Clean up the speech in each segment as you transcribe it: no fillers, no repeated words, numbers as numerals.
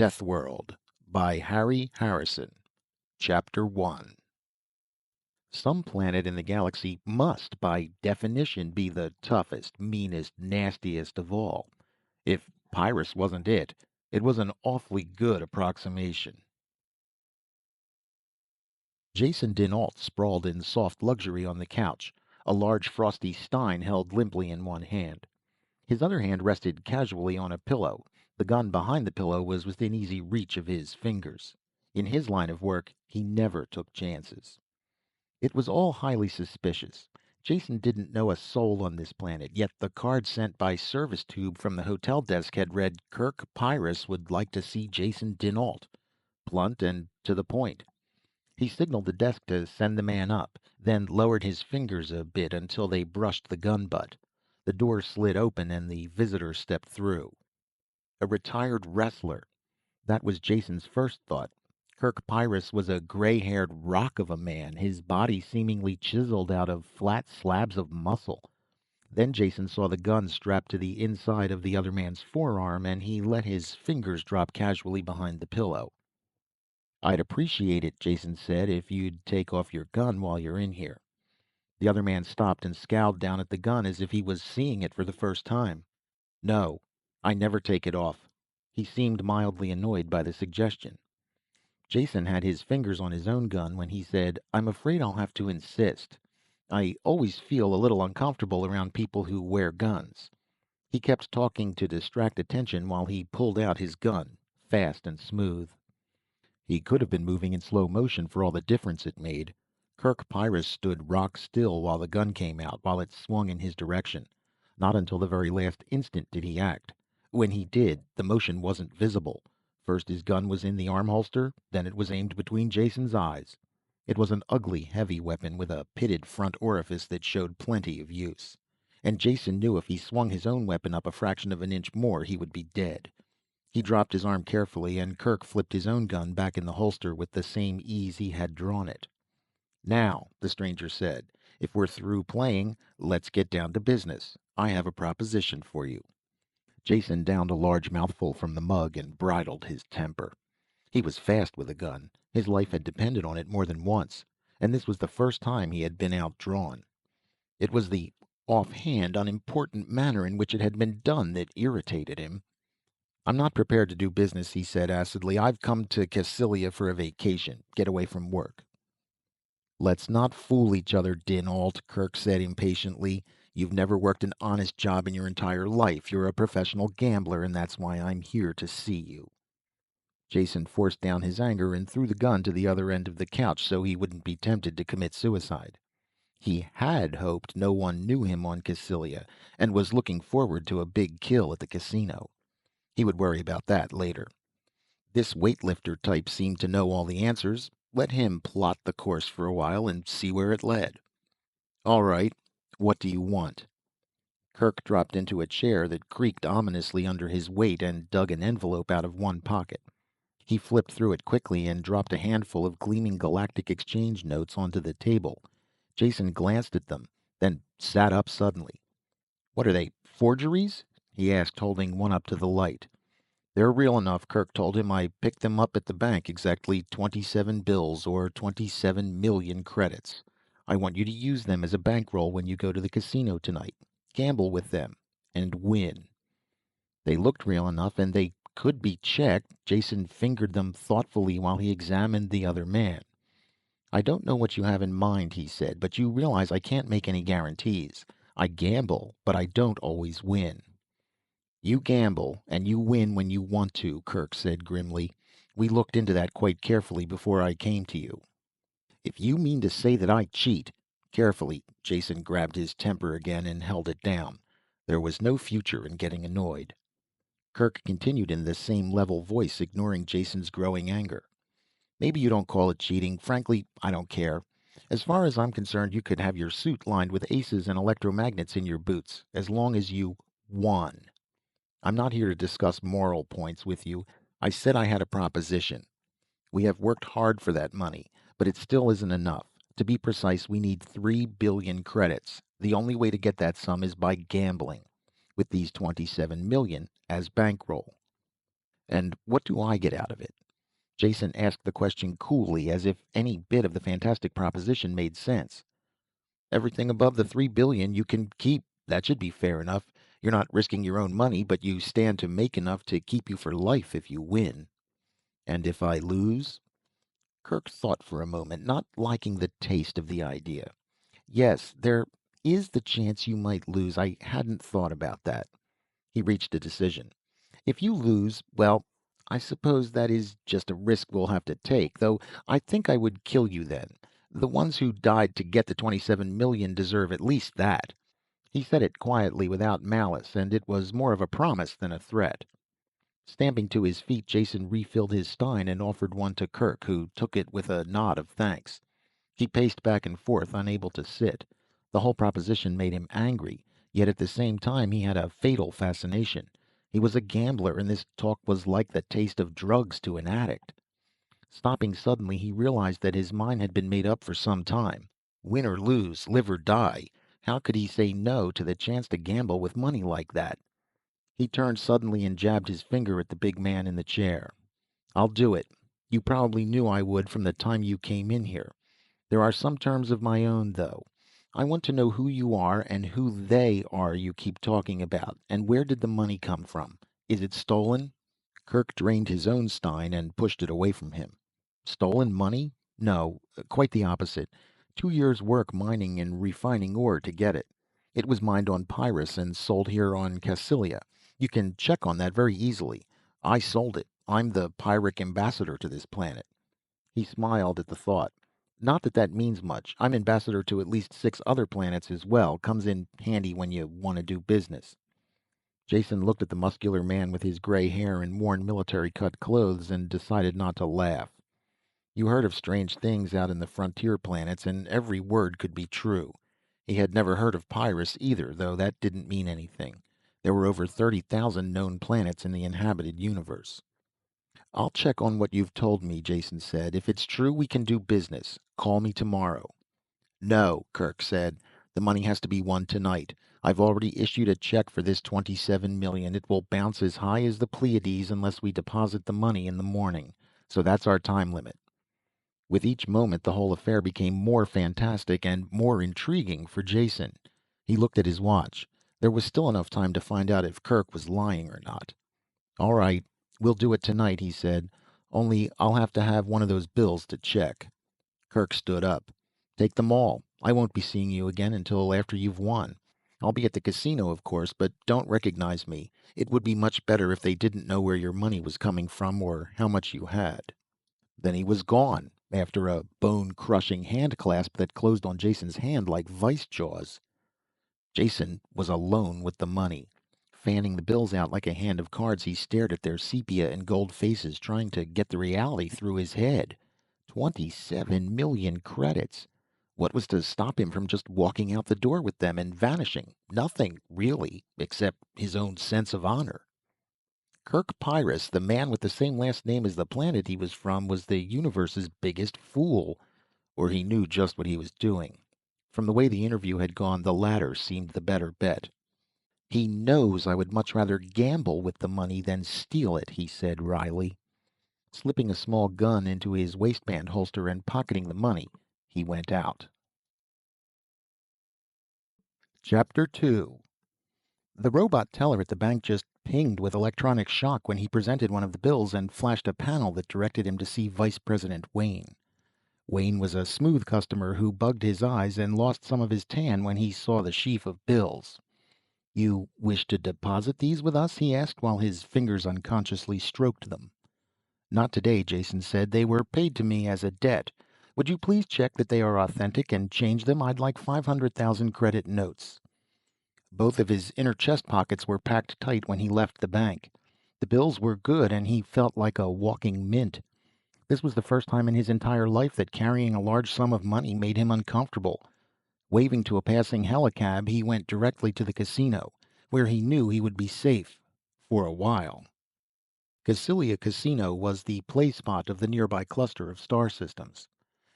Deathworld by Harry Harrison. Chapter 1. Some planet in the galaxy must, by definition, be the toughest, meanest, nastiest of all. If Pyrus wasn't it, it was an awfully good approximation. Jason dinAlt sprawled in soft luxury on the couch, a large frosty stein held limply in one hand. His other hand rested casually on a pillow. The gun behind the pillow was within easy reach of his fingers. In his line of work, he never took chances. It was all highly suspicious. Jason didn't know a soul on this planet, yet the card sent by service tube from the hotel desk had read, "Kirk Pyrus would like to see Jason dinAlt." Blunt and to the point. He signaled the desk to send the man up, then lowered his fingers a bit until they brushed the gun butt. The door slid open and the visitor stepped through. A retired wrestler. That was Jason's first thought. Kirk Pyrus was a gray-haired rock of a man, his body seemingly chiseled out of flat slabs of muscle. Then Jason saw the gun strapped to the inside of the other man's forearm, and he let his fingers drop casually behind the pillow. "I'd appreciate it," Jason said, "if you'd take off your gun while you're in here." The other man stopped and scowled down at the gun as if he was seeing it for the first time. "No, I never take it off." He seemed mildly annoyed by the suggestion. Jason had his fingers on his own gun when he said, "I'm afraid I'll have to insist. I always feel a little uncomfortable around people who wear guns." He kept talking to distract attention while he pulled out his gun, fast and smooth. He could have been moving in slow motion for all the difference it made. Kirk Pyrus stood rock still while the gun came out, while it swung in his direction. Not until the very last instant did he act. When he did, the motion wasn't visible. First his gun was in the arm holster, then it was aimed between Jason's eyes. It was an ugly, heavy weapon with a pitted front orifice that showed plenty of use. And Jason knew if he swung his own weapon up a fraction of an inch more, he would be dead. He dropped his arm carefully, and Kirk flipped his own gun back in the holster with the same ease he had drawn it. "Now," the stranger said, "if we're through playing, let's get down to business. I have a proposition for you." Jason downed a large mouthful from the mug and bridled his temper. He was fast with a gun. His life had depended on it more than once, and this was the first time he had been outdrawn. It was the offhand, unimportant manner in which it had been done that irritated him. "I'm not prepared to do business," he said acidly. "I've come to Cassilia for a vacation, get away from work." "Let's not fool each other, dinAlt," Kirk said impatiently. "You've never worked an honest job in your entire life. You're a professional gambler, and that's why I'm here to see you." Jason forced down his anger and threw the gun to the other end of the couch so he wouldn't be tempted to commit suicide. He had hoped no one knew him on Cassilia, and was looking forward to a big kill at the casino. He would worry about that later. This weightlifter type seemed to know all the answers. Let him plot the course for a while and see where it led. "All right, what do you want?" Kirk dropped into a chair that creaked ominously under his weight and dug an envelope out of one pocket. He flipped through it quickly and dropped a handful of gleaming galactic exchange notes onto the table. Jason glanced at them, then sat up suddenly. "What are they, forgeries?" he asked, holding one up to the light. "They're real enough," Kirk told him. "I picked them up at the bank, exactly 27 bills, or 27 million credits. I want you to use them as a bankroll when you go to the casino tonight. Gamble with them, and win." They looked real enough, and they could be checked. Jason fingered them thoughtfully while he examined the other man. "I don't know what you have in mind," he said, "but you realize I can't make any guarantees. I gamble, but I don't always win." "You gamble, and you win when you want to," Kirk said grimly. "We looked into that quite carefully before I came to you." "If you mean to say that I cheat—" Carefully, Jason grabbed his temper again and held it down. There was no future in getting annoyed. Kirk continued in the same level voice, ignoring Jason's growing anger. "Maybe you don't call it cheating. Frankly, I don't care. As far as I'm concerned, you could have your suit lined with aces and electromagnets in your boots, as long as you won. I'm not here to discuss moral points with you. I said I had a proposition. We have worked hard for that money, but it still isn't enough. To be precise, we need 3 billion credits. The only way to get that sum is by gambling, with these 27 million as bankroll." And what do I get out of it? Jason asked the question coolly, as if any bit of the fantastic proposition made sense. Everything above the 3 billion you can keep. That should be fair enough. You're not risking your own money, but you stand to make enough to keep you for life if you win. And if I lose? Kirk thought for a moment, not liking the taste of the idea. Yes, there is the chance you might lose. I hadn't thought about that. He reached a decision. If you lose, well, I suppose that is just a risk we'll have to take, though I think I would kill you then. The ones who died to get the 27 million deserve at least that. He said it quietly without malice, and it was more of a promise than a threat. Stamping to his feet, Jason refilled his stein and offered one to Kirk, who took it with a nod of thanks. He paced back and forth, unable to sit. The whole proposition made him angry, yet at the same time he had a fatal fascination. He was a gambler, and this talk was like the taste of drugs to an addict. Stopping suddenly, he realized that his mind had been made up for some time. Win or lose, live or die. How could he say no to the chance to gamble with money like that? He turned suddenly and jabbed his finger at the big man in the chair. I'll do it. You probably knew I would from the time you came in here. There are some terms of my own, though. I want to know who you are and who they are you keep talking about, and where did the money come from? Is it stolen? Kirk drained his own stein and pushed it away from him. Stolen money? No, quite the opposite. 2 years' work mining and refining ore to get it. It was mined on Pyrus and sold here on Cassilia. You can check on that very easily. I sold it. I'm the Pyric ambassador to this planet. He smiled at the thought. Not that that means much. I'm ambassador to at least 6 other planets as well. Comes in handy when you want to do business. Jason looked at the muscular man with his gray hair and worn military-cut clothes and decided not to laugh. You heard of strange things out in the frontier planets, and every word could be true. He had never heard of Pyrus either, though that didn't mean anything. There were over 30,000 known planets in the inhabited universe. I'll check on what you've told me, Jason said. If it's true, we can do business. Call me tomorrow. No, Kirk said. The money has to be won tonight. I've already issued a check for this 27 million. It will bounce as high as the Pleiades unless we deposit the money in the morning. So that's our time limit. With each moment, the whole affair became more fantastic and more intriguing for Jason. He looked at his watch. There was still enough time to find out if Kirk was lying or not. All right, we'll do it tonight, he said. Only I'll have to have one of those bills to check. Kirk stood up. Take them all. I won't be seeing you again until after you've won. I'll be at the casino, of course, but don't recognize me. It would be much better if they didn't know where your money was coming from or how much you had. Then he was gone, after a bone-crushing hand clasp that closed on Jason's hand like vice jaws. Jason was alone with the money. Fanning the bills out like a hand of cards, he stared at their sepia and gold faces, trying to get the reality through his head. 27 million credits. What was to stop him from just walking out the door with them and vanishing? Nothing, really, except his own sense of honor. Kirk Pyrus, the man with the same last name as the planet he was from, was the universe's biggest fool, or he knew just what he was doing. From the way the interview had gone, the latter seemed the better bet. He knows I would much rather gamble with the money than steal it, he said wryly. Slipping a small gun into his waistband holster and pocketing the money, he went out. Chapter 2. The robot teller at the bank just pinged with electronic shock when he presented one of the bills and flashed a panel that directed him to see Vice President Wayne. Wayne was a smooth customer who bugged his eyes and lost some of his tan when he saw the sheaf of bills. You wish to deposit these with us? He asked while his fingers unconsciously stroked them. Not today, Jason said. They were paid to me as a debt. Would you please check that they are authentic and change them? I'd like 500,000 credit notes. Both of his inner chest pockets were packed tight when he left the bank. The bills were good, and he felt like a walking mint. This was the first time in his entire life that carrying a large sum of money made him uncomfortable. Waving to a passing helicab, he went directly to the casino, where he knew he would be safe for a while. Cassilia Casino was the play spot of the nearby cluster of star systems.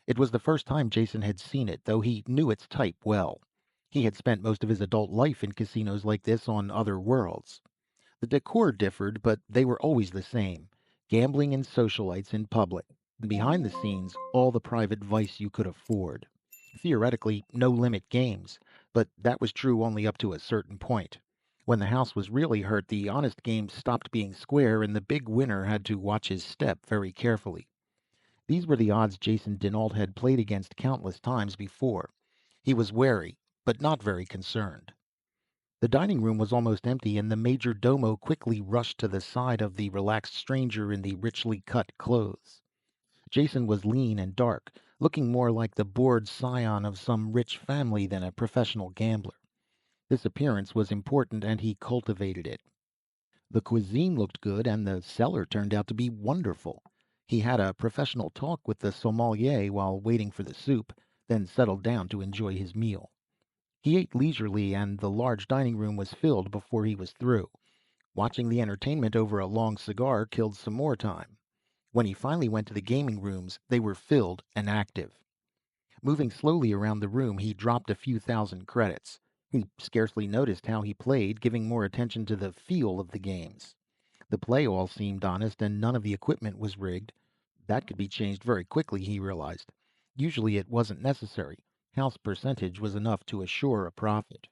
It was the first time Jason had seen it, though he knew its type well. He had spent most of his adult life in casinos like this on other worlds. The decor differed, but they were always the same. Gambling and socialites in public, and behind the scenes, all the private vice you could afford. Theoretically, no limit games, but that was true only up to a certain point. When the house was really hurt, the honest games stopped being square, and the big winner had to watch his step very carefully. These were the odds Jason dinAlt had played against countless times before. He was wary, but not very concerned. The dining room was almost empty, and the major domo quickly rushed to the side of the relaxed stranger in the richly cut clothes. Jason was lean and dark, looking more like the bored scion of some rich family than a professional gambler. This appearance was important, and he cultivated it. The cuisine looked good, and the cellar turned out to be wonderful. He had a professional talk with the sommelier while waiting for the soup, then settled down to enjoy his meal. He ate leisurely, and the large dining room was filled before he was through. Watching the entertainment over a long cigar killed some more time. When he finally went to the gaming rooms, they were filled and active. Moving slowly around the room, he dropped a few thousand credits. He scarcely noticed how he played, giving more attention to the feel of the games. The play all seemed honest, and none of the equipment was rigged. That could be changed very quickly, he realized. Usually it wasn't necessary. House percentage was enough to assure a profit.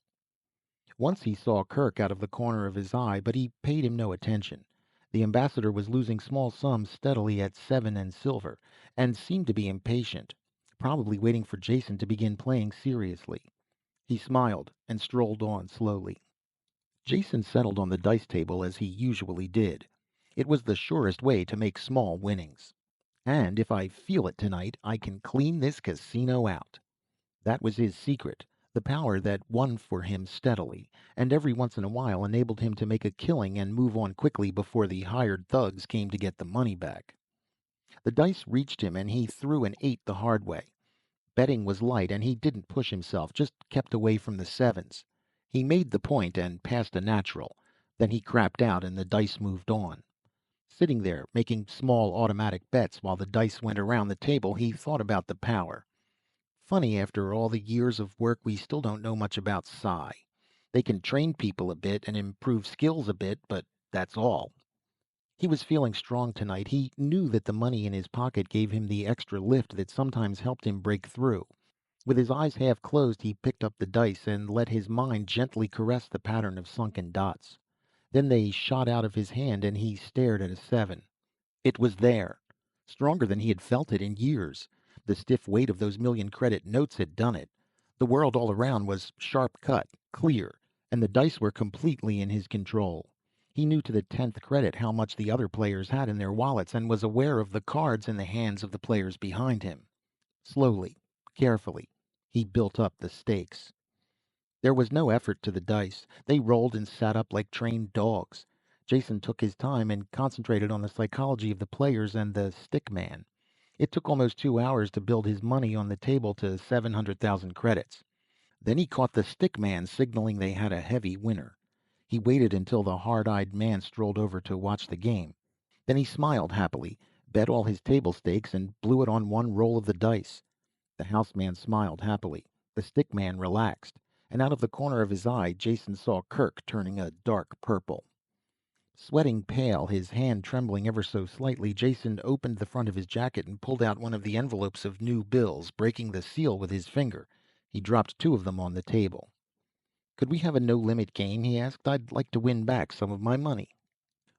Once he saw Kirk out of the corner of his eye, but he paid him no attention. The ambassador was losing small sums steadily at 7 and silver, and seemed to be impatient, probably waiting for Jason to begin playing seriously. He smiled and strolled on slowly. Jason settled on the dice table as he usually did. It was the surest way to make small winnings. And if I feel it tonight, I can clean this casino out. That was his secret, the power that won for him steadily, and every once in a while enabled him to make a killing and move on quickly before the hired thugs came to get the money back. The dice reached him, and he threw an 8 the hard way. Betting was light, and he didn't push himself, just kept away from the sevens. He made the point and passed a natural. Then he crapped out, and the dice moved on. Sitting there, making small automatic bets while the dice went around the table, he thought about the power. Funny, after all the years of work, we still don't know much about Psi. They can train people a bit and improve skills a bit, but that's all. He was feeling strong tonight. He knew that the money in his pocket gave him the extra lift that sometimes helped him break through. With his eyes half closed, he picked up the dice and let his mind gently caress the pattern of sunken dots. Then they shot out of his hand, and he stared at a 7. It was there, stronger than he had felt it in years. The stiff weight of those million credit notes had done it. The world all around was sharp cut, clear, and the dice were completely in his control. He knew to the 10th credit how much the other players had in their wallets, and was aware of the cards in the hands of the players behind him. Slowly, carefully, he built up the stakes. There was no effort to the dice. They rolled and sat up like trained dogs. Jason took his time and concentrated on the psychology of the players and the stick man. It took almost 2 hours to build his money on the table to 700,000 credits. Then he caught the stick man signaling they had a heavy winner. He waited until the hard-eyed man strolled over to watch the game. Then he smiled happily, bet all his table stakes, and blew it on one roll of the dice. The house man smiled happily. The stick man relaxed. And out of the corner of his eye, Jason saw Kirk turning a dark purple. Sweating pale, his hand trembling ever so slightly, Jason opened the front of his jacket and pulled out one of the envelopes of new bills, breaking the seal with his finger. He dropped 2 of them on the table. "Could we have a no-limit game?" he asked. "I'd like to win back some of my money."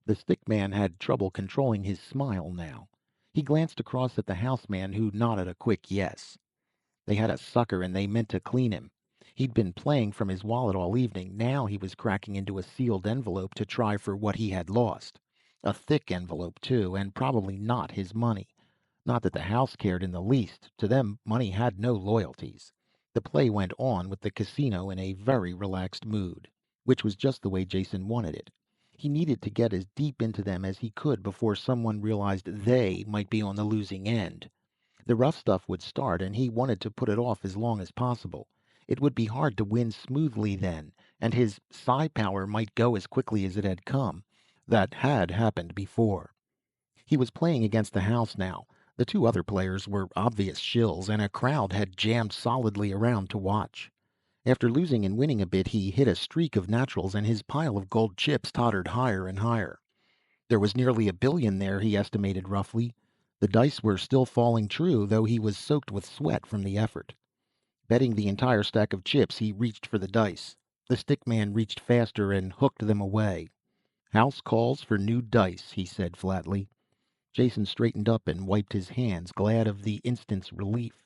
The stick man had trouble controlling his smile now. He glanced across at the house man, who nodded a quick yes. They had a sucker, and they meant to clean him. He'd been playing from his wallet all evening. Now he was cracking into a sealed envelope to try for what he had lost. A thick envelope, too, and probably not his money. Not that the house cared in the least. To them, money had no loyalties. The play went on with the casino in a very relaxed mood, which was just the way Jason wanted it. He needed to get as deep into them as he could before someone realized they might be on the losing end. The rough stuff would start, and he wanted to put it off as long as possible. It would be hard to win smoothly then, and his psi power might go as quickly as it had come. That had happened before. He was playing against the house now. The 2 other players were obvious shills, and a crowd had jammed solidly around to watch. After losing and winning a bit, he hit a streak of naturals, and his pile of gold chips tottered higher and higher. There was nearly $1 billion there, he estimated roughly. The dice were still falling true, though he was soaked with sweat from the effort. Betting the entire stack of chips, he reached for the dice. The stick man reached faster and hooked them away. "House calls for new dice," he said flatly. Jason straightened up and wiped his hands, glad of the instant's relief.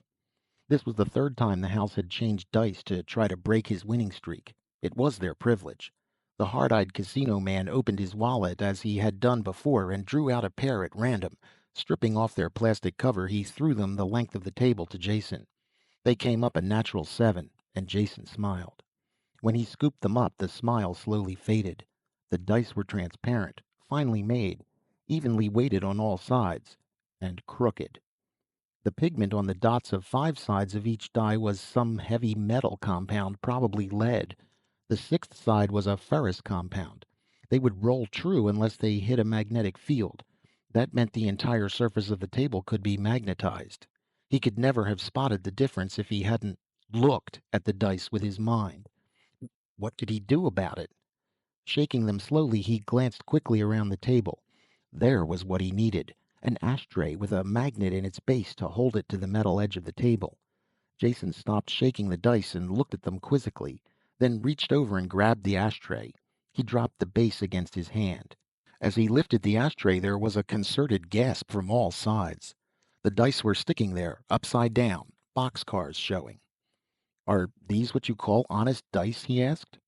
This was the third time the house had changed dice to try to break his winning streak. It was their privilege. The hard-eyed casino man opened his wallet as he had done before and drew out a pair at random. Stripping off their plastic cover, he threw them the length of the table to Jason. They came up a natural 7, and Jason smiled. When he scooped them up, the smile slowly faded. The dice were transparent, finely made, evenly weighted on all sides, and crooked. The pigment on the dots of 5 sides of each die was some heavy metal compound, probably lead. The 6th side was a ferrous compound. They would roll true unless they hit a magnetic field. That meant the entire surface of the table could be magnetized. He could never have spotted the difference if he hadn't looked at the dice with his mind. What could he do about it? Shaking them slowly, he glanced quickly around the table. There was what he needed, an ashtray with a magnet in its base to hold it to the metal edge of the table. Jason stopped shaking the dice and looked at them quizzically, then reached over and grabbed the ashtray. He dropped the base against his hand. As he lifted the ashtray, there was a concerted gasp from all sides. The dice were sticking there, upside down, boxcars showing. "Are these what you call honest dice?" he asked.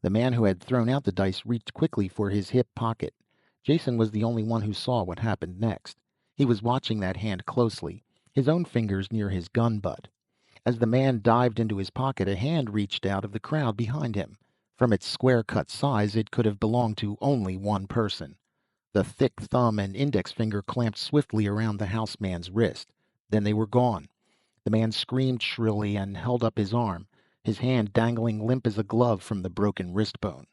The man who had thrown out the dice reached quickly for his hip pocket. Jason was the only one who saw what happened next. He was watching that hand closely, his own fingers near his gun butt. As the man dived into his pocket, a hand reached out of the crowd behind him. From its square-cut size, it could have belonged to only one person. The thick thumb and index finger clamped swiftly around the houseman's wrist. Then they were gone. The man screamed shrilly and held up his arm, his hand dangling limp as a glove from the broken wrist bone.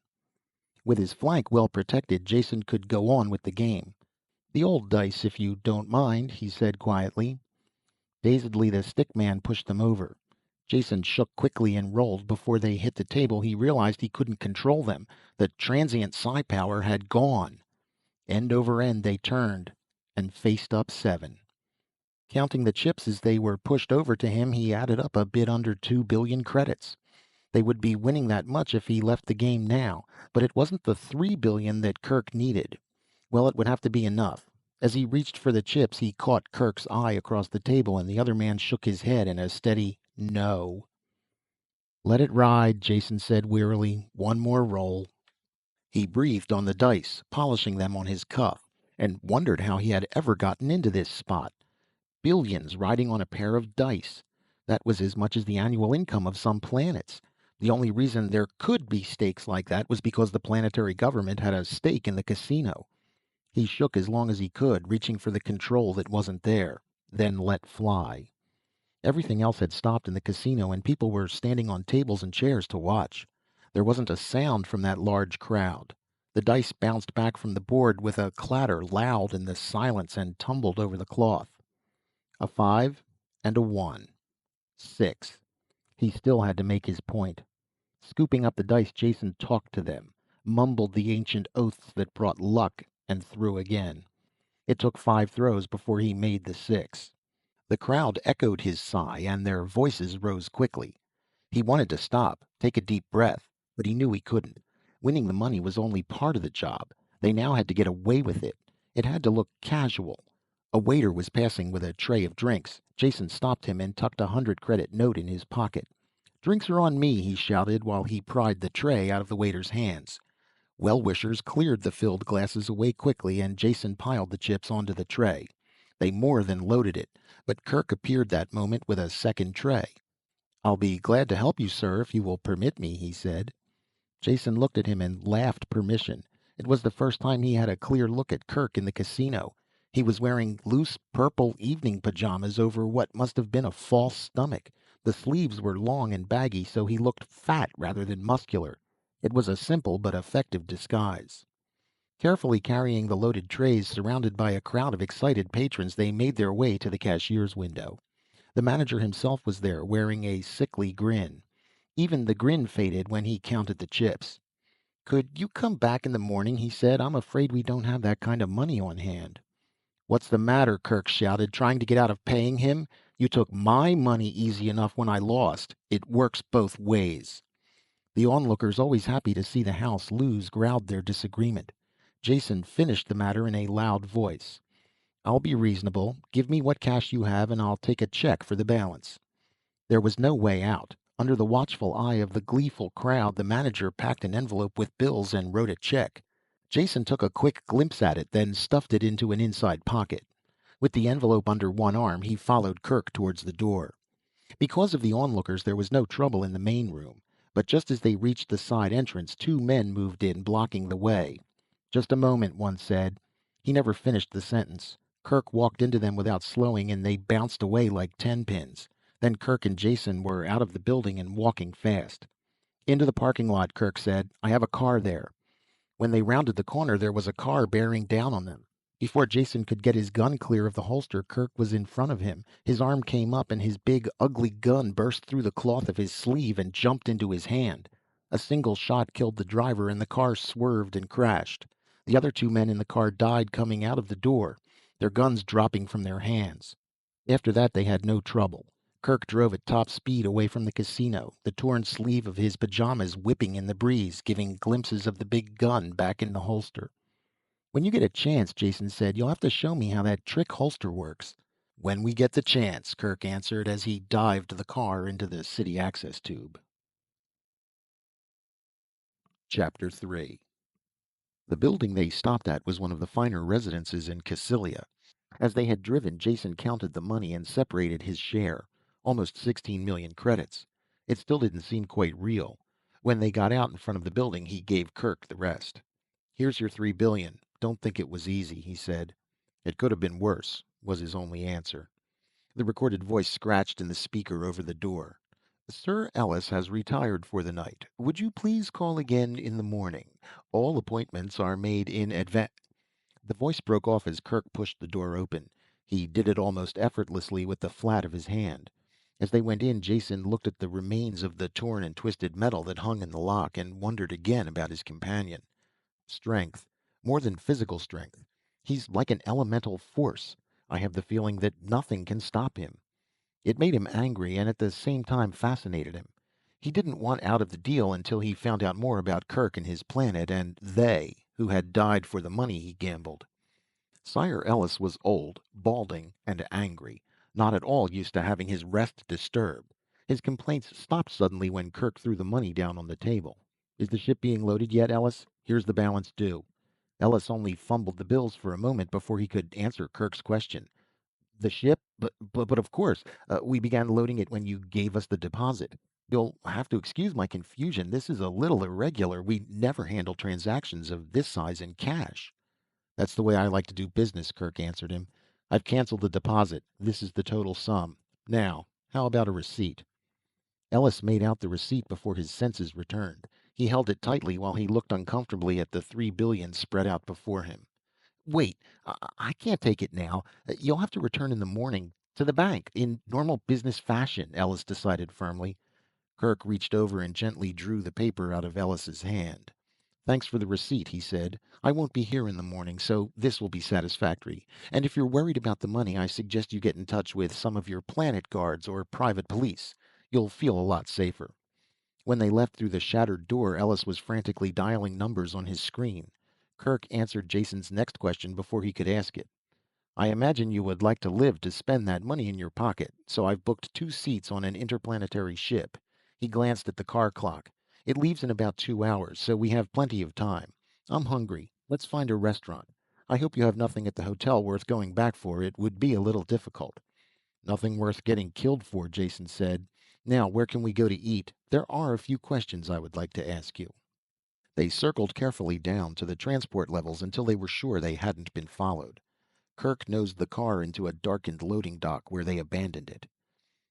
With his flank well protected, Jason could go on with the game. "The old dice, if you don't mind," he said quietly. Dazedly, the stick man pushed them over. Jason shook quickly and rolled. Before they hit the table, he realized he couldn't control them. The transient psi power had gone. End over end they turned and faced up 7. Counting the chips as they were pushed over to him, he added up a bit under 2 billion credits. They would be winning that much if he left the game now, but it wasn't the 3 billion that Kirk needed. Well, it would have to be enough. As he reached for the chips, he caught Kirk's eye across the table, and the other man shook his head in a steady no. "Let it ride," Jason said wearily. "One more roll." He breathed on the dice, polishing them on his cuff, and wondered how he had ever gotten into this spot. Billions riding on a pair of dice. That was as much as the annual income of some planets. The only reason there could be stakes like that was because the planetary government had a stake in the casino. He shook as long as he could, reaching for the control that wasn't there, then let fly. Everything else had stopped in the casino, and people were standing on tables and chairs to watch. There wasn't a sound from that large crowd. The dice bounced back from the board with a clatter loud in the silence and tumbled over the cloth. A 5 and a 1. 6. He still had to make his point. Scooping up the dice, Jason talked to them, mumbled the ancient oaths that brought luck, and threw again. It took 5 throws before he made the 6. The crowd echoed his sigh, and their voices rose quickly. He wanted to stop, take a deep breath, but he knew he couldn't. Winning the money was only part of the job. They now had to get away with it. It had to look casual. A waiter was passing with a tray of drinks. Jason stopped him and tucked a 100-credit note in his pocket. "Drinks are on me," he shouted while he pried the tray out of the waiter's hands. Well-wishers cleared the filled glasses away quickly, and Jason piled the chips onto the tray. They more than loaded it, but Kirk appeared that moment with a second tray. "I'll be glad to help you, sir, if you will permit me," he said. Jason looked at him and laughed permission. It was the first time he had a clear look at Kirk in the casino. He was wearing loose purple evening pajamas over what must have been a false stomach. The sleeves were long and baggy, so he looked fat rather than muscular. It was a simple but effective disguise. Carefully carrying the loaded trays, surrounded by a crowd of excited patrons, they made their way to the cashier's window. The manager himself was there, wearing a sickly grin. Even the grin faded when he counted the chips. Could you come back in the morning? He said. I'm afraid we don't have that kind of money on hand. What's the matter? Kirk shouted, trying to get out of paying him. You took my money easy enough when I lost. It works both ways. The onlookers, always happy to see the house lose, growled their disagreement. Jason finished the matter in a loud voice. I'll be reasonable. Give me what cash you have, and I'll take a check for the balance. There was no way out. Under the watchful eye of the gleeful crowd, the manager packed an envelope with bills and wrote a check. Jason took a quick glimpse at it, then stuffed it into an inside pocket. With the envelope under one arm, he followed Kirk towards the door. Because of the onlookers, there was no trouble in the main room. But just as they reached the side entrance, two men moved in, blocking the way. Just a moment, one said. He never finished the sentence. Kirk walked into them without slowing, and they bounced away like 10-pins. Then Kirk and Jason were out of the building and walking fast. Into the parking lot, Kirk said. I have a car there. When they rounded the corner, there was a car bearing down on them. Before Jason could get his gun clear of the holster, Kirk was in front of him. His arm came up, and his big, ugly gun burst through the cloth of his sleeve and jumped into his hand. A single shot killed the driver, and the car swerved and crashed. The other two men in the car died coming out of the door, their guns dropping from their hands. After that, they had no trouble. Kirk drove at top speed away from the casino, the torn sleeve of his pajamas whipping in the breeze, giving glimpses of the big gun back in the holster. When you get a chance, Jason said, you'll have to show me how that trick holster works. When we get the chance, Kirk answered as he dived the car into the city access tube. Chapter 3. The building they stopped at was one of the finer residences in Cassilia. As they had driven, Jason counted the money and separated his share. Almost 16 million credits. It still didn't seem quite real. When they got out in front of the building, he gave Kirk the rest. Here's your 3 billion. Don't think it was easy, he said. It could have been worse, was his only answer. The recorded voice scratched in the speaker over the door. Sir Ellis has retired for the night. Would you please call again in the morning? All appointments are made in advance. The voice broke off as Kirk pushed the door open. He did it almost effortlessly with the flat of his hand. As they went in, Jason looked at the remains of the torn and twisted metal that hung in the lock and wondered again about his companion. Strength. More than physical strength. He's like an elemental force. I have the feeling that nothing can stop him. It made him angry and at the same time fascinated him. He didn't want out of the deal until he found out more about Kirk and his planet and they who had died for the money he gambled. Sire Ellis was old, balding, and angry, not at all used to having his rest disturbed. His complaints stopped suddenly when Kirk threw the money down on the table. Is the ship being loaded yet, Ellis? Here's the balance due. Ellis only fumbled the bills for a moment before he could answer Kirk's question. The ship? But of course, we began loading it when you gave us the deposit. You'll have to excuse my confusion. This is a little irregular. We never handle transactions of this size in cash. That's the way I like to do business, Kirk answered him. I've canceled the deposit. This is the total sum. Now, how about a receipt? Ellis made out the receipt before his senses returned. He held it tightly while he looked uncomfortably at the 3 billion spread out before him. Wait, I can't take it now. You'll have to return in the morning to the bank in normal business fashion, Ellis decided firmly. Kirk reached over and gently drew the paper out of Ellis's hand. Thanks for the receipt, he said. I won't be here in the morning, so this will be satisfactory. And if you're worried about the money, I suggest you get in touch with some of your planet guards or private police. You'll feel a lot safer. When they left through the shattered door, Ellis was frantically dialing numbers on his screen. Kirk answered Jason's next question before he could ask it. I imagine you would like to live to spend that money in your pocket, so I've booked 2 seats on an interplanetary ship. He glanced at the car clock. It leaves in about 2 hours, so we have plenty of time. I'm hungry. Let's find a restaurant. I hope you have nothing at the hotel worth going back for. It would be a little difficult. Nothing worth getting killed for, Jason said. Now, where can we go to eat? There are a few questions I would like to ask you. They circled carefully down to the transport levels until they were sure they hadn't been followed. Kirk nosed the car into a darkened loading dock where they abandoned it.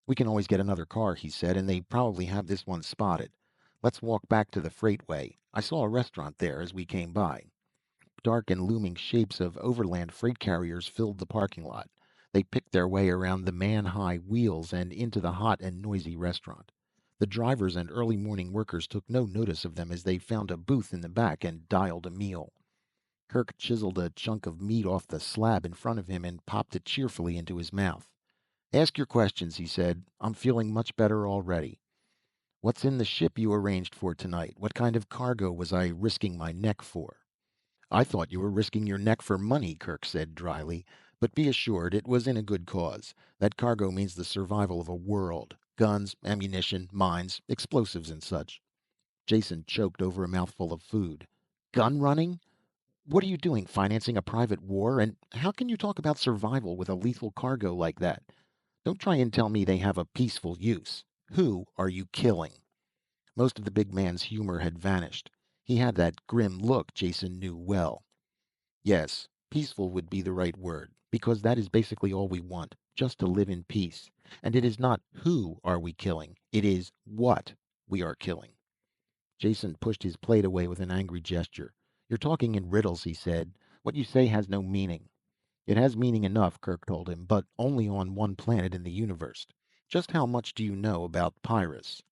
We can always get another car, he said, and they probably have this one spotted. Let's walk back to the freightway. I saw a restaurant there as we came by. Dark and looming shapes of overland freight carriers filled the parking lot. They picked their way around the man-high wheels and into the hot and noisy restaurant. The drivers and early morning workers took no notice of them as they found a booth in the back and dialed a meal. Kirk chiseled a chunk of meat off the slab in front of him and popped it cheerfully into his mouth. "Ask your questions," he said. "I'm feeling much better already." "What's in the ship you arranged for tonight? What kind of cargo was I risking my neck for?" "I thought you were risking your neck for money," Kirk said dryly. "But be assured it was in a good cause. That cargo means the survival of a world. Guns, ammunition, mines, explosives and such." Jason choked over a mouthful of food. "Gun running? What are you doing, financing a private war? And how can you talk about survival with a lethal cargo like that? Don't try and tell me they have a peaceful use. Who are you killing?" Most of the big man's humor had vanished. He had that grim look Jason knew well. "Yes, peaceful would be the right word, because that is basically all we want, just to live in peace. And it is not who are we killing, it is what we are killing." Jason pushed his plate away with an angry gesture. "You're talking in riddles," he said. "What you say has no meaning." "It has meaning enough," Kirk told him, "but only on one planet in the universe. Just how much do you know about Pyrrus?"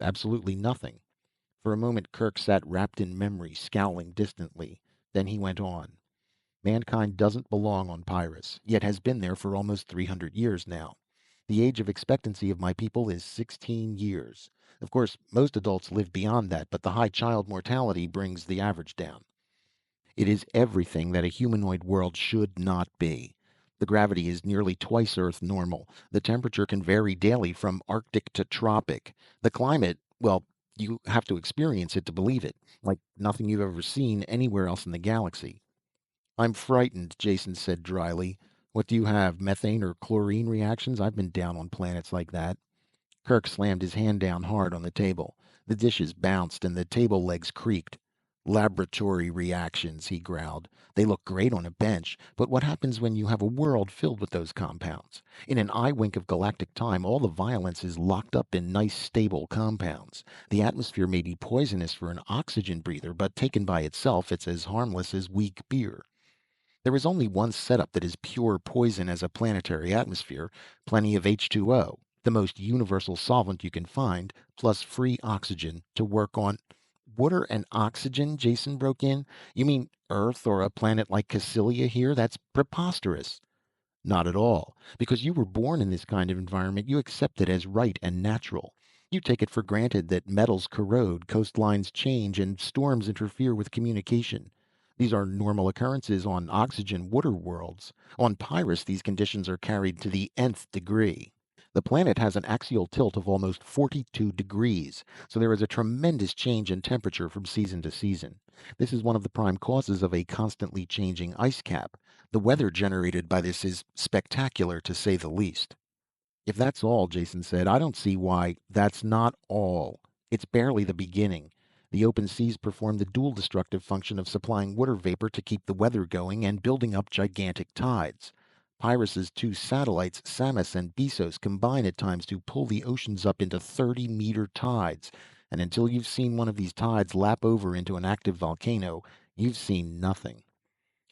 "Absolutely nothing." For a moment Kirk sat wrapped in memory, scowling distantly. Then he went on. "Mankind doesn't belong on Pyrrus, yet has been there for almost 300 years now. The age of expectancy of my people is 16 years. Of course, most adults live beyond that, but the high child mortality brings the average down. It is everything that a humanoid world should not be. The gravity is nearly twice Earth normal. The temperature can vary daily from Arctic to tropic. The climate, well, you have to experience it to believe it, like nothing you've ever seen anywhere else in the galaxy." "I'm frightened," Jason said dryly. "What do you have, methane or chlorine reactions? I've been down on planets like that." Kirk slammed his hand down hard on the table. The dishes bounced and the table legs creaked. "Laboratory reactions," he growled. "They look great on a bench, but what happens when you have a world filled with those compounds? In an eye wink of galactic time, all the violence is locked up in nice, stable compounds. The atmosphere may be poisonous for an oxygen breather, but taken by itself, it's as harmless as weak beer. There is only one setup that is pure poison as a planetary atmosphere: plenty of H2O, the most universal solvent you can find, plus free oxygen to work on." "Water and oxygen?" Jason broke in. "You mean Earth or a planet like Cassilia here? That's preposterous." "Not at all. Because you were born in this kind of environment, you accept it as right and natural. You take it for granted that metals corrode, coastlines change, and storms interfere with communication. These are normal occurrences on oxygen water worlds. On Pyrrus, these conditions are carried to the nth degree. The planet has an axial tilt of almost 42 degrees, so there is a tremendous change in temperature from season to season. This is one of the prime causes of a constantly changing ice cap. The weather generated by this is spectacular, to say the least." "If that's all," Jason said, "I don't see why—" "That's not all. It's barely the beginning. The open seas perform the dual destructive function of supplying water vapor to keep the weather going and building up gigantic tides. Pyrus's two satellites, Samus and Bessos, combine at times to pull the oceans up into 30-meter tides. And until you've seen one of these tides lap over into an active volcano, you've seen nothing.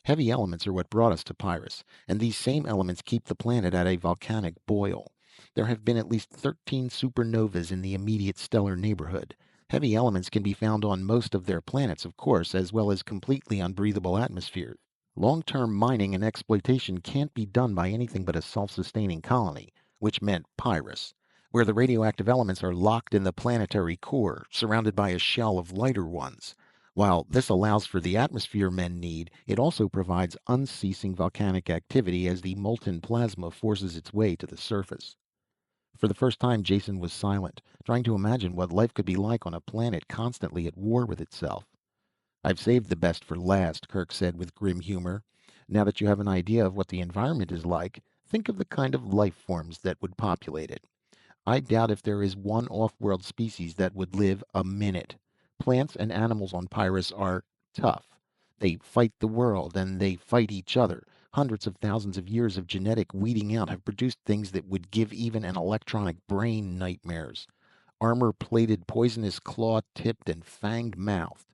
Heavy elements are what brought us to Pyrus, and these same elements keep the planet at a volcanic boil. There have been at least 13 supernovas in the immediate stellar neighborhood. Heavy elements can be found on most of their planets, of course, as well as completely unbreathable atmospheres. Long-term mining and exploitation can't be done by anything but a self-sustaining colony, which meant Pyrus, where the radioactive elements are locked in the planetary core, surrounded by a shell of lighter ones. While this allows for the atmosphere men need, it also provides unceasing volcanic activity as the molten plasma forces its way to the surface." For the first time, Jason was silent, trying to imagine what life could be like on a planet constantly at war with itself. "I've saved the best for last," Kirk said with grim humor. "Now that you have an idea of what the environment is like, think of the kind of life forms that would populate it. I doubt if there is one off-world species that would live a minute. Plants and animals on Pyrus are tough. They fight the world and they fight each other. Hundreds of thousands of years of genetic weeding out have produced things that would give even an electronic brain nightmares. Armor-plated, poisonous, claw-tipped, and fanged-mouthed.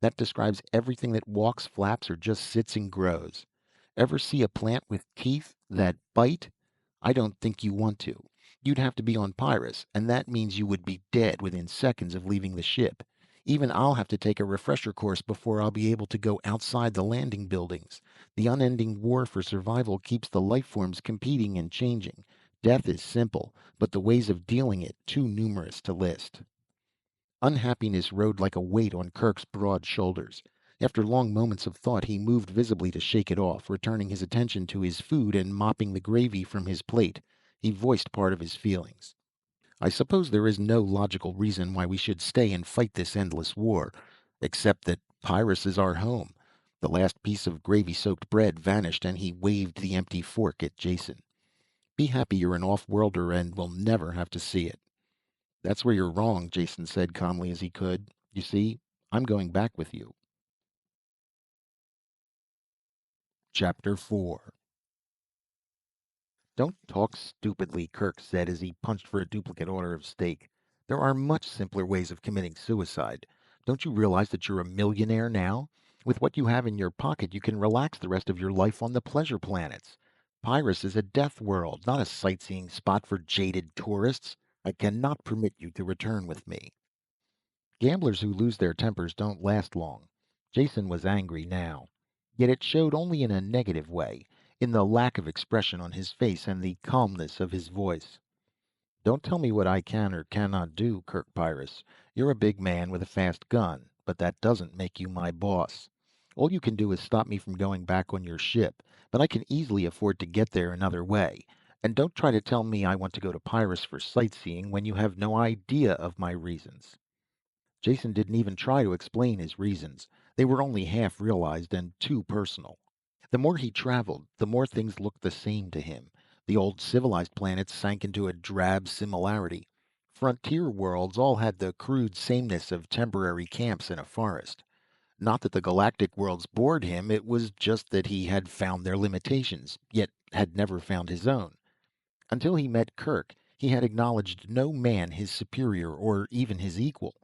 That describes everything that walks, flaps, or just sits and grows. Ever see a plant with teeth that bite? I don't think you want to. You'd have to be on Pyrus, and that means you would be dead within seconds of leaving the ship. Even I'll have to take a refresher course before I'll be able to go outside the landing buildings. The unending war for survival keeps the life forms competing and changing. Death is simple, but the ways of dealing it too numerous to list. Unhappiness rode like a weight on Kirk's broad shoulders. After long moments of thought, he moved visibly to shake it off, returning his attention to his food and mopping the gravy from his plate. He voiced part of his feelings. I suppose there is no logical reason why we should stay and fight this endless war, except that Pyrrhus is our home. The last piece of gravy-soaked bread vanished, and he waved the empty fork at Jason. Be happy you're an off-worlder and will never have to see it. That's where you're wrong, Jason said calmly as he could. You see, I'm going back with you. Chapter 4. Don't talk stupidly, Kirk said as he punched for a duplicate order of steak. There are much simpler ways of committing suicide. Don't you realize that you're a millionaire now? With what you have in your pocket, you can relax the rest of your life on the pleasure planets. Pyrus is a death world, not a sightseeing spot for jaded tourists. I cannot permit you to return with me. Gamblers who lose their tempers don't last long. Jason was angry now. Yet it showed only in a negative way, in the lack of expression on his face and the calmness of his voice. Don't tell me what I can or cannot do, Kirk Pyrrhus. You're a big man with a fast gun, but that doesn't make you my boss. All you can do is stop me from going back on your ship, but I can easily afford to get there another way. And don't try to tell me I want to go to Pyrrhus for sightseeing when you have no idea of my reasons. Jason didn't even try to explain his reasons. They were only half realized and too personal. The more he traveled, the more things looked the same to him. The old civilized planets sank into a drab similarity. Frontier worlds all had the crude sameness of temporary camps in a forest. Not that the galactic worlds bored him, it was just that he had found their limitations, yet had never found his own. Until he met Kirk, he had acknowledged no man his superior or even his equal.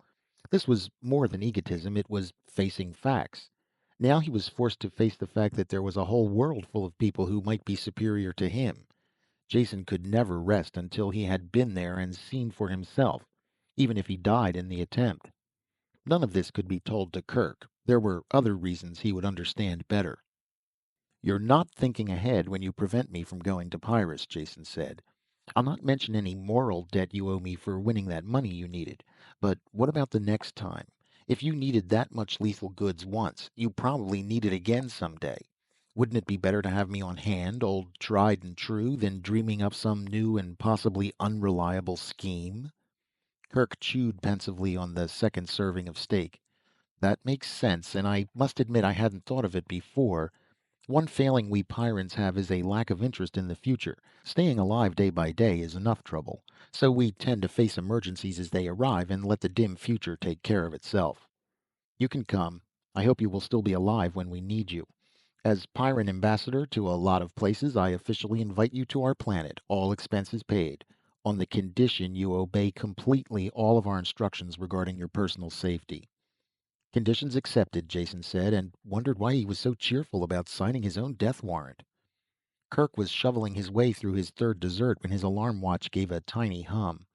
This was more than egotism, it was facing facts. Now he was forced to face the fact that there was a whole world full of people who might be superior to him. Jason could never rest until he had been there and seen for himself, even if he died in the attempt. None of this could be told to Kirk. There were other reasons he would understand better. You're not thinking ahead when you prevent me from going to Pyrrhus, Jason said. I'll not mention any moral debt you owe me for winning that money you needed. But what about the next time? If you needed that much lethal goods once, you probably need it again someday. Wouldn't it be better to have me on hand, old tried and true, than dreaming up some new and possibly unreliable scheme? Kirk chewed pensively on the second serving of steak. That makes sense, and I must admit I hadn't thought of it before. One failing we Pyrans have is a lack of interest in the future. Staying alive day by day is enough trouble, so we tend to face emergencies as they arrive and let the dim future take care of itself. You can come. I hope you will still be alive when we need you. As Pyran ambassador to a lot of places, I officially invite you to our planet, all expenses paid, on the condition you obey completely all of our instructions regarding your personal safety. Conditions accepted, Jason said, and wondered why he was so cheerful about signing his own death warrant. Kirk was shoveling his way through his third dessert when his alarm watch gave a tiny hum.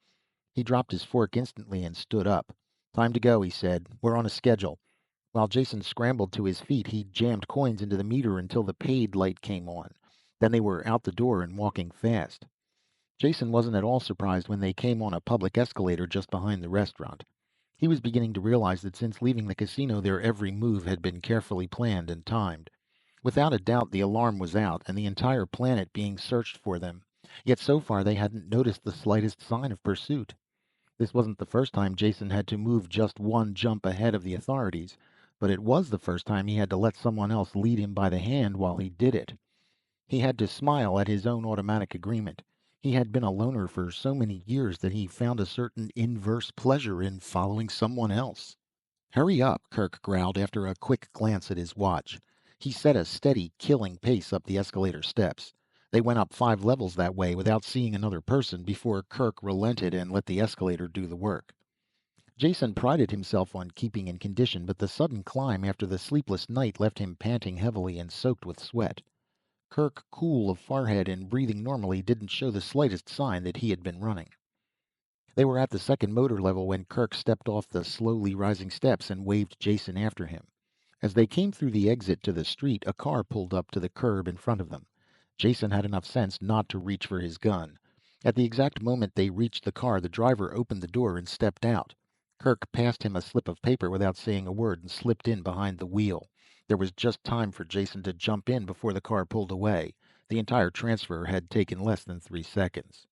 He dropped his fork instantly and stood up. Time to go, he said. We're on a schedule. While Jason scrambled to his feet, he jammed coins into the meter until the paid light came on. Then they were out the door and walking fast. Jason wasn't at all surprised when they came on a public escalator just behind the restaurant. He was beginning to realize that since leaving the casino their every move had been carefully planned and timed. Without a doubt the alarm was out and the entire planet being searched for them. Yet so far they hadn't noticed the slightest sign of pursuit. This wasn't the first time Jason had to move just one jump ahead of the authorities, but it was the first time he had to let someone else lead him by the hand while he did it. He had to smile at his own automatic agreement. He had been a loner for so many years that he found a certain inverse pleasure in following someone else. Hurry up, Kirk growled after a quick glance at his watch. He set a steady, killing pace up the escalator steps. They went up 5 levels that way without seeing another person before Kirk relented and let the escalator do the work. Jason prided himself on keeping in condition, but the sudden climb after the sleepless night left him panting heavily and soaked with sweat. Kirk, cool of forehead and breathing normally, didn't show the slightest sign that he had been running. They were at the second motor level when Kirk stepped off the slowly rising steps and waved Jason after him. As they came through the exit to the street, a car pulled up to the curb in front of them. Jason had enough sense not to reach for his gun. At the exact moment they reached the car, the driver opened the door and stepped out. Kirk passed him a slip of paper without saying a word and slipped in behind the wheel. There was just time for Jason to jump in before the car pulled away. The entire transfer had taken less than 3 seconds.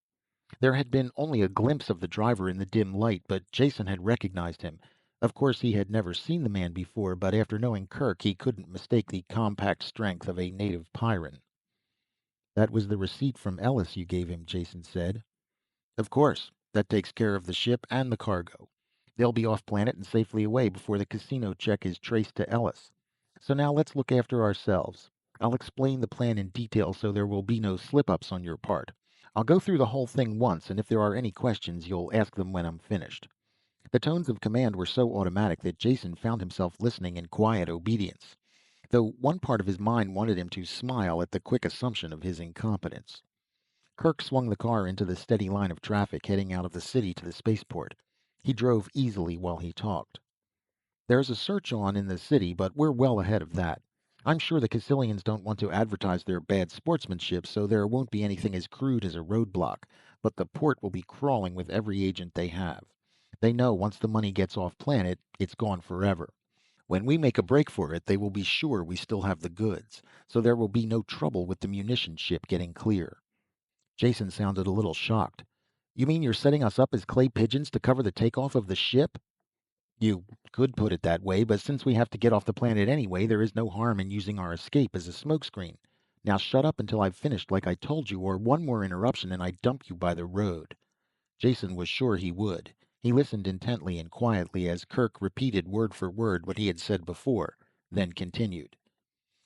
There had been only a glimpse of the driver in the dim light, but Jason had recognized him. Of course, he had never seen the man before, but after knowing Kirk, he couldn't mistake the compact strength of a native Pyran. "That was the receipt from Ellis you gave him," Jason said. "Of course. That takes care of the ship and the cargo. They'll be off planet and safely away before the casino check is traced to Ellis. So now let's look after ourselves. I'll explain the plan in detail so there will be no slip-ups on your part. I'll go through the whole thing once, and if there are any questions, you'll ask them when I'm finished." The tones of command were so automatic that Jason found himself listening in quiet obedience, though one part of his mind wanted him to smile at the quick assumption of his incompetence. Kirk swung the car into the steady line of traffic heading out of the city to the spaceport. He drove easily while he talked. "There's a search on in the city, but we're well ahead of that. I'm sure the Cassilians don't want to advertise their bad sportsmanship, so there won't be anything as crude as a roadblock, but the port will be crawling with every agent they have. They know once the money gets off planet, it's gone forever. When we make a break for it, they will be sure we still have the goods, so there will be no trouble with the munition ship getting clear." Jason sounded a little shocked. "You mean you're setting us up as clay pigeons to cover the takeoff of the ship?" "You could put it that way, but since we have to get off the planet anyway, there is no harm in using our escape as a smokescreen. Now shut up until I've finished like I told you, or one more interruption and I dump you by the road." Jason was sure he would. He listened intently and quietly as Kirk repeated word for word what he had said before, then continued.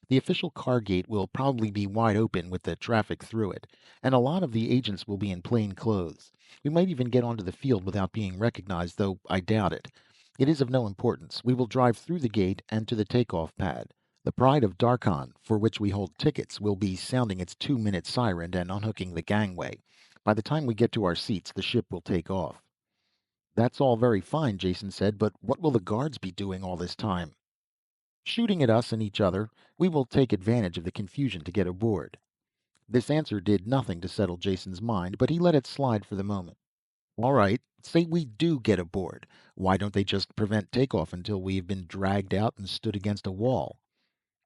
"The official car gate will probably be wide open with the traffic through it, and a lot of the agents will be in plain clothes. We might even get onto the field without being recognized, though I doubt it. It is of no importance. We will drive through the gate and to the takeoff pad. The Pride of Darkon, for which we hold tickets, will be sounding its 2-minute siren and unhooking the gangway. By the time we get to our seats, the ship will take off." "That's all very fine," Jason said, "but what will the guards be doing all this time?" "Shooting at us and each other. We will take advantage of the confusion to get aboard." This answer did nothing to settle Jason's mind, but he let it slide for the moment. "All right, say we do get aboard. Why don't they just prevent takeoff until we have been dragged out and stood against a wall?"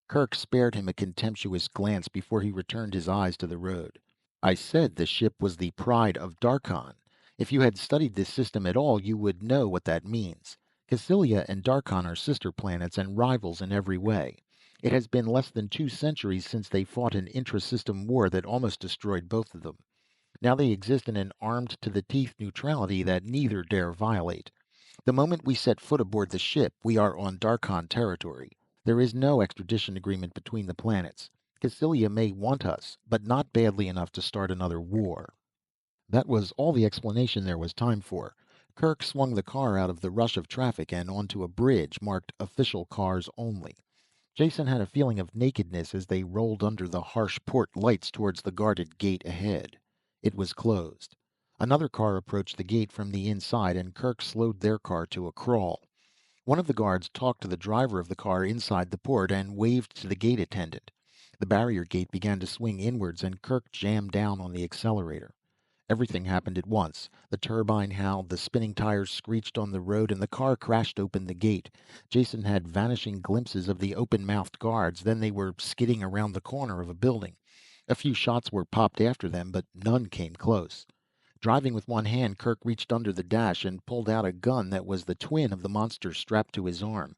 Kirk spared him a contemptuous glance before he returned his eyes to the road. "I said the ship was the Pride of Darkon. If you had studied this system at all, you would know what that means. Cassilia and Darkon are sister planets and rivals in every way. It has been less than 2 centuries since they fought an intra-system war that almost destroyed both of them. Now they exist in an armed-to-the-teeth neutrality that neither dare violate. The moment we set foot aboard the ship, we are on Darkon territory. There is no extradition agreement between the planets. Cassilia may want us, but not badly enough to start another war." That was all the explanation there was time for. Kirk swung the car out of the rush of traffic and onto a bridge marked "Official Cars Only." Jason had a feeling of nakedness as they rolled under the harsh port lights towards the guarded gate ahead. It was closed. Another car approached the gate from the inside, and Kirk slowed their car to a crawl. One of the guards talked to the driver of the car inside the port and waved to the gate attendant. The barrier gate began to swing inwards, and Kirk jammed down on the accelerator. Everything happened at once. The turbine howled, the spinning tires screeched on the road, and the car crashed open the gate. Jason had vanishing glimpses of the open-mouthed guards, then they were skidding around the corner of a building. A few shots were popped after them, but none came close. Driving with one hand, Kirk reached under the dash and pulled out a gun that was the twin of the monster strapped to his arm.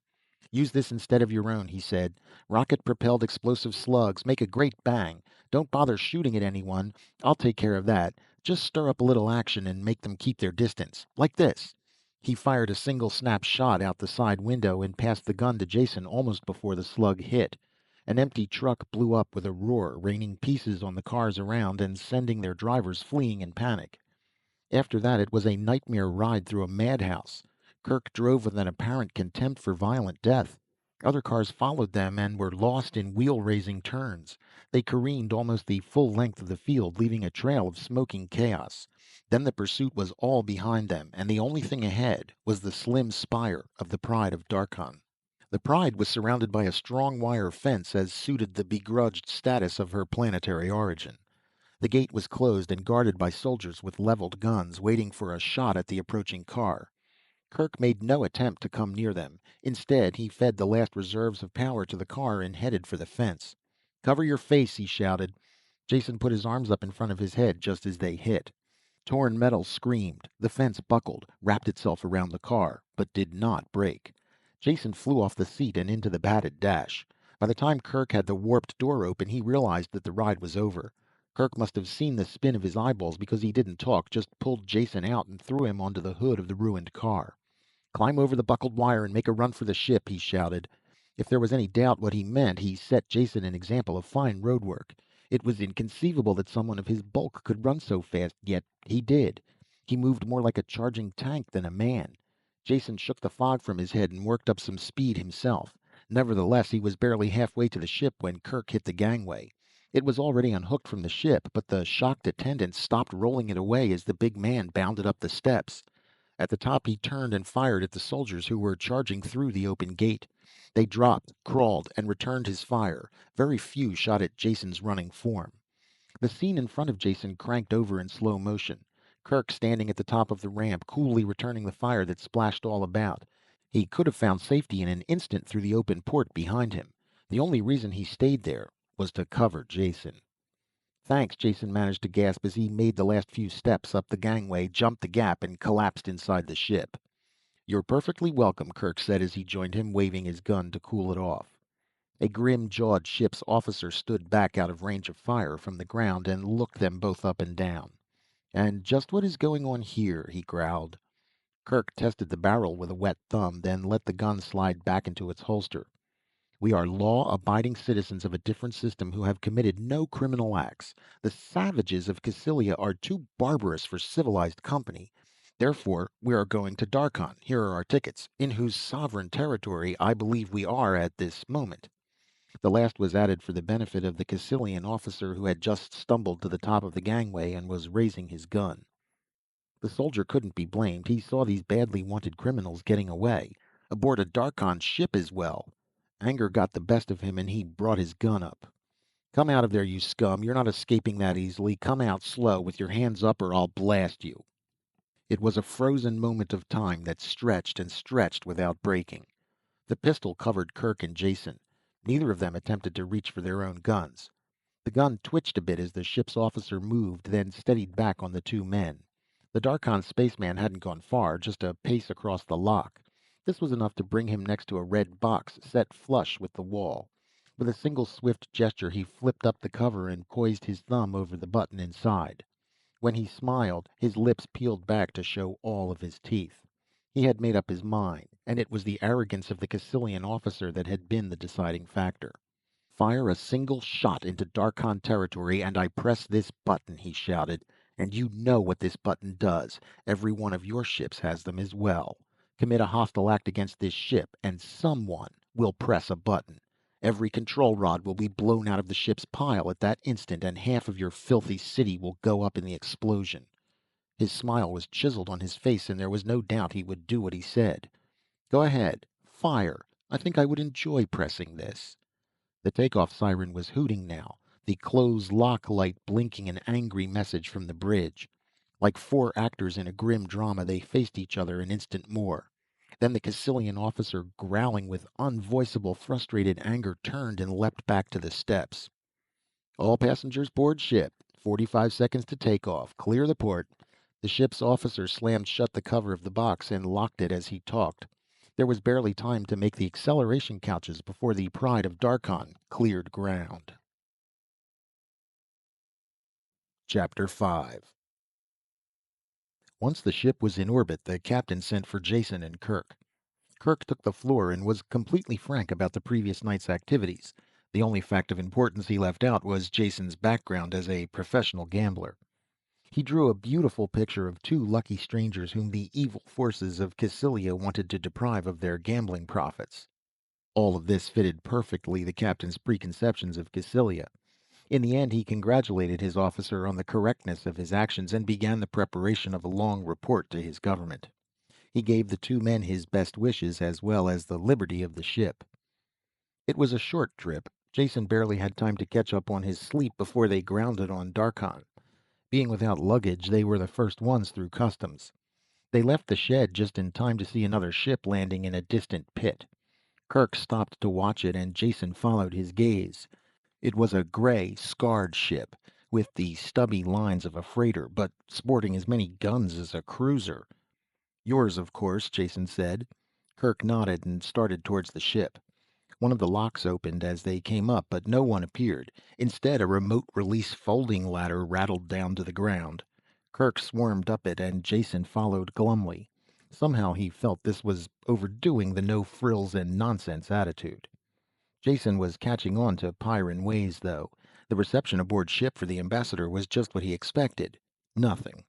"Use this instead of your own," he said. "Rocket-propelled explosive slugs make a great bang. Don't bother shooting at anyone. I'll take care of that. Just stir up a little action and make them keep their distance. Like this." He fired a single snap shot out the side window and passed the gun to Jason almost before the slug hit. An empty truck blew up with a roar, raining pieces on the cars around and sending their drivers fleeing in panic. After that, it was a nightmare ride through a madhouse. Kirk drove with an apparent contempt for violent death. Other cars followed them and were lost in wheel-raising turns. They careened almost the full length of the field, leaving a trail of smoking chaos. Then the pursuit was all behind them, and the only thing ahead was the slim spire of the Pride of Darkon. The Pride was surrounded by a strong wire fence as suited the begrudged status of her planetary origin. The gate was closed and guarded by soldiers with leveled guns, waiting for a shot at the approaching car. Kirk made no attempt to come near them. Instead, he fed the last reserves of power to the car and headed for the fence. "Cover your face," he shouted. Jason put his arms up in front of his head just as they hit. Torn metal screamed. The fence buckled, wrapped itself around the car, but did not break. Jason flew off the seat and into the padded dash. By the time Kirk had the warped door open, he realized that the ride was over. Kirk must have seen the spin of his eyeballs because he didn't talk, just pulled Jason out and threw him onto the hood of the ruined car. "Climb over the buckled wire and make a run for the ship," he shouted. If there was any doubt what he meant, he set Jason an example of fine road work. It was inconceivable that someone of his bulk could run so fast, yet he did. He moved more like a charging tank than a man. Jason shook the fog from his head and worked up some speed himself. Nevertheless, he was barely halfway to the ship when Kirk hit the gangway. It was already unhooked from the ship, but the shocked attendants stopped rolling it away as the big man bounded up the steps. At the top he turned and fired at the soldiers who were charging through the open gate. They dropped, crawled, and returned his fire. Very few shot at Jason's running form. The scene in front of Jason cranked over in slow motion. Kirk standing at the top of the ramp, coolly returning the fire that splashed all about. He could have found safety in an instant through the open port behind him. The only reason he stayed there was to cover Jason. "Thanks," Jason managed to gasp as he made the last few steps up the gangway, jumped the gap, and collapsed inside the ship. "You're perfectly welcome," Kirk said as he joined him, waving his gun to cool it off. A grim-jawed ship's officer stood back out of range of fire from the ground and looked them both up and down. "And just what is going on here?" he growled. Kirk tested the barrel with a wet thumb, then let the gun slide back into its holster. "We are law-abiding citizens of a different system who have committed no criminal acts. The savages of Cassilia are too barbarous for civilized company. Therefore, we are going to Darkon. Here are our tickets, in whose sovereign territory I believe we are at this moment." The last was added for the benefit of the Cassilian officer who had just stumbled to the top of the gangway and was raising his gun. The soldier couldn't be blamed. He saw these badly wanted criminals getting away. Aboard a Darkon ship as well. Anger got the best of him and he brought his gun up. "Come out of there, you scum. You're not escaping that easily. Come out slow, with your hands up, or I'll blast you." It was a frozen moment of time that stretched and stretched without breaking. The pistol covered Kirk and Jason. Neither of them attempted to reach for their own guns. The gun twitched a bit as the ship's officer moved, then steadied back on the two men. The Darkon spaceman hadn't gone far, just a pace across the lock. This was enough to bring him next to a red box set flush with the wall. With a single swift gesture, he flipped up the cover and poised his thumb over the button inside. When he smiled, his lips peeled back to show all of his teeth. He had made up his mind, and it was the arrogance of the Cassilian officer that had been the deciding factor. "Fire a single shot into Darkon territory and I press this button," he shouted. "And you know what this button does. Every one of your ships has them as well. Commit a hostile act against this ship and someone will press a button. Every control rod will be blown out of the ship's pile at that instant and half of your filthy city will go up in the explosion." His smile was chiseled on his face and there was no doubt he would do what he said. "Go ahead. Fire. I think I would enjoy pressing this." The takeoff siren was hooting now, the close lock light blinking an angry message from the bridge. Like four actors in a grim drama, they faced each other an instant more. Then the Cassilian officer, growling with unvoicable frustrated anger, turned and leapt back to the steps. "All passengers board ship. 45 seconds to takeoff. Clear the port." The ship's officer slammed shut the cover of the box and locked it as he talked. There was barely time to make the acceleration couches before the Pride of Darkon cleared ground. Chapter 5. Once the ship was in orbit, the captain sent for Jason and Kirk. Kirk took the floor and was completely frank about the previous night's activities. The only fact of importance he left out was Jason's background as a professional gambler. He drew a beautiful picture of two lucky strangers whom the evil forces of Cassilia wanted to deprive of their gambling profits. All of this fitted perfectly the captain's preconceptions of Cassilia. In the end, he congratulated his officer on the correctness of his actions and began the preparation of a long report to his government. He gave the two men his best wishes as well as the liberty of the ship. It was a short trip. Jason barely had time to catch up on his sleep before they grounded on Darkon. Being without luggage, they were the first ones through customs. They left the shed just in time to see another ship landing in a distant pit. Kirk stopped to watch it, and Jason followed his gaze. It was a gray, scarred ship, with the stubby lines of a freighter, but sporting as many guns as a cruiser. Yours, of course, Jason said. Kirk nodded and started towards the ship. One of the locks opened as they came up, but no one appeared. Instead, a remote release folding ladder rattled down to the ground. Kirk swarmed up it, and Jason followed glumly. Somehow he felt this was overdoing the no frills and nonsense attitude. Jason was catching on to Pyrran ways, though. The reception aboard ship for the ambassador was just what he expected. Nothing.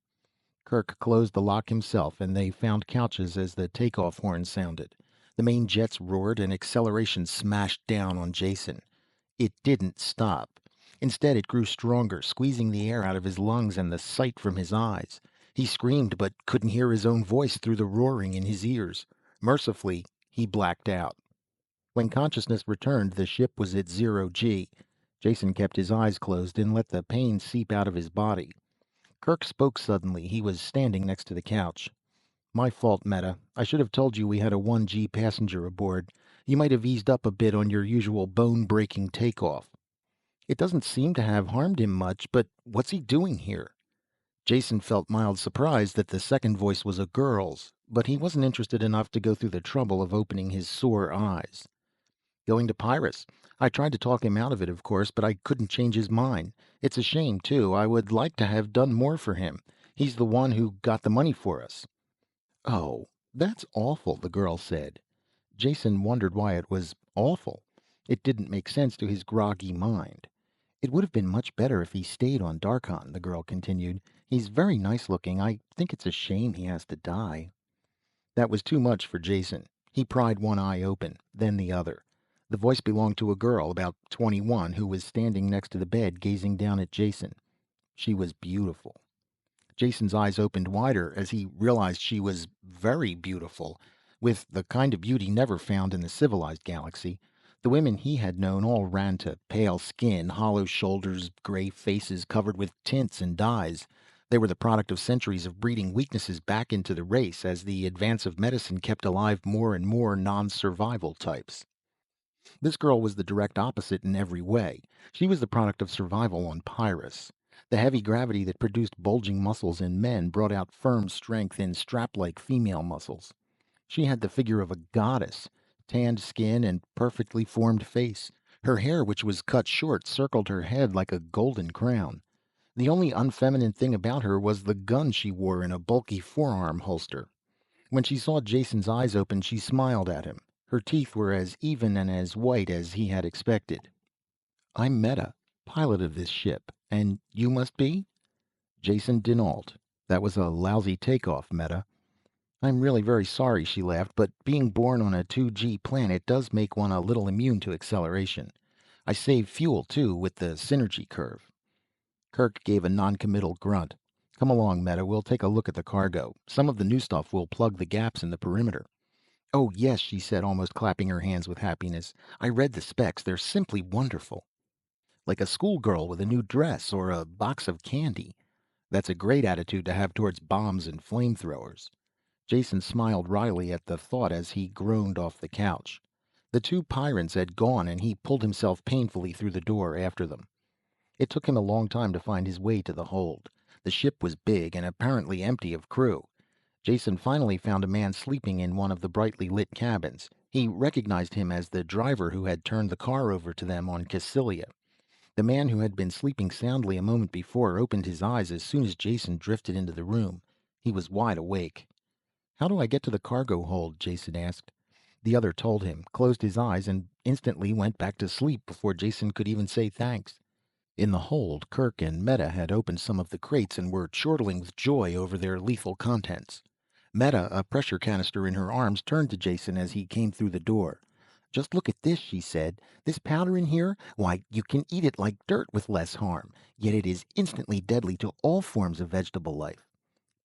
Kirk closed the lock himself, and they found couches as the takeoff horn sounded. The main jets roared, and acceleration smashed down on Jason. It didn't stop. Instead, it grew stronger, squeezing the air out of his lungs and the sight from his eyes. He screamed, but couldn't hear his own voice through the roaring in his ears. Mercifully, he blacked out. When consciousness returned, the ship was at 0 G. Jason kept his eyes closed and let the pain seep out of his body. Kirk spoke suddenly. He was standing next to the couch. "My fault, Meta. I should have told you we had a 1G passenger aboard. You might have eased up a bit on your usual bone-breaking takeoff." "It doesn't seem to have harmed him much, but what's he doing here?" Jason felt mild surprise that the second voice was a girl's, but he wasn't interested enough to go through the trouble of opening his sore eyes. "Going to Pyrrhus. I tried to talk him out of it, of course, but I couldn't change his mind. It's a shame, too. I would like to have done more for him. He's the one who got the money for us." "Oh, that's awful," the girl said. Jason wondered why it was awful. It didn't make sense to his groggy mind. "It would have been much better if he stayed on Darkon," the girl continued. "He's very nice looking. I think it's a shame he has to die." That was too much for Jason. He pried one eye open, then the other. The voice belonged to a girl, about 21, who was standing next to the bed, gazing down at Jason. She was beautiful. Jason's eyes opened wider as he realized she was very beautiful, with the kind of beauty never found in the civilized galaxy. The women he had known all ran to pale skin, hollow shoulders, gray faces covered with tints and dyes. They were the product of centuries of breeding weaknesses back into the race as the advance of medicine kept alive more and more non-survival types. This girl was the direct opposite in every way. She was the product of survival on Pyrrhus. The heavy gravity that produced bulging muscles in men brought out firm strength in strap-like female muscles. She had the figure of a goddess, tanned skin and perfectly formed face. Her hair, which was cut short, circled her head like a golden crown. The only unfeminine thing about her was the gun she wore in a bulky forearm holster. When she saw Jason's eyes open, she smiled at him. Her teeth were as even and as white as he had expected. "I'm Meta, pilot of this ship. And you must be?" "Jason dinAlt. That was a lousy takeoff, Meta." "I'm really very sorry," she laughed, "but being born on a 2G planet does make one a little immune to acceleration. I save fuel, too, with the synergy curve." Kirk gave a noncommittal grunt. "Come along, Meta. We'll take a look at the cargo. Some of the new stuff will plug the gaps in the perimeter." "Oh, yes," she said, almost clapping her hands with happiness. "I read the specs. They're simply wonderful." "Like a schoolgirl with a new dress or a box of candy." That's a great attitude to have towards bombs and flamethrowers. Jason smiled wryly at the thought as he groaned off the couch. The two Pyrans had gone, and he pulled himself painfully through the door after them. It took him a long time to find his way to the hold. The ship was big and apparently empty of crew. Jason finally found a man sleeping in one of the brightly lit cabins. He recognized him as the driver who had turned the car over to them on Cassilia. The man who had been sleeping soundly a moment before opened his eyes as soon as Jason drifted into the room. He was wide awake. "How do I get to the cargo hold?" Jason asked. The other told him, closed his eyes, and instantly went back to sleep before Jason could even say thanks. In the hold, Kirk and Meta had opened some of the crates and were chortling with joy over their lethal contents. Meta, a pressure canister in her arms, turned to Jason as he came through the door. "Just look at this," she said. "This powder in here, why, you can eat it like dirt with less harm. Yet it is instantly deadly to all forms of vegetable life."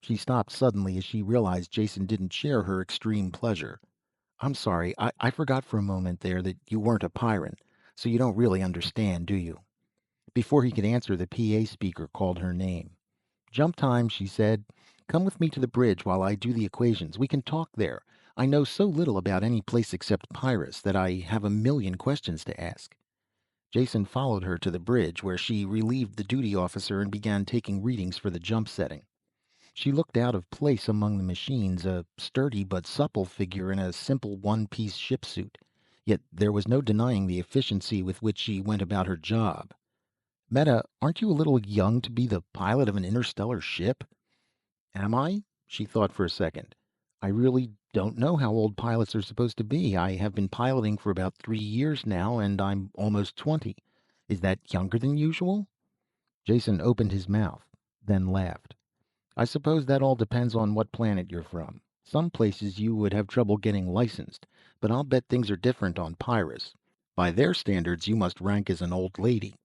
She stopped suddenly as she realized Jason didn't share her extreme pleasure. "I'm sorry, I forgot for a moment there that you weren't a Pyran, so you don't really understand, do you?" Before he could answer, the PA speaker called her name. "Jump time," she said. "Come with me to the bridge while I do the equations. We can talk there. I know so little about any place except Pyrus that I have a million questions to ask." Jason followed her to the bridge, where she relieved the duty officer and began taking readings for the jump setting. She looked out of place among the machines, a sturdy but supple figure in a simple one-piece ship suit. Yet there was no denying the efficiency with which she went about her job. "Meta, aren't you a little young to be the pilot of an interstellar ship?" "Am I?" She thought for a second. "I really don't know how old pilots are supposed to be. I have been piloting for about 3 years now, and I'm almost 20. Is that younger than usual?" Jason opened his mouth, then laughed. "I suppose that all depends on what planet you're from. Some places you would have trouble getting licensed, but I'll bet things are different on Pyrus. By their standards, you must rank as an old lady."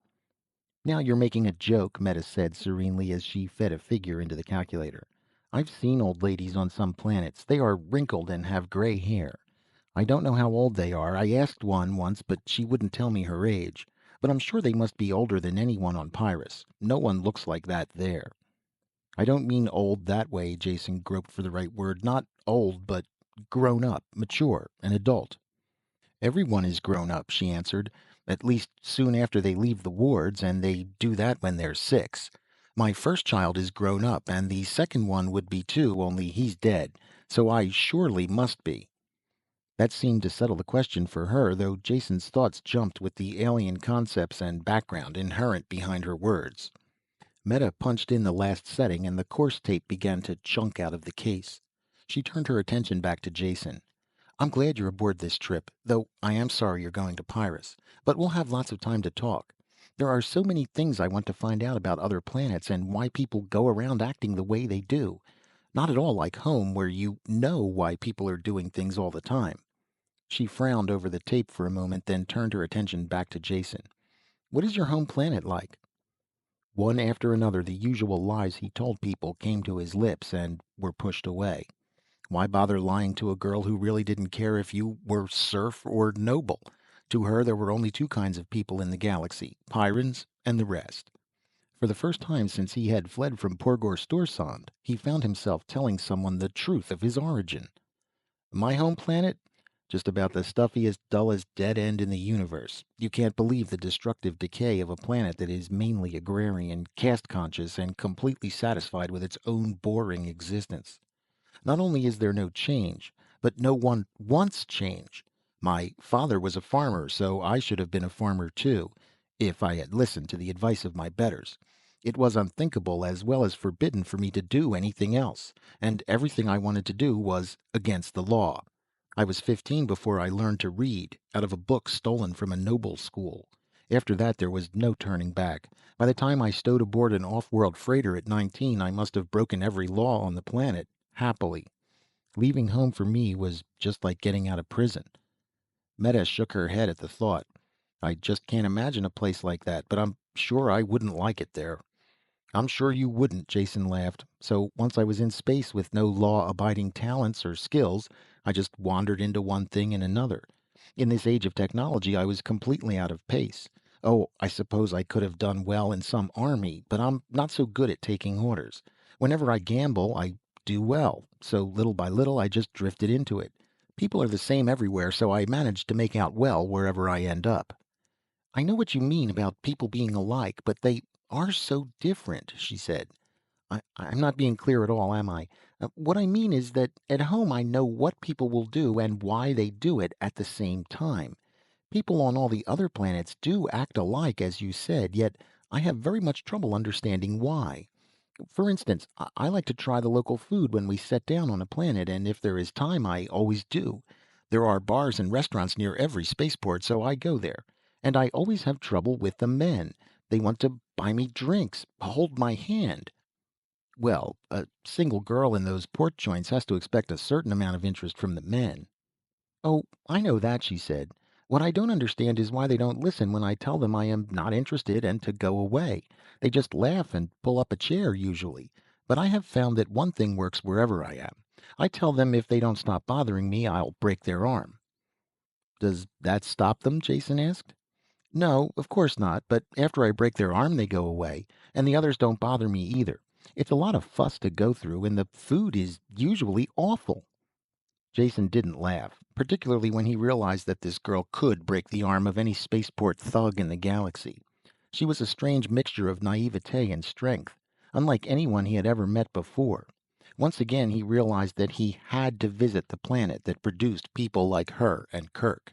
"Now you're making a joke," Meta said serenely as she fed a figure into the calculator. "I've seen old ladies on some planets. They are wrinkled and have gray hair. I don't know how old they are. I asked one once, but she wouldn't tell me her age. But I'm sure they must be older than anyone on Pyrus. No one looks like that there." "I don't mean old that way," Jason groped for the right word. "Not old, but grown up, mature, an adult." "Everyone is grown up," she answered. "At least soon after they leave the wards, and they do that when they're 6. My first child is grown up, and the second one would be too, only he's dead. So I surely must be." That seemed to settle the question for her, though Jason's thoughts jumped with the alien concepts and background inherent behind her words. Meta punched in the last setting, and the course tape began to chunk out of the case. She turned her attention back to Jason. "I'm glad you're aboard this trip, though I am sorry you're going to Pyrus. But we'll have lots of time to talk. There are so many things I want to find out about other planets and why people go around acting the way they do. Not at all like home, where you know why people are doing things all the time." She frowned over the tape for a moment, then turned her attention back to Jason. "What is your home planet like?" One after another, the usual lies he told people came to his lips and were pushed away. Why bother lying to a girl who really didn't care if you were serf or noble? To her, there were only two kinds of people in the galaxy, Pyrans and the rest. For the first time since he had fled from Porgor Storsand, he found himself telling someone the truth of his origin. "My home planet? Just about the stuffiest, dullest dead end in the universe. You can't believe the destructive decay of a planet that is mainly agrarian, caste conscious, and completely satisfied with its own boring existence. Not only is there no change, but no one wants change. My father was a farmer, so I should have been a farmer too, if I had listened to the advice of my betters. It was unthinkable as well as forbidden for me to do anything else, and everything I wanted to do was against the law. I was 15 before I learned to read, out of a book stolen from a noble school. After that there was no turning back. By the time I stowed aboard an off-world freighter at 19, I must have broken every law on the planet. Happily. Leaving home for me was just like getting out of prison." Meta shook her head at the thought. "I just can't imagine a place like that, but I'm sure I wouldn't like it there." "I'm sure you wouldn't," Jason laughed. "So once I was in space with no law-abiding talents or skills, I just wandered into one thing and another. In this age of technology, I was completely out of pace. Oh, I suppose I could have done well in some army, but I'm not so good at taking orders. Whenever I gamble, I do well, so little by little I just drifted into it. People are the same everywhere, so I managed to make out well wherever I end up." "I know what you mean about people being alike, but they are so different," she said. I'm not being clear at all, am I? What I mean is that at home I know what people will do and why they do it at the same time. People on all the other planets do act alike, as you said, yet I have very much trouble understanding why. For instance, I like to try the local food when we set down on a planet, and if there is time, I always do. There are bars and restaurants near every spaceport, so I go there. And I always have trouble with the men. They want to buy me drinks, hold my hand. Well, a single girl in those port joints has to expect a certain amount of interest from the men." "Oh, I know that," she said. What I don't understand is why they don't listen when I tell them I am not interested and to go away. They just laugh and pull up a chair usually. But I have found that one thing works wherever I am. I tell them if they don't stop bothering me, I'll break their arm. Does that stop them? Jason asked. No, of course not, but after I break their arm, they go away, and the others don't bother me either. It's a lot of fuss to go through, and the food is usually awful. Jason didn't laugh, particularly when he realized that this girl could break the arm of any spaceport thug in the galaxy. She was a strange mixture of naivete and strength, unlike anyone he had ever met before. Once again, he realized that he had to visit the planet that produced people like her and Kirk.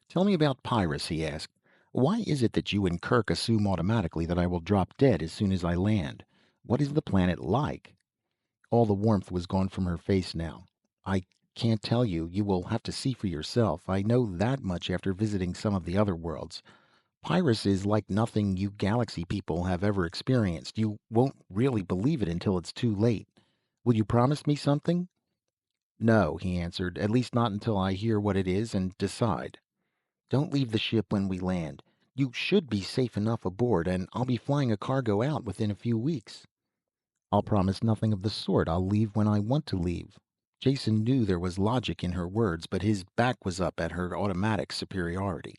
Tell me about Pyrus, he asked. Why is it that you and Kirk assume automatically that I will drop dead as soon as I land? What is the planet like? All the warmth was gone from her face now. I can't tell you. You will have to see for yourself. I know that much after visiting some of the other worlds. Pyrus is like nothing you galaxy people have ever experienced. You won't really believe it until it's too late. Will you promise me something? No, he answered, at least not until I hear what it is and decide. Don't leave the ship when we land. You should be safe enough aboard, and I'll be flying a cargo out within a few weeks. I'll promise nothing of the sort. I'll leave when I want to leave. Jason knew there was logic in her words, but his back was up at her automatic superiority.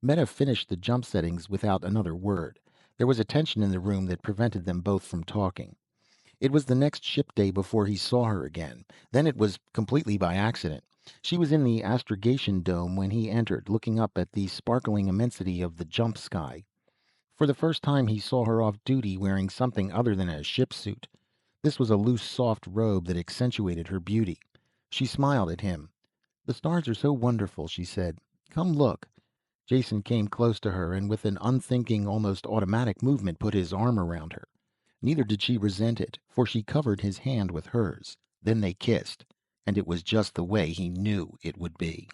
Meta finished the jump settings without another word. There was a tension in the room that prevented them both from talking. It was the next ship day before he saw her again. Then it was completely by accident. She was in the astrogation dome when he entered, looking up at the sparkling immensity of the jump sky. For the first time he saw her off duty wearing something other than a ship suit. This was a loose, soft robe that accentuated her beauty. She smiled at him. The stars are so wonderful, she said. Come look. Jason came close to her and with an unthinking, almost automatic movement put his arm around her. Neither did she resent it, for she covered his hand with hers. Then they kissed, and it was just the way he knew it would be.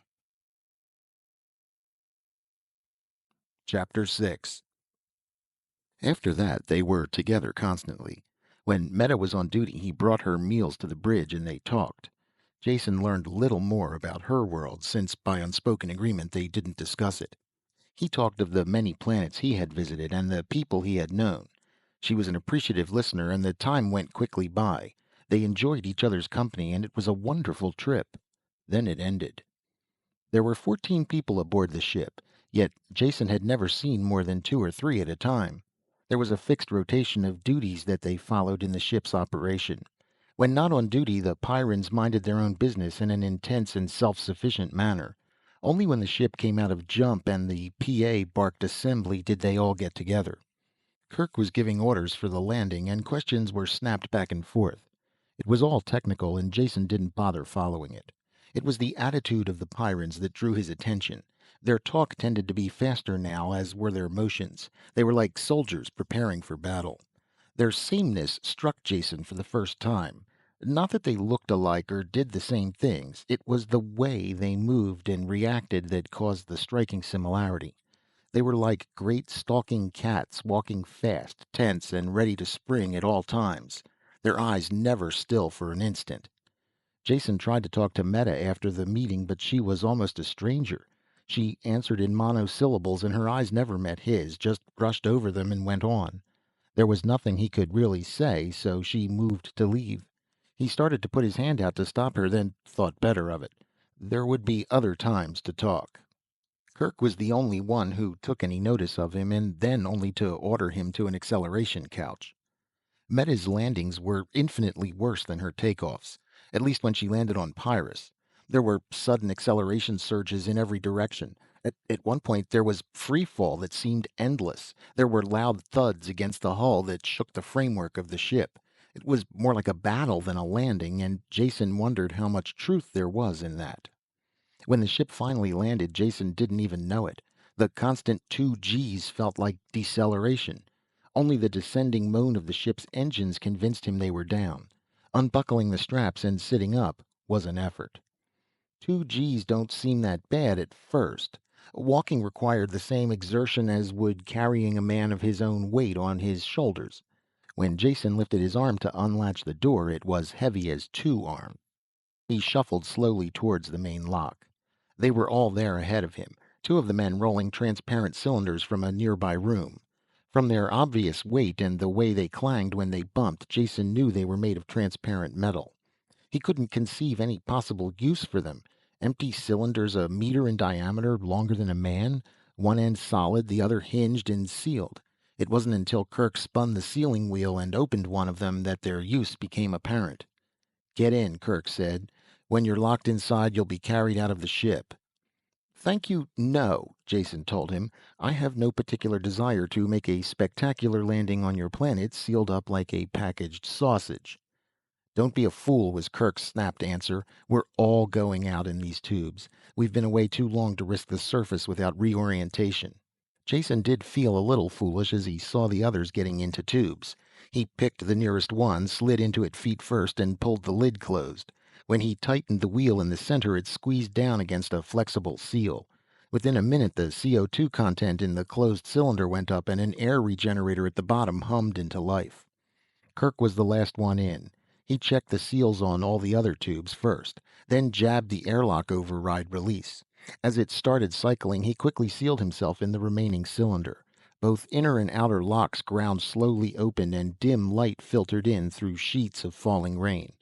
Chapter 6. After that, they were together constantly. When Meta was on duty, he brought her meals to the bridge and they talked. Jason learned little more about her world, since by unspoken agreement they didn't discuss it. He talked of the many planets he had visited and the people he had known. She was an appreciative listener, and the time went quickly by. They enjoyed each other's company, and it was a wonderful trip. Then it ended. There were 14 people aboard the ship, yet Jason had never seen more than 2 or 3 at a time. There was a fixed rotation of duties that they followed in the ship's operation. When not on duty, the Pyrans minded their own business in an intense and self-sufficient manner. Only when the ship came out of jump and the PA barked assembly did they all get together. Kirk was giving orders for the landing, and questions were snapped back and forth. It was all technical, and Jason didn't bother following it. It was the attitude of the Pyrans that drew his attention. Their talk tended to be faster now, as were their motions. They were like soldiers preparing for battle. Their sameness struck Jason for the first time. Not that they looked alike or did the same things. It was the way they moved and reacted that caused the striking similarity. They were like great stalking cats, walking fast, tense, and ready to spring at all times, their eyes never still for an instant. Jason tried to talk to Meta after the meeting, but she was almost a stranger. She answered in monosyllables, and her eyes never met his, just brushed over them and went on. There was nothing he could really say, so she moved to leave. He started to put his hand out to stop her, then thought better of it. There would be other times to talk. Kirk was the only one who took any notice of him, and then only to order him to an acceleration couch. Meta's landings were infinitely worse than her takeoffs, at least when she landed on Pyrus. There were sudden acceleration surges in every direction. At one point, there was free fall that seemed endless. There were loud thuds against the hull that shook the framework of the ship. It was more like a battle than a landing, and Jason wondered how much truth there was in that. When the ship finally landed, Jason didn't even know it. The constant 2Gs felt like deceleration. Only the descending moan of the ship's engines convinced him they were down. Unbuckling the straps and sitting up was an effort. 2Gs don't seem that bad at first. Walking required the same exertion as would carrying a man of his own weight on his shoulders. When Jason lifted his arm to unlatch the door, it was heavy as 2 arms. He shuffled slowly towards the main lock. They were all there ahead of him. two of the men rolling transparent cylinders from a nearby room. From their obvious weight and the way they clanged when they bumped, Jason knew they were made of transparent metal. He couldn't conceive any possible use for them. Empty cylinders a meter in diameter, longer than a man, one end solid, the other hinged and sealed. It wasn't until Kirk spun the sealing wheel and opened one of them that their use became apparent. "Get in," Kirk said. "When you're locked inside, you'll be carried out of the ship." "Thank you, no," Jason told him. "I have no particular desire to make a spectacular landing on your planet sealed up like a packaged sausage." "Don't be a fool," was Kirk's snapped answer. "We're all going out in these tubes. We've been away too long to risk the surface without reorientation." Jason did feel a little foolish as he saw the others getting into tubes. He picked the nearest one, slid into it feet first, and pulled the lid closed. When he tightened the wheel in the center, it squeezed down against a flexible seal. Within a minute, the CO2 content in the closed cylinder went up, and an air regenerator at the bottom hummed into life. Kirk was the last one in. He checked the seals on all the other tubes first, then jabbed the airlock override release. As it started cycling, he quickly sealed himself in the remaining cylinder. Both inner and outer locks ground slowly open, and dim light filtered in through sheets of falling rain.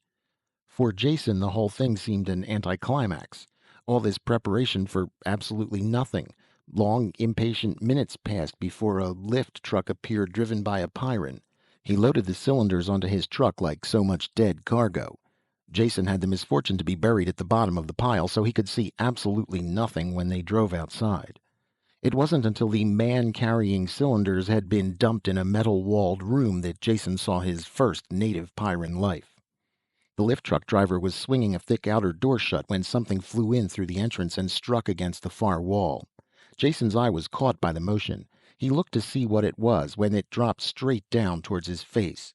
For Jason, the whole thing seemed an anticlimax. All this preparation for absolutely nothing. Long, impatient minutes passed before a lift truck appeared, driven by a Pyran. He loaded the cylinders onto his truck like so much dead cargo. Jason had the misfortune to be buried at the bottom of the pile, so he could see absolutely nothing when they drove outside. It wasn't until the man carrying cylinders had been dumped in a metal-walled room that Jason saw his first native Pyran life. The lift truck driver was swinging a thick outer door shut when something flew in through the entrance and struck against the far wall. Jason's eye was caught by the motion. He looked to see what it was when it dropped straight down towards his face.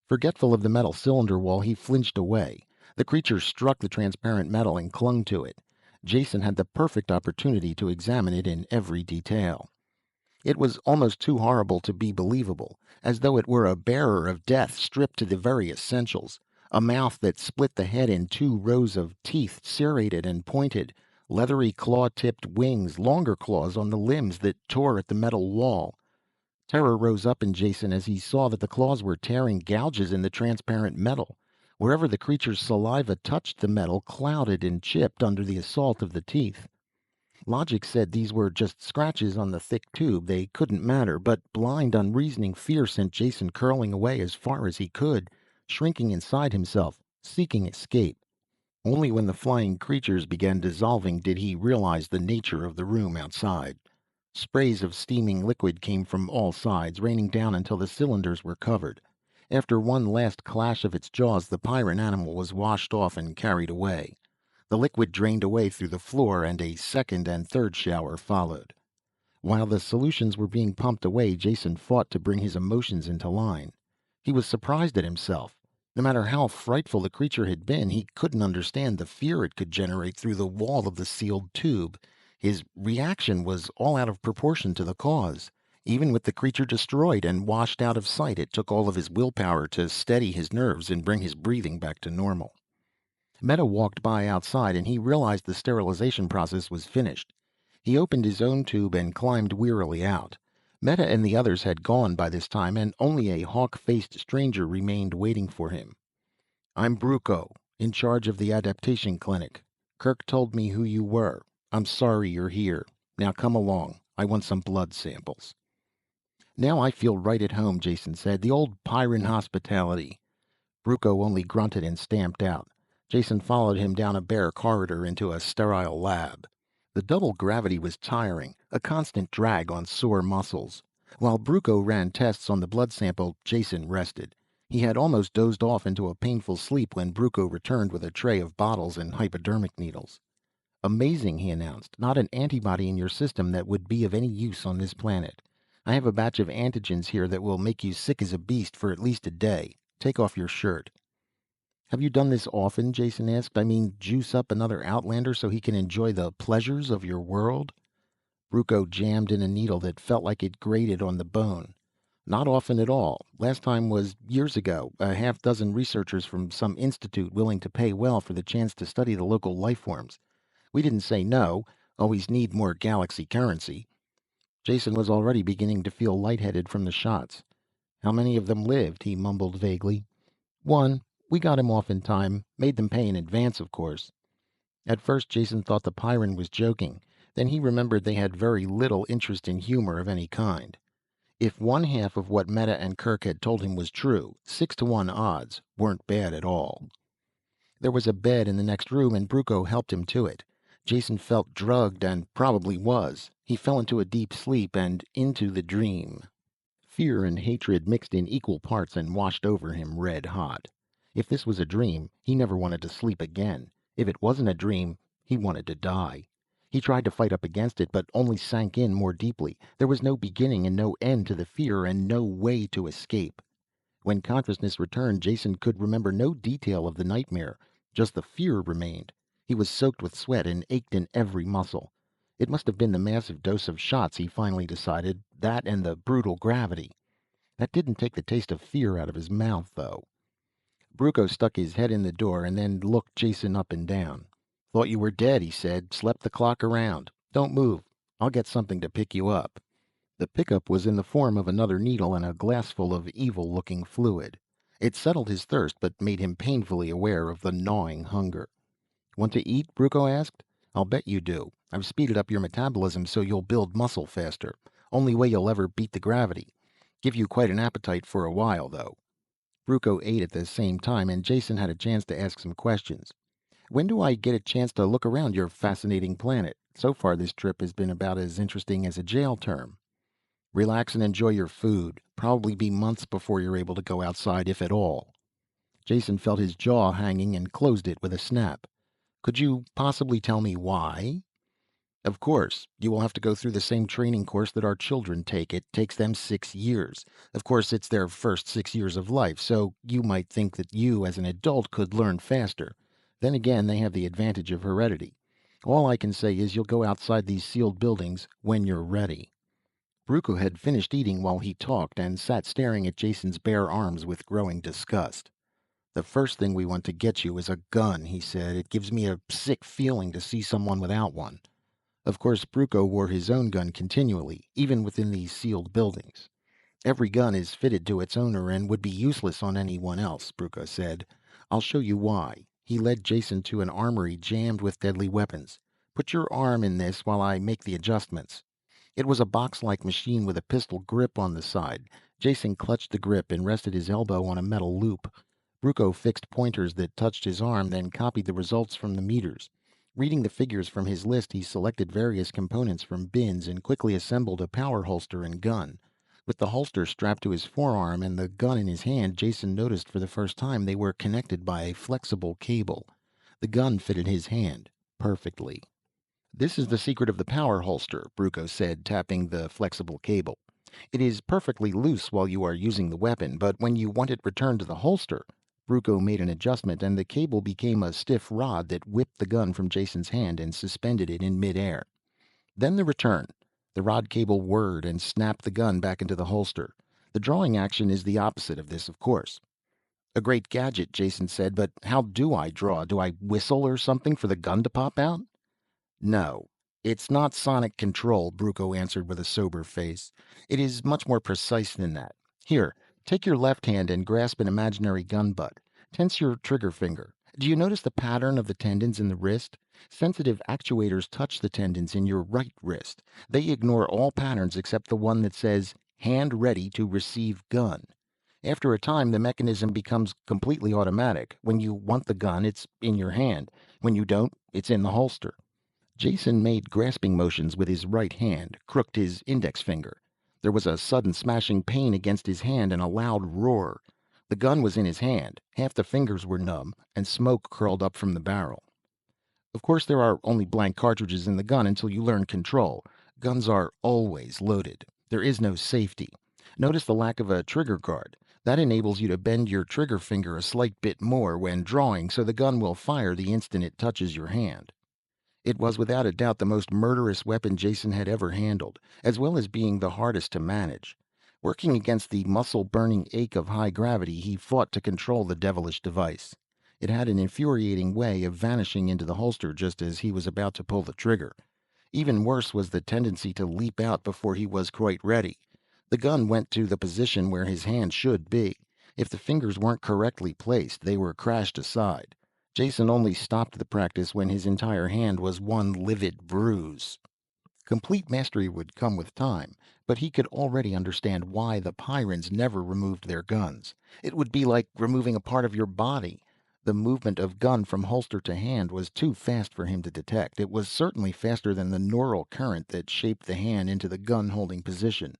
Forgetful of the metal cylinder wall, he flinched away. The creature struck the transparent metal and clung to it. Jason had the perfect opportunity to examine it in every detail. It was almost too horrible to be believable, as though it were a bearer of death stripped to the very essentials. A mouth that split the head in two rows of teeth, serrated and pointed, leathery claw-tipped wings, longer claws on the limbs that tore at the metal wall. Terror rose up in Jason as he saw that the claws were tearing gouges in the transparent metal. Wherever the creature's saliva touched the metal, clouded and chipped under the assault of the teeth. Logic said these were just scratches on the thick tube, they couldn't matter, but blind, unreasoning fear sent Jason curling away as far as he could, shrinking inside himself, seeking escape. Only when the flying creatures began dissolving did he realize the nature of the room outside. Sprays of steaming liquid came from all sides, raining down until the cylinders were covered. After one last clash of its jaws, the Pyran animal was washed off and carried away. The liquid drained away through the floor, and a second and third shower followed. While the solutions were being pumped away, Jason fought to bring his emotions into line. He was surprised at himself. No matter how frightful the creature had been, he couldn't understand the fear it could generate through the wall of the sealed tube. His reaction was all out of proportion to the cause. Even with the creature destroyed and washed out of sight, it took all of his willpower to steady his nerves and bring his breathing back to normal. Meta walked by outside, and he realized the sterilization process was finished. He opened his own tube and climbed wearily out. Meta and the others had gone by this time, and only a hawk-faced stranger remained waiting for him. "I'm Bruco, in charge of the adaptation clinic. Kirk told me who you were. I'm sorry you're here. Now come along. I want some blood samples." "Now I feel right at home," Jason said. "The old Pyran hospitality." Bruco only grunted and stamped out. Jason followed him down a bare corridor into a sterile lab. The double gravity was tiring, a constant drag on sore muscles. While Bruco ran tests on the blood sample, Jason rested. He had almost dozed off into a painful sleep when Bruco returned with a tray of bottles and hypodermic needles. "Amazing," he announced. "Not an antibody in your system that would be of any use on this planet. I have a batch of antigens here that will make you sick as a beast for at least a day. Take off your shirt." "Have you done this often?" Jason asked. "I mean, juice up another outlander so he can enjoy the pleasures of your world?" Bruco jammed in a needle that felt like it grated on the bone. "Not often at all. Last time was years ago. A half dozen researchers from some institute willing to pay well for the chance to study the local life forms. We didn't say no. Always need more galaxy currency. Jason was already beginning to feel lightheaded from the shots. How many of them lived? He mumbled vaguely. One. We got him off in time. Made them pay in advance, of course. At first, Jason thought the Pyran was joking. Then he remembered they had very little interest in humor of any kind. If one half of what Meta and Kirk had told him was true, 6-to-1 odds weren't bad at all. There was a bed in the next room, and Bruco helped him to it. Jason felt drugged, and probably was. He fell into a deep sleep and into the dream. Fear and hatred mixed in equal parts and washed over him red hot. If this was a dream, he never wanted to sleep again. If it wasn't a dream, he wanted to die. He tried to fight up against it, but only sank in more deeply. There was no beginning and no end to the fear, and no way to escape. When consciousness returned, Jason could remember no detail of the nightmare. Just the fear remained. He was soaked with sweat and ached in every muscle. It must have been the massive dose of shots, he finally decided. That and the brutal gravity. That didn't take the taste of fear out of his mouth, though. Bruco stuck his head in the door and then looked Jason up and down. Thought you were dead, he said. Slept the clock around. Don't move. I'll get something to pick you up. The pickup was in the form of another needle and a glassful of evil-looking fluid. It settled his thirst, but made him painfully aware of the gnawing hunger. Want to eat? Bruco asked. I'll bet you do. I've speeded up your metabolism so you'll build muscle faster. Only way you'll ever beat the gravity. Give you quite an appetite for a while, though. Bruco ate at the same time, and Jason had a chance to ask some questions. When do I get a chance to look around your fascinating planet? So far, this trip has been about as interesting as a jail term. Relax and enjoy your food. Probably be months before you're able to go outside, if at all. Jason felt his jaw hanging and closed it with a snap. Could you possibly tell me why? Of course. You will have to go through the same training course that our children take. It takes them 6 years. Of course, it's their first 6 years of life, so you might think that you, as an adult, could learn faster. Then again, they have the advantage of heredity. All I can say is you'll go outside these sealed buildings when you're ready. Bruco had finished eating while he talked and sat staring at Jason's bare arms with growing disgust. The first thing we want to get you is a gun, he said. It gives me a sick feeling to see someone without one. Of course, Bruco wore his own gun continually, even within these sealed buildings. Every gun is fitted to its owner and would be useless on anyone else, Bruco said. I'll show you why. He led Jason to an armory jammed with deadly weapons. Put your arm in this while I make the adjustments. It was a box-like machine with a pistol grip on the side. Jason clutched the grip and rested his elbow on a metal loop. Bruco fixed pointers that touched his arm, then copied the results from the meters. Reading the figures from his list, he selected various components from bins and quickly assembled a power holster and gun. With the holster strapped to his forearm and the gun in his hand, Jason noticed for the first time they were connected by a flexible cable. The gun fitted his hand perfectly. This is the secret of the power holster, Bruco said, tapping the flexible cable. It is perfectly loose while you are using the weapon, but when you want it returned to the holster, Bruco made an adjustment, and the cable became a stiff rod that whipped the gun from Jason's hand and suspended it in midair. Then the return. The rod cable whirred and snapped the gun back into the holster. The drawing action is the opposite of this, of course. A great gadget, Jason said, but how do I draw? Do I whistle or something for the gun to pop out? No, it's not sonic control, Bruco answered with a sober face. It is much more precise than that. Here, take your left hand and grasp an imaginary gun butt. Tense your trigger finger. Do you notice the pattern of the tendons in the wrist? Sensitive actuators touch the tendons in your right wrist. They ignore all patterns except the one that says, hand ready to receive gun. After a time, the mechanism becomes completely automatic. When you want the gun, it's in your hand. When you don't, it's in the holster. Jason made grasping motions with his right hand, crooked his index finger. There was a sudden smashing pain against his hand and a loud roar. The gun was in his hand, half the fingers were numb, and smoke curled up from the barrel. Of course, there are only blank cartridges in the gun until you learn control. Guns are always loaded. There is no safety. Notice the lack of a trigger guard. That enables you to bend your trigger finger a slight bit more when drawing, so the gun will fire the instant it touches your hand. It was without a doubt the most murderous weapon Jason had ever handled, as well as being the hardest to manage. Working against the muscle-burning ache of high gravity, he fought to control the devilish device. It had an infuriating way of vanishing into the holster just as he was about to pull the trigger. Even worse was the tendency to leap out before he was quite ready. The gun went to the position where his hand should be. If the fingers weren't correctly placed, they were crashed aside. Jason only stopped the practice when his entire hand was one livid bruise. Complete mastery would come with time, but he could already understand why the Pyrans never removed their guns. It would be like removing a part of your body. The movement of gun from holster to hand was too fast for him to detect. It was certainly faster than the neural current that shaped the hand into the gun holding position.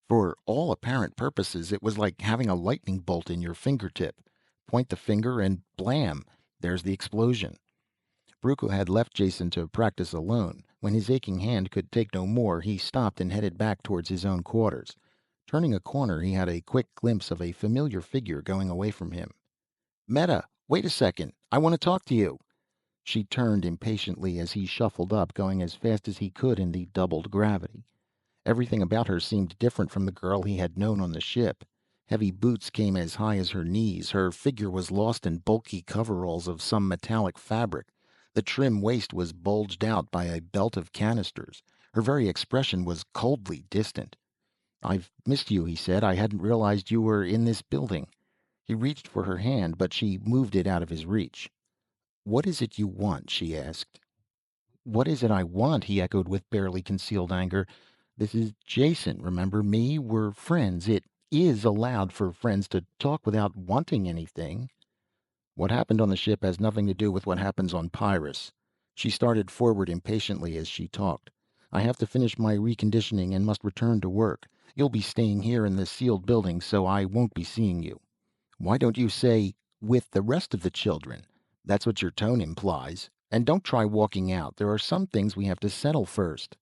For all apparent purposes, it was like having a lightning bolt in your fingertip. Point the finger and blam, there's the explosion. Bruco had left Jason to practice alone. When his aching hand could take no more, he stopped and headed back towards his own quarters. Turning a corner, he had a quick glimpse of a familiar figure going away from him. Meta, wait a second. I want to talk to you. She turned impatiently as he shuffled up, going as fast as he could in the doubled gravity. Everything about her seemed different from the girl he had known on the ship. Heavy boots came as high as her knees. Her figure was lost in bulky coveralls of some metallic fabric. The trim waist was bulged out by a belt of canisters. Her very expression was coldly distant. "I've missed you," he said. "I hadn't realized you were in this building." He reached for her hand, but she moved it out of his reach. "What is it you want?" she asked. "What is it I want?" he echoed with barely concealed anger. "This is Jason. Remember me? We're friends. It is allowed for friends to talk without wanting anything." "What happened on the ship has nothing to do with what happens on Pyrus." She started forward impatiently as she talked. "I have to finish my reconditioning and must return to work. You'll be staying here in the sealed building, so I won't be seeing you." "Why don't you say, 'with the rest of the children'? That's what your tone implies. And don't try walking out. There are some things we have to settle first."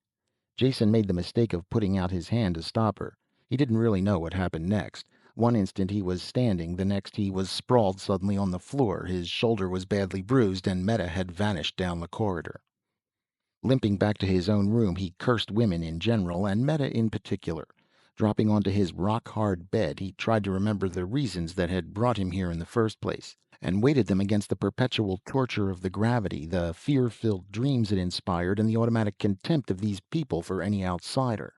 Jason made the mistake of putting out his hand to stop her. He didn't really know what happened next. One instant he was standing, the next he was sprawled suddenly on the floor. His shoulder was badly bruised, and Meta had vanished down the corridor. Limping back to his own room, he cursed women in general, and Meta in particular. Dropping onto his rock-hard bed, he tried to remember the reasons that had brought him here in the first place, and weighted them against the perpetual torture of the gravity, the fear-filled dreams it inspired, and the automatic contempt of these people for any outsider.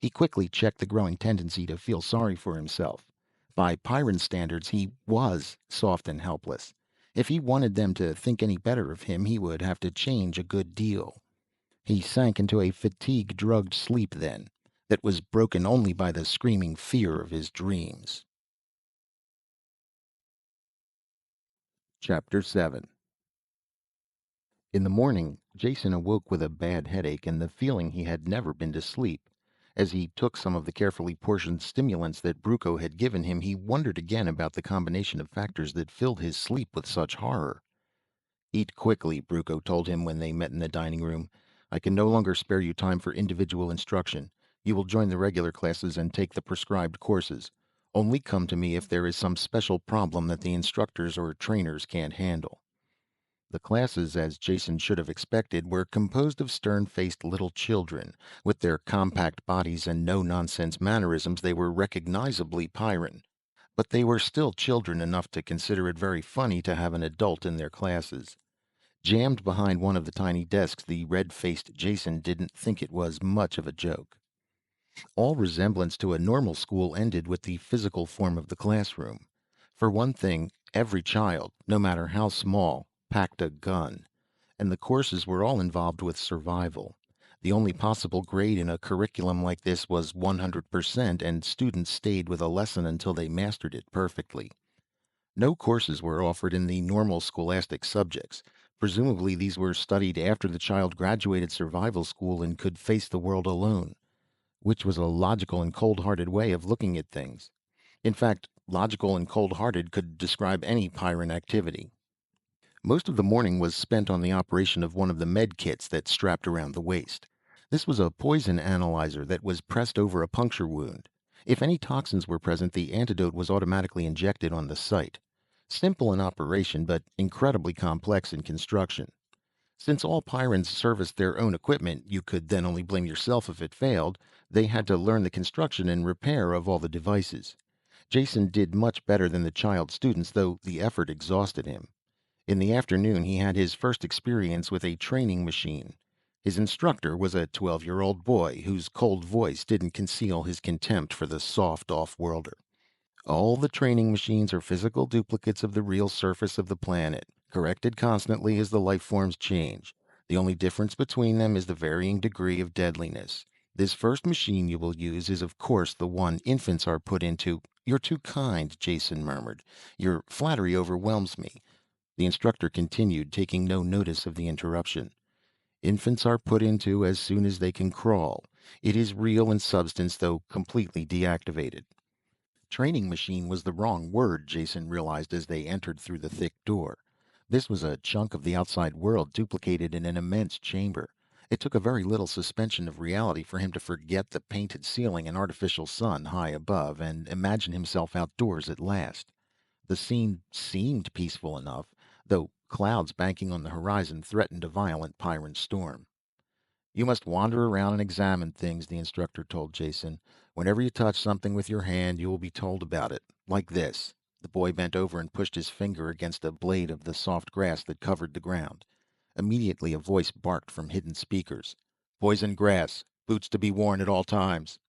He quickly checked the growing tendency to feel sorry for himself. By Pyrran standards, he was soft and helpless. If he wanted them to think any better of him, he would have to change a good deal. He sank into a fatigue-drugged sleep then, that was broken only by the screaming fear of his dreams. Chapter 7. In the morning, Jason awoke with a bad headache and the feeling he had never been to sleep. As he took some of the carefully portioned stimulants that Bruco had given him, he wondered again about the combination of factors that filled his sleep with such horror. "Eat quickly," Bruco told him when they met in the dining room. "I can no longer spare you time for individual instruction. You will join the regular classes and take the prescribed courses. Only come to me if there is some special problem that the instructors or trainers can't handle." The classes, as Jason should have expected, were composed of stern-faced little children. With their compact bodies and no-nonsense mannerisms, they were recognizably Pyrran. But they were still children enough to consider it very funny to have an adult in their classes. Jammed behind one of the tiny desks, the red-faced Jason didn't think it was much of a joke. All resemblance to a normal school ended with the physical form of the classroom. For one thing, every child, no matter how small, packed a gun, and the courses were all involved with survival. The only possible grade in a curriculum like this was 100%, and students stayed with a lesson until they mastered it perfectly. No courses were offered in the normal scholastic subjects. Presumably these were studied after the child graduated survival school and could face the world alone, which was a logical and cold-hearted way of looking at things. In fact, logical and cold-hearted could describe any Pyrran activity. Most of the morning was spent on the operation of one of the med kits that strapped around the waist. This was a poison analyzer that was pressed over a puncture wound. If any toxins were present, the antidote was automatically injected on the site. Simple in operation, but incredibly complex in construction. Since all Pyrans serviced their own equipment, you could then only blame yourself if it failed. They had to learn the construction and repair of all the devices. Jason did much better than the child students, though the effort exhausted him. In the afternoon, he had his first experience with a training machine. His instructor was a 12-year-old boy whose cold voice didn't conceal his contempt for the soft off-worlder. All the training machines are physical duplicates of the real surface of the planet, corrected constantly as the life forms change. The only difference between them is the varying degree of deadliness. This first machine you will use is, of course, the one infants are put into. You're too kind, Jason murmured. Your flattery overwhelms me. The instructor continued, taking no notice of the interruption. Infants are put into as soon as they can crawl. It is real in substance, though completely deactivated. Training machine was the wrong word, Jason realized as they entered through the thick door. This was a chunk of the outside world duplicated in an immense chamber. It took a very little suspension of reality for him to forget the painted ceiling and artificial sun high above and imagine himself outdoors at last. The scene seemed peaceful enough, though clouds banking on the horizon threatened a violent Pyran storm. You must wander around and examine things, the instructor told Jason. Whenever you touch something with your hand, you will be told about it. Like this. The boy bent over and pushed his finger against a blade of the soft grass that covered the ground. Immediately a voice barked from hidden speakers. Poison grass. Boots to be worn at all times.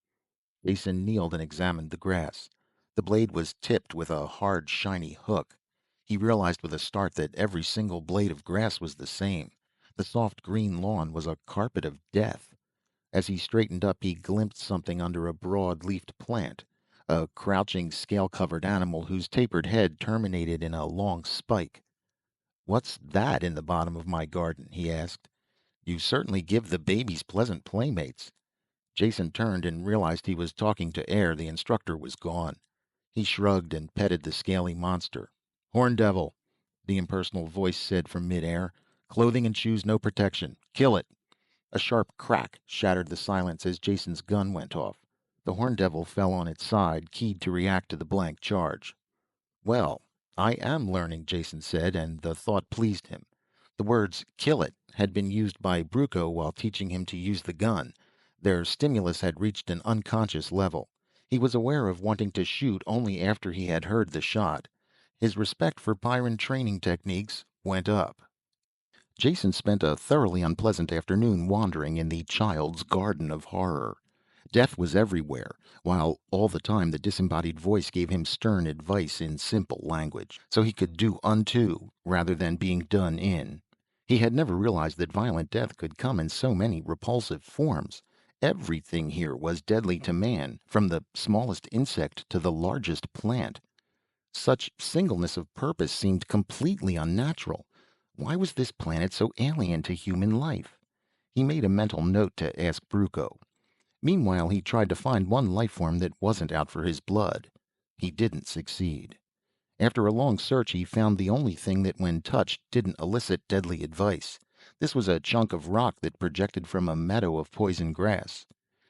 Jason kneeled and examined the grass. The blade was tipped with a hard, shiny hook. He realized with a start that every single blade of grass was the same. The soft green lawn was a carpet of death. As he straightened up, he glimpsed something under a broad-leafed plant, a crouching, scale-covered animal whose tapered head terminated in a long spike. "What's that in the bottom of my garden?" he asked. "You certainly give the babies pleasant playmates." Jason turned and realized he was talking to air. The instructor was gone. He shrugged and petted the scaly monster. "Horn devil," the impersonal voice said from midair. "Clothing and shoes no protection. Kill it." A sharp crack shattered the silence as Jason's gun went off. The horn devil fell on its side, keyed to react to the blank charge. "Well, I am learning," Jason said, and the thought pleased him. The words "kill it" had been used by Bruco while teaching him to use the gun. Their stimulus had reached an unconscious level. He was aware of wanting to shoot only after he had heard the shot. His respect for Pyran training techniques went up. Jason spent a thoroughly unpleasant afternoon wandering in the child's garden of horror. Death was everywhere, while all the time the disembodied voice gave him stern advice in simple language, so he could do unto rather than being done in. He had never realized that violent death could come in so many repulsive forms. Everything here was deadly to man, from the smallest insect to the largest plant. Such singleness of purpose seemed completely unnatural. Why was this planet so alien to human life? He made a mental note to ask Bruco. Meanwhile, he tried to find one life form that wasn't out for his blood. He didn't succeed. After a long search, he found the only thing that, when touched, didn't elicit deadly advice. This was a chunk of rock that projected from a meadow of poison grass.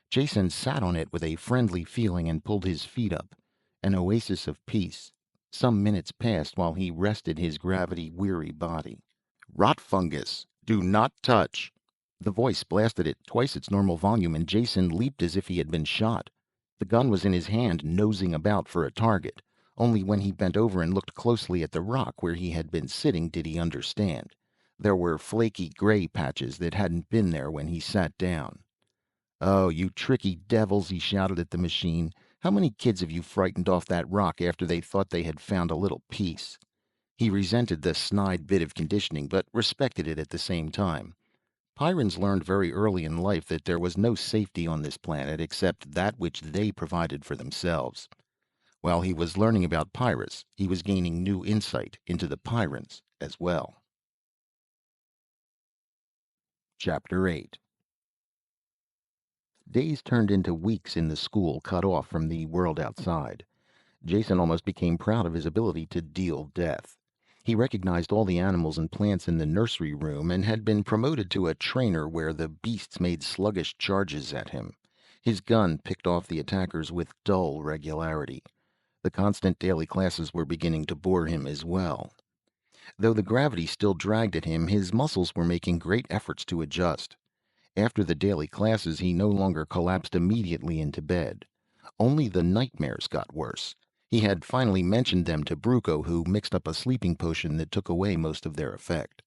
Jason sat on it with a friendly feeling and pulled his feet up. An oasis of peace. Some minutes passed while he rested his gravity-weary body. "Rot fungus. Do not touch." The voice blasted at twice its normal volume, and Jason leaped as if he had been shot. The gun was in his hand, nosing about for a target. Only when he bent over and looked closely at the rock where he had been sitting did he understand. There were flaky gray patches that hadn't been there when he sat down. "Oh, you tricky devils," he shouted at the machine. "How many kids have you frightened off that rock after they thought they had found a little peace?" He resented the snide bit of conditioning, but respected it at the same time. Pyrans learned very early in life that there was no safety on this planet except that which they provided for themselves. While he was learning about Pyrus, he was gaining new insight into the Pyrans as well. Chapter 8. Days turned into weeks in the school, cut off from the world outside. Jason almost became proud of his ability to deal death. He recognized all the animals and plants in the nursery room and had been promoted to a trainer where the beasts made sluggish charges at him. His gun picked off the attackers with dull regularity. The constant daily classes were beginning to bore him as well. Though the gravity still dragged at him, his muscles were making great efforts to adjust. After the daily classes, he no longer collapsed immediately into bed. Only the nightmares got worse. He had finally mentioned them to Bruco, who mixed up a sleeping potion that took away most of their effect.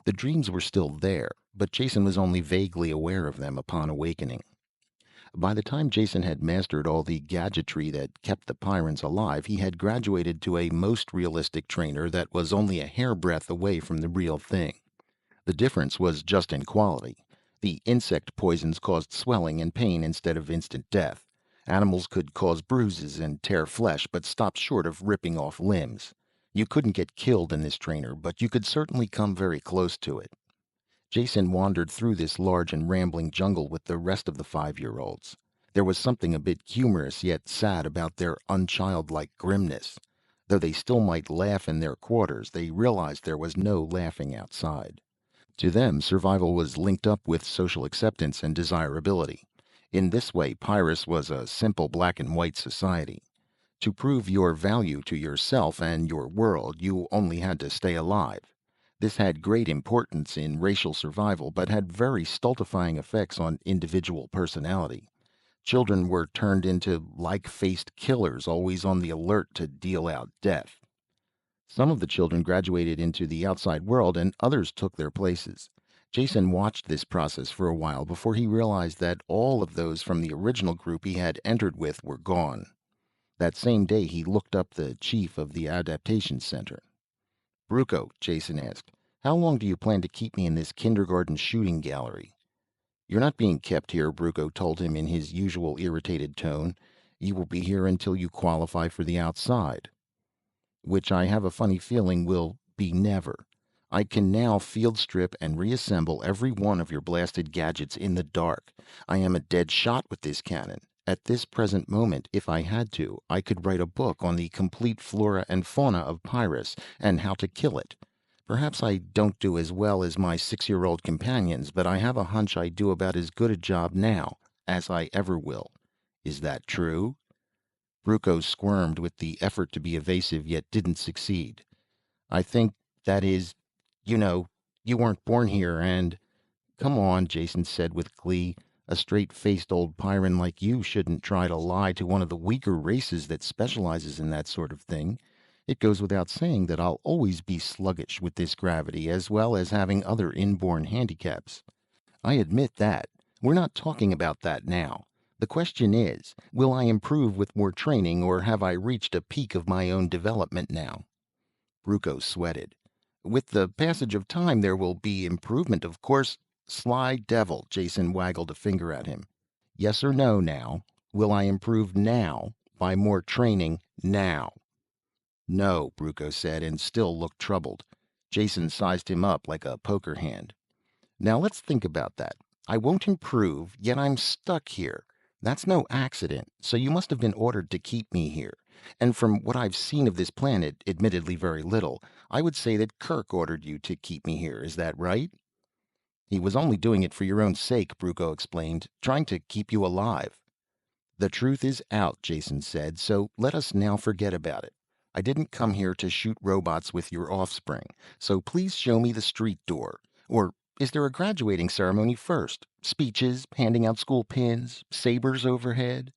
The dreams were still there, but Jason was only vaguely aware of them upon awakening. By the time Jason had mastered all the gadgetry that kept the Pyrans alive, he had graduated to a most realistic trainer that was only a hairbreadth away from the real thing. The difference was just in quality. The insect poisons caused swelling and pain instead of instant death. Animals could cause bruises and tear flesh, but stopped short of ripping off limbs. You couldn't get killed in this trainer, but you could certainly come very close to it. Jason wandered through this large and rambling jungle with the rest of the 5-year-olds. There was something a bit humorous yet sad about their unchildlike grimness. Though they still might laugh in their quarters, they realized there was no laughing outside. To them, survival was linked up with social acceptance and desirability. In this way, Pyrrhus was a simple black and white society. To prove your value to yourself and your world, you only had to stay alive. This had great importance in racial survival, but had very stultifying effects on individual personality. Children were turned into like-faced killers, always on the alert to deal out death. Some of the children graduated into the outside world, and others took their places. Jason watched this process for a while before he realized that all of those from the original group he had entered with were gone. That same day, he looked up the chief of the adaptation center. "Bruco," Jason asked, "how long do you plan to keep me in this kindergarten shooting gallery?" "You're not being kept here," Bruco told him in his usual irritated tone. "You will be here until you qualify for the outside." "Which I have a funny feeling will be never. I can now field strip and reassemble every one of your blasted gadgets in the dark. I am a dead shot with this cannon. At this present moment, if I had to, I could write a book on the complete flora and fauna of Pyrrhus and how to kill it. Perhaps I don't do as well as my 6-year-old companions, but I have a hunch I do about as good a job now as I ever will. Is that true?" Bruco squirmed with the effort to be evasive, yet didn't succeed. "I think that is, you know, you weren't born here and—" "Come on," Jason said with glee. "A straight-faced old Pyran like you shouldn't try to lie to one of the weaker races that specializes in that sort of thing. It goes without saying that I'll always be sluggish with this gravity, as well as having other inborn handicaps. I admit that. We're not talking about that now. The question is, will I improve with more training, or have I reached a peak of my own development now?" Bruco sweated. "With the passage of time, there will be improvement, of course." "Sly devil," Jason waggled a finger at him. "Yes or no now? Will I improve now, by more training now?" "No," Bruco said, and still looked troubled. Jason sized him up like a poker hand. "Now let's think about that. I won't improve, yet I'm stuck here. That's no accident, so you must have been ordered to keep me here. And from what I've seen of this planet, admittedly very little, I would say that Kirk ordered you to keep me here. Is that right?" "He was only doing it for your own sake," Bruco explained, "trying to keep you alive." "The truth is out," Jason said, "so let us now forget about it. I didn't come here to shoot robots with your offspring, so please show me the street door. Or is there a graduating ceremony first? Speeches, handing out school pins, sabers overhead?"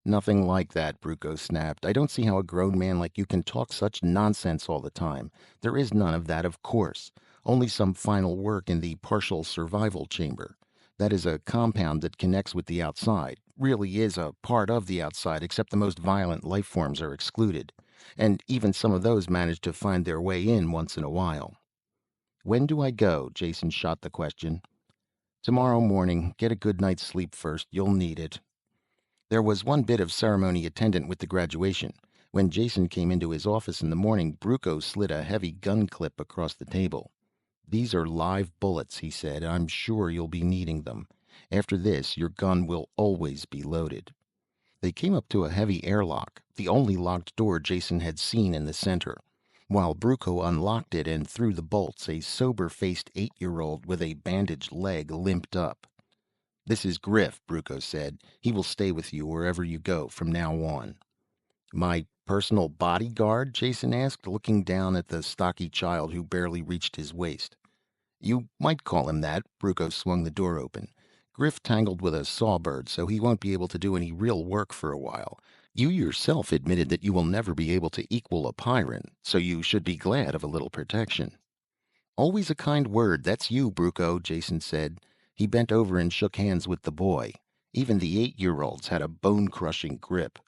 "Nothing like that," Bruco snapped. "I don't see how a grown man like you can talk such nonsense all the time. There is none of that, of course. Only some final work in the partial survival chamber. That is a compound that connects with the outside. Really is a part of the outside, except the most violent life forms are excluded. And even some of those manage to find their way in once in a while." "When do I go?" Jason shot the question. "Tomorrow morning. Get a good night's sleep first. You'll need it." There was one bit of ceremony attendant with the graduation. When Jason came into his office in the morning, Bruco slid a heavy gun clip across the table. "These are live bullets," he said. "I'm sure you'll be needing them. After this, your gun will always be loaded." They came up to a heavy airlock, the only locked door Jason had seen in the center. While Bruco unlocked it and threw the bolts, a sober-faced 8-year-old with a bandaged leg limped up. "This is Griff," Bruco said. "He will stay with you wherever you go from now on." "My personal bodyguard?" Jason asked, looking down at the stocky child who barely reached his waist. "You might call him that." Bruco swung the door open. "Griff tangled with a sawbird, so he won't be able to do any real work for a while. You yourself admitted that you will never be able to equal a Pyran, so you should be glad of a little protection." Always a kind word. That's you, Bruco, Jason said. He bent over and shook hands with the boy. Even the 8-year-olds had a bone-crushing grip.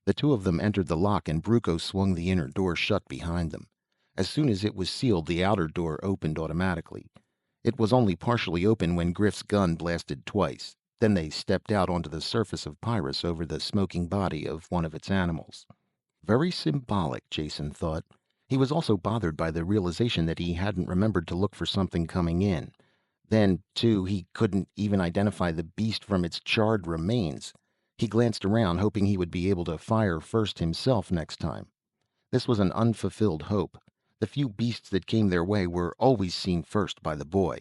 The two of them entered the lock and Bruco swung the inner door shut behind them. As soon as it was sealed, the outer door opened automatically. It was only partially open when Griff's gun blasted twice. Then they stepped out onto the surface of Pyrrhus over the smoking body of one of its animals. Very symbolic, Jason thought. He was also bothered by the realization that he hadn't remembered to look for something coming in. Then, too, he couldn't even identify the beast from its charred remains. He glanced around, hoping he would be able to fire first himself next time. This was an unfulfilled hope. The few beasts that came their way were always seen first by the boy.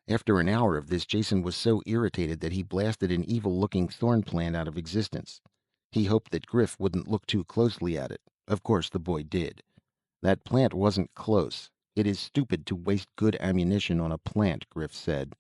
After an hour of this, Jason was so irritated that he blasted an evil-looking thorn plant out of existence. He hoped that Griff wouldn't look too closely at it. Of course the boy did. That plant wasn't close. It is stupid to waste good ammunition on a plant, Griff said.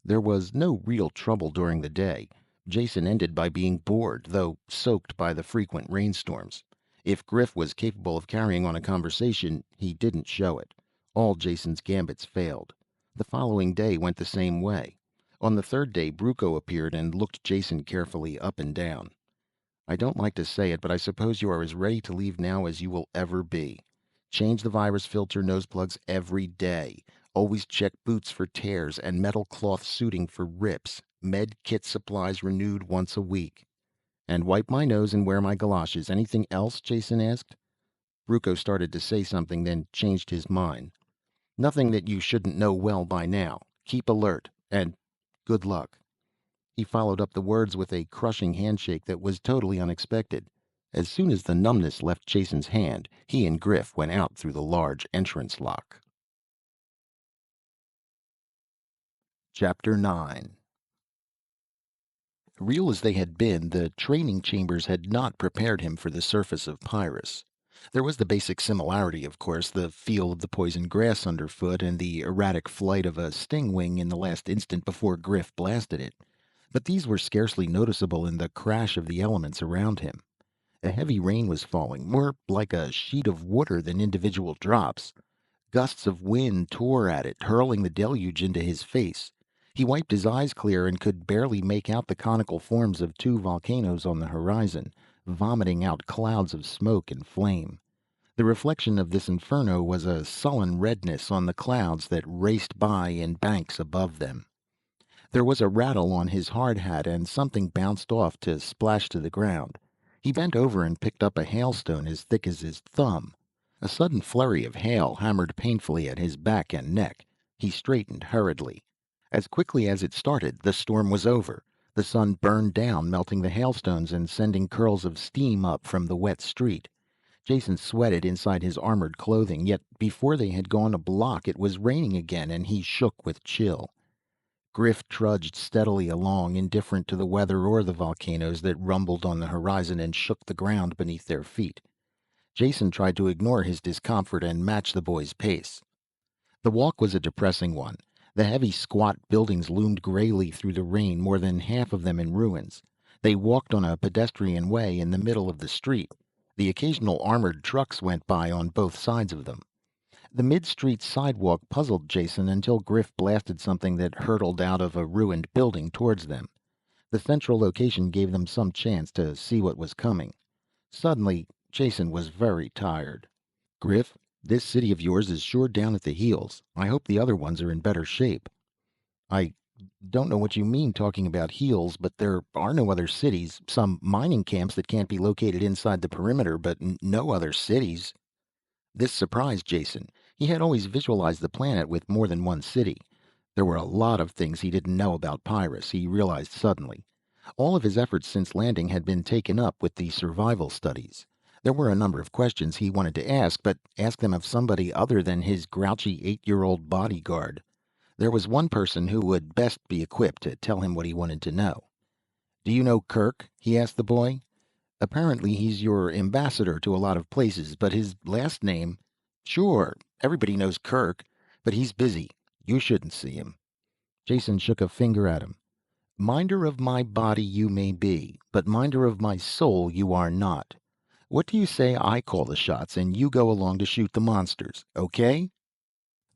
There was no real trouble during the day. Jason ended by being bored, though soaked by the frequent rainstorms. If Griff was capable of carrying on a conversation, he didn't show it. All Jason's gambits failed. The following day went the same way. On the third day, Bruco appeared and looked Jason carefully up and down. I don't like to say it, but I suppose you are as ready to leave now as you will ever be. Change the virus filter nose plugs every day. Always check boots for tears and metal cloth suiting for rips. Med kit supplies renewed once a week. And wipe my nose and wear my galoshes. Anything else? Jason asked. Bruco started to say something, then changed his mind. Nothing that you shouldn't know well by now. Keep alert. And good luck. He followed up the words with a crushing handshake that was totally unexpected. As soon as the numbness left Jason's hand, he and Griff went out through the large entrance lock. Chapter 9. Real as they had been, the training chambers had not prepared him for the surface of Pyrrhus. There was the basic similarity, of course, the feel of the poison grass underfoot and the erratic flight of a stingwing in the last instant before Griff blasted it. But these were scarcely noticeable in the crash of the elements around him. A heavy rain was falling, more like a sheet of water than individual drops. Gusts of wind tore at it, hurling the deluge into his face. He wiped his eyes clear and could barely make out the conical forms of two volcanoes on the horizon, vomiting out clouds of smoke and flame. The reflection of this inferno was a sullen redness on the clouds that raced by in banks above them. There was a rattle on his hard hat and something bounced off to splash to the ground. He bent over and picked up a hailstone as thick as his thumb. A sudden flurry of hail hammered painfully at his back and neck. He straightened hurriedly. As quickly as it started, the storm was over. The sun burned down, melting the hailstones and sending curls of steam up from the wet street. Jason sweated inside his armored clothing, yet before they had gone a block it was raining again and he shook with chill. Griff trudged steadily along, indifferent to the weather or the volcanoes that rumbled on the horizon and shook the ground beneath their feet. Jason tried to ignore his discomfort and match the boy's pace. The walk was a depressing one. The heavy, squat buildings loomed grayly through the rain, more than half of them in ruins. They walked on a pedestrian way in the middle of the street. The occasional armored trucks went by on both sides of them. The mid-street sidewalk puzzled Jason until Griff blasted something that hurtled out of a ruined building towards them. The central location gave them some chance to see what was coming. Suddenly, Jason was very tired. Griff, this city of yours is sure down at the heels. I hope the other ones are in better shape. I don't know what you mean talking about heels, but there are no other cities. Some mining camps that can't be located inside the perimeter, but no other cities. This surprised Jason. He had always visualized the planet with more than one city. There were a lot of things he didn't know about Pyrrhus, he realized suddenly. All of his efforts since landing had been taken up with the survival studies. There were a number of questions he wanted to ask, but ask them of somebody other than his grouchy 8-year-old bodyguard. There was one person who would best be equipped to tell him what he wanted to know. Do you know Kirk? He asked the boy. Apparently he's your ambassador to a lot of places, but his last name... Sure, everybody knows Kirk, but he's busy. You shouldn't see him. Jason shook a finger at him. Minder of my body you may be, but minder of my soul you are not. What do you say I call the shots and you go along to shoot the monsters, okay?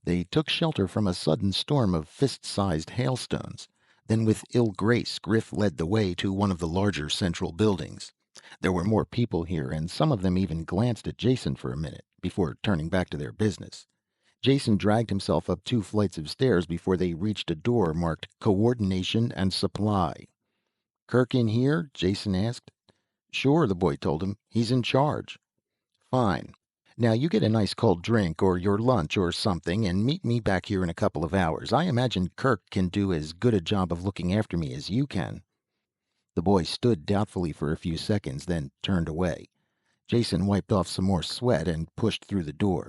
They took shelter from a sudden storm of fist-sized hailstones. Then with ill grace, Griff led the way to one of the larger central buildings. There were more people here, and some of them even glanced at Jason for a minute, before turning back to their business. Jason dragged himself up 2 flights of stairs before they reached a door marked Coordination and Supply. "Kirk in here?" Jason asked. "Sure," the boy told him. "He's in charge." "Fine. Now you get a nice cold drink or your lunch or something and meet me back here in a couple of hours. I imagine Kirk can do as good a job of looking after me as you can." The boy stood doubtfully for a few seconds, then turned away. Jason wiped off some more sweat and pushed through the door.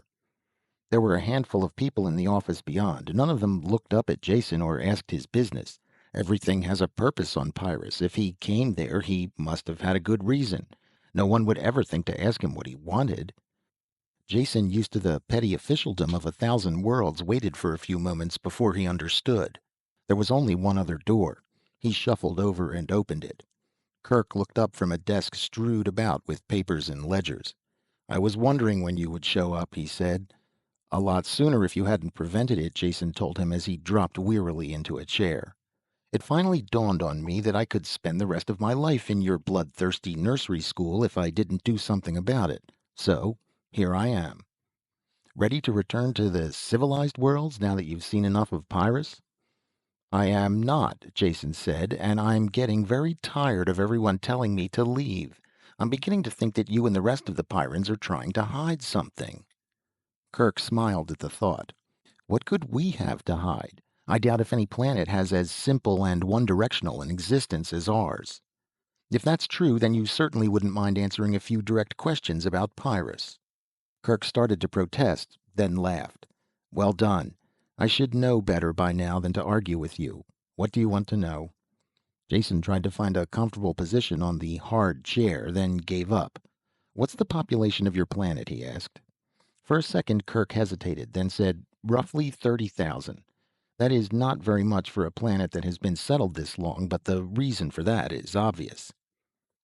There were a handful of people in the office beyond. None of them looked up at Jason or asked his business. Everything has a purpose on Pyrus. If he came there, he must have had a good reason. No one would ever think to ask him what he wanted. Jason, used to the petty officialdom of 1,000 worlds, waited for a few moments before he understood. There was only one other door. He shuffled over and opened it. Kirk looked up from a desk strewed about with papers and ledgers. "I was wondering when you would show up," he said. "A lot sooner if you hadn't prevented it," Jason told him as he dropped wearily into a chair. "It finally dawned on me that I could spend the rest of my life in your bloodthirsty nursery school if I didn't do something about it. So, here I am." "Ready to return to the civilized worlds now that you've seen enough of Pyrus?" "I am not," Jason said, "and I'm getting very tired of everyone telling me to leave. I'm beginning to think that you and the rest of the Pyrans are trying to hide something." Kirk smiled at the thought. "What could we have to hide? I doubt if any planet has as simple and one-directional an existence as ours." "If that's true, then you certainly wouldn't mind answering a few direct questions about Pyrus." Kirk started to protest, then laughed. "Well done. I should know better by now than to argue with you. What do you want to know?" Jason tried to find a comfortable position on the hard chair, then gave up. "What's the population of your planet?" he asked. For a second, Kirk hesitated, then said, "Roughly 30,000. That is not very much for a planet that has been settled this long, but the reason for that is obvious."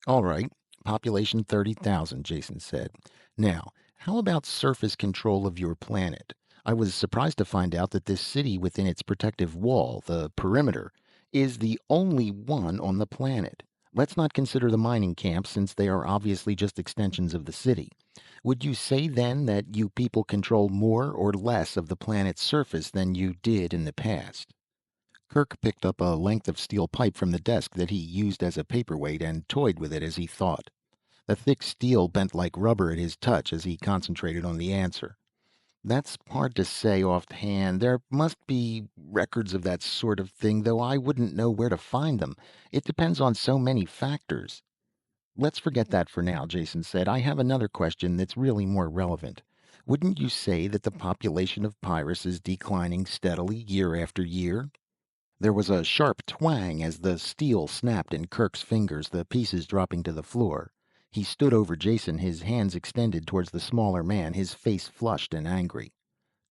"All right, population 30,000, Jason said. "Now, how about surface control of your planet? I was surprised to find out that this city within its protective wall, the perimeter, is the only one on the planet. Let's not consider the mining camps, since they are obviously just extensions of the city. Would you say then that you people control more or less of the planet's surface than you did in the past?" Kirk picked up a length of steel pipe from the desk that he used as a paperweight and toyed with it as he thought. The thick steel bent like rubber at his touch as he concentrated on the answer. "That's hard to say offhand. There must be records of that sort of thing, though I wouldn't know where to find them. It depends on so many factors." "Let's forget that for now," Jason said. "I have another question that's really more relevant. Wouldn't you say that the population of Pyrus is declining steadily year after year?" There was a sharp twang as the steel snapped in Kirk's fingers, the pieces dropping to the floor. He stood over Jason, his hands extended towards the smaller man, his face flushed and angry.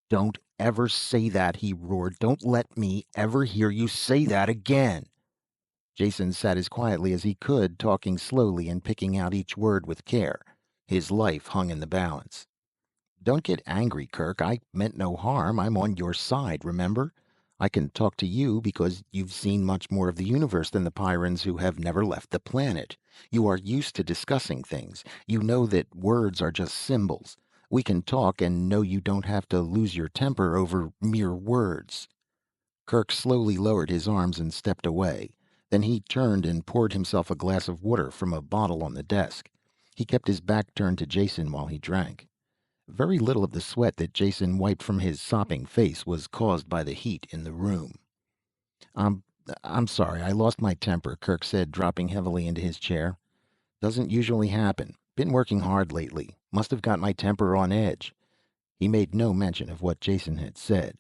"Don't ever say that," he roared. "Don't let me ever hear you say that again." Jason sat as quietly as he could, talking slowly and picking out each word with care. His life hung in the balance. "Don't get angry, Kirk. I meant no harm. I'm on your side, remember? I can talk to you because you've seen much more of the universe than the Pyrans who have never left the planet. You are used to discussing things. You know that words are just symbols. We can talk and know you don't have to lose your temper over mere words." Kirk slowly lowered his arms and stepped away. Then he turned and poured himself a glass of water from a bottle on the desk. He kept his back turned to Jason while he drank. Very little of the sweat that Jason wiped from his sopping face was caused by the heat in the room. I'm, I'm sorry, I lost my temper," Kirk said, dropping heavily into his chair. "Doesn't usually happen. Been working hard lately. Must have got my temper on edge." He made no mention of what Jason had said.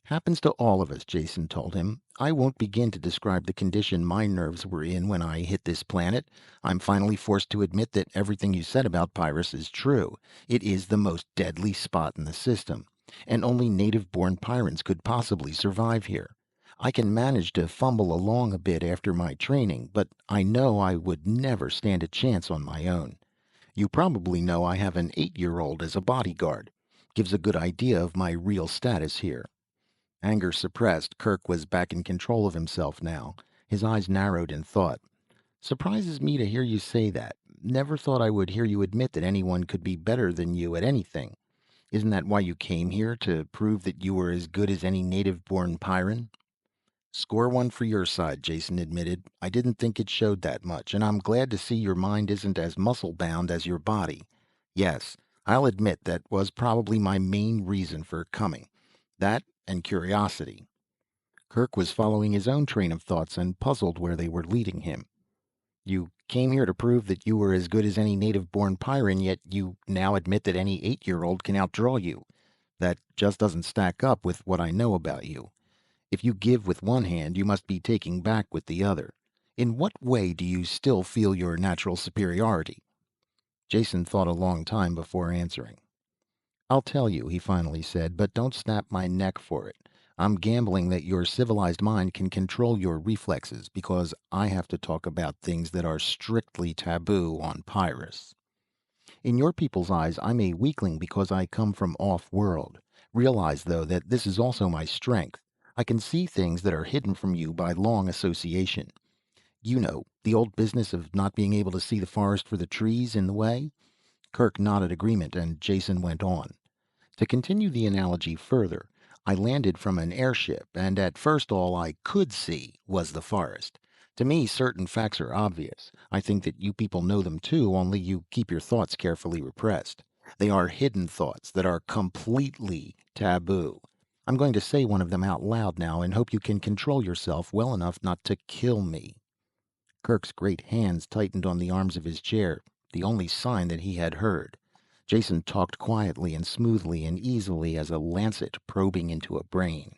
"Happens to all of us," Jason told him. "I won't begin to describe the condition my nerves were in when I hit this planet. I'm finally forced to admit that everything you said about Pyrus is true. It is the most deadly spot in the system, and only native-born Pyrans could possibly survive here. I can manage to fumble along a bit after my training, but I know I would never stand a chance on my own. You probably know I have an 8-year-old as a bodyguard. Gives a good idea of my real status here. Anger suppressed, Kirk was back in control of himself now. His eyes narrowed in thought. Surprises me to hear you say that. Never thought I would hear you admit that anyone could be better than you at anything. Isn't that why you came here, to prove that you were as good as any native-born Pyran? Score one for your side, Jason admitted. I didn't think it showed that much, and I'm glad to see your mind isn't as muscle-bound as your body. Yes, I'll admit that was probably my main reason for coming. That and curiosity. Kirk was following his own train of thoughts and puzzled where they were leading him. You came here to prove that you were as good as any native-born Pyran, yet you now admit that any 8-year-old can outdraw you. That just doesn't stack up with what I know about you. If you give with one hand, you must be taking back with the other. In what way do you still feel your natural superiority? Jason thought a long time before answering. I'll tell you, he finally said, but don't snap my neck for it. I'm gambling that your civilized mind can control your reflexes, because I have to talk about things that are strictly taboo on Pyrus. In your people's eyes, I'm a weakling because I come from off-world. Realize, though, that this is also my strength. I can see things that are hidden from you by long association. You know, the old business of not being able to see the forest for the trees in the way? Kirk nodded agreement, and Jason went on. To continue the analogy further, I landed from an airship, and at first all I could see was the forest. To me, certain facts are obvious. I think that you people know them too, only you keep your thoughts carefully repressed. They are hidden thoughts that are completely taboo. I'm going to say one of them out loud now and hope you can control yourself well enough not to kill me. Kirk's great hands tightened on the arms of his chair, the only sign that he had heard. Jason talked quietly and smoothly and easily as a lancet probing into a brain.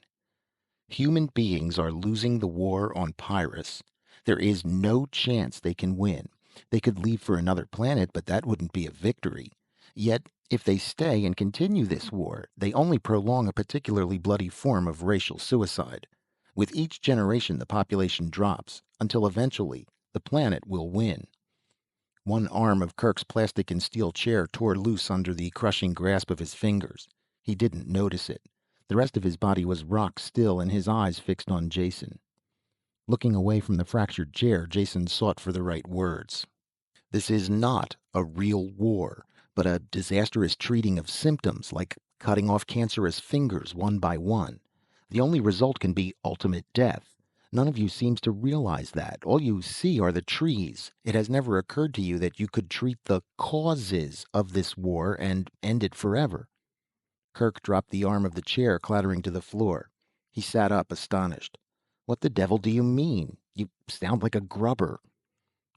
Human beings are losing the war on Pyrus. There is no chance they can win. They could leave for another planet, but that wouldn't be a victory. Yet, if they stay and continue this war, they only prolong a particularly bloody form of racial suicide. With each generation, the population drops, until eventually the planet will win. One arm of Kirk's plastic and steel chair tore loose under the crushing grasp of his fingers. He didn't notice it. The rest of his body was rock still and his eyes fixed on Jason. Looking away from the fractured chair, Jason sought for the right words. This is not a real war, but a disastrous treating of symptoms, like cutting off cancerous fingers one by one. The only result can be ultimate death. None of you seems to realize that. All you see are the trees. It has never occurred to you that you could treat the causes of this war and end it forever. Kirk dropped the arm of the chair, clattering to the floor. He sat up, astonished. What the devil do you mean? You sound like a grubber.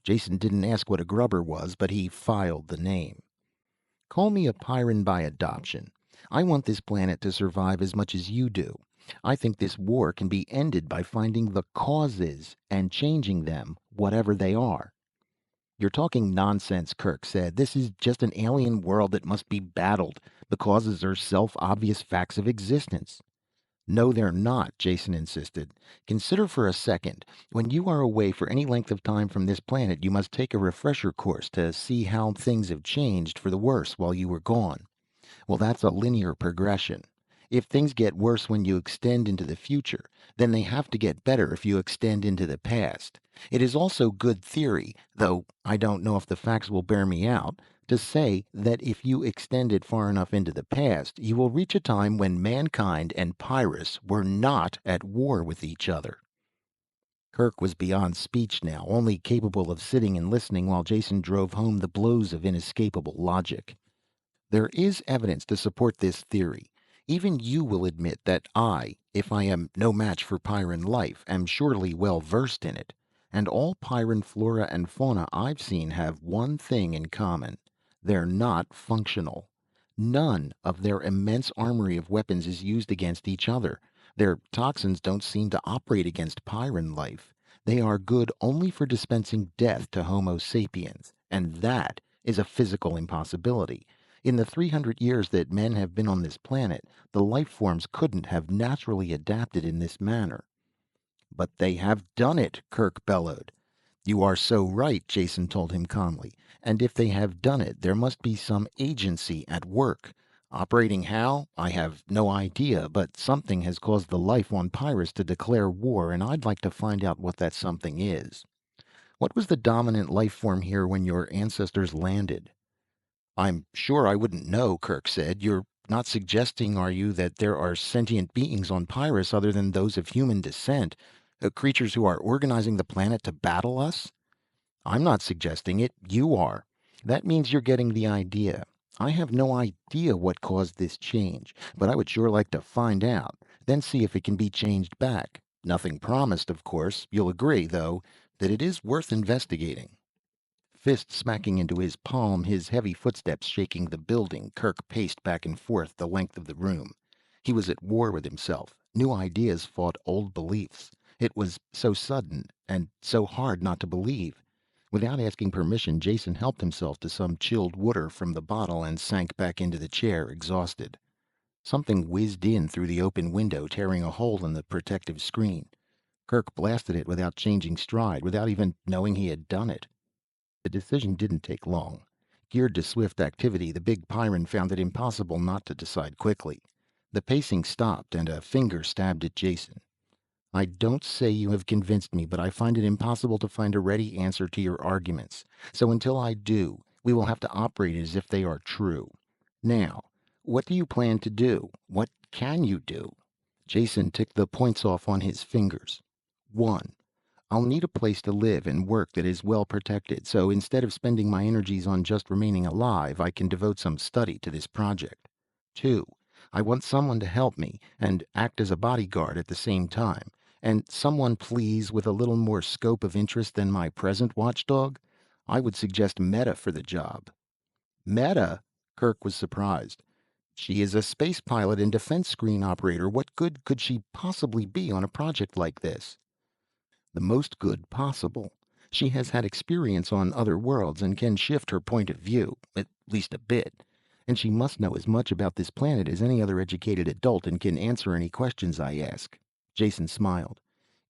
Jason didn't ask what a grubber was, but he filed the name. Call me a Pyran by adoption. I want this planet to survive as much as you do. I think this war can be ended by finding the causes and changing them, whatever they are. You're talking nonsense, Kirk said. This is just an alien world that must be battled. The causes are self-obvious facts of existence. No, they're not, Jason insisted. Consider for a second. When you are away for any length of time from this planet, you must take a refresher course to see how things have changed for the worse while you were gone. Well, that's a linear progression. If things get worse when you extend into the future, then they have to get better if you extend into the past. It is also good theory, though I don't know if the facts will bear me out, to say that if you extend it far enough into the past, you will reach a time when mankind and Pyrrhus were not at war with each other. Kirk was beyond speech now, only capable of sitting and listening while Jason drove home the blows of inescapable logic. There is evidence to support this theory. Even you will admit that I, if I am no match for Pyran life, am surely well versed in it. And all Pyran flora and fauna I've seen have one thing in common. They're not functional. None of their immense armory of weapons is used against each other. Their toxins don't seem to operate against Pyran life. They are good only for dispensing death to Homo sapiens, and that is a physical impossibility. In the 300 years that men have been on this planet, the life forms couldn't have naturally adapted in this manner. But they have done it, Kirk bellowed. You are so right, Jason told him calmly. And if they have done it, there must be some agency at work. Operating how? I have no idea, but something has caused the life on Pyrus to declare war, and I'd like to find out what that something is. What was the dominant life form here when your ancestors landed? I'm sure I wouldn't know, Kirk said. You're not suggesting, are you, that there are sentient beings on Pyrus other than those of human descent? Creatures who are organizing the planet to battle us? I'm not suggesting it. You are. That means you're getting the idea. I have no idea what caused this change, but I would sure like to find out, then see if it can be changed back. Nothing promised, of course. You'll agree, though, that it is worth investigating. Fist smacking into his palm, his heavy footsteps shaking the building, Kirk paced back and forth the length of the room. He was at war with himself. New ideas fought old beliefs. It was so sudden, and so hard not to believe. Without asking permission, Jason helped himself to some chilled water from the bottle and sank back into the chair, exhausted. Something whizzed in through the open window, tearing a hole in the protective screen. Kirk blasted it without changing stride, without even knowing he had done it. The decision didn't take long. Geared to swift activity, the big Pyran found it impossible not to decide quickly. The pacing stopped, and a finger stabbed at Jason. I don't say you have convinced me, but I find it impossible to find a ready answer to your arguments. So until I do, we will have to operate as if they are true. Now, what do you plan to do? What can you do? Jason ticked the points off on his fingers. 1. I'll need a place to live and work that is well protected, so instead of spending my energies on just remaining alive, I can devote some study to this project. 2. I want someone to help me and act as a bodyguard at the same time. And someone, please, with a little more scope of interest than my present watchdog. I would suggest Meta for the job. Meta? Kirk was surprised. She is a space pilot and defense screen operator. What good could she possibly be on a project like this? The most good possible. She has had experience on other worlds and can shift her point of view, at least a bit. And she must know as much about this planet as any other educated adult and can answer any questions I ask. Jason smiled.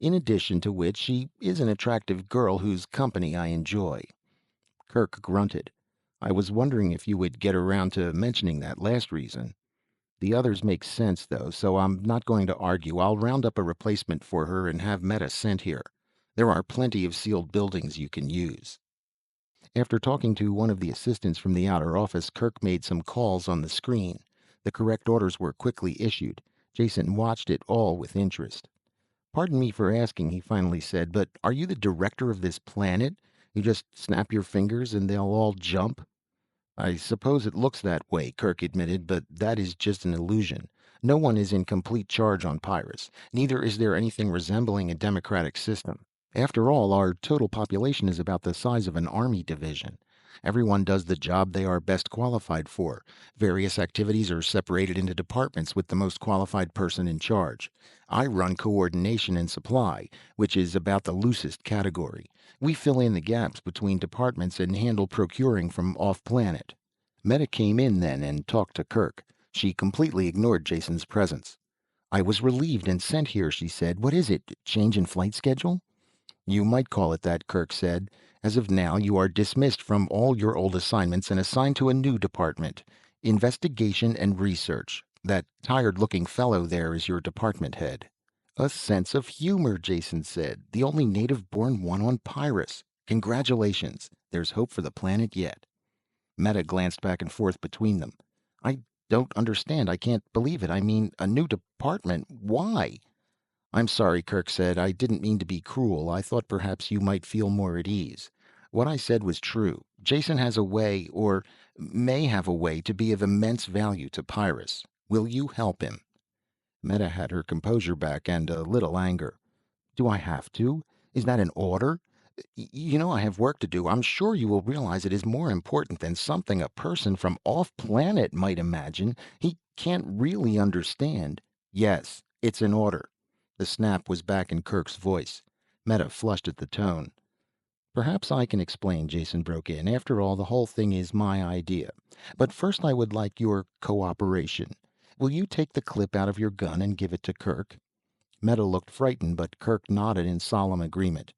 In addition to which, she is an attractive girl whose company I enjoy. Kirk grunted. I was wondering if you would get around to mentioning that last reason. The others make sense, though, so I'm not going to argue. I'll round up a replacement for her and have Meta sent here. There are plenty of sealed buildings you can use. After talking to one of the assistants from the outer office, Kirk made some calls on the screen. The correct orders were quickly issued. Jason watched it all with interest. Pardon me for asking, he finally said, but are you the director of this planet? You just snap your fingers and they'll all jump? I suppose it looks that way, Kirk admitted, but that is just an illusion. No one is in complete charge on Pyrus. Neither is there anything resembling a democratic system. After all, our total population is about the size of an army division. Everyone does the job they are best qualified for. Various activities are separated into departments with the most qualified person in charge. I run coordination and supply, which is about the loosest category. We fill in the gaps between departments and handle procuring from off-planet. Meta came in then and talked to Kirk. She completely ignored Jason's presence. I was relieved and sent here, she said. What is it? Change in flight schedule? You might call it that, Kirk said. As of now, you are dismissed from all your old assignments and assigned to a new department. Investigation and research. That tired-looking fellow there is your department head. A sense of humor, Jason said. The only native-born one on Pyrus. Congratulations. There's hope for the planet yet. Meta glanced back and forth between them. I don't understand. I can't believe it. I mean, a new department. Why? I'm sorry, Kirk said. I didn't mean to be cruel. I thought perhaps you might feel more at ease. What I said was true. Jason has a way, or may have a way, to be of immense value to Pyrus. Will you help him? Meta had her composure back and a little anger. Do I have to? Is that an order? You know I have work to do. I'm sure you will realize it is more important than something a person from off-planet might imagine. He can't really understand. Yes, it's an order. The snap was back in Kirk's voice. Meta flushed at the tone. Perhaps I can explain, Jason broke in. After all, the whole thing is my idea. But first I would like your cooperation. Will you take the clip out of your gun and give it to Kirk? Meta looked frightened, but Kirk nodded in solemn agreement.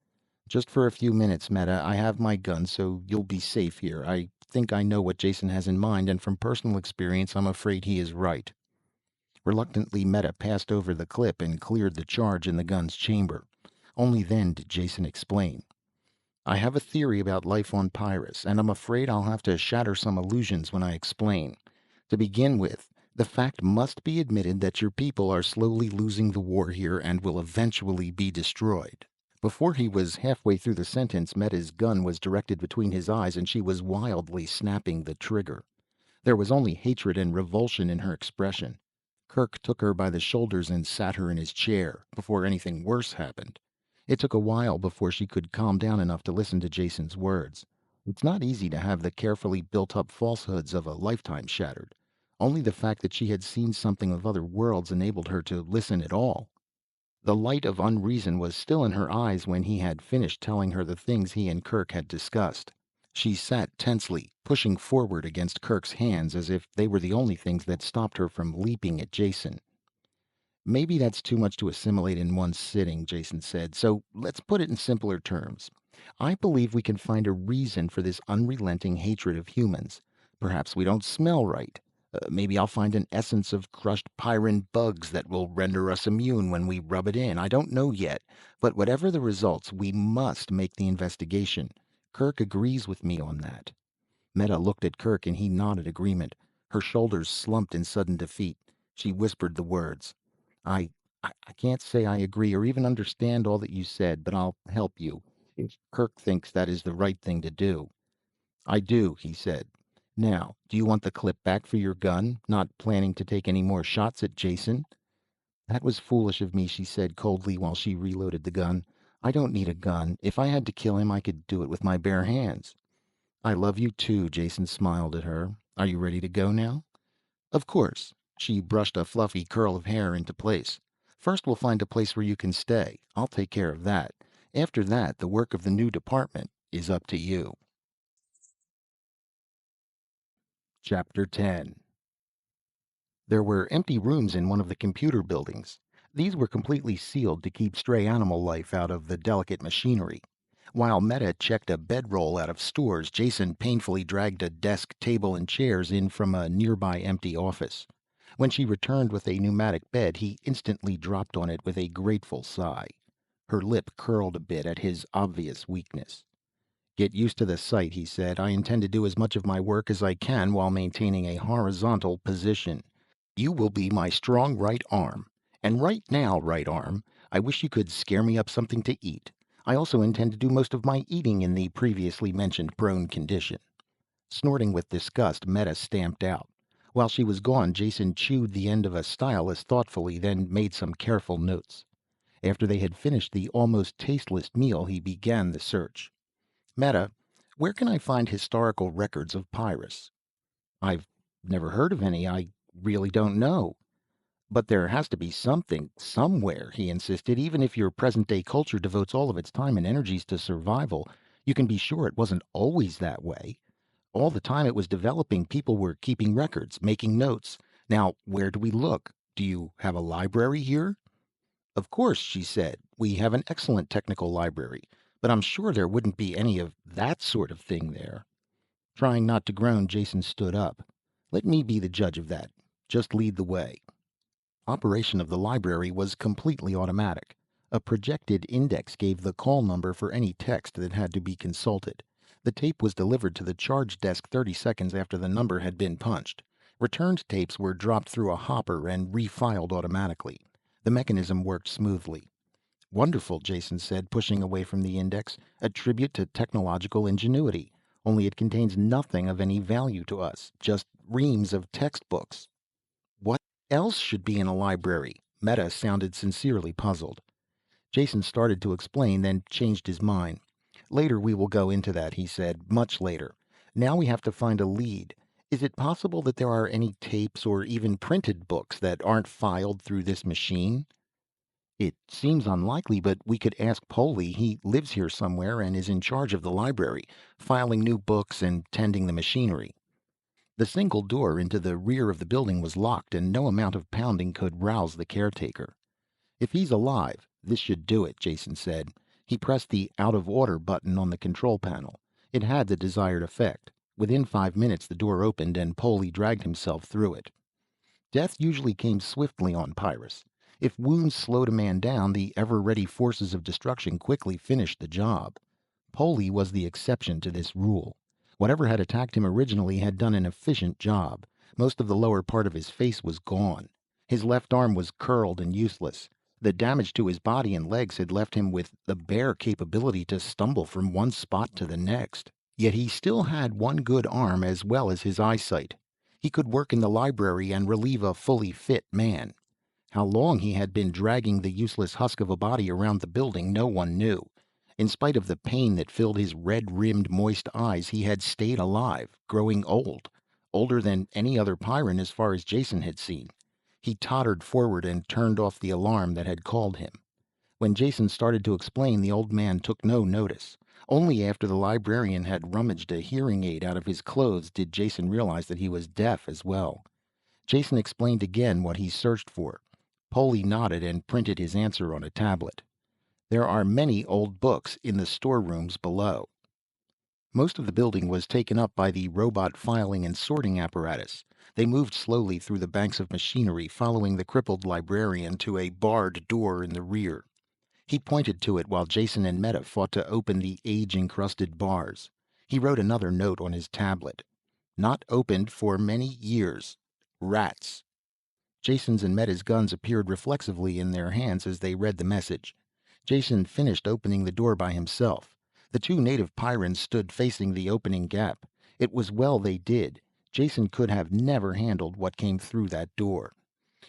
Just for a few minutes, Meta. I have my gun, so you'll be safe here. I think I know what Jason has in mind, and from personal experience, I'm afraid he is right. Reluctantly, Meta passed over the clip and cleared the charge in the gun's chamber. Only then did Jason explain. I have a theory about life on Pyrus, and I'm afraid I'll have to shatter some illusions when I explain. To begin with, the fact must be admitted that your people are slowly losing the war here and will eventually be destroyed. Before he was halfway through the sentence, Meta's gun was directed between his eyes and she was wildly snapping the trigger. There was only hatred and revulsion in her expression. Kirk took her by the shoulders and sat her in his chair, before anything worse happened. It took a while before she could calm down enough to listen to Jason's words. It's not easy to have the carefully built-up falsehoods of a lifetime shattered. Only the fact that she had seen something of other worlds enabled her to listen at all. The light of unreason was still in her eyes when he had finished telling her the things he and Kirk had discussed. She sat tensely, pushing forward against Kirk's hands as if they were the only things that stopped her from leaping at Jason. Maybe that's too much to assimilate in one sitting, Jason said, so let's put it in simpler terms. I believe we can find a reason for this unrelenting hatred of humans. Perhaps we don't smell right. Maybe I'll find an essence of crushed pyrin bugs that will render us immune when we rub it in. I don't know yet. But whatever the results, we must make the investigation. Kirk agrees with me on that. Meta looked at Kirk and he nodded agreement. Her shoulders slumped in sudden defeat. She whispered the words. I, I can't say I agree or even understand all that you said, but I'll help you if Kirk thinks that is the right thing to do. I do, he said. Now, do you want the clip back for your gun? Not planning to take any more shots at Jason? That was foolish of me, she said coldly while she reloaded the gun. I don't need a gun. If I had to kill him, I could do it with my bare hands. I love you too, Jason smiled at her. Are you ready to go now? Of course. She brushed a fluffy curl of hair into place. First we'll find a place where you can stay. I'll take care of that. After that, the work of the new department is up to you. Chapter 10. There were empty rooms in one of the computer buildings. These were completely sealed to keep stray animal life out of the delicate machinery. While Meta checked a bedroll out of stores, Jason painfully dragged a desk, table, and chairs in from a nearby empty office. When she returned with a pneumatic bed, he instantly dropped on it with a grateful sigh. Her lip curled a bit at his obvious weakness. Get used to the sight, he said. I intend to do as much of my work as I can while maintaining a horizontal position. You will be my strong right arm. And right now, right arm, I wish you could scare me up something to eat. I also intend to do most of my eating in the previously mentioned prone condition. Snorting with disgust, Meta stamped out. While she was gone, Jason chewed the end of a stylus thoughtfully, then made some careful notes. After they had finished the almost tasteless meal, he began the search. Meta, where can I find historical records of Pyrus? I've never heard of any. I really don't know. But there has to be something, somewhere, he insisted. Even if your present-day culture devotes all of its time and energies to survival, you can be sure it wasn't always that way. All the time it was developing, people were keeping records, making notes. Now, where do we look? Do you have a library here? Of course, she said. We have an excellent technical library, but I'm sure there wouldn't be any of that sort of thing there. Trying not to groan, Jason stood up. Let me be the judge of that. Just lead the way. Operation of the library was completely automatic. A projected index gave the call number for any text that had to be consulted. The tape was delivered to the charge desk 30 seconds after the number had been punched. Returned tapes were dropped through a hopper and refiled automatically. The mechanism worked smoothly. Wonderful, Jason said, pushing away from the index. A tribute to technological ingenuity. Only it contains nothing of any value to us. Just reams of textbooks. What else should be in a library? Meta sounded sincerely puzzled. Jason started to explain, then changed his mind. Later we will go into that, he said, much later. Now we have to find a lead. Is it possible that there are any tapes or even printed books that aren't filed through this machine? It seems unlikely, but we could ask Polly. He lives here somewhere and is in charge of the library, filing new books and tending the machinery. The single door into the rear of the building was locked, and no amount of pounding could rouse the caretaker. If he's alive, this should do it, Jason said. He pressed the out of order button on the control panel. It had the desired effect. Within 5 minutes, the door opened and Poley dragged himself through it. Death usually came swiftly on Pyrrhus. If wounds slowed a man down, the ever-ready forces of destruction quickly finished the job. Poley was the exception to this rule. Whatever had attacked him originally had done an efficient job. Most of the lower part of his face was gone. His left arm was curled and useless. The damage to his body and legs had left him with the bare capability to stumble from one spot to the next. Yet he still had one good arm as well as his eyesight. He could work in the library and relieve a fully fit man. How long he had been dragging the useless husk of a body around the building, no one knew. In spite of the pain that filled his red-rimmed, moist eyes, he had stayed alive, growing old. Older than any other Pyrran as far as Jason had seen. He tottered forward and turned off the alarm that had called him. When Jason started to explain, the old man took no notice. Only after the librarian had rummaged a hearing aid out of his clothes did Jason realize that he was deaf as well. Jason explained again what he searched for. Poley nodded and printed his answer on a tablet. There are many old books in the storerooms below. Most of the building was taken up by the robot filing and sorting apparatus. They moved slowly through the banks of machinery, following the crippled librarian to a barred door in the rear. He pointed to it while Jason and Meta fought to open the age-encrusted bars. He wrote another note on his tablet. Not opened for many years. Rats. Jason's and Meta's guns appeared reflexively in their hands as they read the message. Jason finished opening the door by himself. The two native Pyrans stood facing the opening gap. It was well they did. Jason could have never handled what came through that door.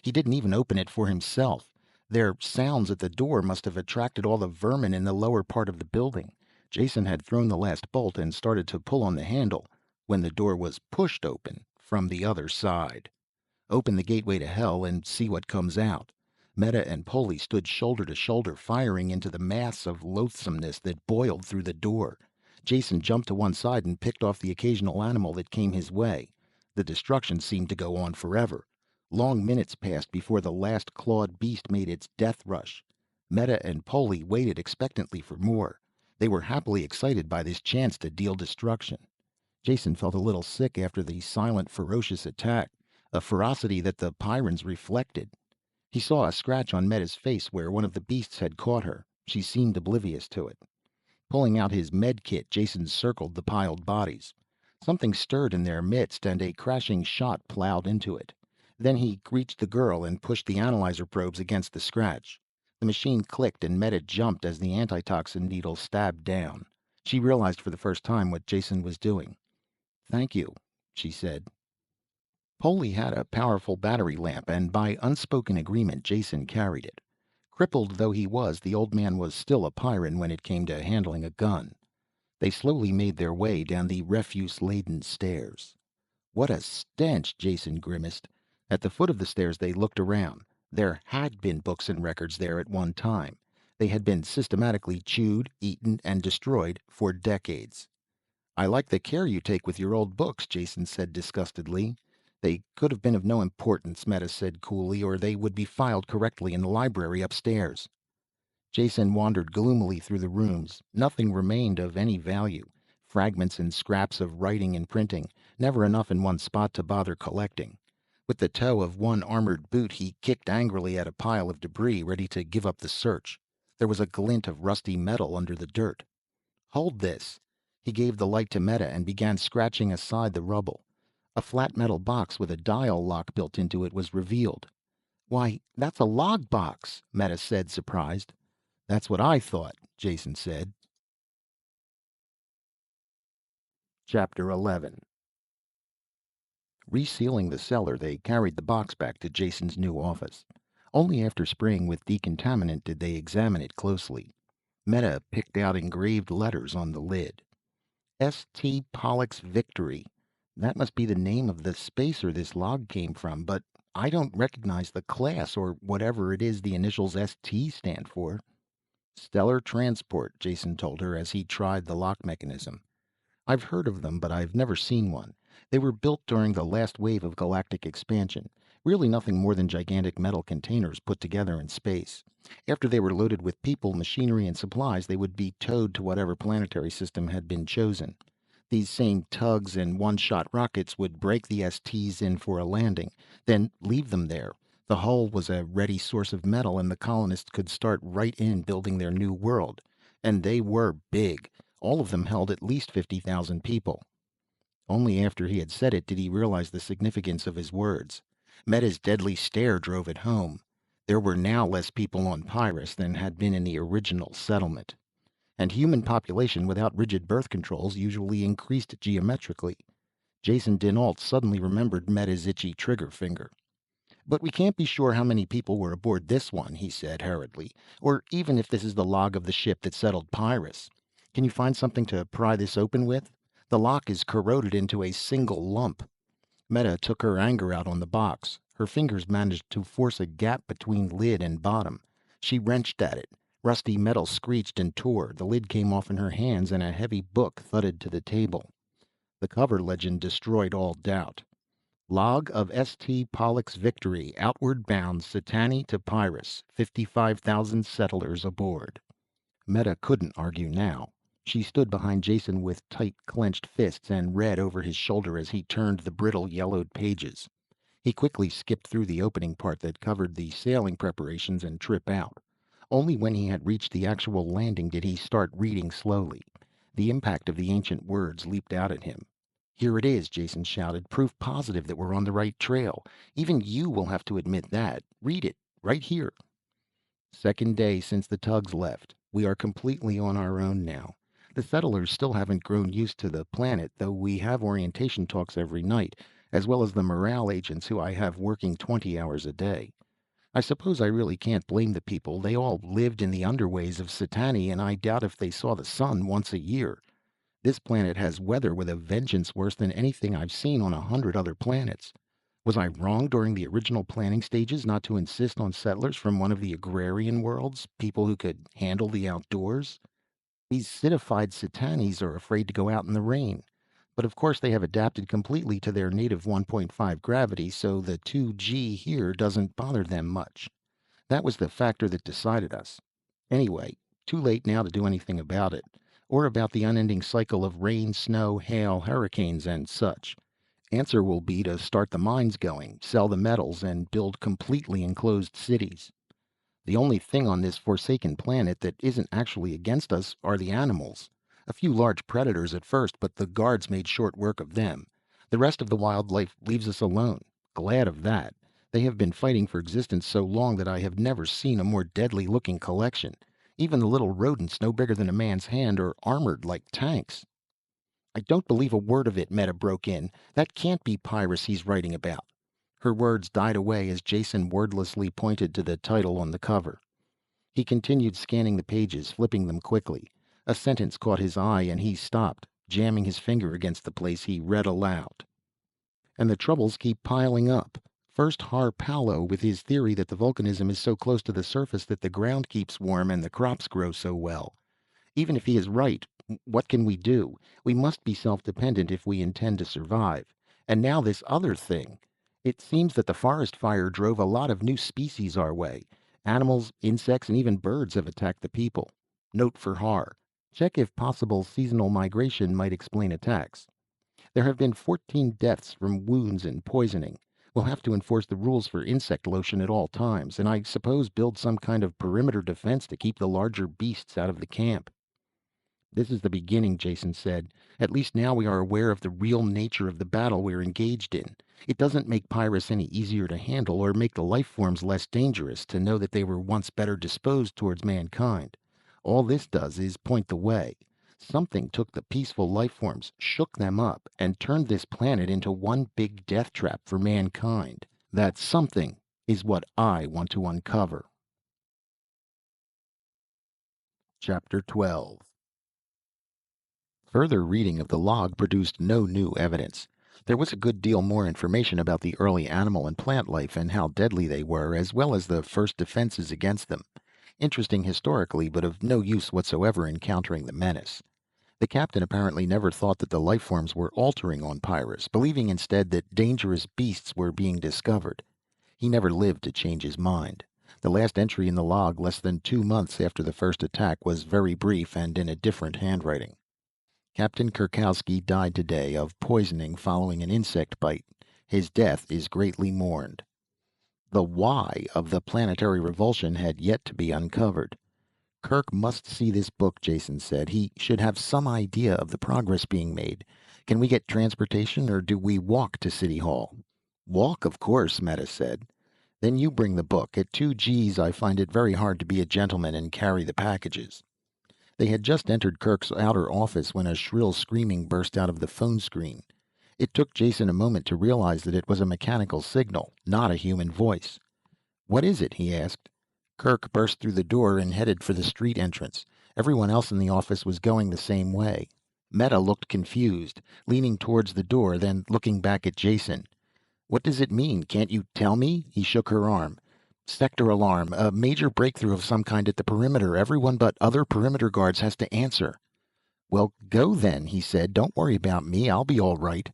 He didn't even open it for himself. Their sounds at the door must have attracted all the vermin in the lower part of the building. Jason had thrown the last bolt and started to pull on the handle when the door was pushed open from the other side. Open the gateway to hell and see what comes out. Meta and Poley stood shoulder to shoulder, firing into the mass of loathsomeness that boiled through the door. Jason jumped to one side and picked off the occasional animal that came his way. The destruction seemed to go on forever. Long minutes passed before the last clawed beast made its death rush. Meta and Poley waited expectantly for more. They were happily excited by this chance to deal destruction. Jason felt a little sick after the silent, ferocious attack, a ferocity that the Pyrans reflected. He saw a scratch on Meta's face where one of the beasts had caught her. She seemed oblivious to it. Pulling out his med kit, Jason circled the piled bodies. Something stirred in their midst, and a crashing shot plowed into it. Then he reached the girl and pushed the analyzer probes against the scratch. The machine clicked and Meta jumped as the antitoxin needle stabbed down. She realized for the first time what Jason was doing. "Thank you," she said. Poley had a powerful battery lamp, and by unspoken agreement Jason carried it. Crippled though he was, the old man was still a Pyrran when it came to handling a gun. They slowly made their way down the refuse-laden stairs. What a stench, Jason grimaced. At the foot of the stairs they looked around. There had been books and records there at one time. They had been systematically chewed, eaten, and destroyed for decades. "I like the care you take with your old books," Jason said disgustedly. "They could have been of no importance," Meta said coolly, "or they would be filed correctly in the library upstairs." Jason wandered gloomily through the rooms. Nothing remained of any value. Fragments and scraps of writing and printing, never enough in one spot to bother collecting. With the toe of one armored boot, he kicked angrily at a pile of debris, ready to give up the search. There was a glint of rusty metal under the dirt. "Hold this." He gave the light to Meta and began scratching aside the rubble. A flat metal box with a dial lock built into it was revealed. "Why, that's a log box," Meta said, surprised. "That's what I thought," Jason said. Chapter 11. Resealing the cellar, they carried the box back to Jason's new office. Only after spraying with decontaminant did they examine it closely. Meta picked out engraved letters on the lid. "S.T. Pollock's Victory." That must be the name of the spacer this log came from, but I don't recognize the class or whatever it is the initials ST stand for. "Stellar Transport," Jason told her as he tried the lock mechanism. "I've heard of them, but I've never seen one. They were built during the last wave of galactic expansion. Really nothing more than gigantic metal containers put together in space. After they were loaded with people, machinery, and supplies, they would be towed to whatever planetary system had been chosen. These same tugs and one-shot rockets would break the STs in for a landing, then leave them there. The hull was a ready source of metal, and the colonists could start right in building their new world. And they were big. All of them held at least 50,000 people. Only after he had said it did he realize the significance of his words. Meta's deadly stare drove it home. There were now less people on Pyrus than had been in the original settlement. And human population without rigid birth controls usually increased geometrically. Jason dinAlt suddenly remembered Meta's itchy trigger finger. "But we can't be sure how many people were aboard this one," he said hurriedly, "or even if this is the log of the ship that settled Pyrus. Can you find something to pry this open with? The lock is corroded into a single lump." Meta took her anger out on the box. Her fingers managed to force a gap between lid and bottom. She wrenched at it. Rusty metal screeched and tore. The lid came off in her hands, and a heavy book thudded to the table. The cover legend destroyed all doubt. "Log of St. Pollux Victory, outward bound Satani to Pyrus. 55,000 settlers aboard." Meta couldn't argue now. She stood behind Jason with tight clenched fists and read over his shoulder as he turned the brittle yellowed pages. He quickly skipped through the opening part that covered the sailing preparations and trip out. Only when he had reached the actual landing did he start reading slowly. The impact of the ancient words leaped out at him. "Here it is," Jason shouted. "Proof positive that we're on the right trail. Even you will have to admit that. Read it. Right here. Second day since the tugs left. We are completely on our own now. The settlers still haven't grown used to the planet, though we have orientation talks every night, as well as the morale agents who I have working 20 hours a day. I suppose I really can't blame the people. They all lived in the underways of Satani, and I doubt if they saw the sun once a year. This planet has weather with a vengeance worse than anything I've seen on 100 other planets. Was I wrong during the original planning stages not to insist on settlers from one of the agrarian worlds, people who could handle the outdoors? These citified Satanis are afraid to go out in the rain. But of course they have adapted completely to their native 1.5 gravity, so the 2G here doesn't bother them much. That was the factor that decided us. Anyway, too late now to do anything about it, or about the unending cycle of rain, snow, hail, hurricanes, and such. Answer will be to start the mines going, sell the metals, and build completely enclosed cities. The only thing on this forsaken planet that isn't actually against us are the animals. A few large predators at first, but the guards made short work of them. The rest of the wildlife leaves us alone. Glad of that. They have been fighting for existence so long that I have never seen a more deadly looking collection. Even the little rodents no bigger than a man's hand are armored like tanks. "I don't believe a word of it," Meta broke in. "That can't be Pyrus he's writing about." Her words died away as Jason wordlessly pointed to the title on the cover. He continued scanning the pages, flipping them quickly. A sentence caught his eye and he stopped. Jamming his finger against the place, he read aloud. "And the troubles keep piling up. First Har Palo with his theory that the volcanism is so close to the surface that the ground keeps warm and the crops grow so well. Even if he is right, what can we do? We must be self-dependent if we intend to survive. And now this other thing. It seems that the forest fire drove a lot of new species our way. Animals, insects, and even birds have attacked the people. Note for Har. Check if possible seasonal migration might explain attacks. There have been 14 deaths from wounds and poisoning. We'll have to enforce the rules for insect lotion at all times, and I suppose build some kind of perimeter defense to keep the larger beasts out of the camp." "This is the beginning," Jason said. "At least now we are aware of the real nature of the battle we're engaged in. It doesn't make Pyrus any easier to handle or make the life forms less dangerous to know that they were once better disposed towards mankind. All this does is point the way. Something took the peaceful life forms, shook them up, and turned this planet into one big death trap for mankind. That something is what I want to uncover." Chapter 12. Further reading of the log produced no new evidence. There was a good deal more information about the early animal and plant life and how deadly they were, as well as the first defenses against them. Interesting historically, but of no use whatsoever in countering the menace. The captain apparently never thought that the life forms were altering on Pyrus, believing instead that dangerous beasts were being discovered. He never lived to change his mind. The last entry in the log, less than 2 months after the first attack, was very brief and in a different handwriting. Captain Kurkowski died today of poisoning following an insect bite. His death is greatly mourned. The why of the planetary revulsion had yet to be uncovered. Kirk must see this book, Jason said. He should have some idea of the progress being made. Can we get transportation, or do we walk to City Hall? Walk, of course, Meta said. Then you bring the book. At 2 Gs, I find it very hard to be a gentleman and carry the packages. They had just entered Kirk's outer office when a shrill screaming burst out of the phone screen. It took Jason a moment to realize that it was a mechanical signal, not a human voice. "What is it?" he asked. Kirk burst through the door and headed for the street entrance. Everyone else in the office was going the same way. Meta looked confused, leaning towards the door, then looking back at Jason. "What does it mean? Can't you tell me?" He shook her arm. "Sector alarm. A major breakthrough of some kind at the perimeter. Everyone but other perimeter guards has to answer." "Well, go then," he said. "Don't worry about me. I'll be all right."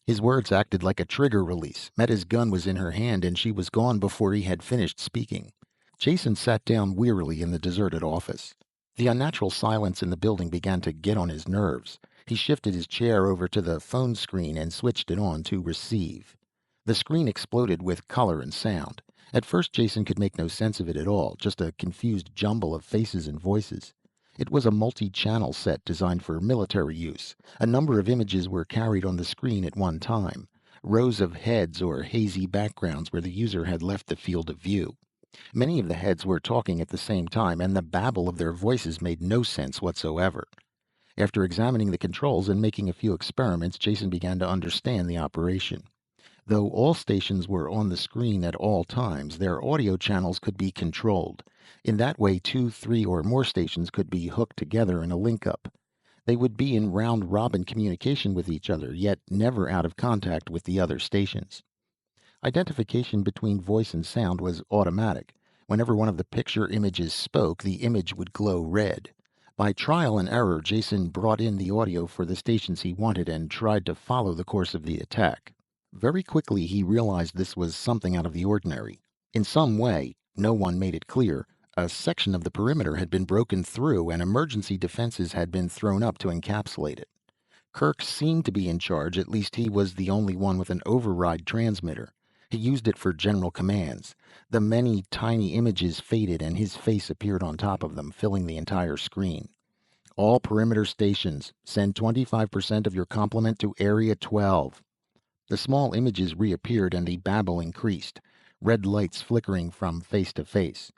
His words acted like a trigger release. Meta's gun was in her hand, and she was gone before he had finished speaking. Jason sat down wearily in the deserted office. The unnatural silence in the building began to get on his nerves. He shifted his chair over to the phone screen and switched it on to receive. The screen exploded with color and sound. At first Jason could make no sense of it at all, just a confused jumble of faces and voices. It was a multi-channel set designed for military use. A number of images were carried on the screen at one time. Rows of heads or hazy backgrounds where the user had left the field of view. Many of the heads were talking at the same time, and the babble of their voices made no sense whatsoever. After examining the controls and making a few experiments, Jason began to understand the operation. Though all stations were on the screen at all times, their audio channels could be controlled. In that way, 2, 3, or more stations could be hooked together in a link-up. They would be in round-robin communication with each other, yet never out of contact with the other stations. Identification between voice and sound was automatic. Whenever one of the picture images spoke, the image would glow red. By trial and error, Jason brought in the audio for the stations he wanted and tried to follow the course of the attack. Very quickly he realized this was something out of the ordinary. In some way, no one made it clear, a section of the perimeter had been broken through and emergency defenses had been thrown up to encapsulate it. Kirk seemed to be in charge, at least he was the only one with an override transmitter. He used it for general commands. The many tiny images faded and his face appeared on top of them, filling the entire screen. "All perimeter stations, send 25% of your complement to Area 12. The small images reappeared and the babble increased, red lights flickering from face to face.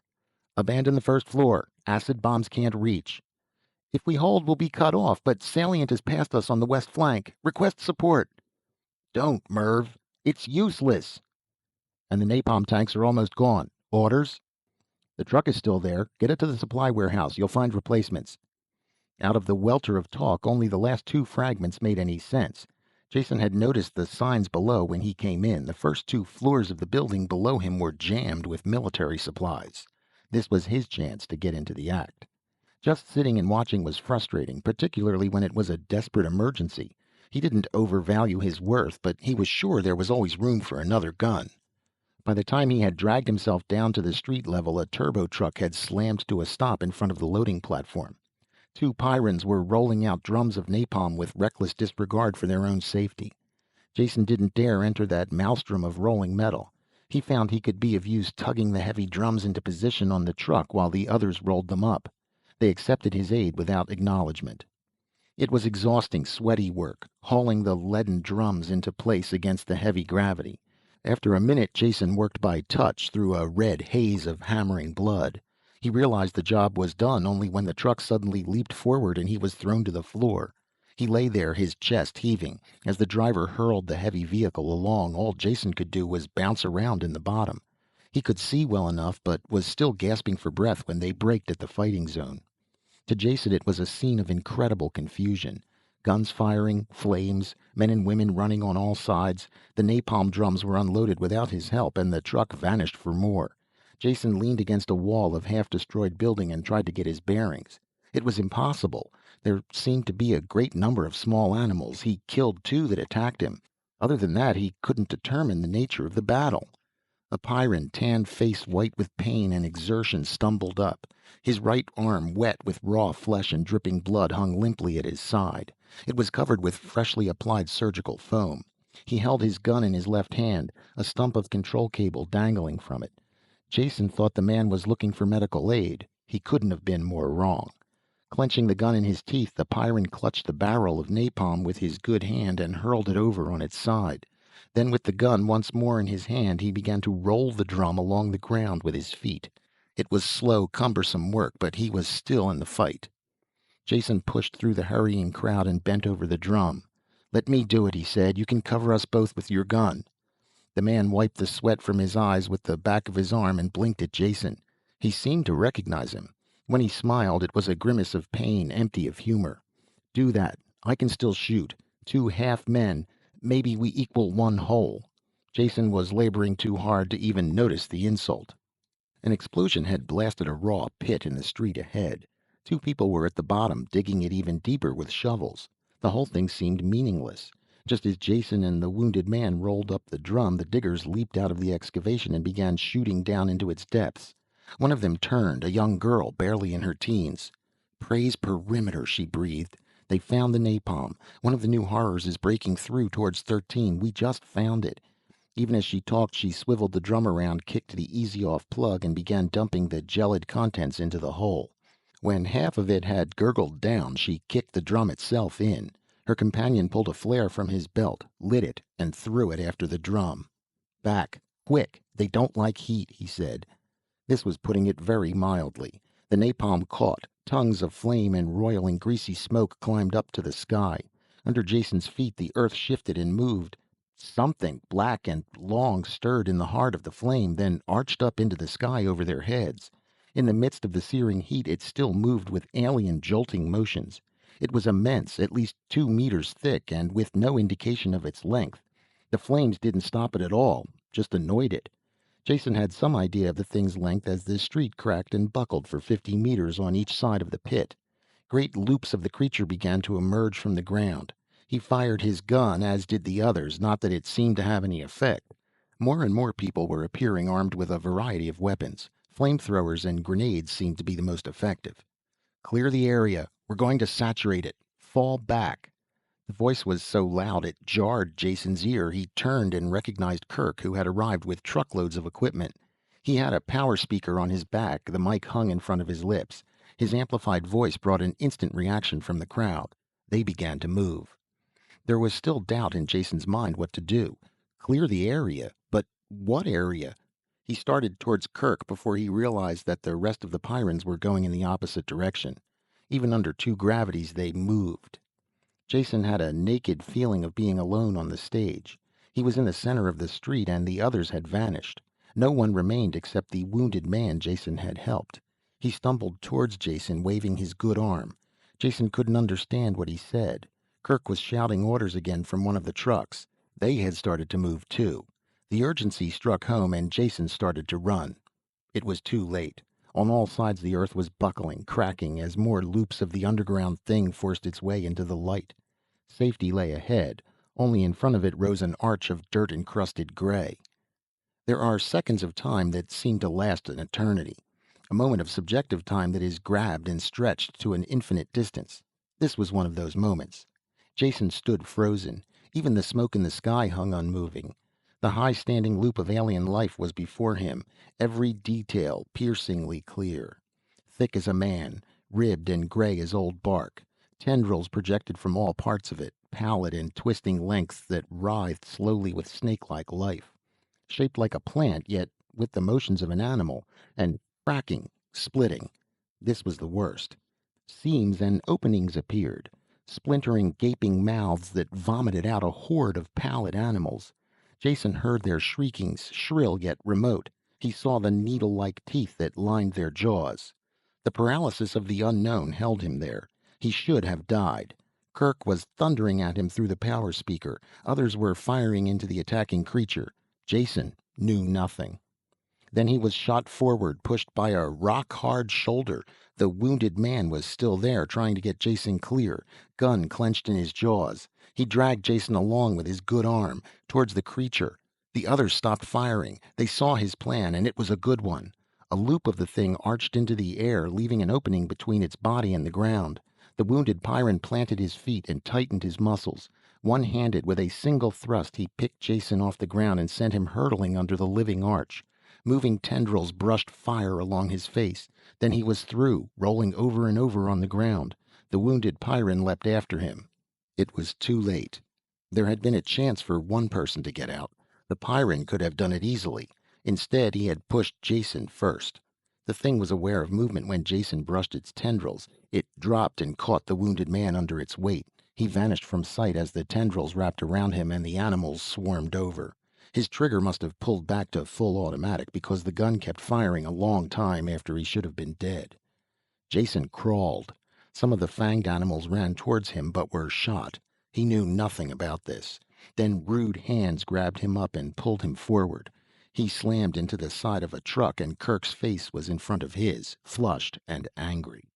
"Abandon the first floor. Acid bombs can't reach. If we hold, we'll be cut off, but salient is past us on the west flank. Request support." "Don't, Merv. It's useless." "And the napalm tanks are almost gone. Orders?" "The truck is still there. Get it to the supply warehouse. You'll find replacements." Out of the welter of talk, only the last 2 fragments made any sense. Jason had noticed the signs below when he came in. The first 2 floors of the building below him were jammed with military supplies. This was his chance to get into the act. Just sitting and watching was frustrating, particularly when it was a desperate emergency. He didn't overvalue his worth, but he was sure there was always room for another gun. By the time he had dragged himself down to the street level, a turbo truck had slammed to a stop in front of the loading platform. 2 Pyrans were rolling out drums of napalm with reckless disregard for their own safety. Jason didn't dare enter that maelstrom of rolling metal. He found he could be of use tugging the heavy drums into position on the truck while the others rolled them up. They accepted his aid without acknowledgement. It was exhausting, sweaty work, hauling the leaden drums into place against the heavy gravity. After a minute, Jason worked by touch through a red haze of hammering blood. He realized the job was done only when the truck suddenly leaped forward and he was thrown to the floor. He lay there, his chest heaving. As the driver hurled the heavy vehicle along, all Jason could do was bounce around in the bottom. He could see well enough, but was still gasping for breath when they braked at the fighting zone. To Jason it was a scene of incredible confusion. Guns firing, flames, men and women running on all sides. The napalm drums were unloaded without his help, and the truck vanished for more. Jason leaned against a wall of half-destroyed building and tried to get his bearings. It was impossible. There seemed to be a great number of small animals. He killed 2 that attacked him. Other than that, he couldn't determine the nature of the battle. A Pyrran, tanned face white with pain and exertion, stumbled up. His right arm, wet with raw flesh and dripping blood, hung limply at his side. It was covered with freshly applied surgical foam. He held his gun in his left hand, a stump of control cable dangling from it. Jason thought the man was looking for medical aid. He couldn't have been more wrong. Clenching the gun in his teeth, the Pyrran clutched the barrel of napalm with his good hand and hurled it over on its side. Then, with the gun once more in his hand, he began to roll the drum along the ground with his feet. It was slow, cumbersome work, but he was still in the fight. Jason pushed through the hurrying crowd and bent over the drum. "Let me do it," he said. "You can cover us both with your gun." The man wiped the sweat from his eyes with the back of his arm and blinked at Jason. He seemed to recognize him. When he smiled, it was a grimace of pain, empty of humor. "Do that. I can still shoot. 2 half men. Maybe we equal 1 whole." Jason was laboring too hard to even notice the insult. An explosion had blasted a raw pit in the street ahead. 2 people were at the bottom, digging it even deeper with shovels. The whole thing seemed meaningless. Just as Jason and the wounded man rolled up the drum, the diggers leaped out of the excavation and began shooting down into its depths. One of them turned, a young girl, barely in her teens. "Praise perimeter," she breathed. "They found the napalm. One of the new horrors is breaking through towards 13. We just found it." Even as she talked, she swiveled the drum around, kicked the easy-off plug, and began dumping the gelid contents into the hole. When half of it had gurgled down, she kicked the drum itself in. Her companion pulled a flare from his belt, lit it, and threw it after the drum. "Back. Quick. They don't like heat," he said. This was putting it very mildly. The napalm caught. Tongues of flame and roiling, greasy smoke climbed up to the sky. Under Jason's feet, the earth shifted and moved. Something black and long stirred in the heart of the flame, then arched up into the sky over their heads. In the midst of the searing heat, it still moved with alien, jolting motions. It was immense, at least 2 meters thick, and with no indication of its length. The flames didn't stop it at all, just annoyed it. Jason had some idea of the thing's length as the street cracked and buckled for 50 meters on each side of the pit. Great loops of the creature began to emerge from the ground. He fired his gun, as did the others, not that it seemed to have any effect. More and more people were appearing, armed with a variety of weapons. Flamethrowers and grenades seemed to be the most effective. "Clear the area. We're going to saturate it. Fall back." The voice was so loud it jarred Jason's ear. He turned and recognized Kirk, who had arrived with truckloads of equipment. He had a power speaker on his back, the mic hung in front of his lips. His amplified voice brought an instant reaction from the crowd. They began to move. There was still doubt in Jason's mind what to do. Clear the area? But what area? He started towards Kirk before he realized that the rest of the Pyrans were going in the opposite direction. Even under 2 gravities, they moved. Jason had a naked feeling of being alone on the stage. He was in the center of the street and the others had vanished. No one remained except the wounded man Jason had helped. He stumbled towards Jason, waving his good arm. Jason couldn't understand what he said. Kirk was shouting orders again from one of the trucks. They had started to move too. The urgency struck home and Jason started to run. It was too late. On all sides the earth was buckling, cracking, as more loops of the underground thing forced its way into the light. Safety lay ahead. Only in front of it rose an arch of dirt-encrusted gray. There are seconds of time that seem to last an eternity. A moment of subjective time that is grabbed and stretched to an infinite distance. This was one of those moments. Jason stood frozen. Even the smoke in the sky hung unmoving. The high-standing loop of alien life was before him, every detail piercingly clear. Thick as a man, ribbed and gray as old bark. Tendrils projected from all parts of it, pallid and twisting lengths that writhed slowly with snake-like life. Shaped like a plant, yet with the motions of an animal, and cracking, splitting. This was the worst. Seams and openings appeared. Splintering, gaping mouths that vomited out a horde of pallid animals. Jason heard their shriekings, shrill yet remote. He saw the needle-like teeth that lined their jaws. The paralysis of the unknown held him there. He should have died. Kirk was thundering at him through the power speaker. Others were firing into the attacking creature. Jason knew nothing. Then he was shot forward, pushed by a rock-hard shoulder. The wounded man was still there, trying to get Jason clear, gun clenched in his jaws. He dragged Jason along with his good arm, towards the creature. The others stopped firing. They saw his plan, and it was a good one. A loop of the thing arched into the air, leaving an opening between its body and the ground. The wounded Pyrran planted his feet and tightened his muscles. One-handed, with a single thrust, he picked Jason off the ground and sent him hurtling under the living arch. Moving tendrils brushed fire along his face. Then he was through, rolling over and over on the ground. The wounded Pyrran leapt after him. It was too late. There had been a chance for one person to get out. The Pyrran could have done it easily. Instead, he had pushed Jason first. The thing was aware of movement when Jason brushed its tendrils. It dropped and caught the wounded man under its weight. He vanished from sight as the tendrils wrapped around him and the animals swarmed over. His trigger must have pulled back to full automatic because the gun kept firing a long time after he should have been dead. Jason crawled. Some of the fanged animals ran towards him but were shot. He knew nothing about this. Then rude hands grabbed him up and pulled him forward. He slammed into the side of a truck and Kirk's face was in front of his, flushed and angry.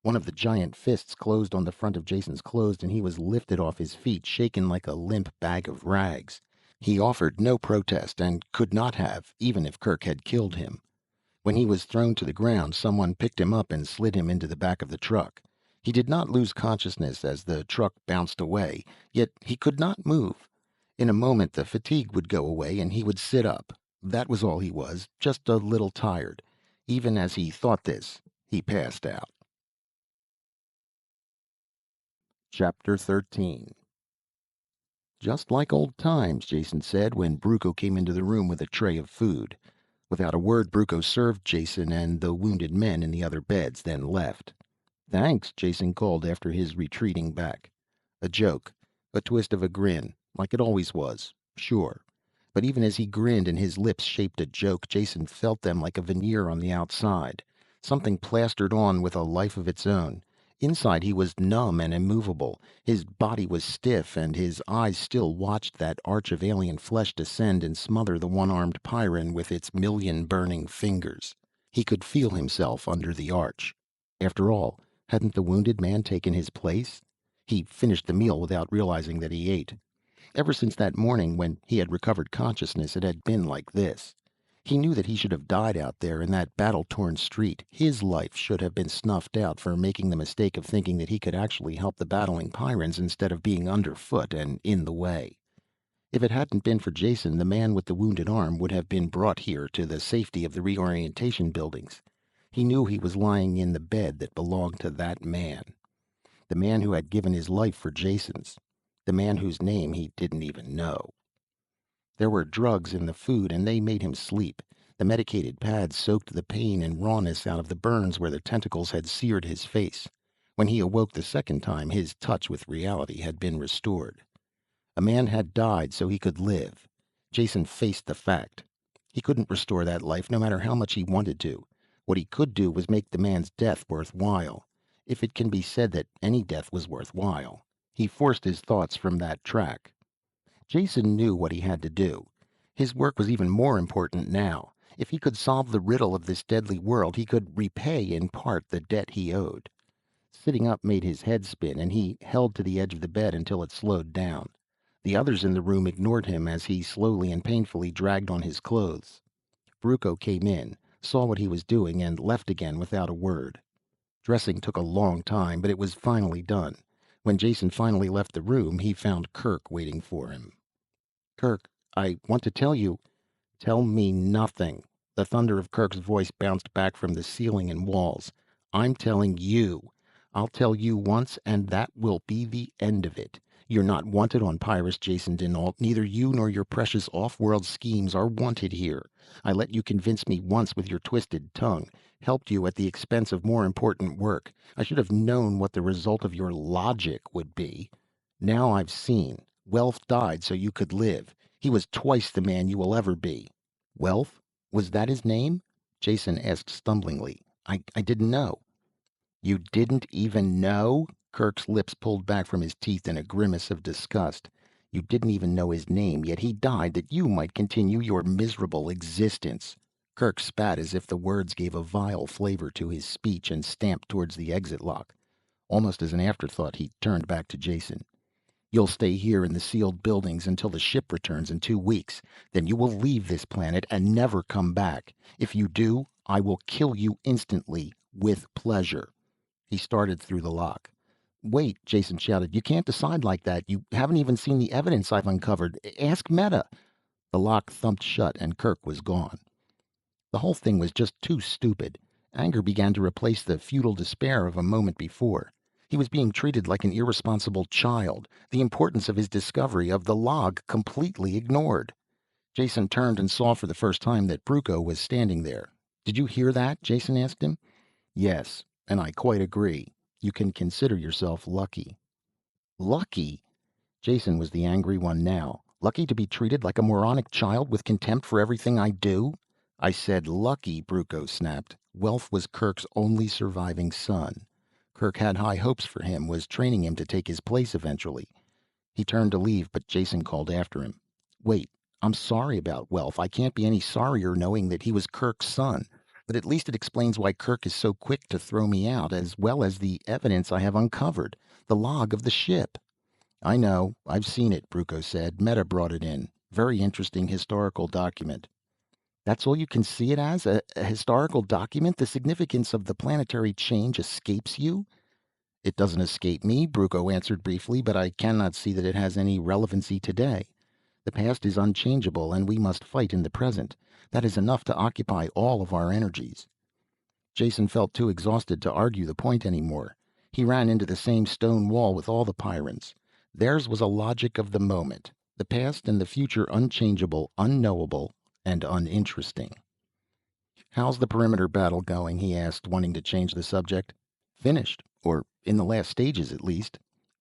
One of the giant fists closed on the front of Jason's clothes and he was lifted off his feet, shaken like a limp bag of rags. He offered no protest and could not have, even if Kirk had killed him. When he was thrown to the ground, someone picked him up and slid him into the back of the truck. He did not lose consciousness as the truck bounced away, yet he could not move. In a moment the fatigue would go away and he would sit up. That was all he was, just a little tired. Even as he thought this, he passed out. Chapter 13. Just like old times, Jason said when Bruco came into the room with a tray of food. Without a word, Bruco served Jason and the wounded men in the other beds, then left. Thanks, Jason called after his retreating back. A joke, a twist of a grin, like it always was, sure. But even as he grinned and his lips shaped a joke, Jason felt them like a veneer on the outside. Something plastered on with a life of its own. Inside he was numb and immovable. His body was stiff and his eyes still watched that arch of alien flesh descend and smother the one-armed Pyrran with its million burning fingers. He could feel himself under the arch. After all, hadn't the wounded man taken his place? He finished the meal without realizing that he ate. Ever since that morning when he had recovered consciousness, it had been like this. He knew that he should have died out there in that battle-torn street. His life should have been snuffed out for making the mistake of thinking that he could actually help the battling Pyrans instead of being underfoot and in the way. If it hadn't been for Jason, the man with the wounded arm would have been brought here to the safety of the reorientation buildings. He knew he was lying in the bed that belonged to that man. The man who had given his life for Jason's. The man whose name he didn't even know. There were drugs in the food and they made him sleep. The medicated pads soaked the pain and rawness out of the burns where the tentacles had seared his face. When he awoke the second time, his touch with reality had been restored. A man had died so he could live. Jason faced the fact. He couldn't restore that life no matter how much he wanted to. What he could do was make the man's death worthwhile. If it can be said that any death was worthwhile. He forced his thoughts from that track. Jason knew what he had to do. His work was even more important now. If he could solve the riddle of this deadly world, he could repay in part the debt he owed. Sitting up made his head spin, and he held to the edge of the bed until it slowed down. The others in the room ignored him as he slowly and painfully dragged on his clothes. Bruco came in, saw what he was doing, and left again without a word. Dressing took a long time, but it was finally done. When Jason finally left the room, he found Kirk waiting for him. Kirk, I want to tell you. Tell me nothing. The thunder of Kirk's voice bounced back from the ceiling and walls. I'm telling you. I'll tell you once, and that will be the end of it. You're not wanted on Pyrus, Jason dinAlt. Neither you nor your precious off-world schemes are wanted here. I let you convince me once with your twisted tongue. Helped you at the expense of more important work. I should have known what the result of your logic would be. Now I've seen. Wealth died so you could live. He was twice the man you will ever be. Wealth? Was that his name? Jason asked stumblingly. I didn't know. You didn't even know? Kirk's lips pulled back from his teeth in a grimace of disgust. You didn't even know his name, yet he died that you might continue your miserable existence. Kirk spat as if the words gave a vile flavor to his speech and stamped towards the exit lock. Almost as an afterthought, he turned back to Jason. You'll stay here in the sealed buildings until the ship returns in 2 weeks. Then you will leave this planet and never come back. If you do, I will kill you instantly, with pleasure." He started through the lock. "Wait," Jason shouted. "You can't decide like that. You haven't even seen the evidence I've uncovered. Ask Meta." The lock thumped shut and Kirk was gone. The whole thing was just too stupid. Anger began to replace the futile despair of a moment before. He was being treated like an irresponsible child, the importance of his discovery of the log completely ignored. Jason turned and saw for the first time that Bruco was standing there. "Did you hear that?" Jason asked him. "Yes, and I quite agree. You can consider yourself lucky." Lucky? Jason was the angry one now. Lucky to be treated like a moronic child with contempt for everything I do? "I said lucky," Bruco snapped. Welf was Kirk's only surviving son. Kirk had high hopes for him, was training him to take his place eventually. He turned to leave, but Jason called after him. "Wait, I'm sorry about Welf. I can't be any sorrier knowing that he was Kirk's son. But at least it explains why Kirk is so quick to throw me out, as well as the evidence I have uncovered. The log of the ship." "I know. I've seen it," Bruco said. "Meta brought it in. Very interesting historical document." "That's all you can see it as? A historical document? The significance of the planetary change escapes you?" "It doesn't escape me," Bruco answered briefly, "but I cannot see that it has any relevancy today. The past is unchangeable, and we must fight in the present. That is enough to occupy all of our energies." Jason felt too exhausted to argue the point anymore. He ran into the same stone wall with all the Pyrans. Theirs was a logic of the moment. The past and the future unchangeable, unknowable, and uninteresting. "How's the perimeter battle going?" he asked, wanting to change the subject. "Finished, or in the last stages at least."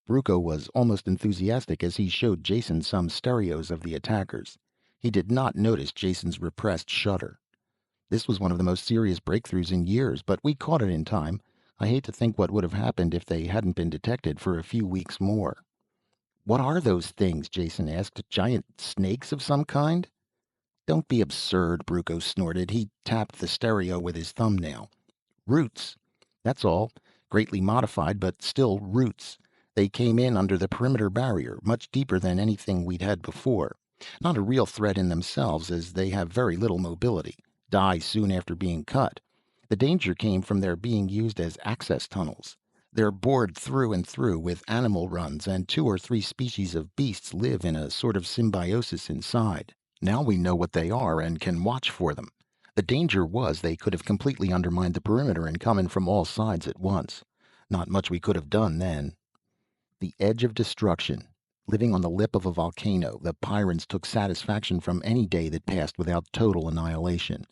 Bruco was almost enthusiastic as he showed Jason some stereos of the attackers. He did not notice Jason's repressed shudder. "This was one of the most serious breakthroughs in years, but we caught it in time. I hate to think what would have happened if they hadn't been detected for a few weeks more." "What are those things?" Jason asked. "Giant snakes of some kind?" "Don't be absurd," Bruco snorted. He tapped the stereo with his thumbnail. "Roots. That's all. Greatly modified, but still roots. They came in under the perimeter barrier, much deeper than anything we'd had before. Not a real threat in themselves, as they have very little mobility. Die soon after being cut. The danger came from their being used as access tunnels. They're bored through and through with animal runs, and 2 or 3 species of beasts live in a sort of symbiosis inside. Now we know what they are and can watch for them. The danger was they could have completely undermined the perimeter and come in from all sides at once. Not much we could have done then." The edge of destruction. Living on the lip of a volcano, the Pyrans took satisfaction from any day that passed without total annihilation.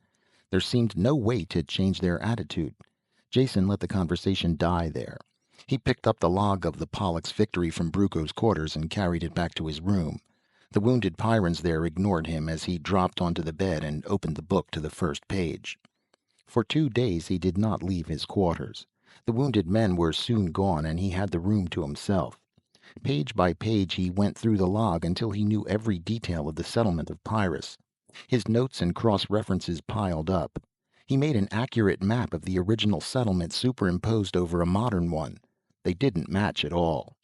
There seemed no way to change their attitude. Jason let the conversation die there. He picked up the log of the Pollux victory from Bruco's quarters and carried it back to his room. The wounded Pyrans there ignored him as he dropped onto the bed and opened the book to the first page. For 2 days he did not leave his quarters. The wounded men were soon gone, and he had the room to himself. Page by page he went through the log until he knew every detail of the settlement of Pyrrhus. His notes and cross-references piled up. He made an accurate map of the original settlement superimposed over a modern one. They didn't match at all.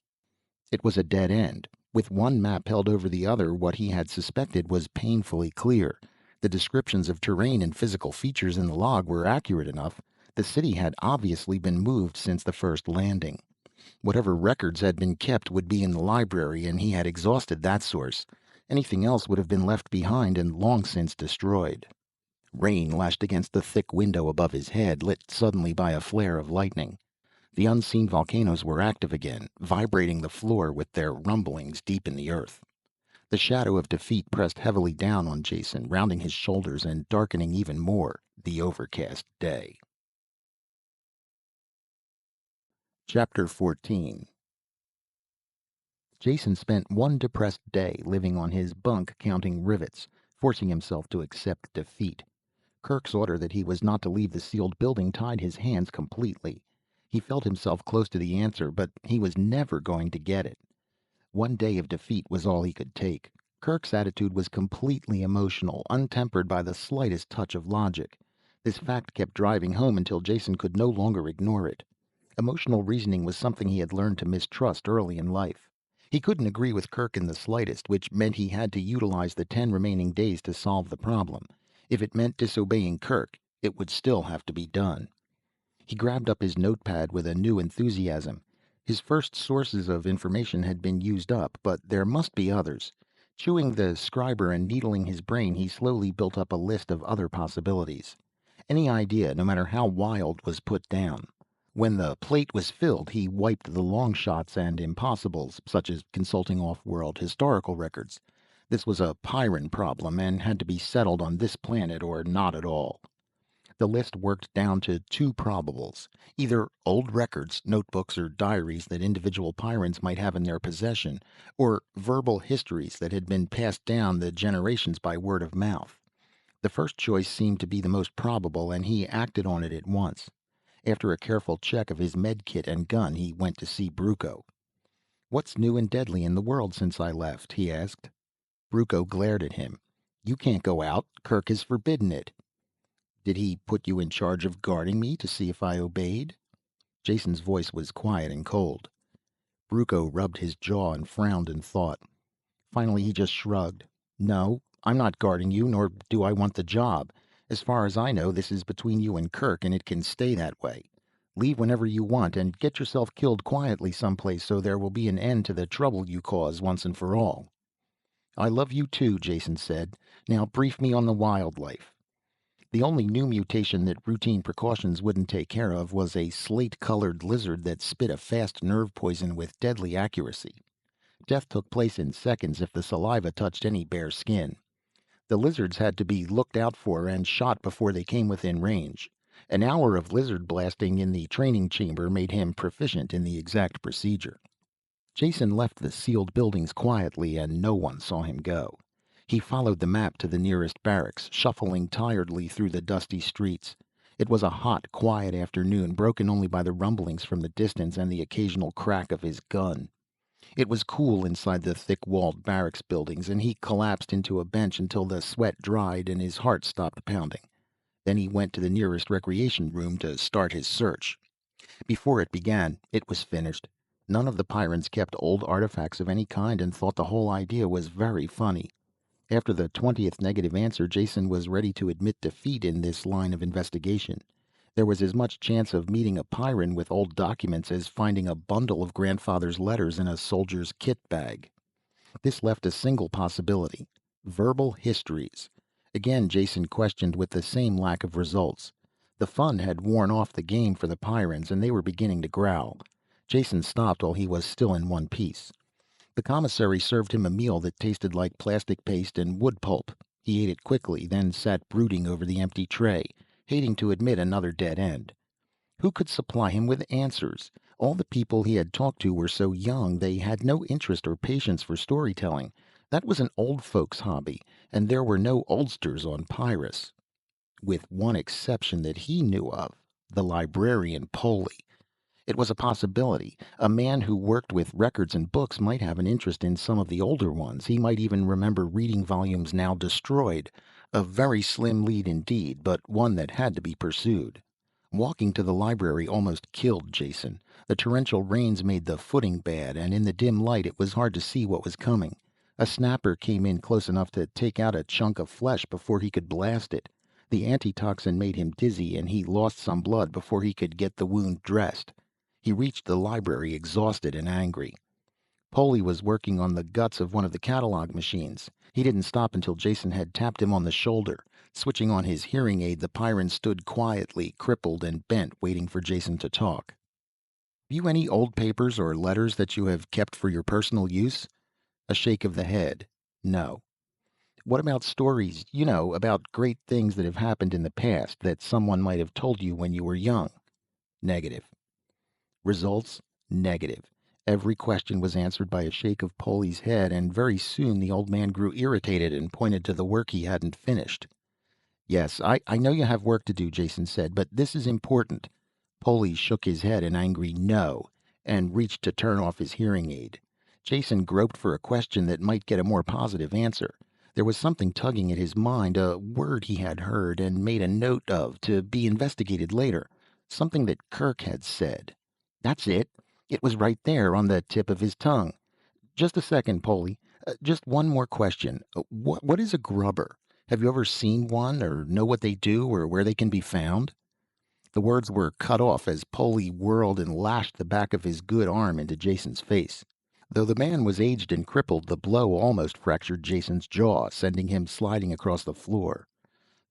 It was a dead end. With one map held over the other, what he had suspected was painfully clear. The descriptions of terrain and physical features in the log were accurate enough. The city had obviously been moved since the first landing. Whatever records had been kept would be in the library, and he had exhausted that source. Anything else would have been left behind and long since destroyed. Rain lashed against the thick window above his head, lit suddenly by a flare of lightning. The unseen volcanoes were active again, vibrating the floor with their rumblings deep in the earth. The shadow of defeat pressed heavily down on Jason, rounding his shoulders and darkening even more the overcast day. Chapter 14. Jason spent one depressed day living on his bunk counting rivets, forcing himself to accept defeat. Kirk's order that he was not to leave the sealed building tied his hands completely. He felt himself close to the answer, but he was never going to get it. One day of defeat was all he could take. Kirk's attitude was completely emotional, untempered by the slightest touch of logic. This fact kept driving home until Jason could no longer ignore it. Emotional reasoning was something he had learned to mistrust early in life. He couldn't agree with Kirk in the slightest, which meant he had to utilize the 10 remaining days to solve the problem. If it meant disobeying Kirk, it would still have to be done. He grabbed up his notepad with a new enthusiasm. His first sources of information had been used up, but there must be others. Chewing the scriber and needling his brain, he slowly built up a list of other possibilities. Any idea, no matter how wild, was put down. When the plate was filled, he wiped the long shots and impossibles, such as consulting off-world historical records. This was a Pyran problem and had to be settled on this planet or not at all. The list worked down to two probables: either old records, notebooks, or diaries that individual Pyrans might have in their possession, or verbal histories that had been passed down the generations by word of mouth. The first choice seemed to be the most probable, and he acted on it at once. After a careful check of his med kit and gun, he went to see Bruco. "What's new and deadly in the world since I left?" he asked. Bruco glared at him. "You can't go out. Kirk has forbidden it." "Did he put you in charge of guarding me to see if I obeyed?" Jason's voice was quiet and cold. Bruco rubbed his jaw and frowned in thought. Finally he just shrugged. "No, I'm not guarding you, nor do I want the job. As far as I know, this is between you and Kirk, and it can stay that way. Leave whenever you want, and get yourself killed quietly someplace so there will be an end to the trouble you cause once and for all." "I love you too," Jason said. "Now brief me on the wildlife." The only new mutation that routine precautions wouldn't take care of was a slate-colored lizard that spit a fast nerve poison with deadly accuracy. Death took place in seconds if the saliva touched any bare skin. The lizards had to be looked out for and shot before they came within range. An hour of lizard blasting in the training chamber made him proficient in the exact procedure. Jason left the sealed buildings quietly, and no one saw him go. He followed the map to the nearest barracks, shuffling tiredly through the dusty streets. It was a hot, quiet afternoon, broken only by the rumblings from the distance and the occasional crack of his gun. It was cool inside the thick-walled barracks buildings, and he collapsed into a bench until the sweat dried and his heart stopped pounding. Then he went to the nearest recreation room to start his search. Before it began, it was finished. None of the Pyrans kept old artifacts of any kind and thought the whole idea was very funny. After the 20th negative answer, Jason was ready to admit defeat in this line of investigation. There was as much chance of meeting a Pyran with old documents as finding a bundle of grandfather's letters in a soldier's kit bag. This left a single possibility: verbal histories. Again Jason questioned, with the same lack of results. The fun had worn off the game for the Pyrans, and they were beginning to growl. Jason stopped while he was still in one piece. The commissary served him a meal that tasted like plastic paste and wood pulp. He ate it quickly, then sat brooding over the empty tray, hating to admit another dead end. Who could supply him with answers? All the people he had talked to were so young, they had no interest or patience for storytelling. That was an old folks' hobby, and there were no oldsters on Pyrus. With one exception that he knew of: the librarian Poley. It was a possibility. A man who worked with records and books might have an interest in some of the older ones. He might even remember reading volumes now destroyed. A very slim lead indeed, but one that had to be pursued. Walking to the library almost killed Jason. The torrential rains made the footing bad, and in the dim light it was hard to see what was coming. A snapper came in close enough to take out a chunk of flesh before he could blast it. The antitoxin made him dizzy, and he lost some blood before he could get the wound dressed. He reached the library exhausted and angry. Poley was working on the guts of one of the catalog machines. He didn't stop until Jason had tapped him on the shoulder. Switching on his hearing aid, the Pyran stood quietly, crippled and bent, waiting for Jason to talk. "Have you any old papers or letters that you have kept for your personal use?" A shake of the head. "No." "What about stories, about great things that have happened in the past, that someone might have told you when you were young?" "Negative." Results: negative. Every question was answered by a shake of Poley's head, and very soon the old man grew irritated and pointed to the work he hadn't finished. "Yes, I know you have work to do," Jason said, "but this is important." Poley shook his head an angry no, and reached to turn off his hearing aid. Jason groped for a question that might get a more positive answer. There was something tugging at his mind, a word he had heard and made a note of to be investigated later. Something that Kirk had said. That's it. It was right there on the tip of his tongue. Just a second, Polly. Just one more question. What is a grubber? Have you ever seen one or know what they do or where they can be found? The words were cut off as Polly whirled and lashed the back of his good arm into Jason's face. Though the man was aged and crippled, the blow almost fractured Jason's jaw, sending him sliding across the floor.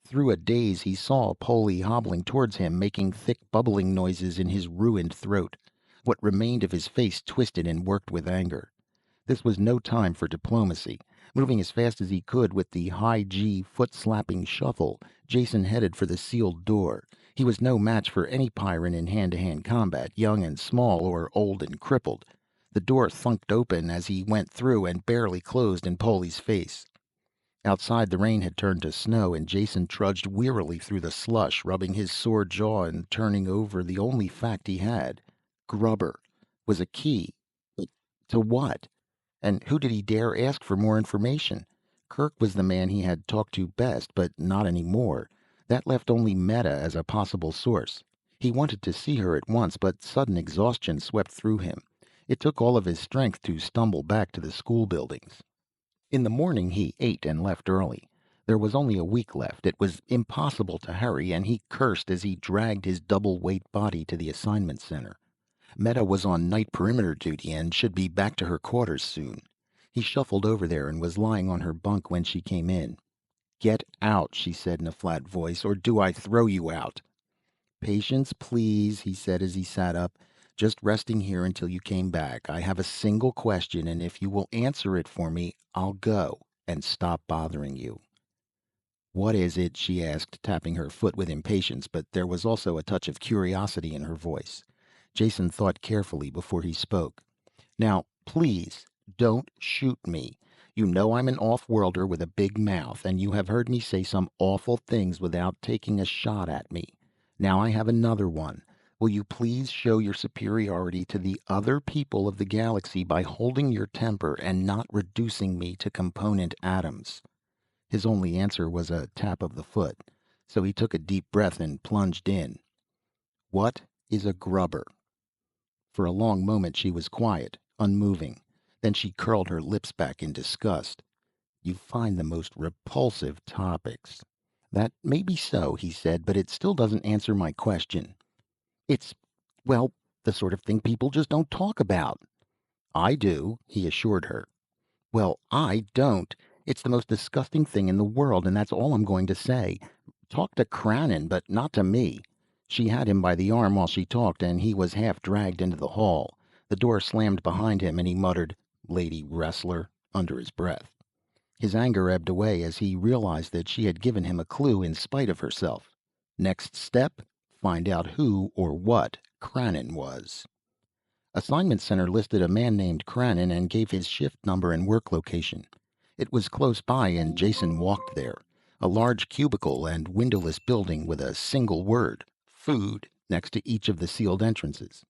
Through a daze, he saw Polly hobbling towards him, making thick bubbling noises in his ruined throat. What remained of his face twisted and worked with anger. This was no time for diplomacy. Moving as fast as he could with the high G foot-slapping shuffle, Jason headed for the sealed door. He was no match for any Pyrran in hand-to-hand combat, young and small or old and crippled. The door thunked open as he went through and barely closed in Polly's face. Outside, the rain had turned to snow, and Jason trudged wearily through the slush, rubbing his sore jaw and turning over the only fact he had. Grubber was a key. But to what? And who did he dare ask for more information? Kirk was the man he had talked to best, but not anymore. That left only Meta as a possible source. He wanted to see her at once, but sudden exhaustion swept through him. It took all of his strength to stumble back to the school buildings. In the morning he ate and left early. There was only a week left. It was impossible to hurry, and he cursed as he dragged his double-weight body to the assignment center. Meta was on night perimeter duty and should be back to her quarters soon. He shuffled over there and was lying on her bunk when she came in. "Get out," she said in a flat voice, "or do I throw you out?" "Patience, please," he said as he sat up. "Just resting here until you came back. I have a single question, and if you will answer it for me, I'll go and stop bothering you." "What is it?" she asked, tapping her foot with impatience, but there was also a touch of curiosity in her voice. Jason thought carefully before he spoke. "Now, please, don't shoot me. You know I'm an off-worlder with a big mouth, and you have heard me say some awful things without taking a shot at me. Now I have another one. Will you please show your superiority to the other people of the galaxy by holding your temper and not reducing me to component atoms?" His only answer was a tap of the foot, so he took a deep breath and plunged in. "What is a grubber?" For a long moment she was quiet, unmoving. Then she curled her lips back in disgust. "You find the most repulsive topics." "That may be so," he said, "but it still doesn't answer my question." "It's, well, the sort of thing people just don't talk about." "I do," he assured her. "Well, I don't. It's the most disgusting thing in the world, and that's all I'm going to say. Talk to Cranon, but not to me." She had him by the arm while she talked, and he was half dragged into the hall. The door slammed behind him, and he muttered, "Lady Wrestler," under his breath. His anger ebbed away as he realized that she had given him a clue in spite of herself. Next step, find out who or what Cranon was. Assignment Center listed a man named Cranon and gave his shift number and work location. It was close by, and Jason walked there. A large cubicle and windowless building with a single word, "Food," next to each of the sealed entrances.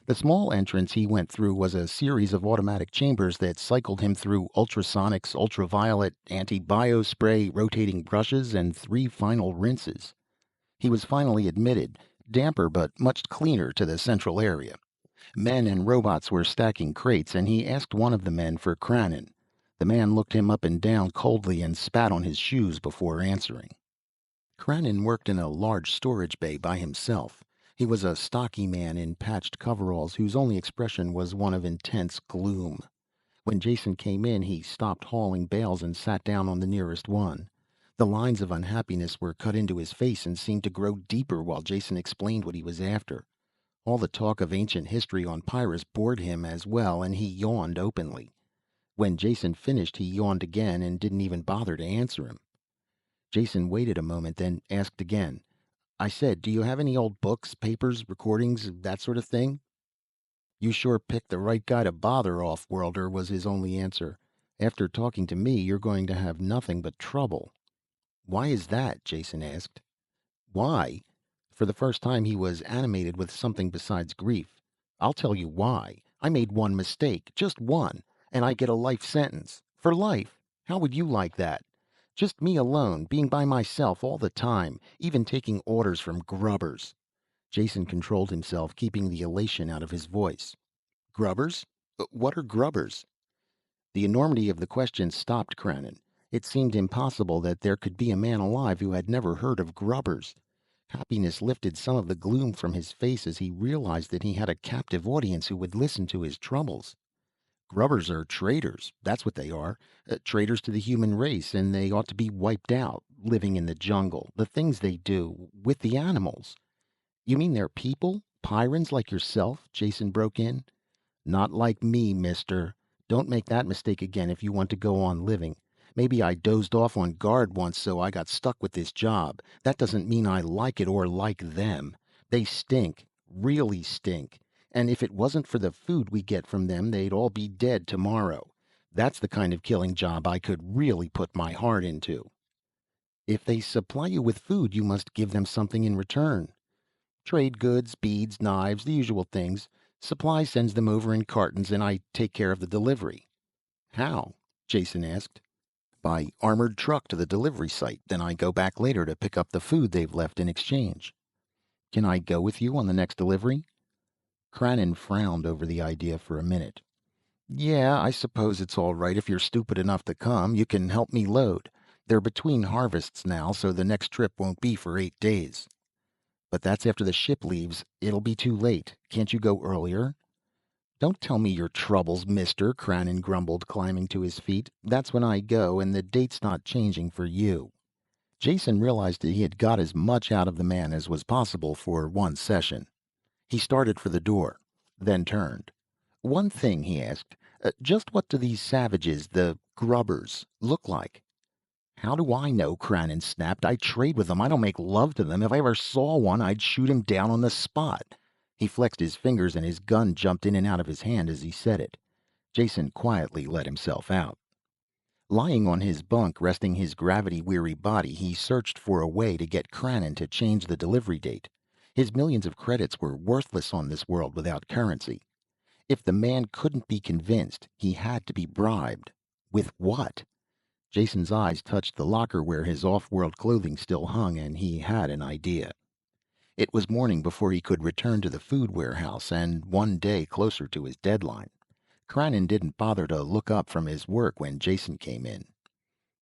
The small entrance he went through was a series of automatic chambers that cycled him through ultrasonics, ultraviolet, anti-bio spray, rotating brushes, and 3 final rinses. He was finally admitted, damper but much cleaner, to the central area. Men and robots were stacking crates, and he asked one of the men for Cranon. The man looked him up and down coldly and spat on his shoes before answering. Cranon worked in a large storage bay by himself. He was a stocky man in patched coveralls whose only expression was one of intense gloom. When Jason came in, he stopped hauling bales and sat down on the nearest one. The lines of unhappiness were cut into his face and seemed to grow deeper while Jason explained what he was after. All the talk of ancient history on Pyrus bored him as well, and he yawned openly. When Jason finished, he yawned again and didn't even bother to answer him. Jason waited a moment, then asked again. "I said, do you have any old books, papers, recordings, that sort of thing?" "You sure picked the right guy to bother, off-worlder," was his only answer. "After talking to me, you're going to have nothing but trouble." "Why is that?" Jason asked. "Why?" For the first time he was animated with something besides grief. "I'll tell you why. I made one mistake, just one, and I get a life sentence. For life. How would you like that? Just me alone, being by myself all the time, even taking orders from grubbers." Jason controlled himself, keeping the elation out of his voice. "Grubbers? What are grubbers?" The enormity of the question stopped Crannon. It seemed impossible that there could be a man alive who had never heard of grubbers. Happiness lifted some of the gloom from his face as he realized that he had a captive audience who would listen to his troubles. Grubbers are traitors, that's what they are. Traitors to the human race, and they ought to be wiped out, living in the jungle. The things they do with the animals. You mean they're people? Pyrans like yourself? Jason broke in. Not like me, mister. Don't make that mistake again if you want to go on living. Maybe I dozed off on guard once, so I got stuck with this job. That doesn't mean I like it or like them. They stink. Really stink. And if it wasn't for the food we get from them, they'd all be dead tomorrow. That's the kind of killing job I could really put my heart into. If they supply you with food, you must give them something in return. Trade goods, beads, knives, the usual things. Supply sends them over in cartons and I take care of the delivery. How? Jason asked. By armored truck to the delivery site. Then I go back later to pick up the food they've left in exchange. Can I go with you on the next delivery? Crannon frowned over the idea for a minute. Yeah, I suppose it's all right if you're stupid enough to come. You can help me load. They're between harvests now, so the next trip won't be for 8 days. But that's after the ship leaves. It'll be too late. Can't you go earlier? Don't tell me your troubles, mister, Crannon grumbled, climbing to his feet. That's when I go, and the date's not changing for you. Jason realized that he had got as much out of the man as was possible for one session. He started for the door, then turned. One thing, he asked. Just what do these savages, the grubbers, look like? How do I know? Crannon snapped. I trade with them. I don't make love to them. If I ever saw one, I'd shoot him down on the spot. He flexed his fingers and his gun jumped in and out of his hand as he said it. Jason quietly let himself out. Lying on his bunk, resting his gravity-weary body, he searched for a way to get Crannon to change the delivery date. His millions of credits were worthless on this world without currency. If the man couldn't be convinced, he had to be bribed. With what? Jason's eyes touched the locker where his off-world clothing still hung, and he had an idea. It was morning before he could return to the food warehouse, and one day closer to his deadline. Crannon didn't bother to look up from his work when Jason came in.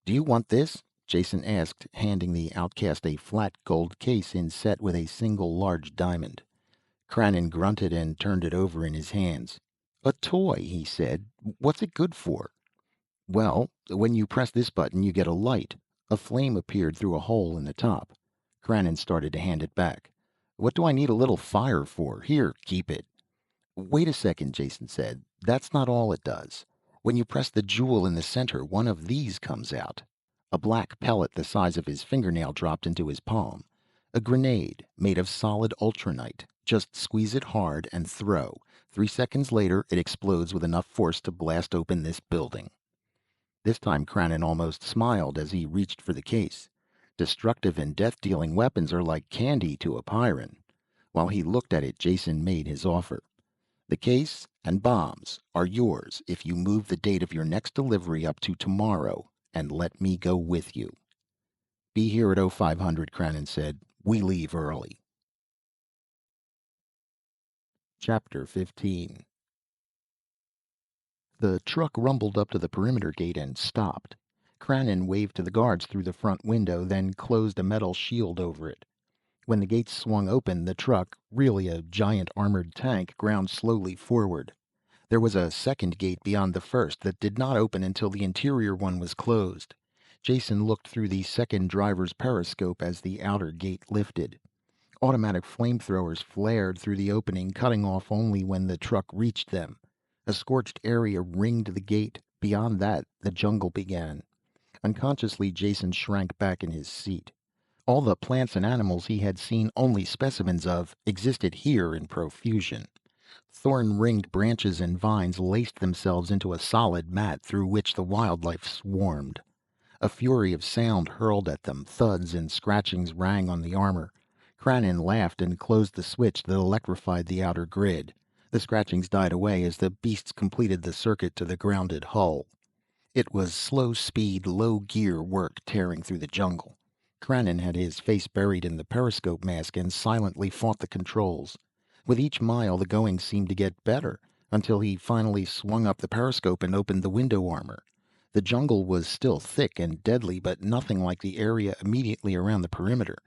Do you want this? Jason asked, handing the outcast a flat gold case inset with a single large diamond. Crannon grunted and turned it over in his hands. A toy, he said. What's it good for? Well, when you press this button, you get a light. A flame appeared through a hole in the top. Crannon started to hand it back. What do I need a little fire for? Here, keep it. Wait a second, Jason said. That's not all it does. When you press the jewel in the center, one of these comes out. A black pellet the size of his fingernail dropped into his palm. A grenade made of solid ultranite. Just squeeze it hard and throw. 3 seconds later, it explodes with enough force to blast open this building. This time Crannon almost smiled as he reached for the case. Destructive and death-dealing weapons are like candy to a Pyran. While he looked at it, Jason made his offer. The case and bombs are yours if you move the date of your next delivery up to tomorrow and let me go with you. Be here at 0500, Crannon said. We leave early. Chapter 15. The truck rumbled up to the perimeter gate and stopped. Crannon waved to the guards through the front window, then closed a metal shield over it. When the gates swung open, the truck, really a giant armored tank, ground slowly forward. There was a second gate beyond the first that did not open until the interior one was closed. Jason looked through the second driver's periscope as the outer gate lifted. Automatic flamethrowers flared through the opening, cutting off only when the truck reached them. A scorched area ringed the gate. Beyond that, the jungle began. Unconsciously, Jason shrank back in his seat. All the plants and animals he had seen only specimens of existed here in profusion. Thorn-ringed branches and vines laced themselves into a solid mat through which the wildlife swarmed. A fury of sound hurled at them. Thuds and scratchings rang on the armor. Crannon laughed and closed the switch that electrified the outer grid. The scratchings died away as the beasts completed the circuit to the grounded hull. It was slow-speed, low-gear work tearing through the jungle. Crannon had his face buried in the periscope mask and silently fought the controls. With each mile, the going seemed to get better. until he finally swung up the periscope and opened the window armor. The jungle was still thick and deadly, but nothing like the area immediately around the perimeter.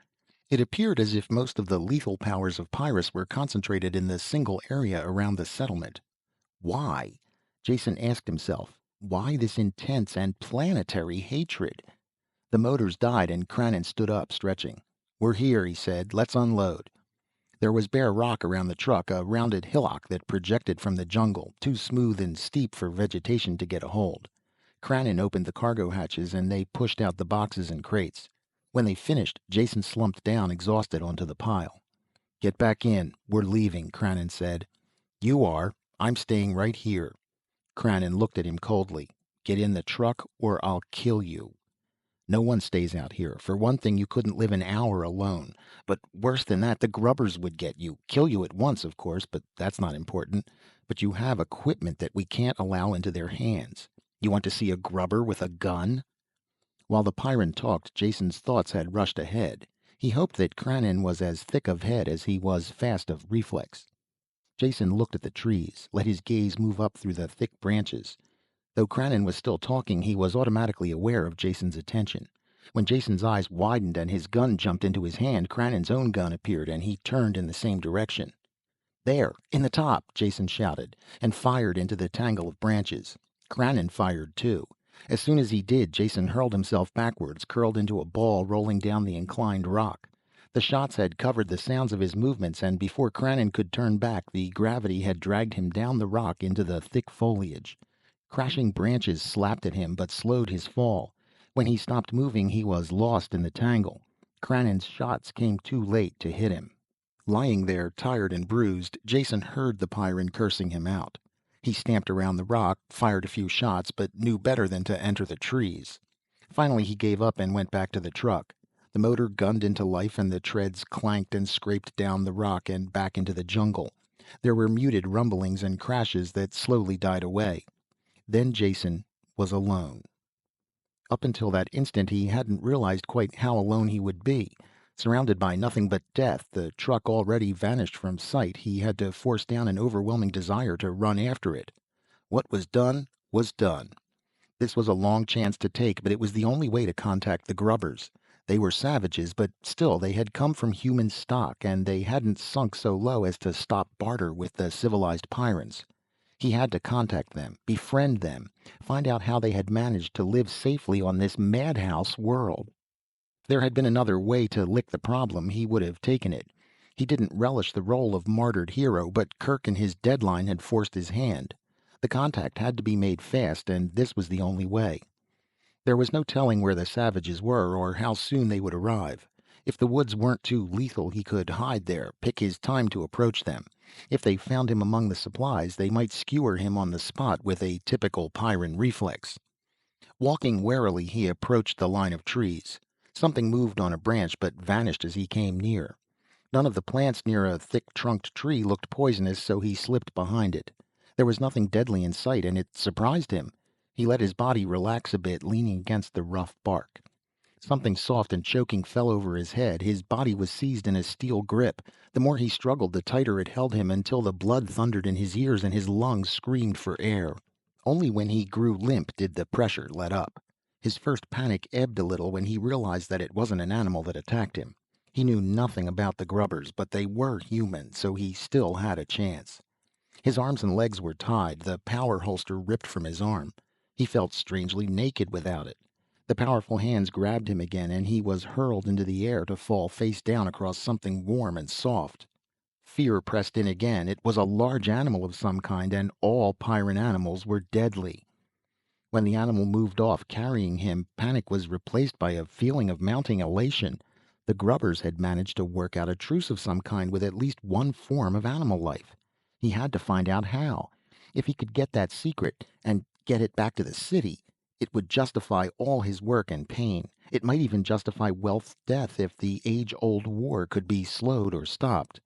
It appeared as if most of the lethal powers of Pyrus were concentrated in the single area around the settlement. Why? Jason asked himself. Why this intense and planetary hatred? The motors died and Cranon stood up, stretching. "We're here," he said. "Let's unload." There was bare rock around the truck, a rounded hillock that projected from the jungle, too smooth and steep for vegetation to get a hold. Cranon opened the cargo hatches and they pushed out the boxes and crates. When they finished, Jason slumped down, exhausted, onto the pile. "Get back in. We're leaving," Cranon said. "You are. I'm staying right here." Cranon looked at him coldly. "Get in the truck or I'll kill you." "No one stays out here. For one thing, you couldn't live an hour alone. But worse than that, the grubbers would get you. Kill you at once, of course, but that's not important. But you have equipment that we can't allow into their hands. You want to see a grubber with a gun?" While the Pyran talked, Jason's thoughts had rushed ahead. He hoped that Cranon was as thick of head as he was fast of reflex. Jason looked at the trees, let his gaze move up through the thick branches. Though Cranon was still talking, he was automatically aware of Jason's attention. When Jason's eyes widened and his gun jumped into his hand, Cranon's own gun appeared and he turned in the same direction. "There, in the top!" Jason shouted, and fired into the tangle of branches. Cranon fired too. As soon as he did, Jason hurled himself backwards, curled into a ball, rolling down the inclined rock. The shots had covered the sounds of his movements, and before Cranon could turn back, the gravity had dragged him down the rock into the thick foliage. Crashing branches slapped at him but slowed his fall. When he stopped moving, he was lost in the tangle. Cranon's shots came too late to hit him. Lying there, tired and bruised, Jason heard the Pyran cursing him out. He stamped around the rock, fired a few shots, but knew better than to enter the trees. Finally he gave up and went back to the truck. The motor gunned into life and the treads clanked and scraped down the rock and back into the jungle. There were muted rumblings and crashes that slowly died away. Then Jason was alone. Up until that instant he hadn't realized quite how alone he would be. Surrounded by nothing but death, the truck already vanished from sight, he had to force down an overwhelming desire to run after it. What was done was done. This was a long chance to take, but it was the only way to contact the grubbers. They were savages, but still they had come from human stock, and they hadn't sunk so low as to stop barter with the civilized Pyrans. He had to contact them, befriend them, find out how they had managed to live safely on this madhouse world. If there had been another way to lick the problem, he would have taken it. He didn't relish the role of martyred hero, but Kirk and his deadline had forced his hand. The contact had to be made fast, and this was the only way. There was no telling where the savages were or how soon they would arrive. If the woods weren't too lethal, he could hide there, pick his time to approach them. If they found him among the supplies, they might skewer him on the spot with a typical Pyran reflex. Walking warily, he approached the line of trees. Something moved on a branch, but vanished as he came near. None of the plants near a thick-trunked tree looked poisonous, so he slipped behind it. There was nothing deadly in sight, and it surprised him. He let his body relax a bit, leaning against the rough bark. Something soft and choking fell over his head. His body was seized in a steel grip. The more he struggled, the tighter it held him, until the blood thundered in his ears and his lungs screamed for air. Only when he grew limp did the pressure let up. His first panic ebbed a little when he realized that it wasn't an animal that attacked him. He knew nothing about the grubbers, but they were human, so he still had a chance. His arms and legs were tied, the power holster ripped from his arm. He felt strangely naked without it. The powerful hands grabbed him again, and he was hurled into the air to fall face down across something warm and soft. Fear pressed in again. It was a large animal of some kind, and all Pyran animals were deadly. When the animal moved off, carrying him, panic was replaced by a feeling of mounting elation. The grubbers had managed to work out a truce of some kind with at least one form of animal life. He had to find out how. If he could get that secret, and get it back to the city, it would justify all his work and pain. It might even justify Welf's death if the age-old war could be slowed or stopped.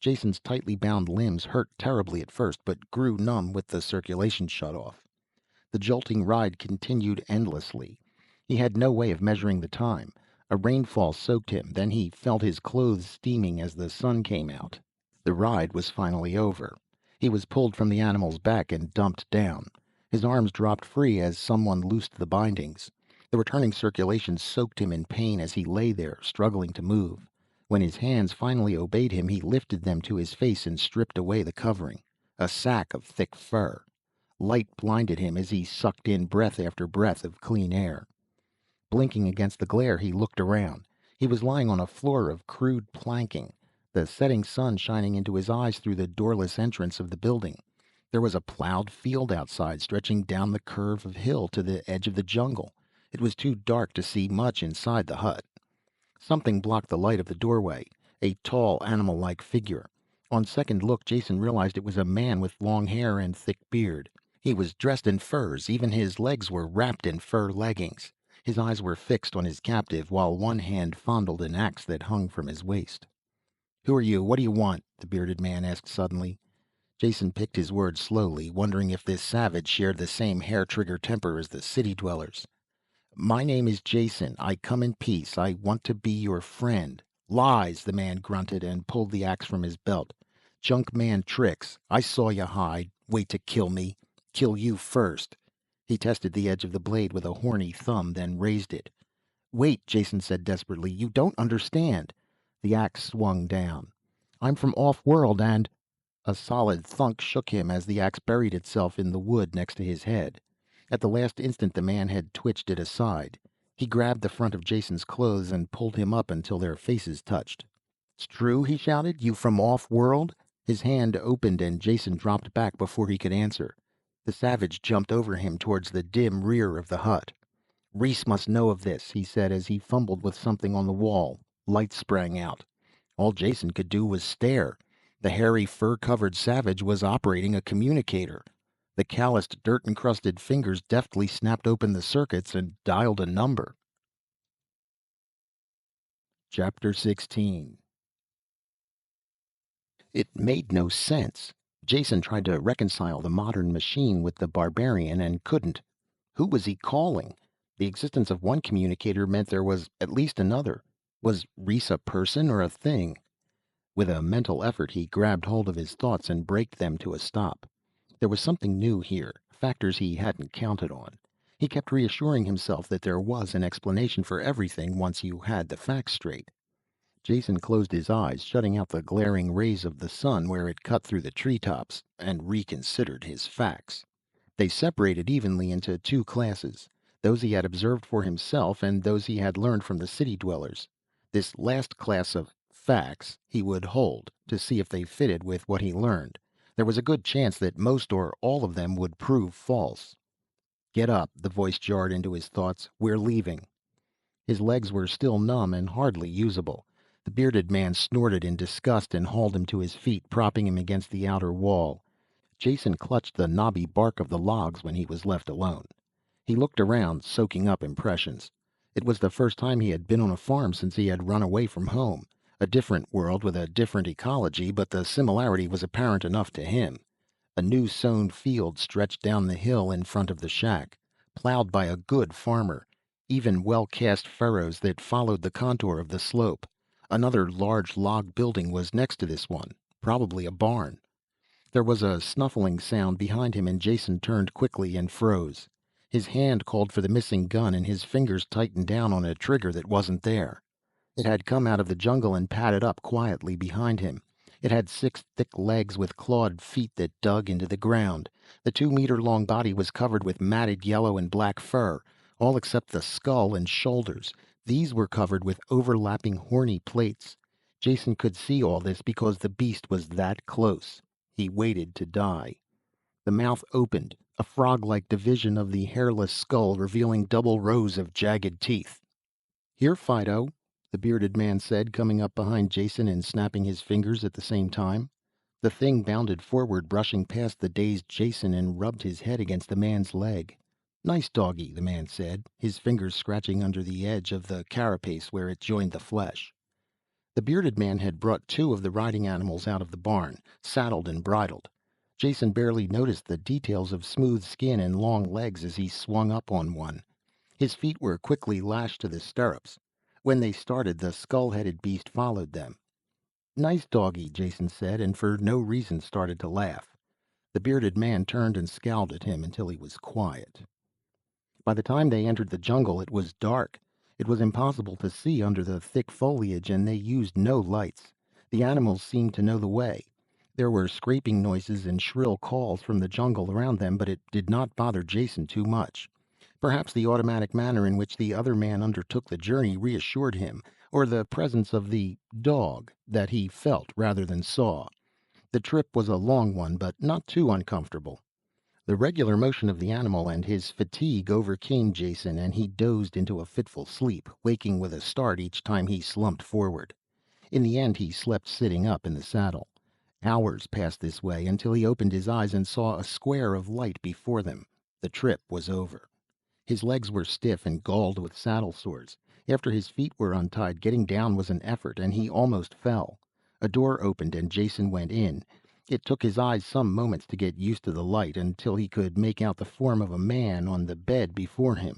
Jason's tightly bound limbs hurt terribly at first, but grew numb with the circulation shut off. The jolting ride continued endlessly. He had no way of measuring the time. A rainfall soaked him, then he felt his clothes steaming as the sun came out. The ride was finally over. He was pulled from the animal's back and dumped down. His arms dropped free as someone loosed the bindings. The returning circulation soaked him in pain as he lay there, struggling to move. When his hands finally obeyed him, he lifted them to his face and stripped away the covering. A sack of thick fur. Light blinded him as he sucked in breath after breath of clean air. Blinking against the glare, he looked around. He was lying on a floor of crude planking, the setting sun shining into his eyes through the doorless entrance of the building. There was a plowed field outside, stretching down the curve of hill to the edge of the jungle. It was too dark to see much inside the hut. Something blocked the light of the doorway, a tall, animal-like figure. On second look, Jason realized it was a man with long hair and thick beard. He was dressed in furs, even his legs were wrapped in fur leggings. His eyes were fixed on his captive, while one hand fondled an axe that hung from his waist. "Who are you? What do you want?" the bearded man asked suddenly. Jason picked his words slowly, wondering if this savage shared the same hair-trigger temper as the city dwellers. "My name is Jason. I come in peace. I want to be your friend." "Lies," the man grunted and pulled the axe from his belt. "Junk man tricks. I saw you hide. Wait to kill me. Kill you first." He tested the edge of the blade with a horny thumb, then raised it. "Wait," Jason said desperately. "You don't understand." The axe swung down. "I'm from off-world and—" A solid thunk shook him as the axe buried itself in the wood next to his head. At the last instant the man had twitched it aside. He grabbed the front of Jason's clothes and pulled him up until their faces touched. "It's true?" he shouted. "You from off-world?" His hand opened and Jason dropped back before he could answer. The savage jumped over him towards the dim rear of the hut. "Reese must know of this," he said as he fumbled with something on the wall. Light sprang out. All Jason could do was stare. The hairy, fur-covered savage was operating a communicator. The calloused, dirt-encrusted fingers deftly snapped open the circuits and dialed a number. Chapter 16. It made no sense. Jason tried to reconcile the modern machine with the barbarian and couldn't. Who was he calling? The existence of one communicator meant there was at least another. Was Reese a person or a thing? With a mental effort, he grabbed hold of his thoughts and braked them to a stop. There was something new here, factors he hadn't counted on. He kept reassuring himself that there was an explanation for everything once you had the facts straight. Jason closed his eyes, shutting out the glaring rays of the sun where it cut through the treetops, and reconsidered his facts. They separated evenly into two classes, those he had observed for himself and those he had learned from the city dwellers. This last class of facts he would hold, to see if they fitted with what he learned. There was a good chance that most or all of them would prove false. "Get up," the voice jarred into his thoughts. "We're leaving." His legs were still numb and hardly usable. The bearded man snorted in disgust and hauled him to his feet, propping him against the outer wall. Jason clutched the knobby bark of the logs when he was left alone. He looked around, soaking up impressions. It was the first time he had been on a farm since he had run away from home. A different world with a different ecology, but the similarity was apparent enough to him. A new sown field stretched down the hill in front of the shack, plowed by a good farmer. Even well-cast furrows that followed the contour of the slope. Another large log building was next to this one, probably a barn. There was a snuffling sound behind him and Jason turned quickly and froze. His hand called for the missing gun and his fingers tightened down on a trigger that wasn't there. It had come out of the jungle and padded up quietly behind him. It had 6 thick legs with clawed feet that dug into the ground. The 2-meter-long body was covered with matted yellow and black fur, all except the skull and shoulders. These were covered with overlapping horny plates. Jason could see all this because the beast was that close. He waited to die. The mouth opened, a frog-like division of the hairless skull revealing double rows of jagged teeth. "Here, Fido," the bearded man said, coming up behind Jason and snapping his fingers at the same time. The thing bounded forward, brushing past the dazed Jason, and rubbed his head against the man's leg. "Nice doggy," the man said, his fingers scratching under the edge of the carapace where it joined the flesh. The bearded man had brought 2 of the riding animals out of the barn, saddled and bridled. Jason barely noticed the details of smooth skin and long legs as he swung up on one. His feet were quickly lashed to the stirrups. When they started, the skull-headed beast followed them. "Nice doggy," Jason said, and for no reason started to laugh. The bearded man turned and scowled at him until he was quiet. By the time they entered the jungle, it was dark. It was impossible to see under the thick foliage, and they used no lights. The animals seemed to know the way. There were scraping noises and shrill calls from the jungle around them, but it did not bother Jason too much. Perhaps the automatic manner in which the other man undertook the journey reassured him, or the presence of the dog that he felt rather than saw. The trip was a long one, but not too uncomfortable. The regular motion of the animal and his fatigue overcame Jason, and he dozed into a fitful sleep, waking with a start each time he slumped forward. In the end, he slept sitting up in the saddle. Hours passed this way until he opened his eyes and saw a square of light before them. The trip was over. His legs were stiff and galled with saddle sores. After his feet were untied, getting down was an effort, and he almost fell. A door opened and Jason went in. It took his eyes some moments to get used to the light, until he could make out the form of a man on the bed before him.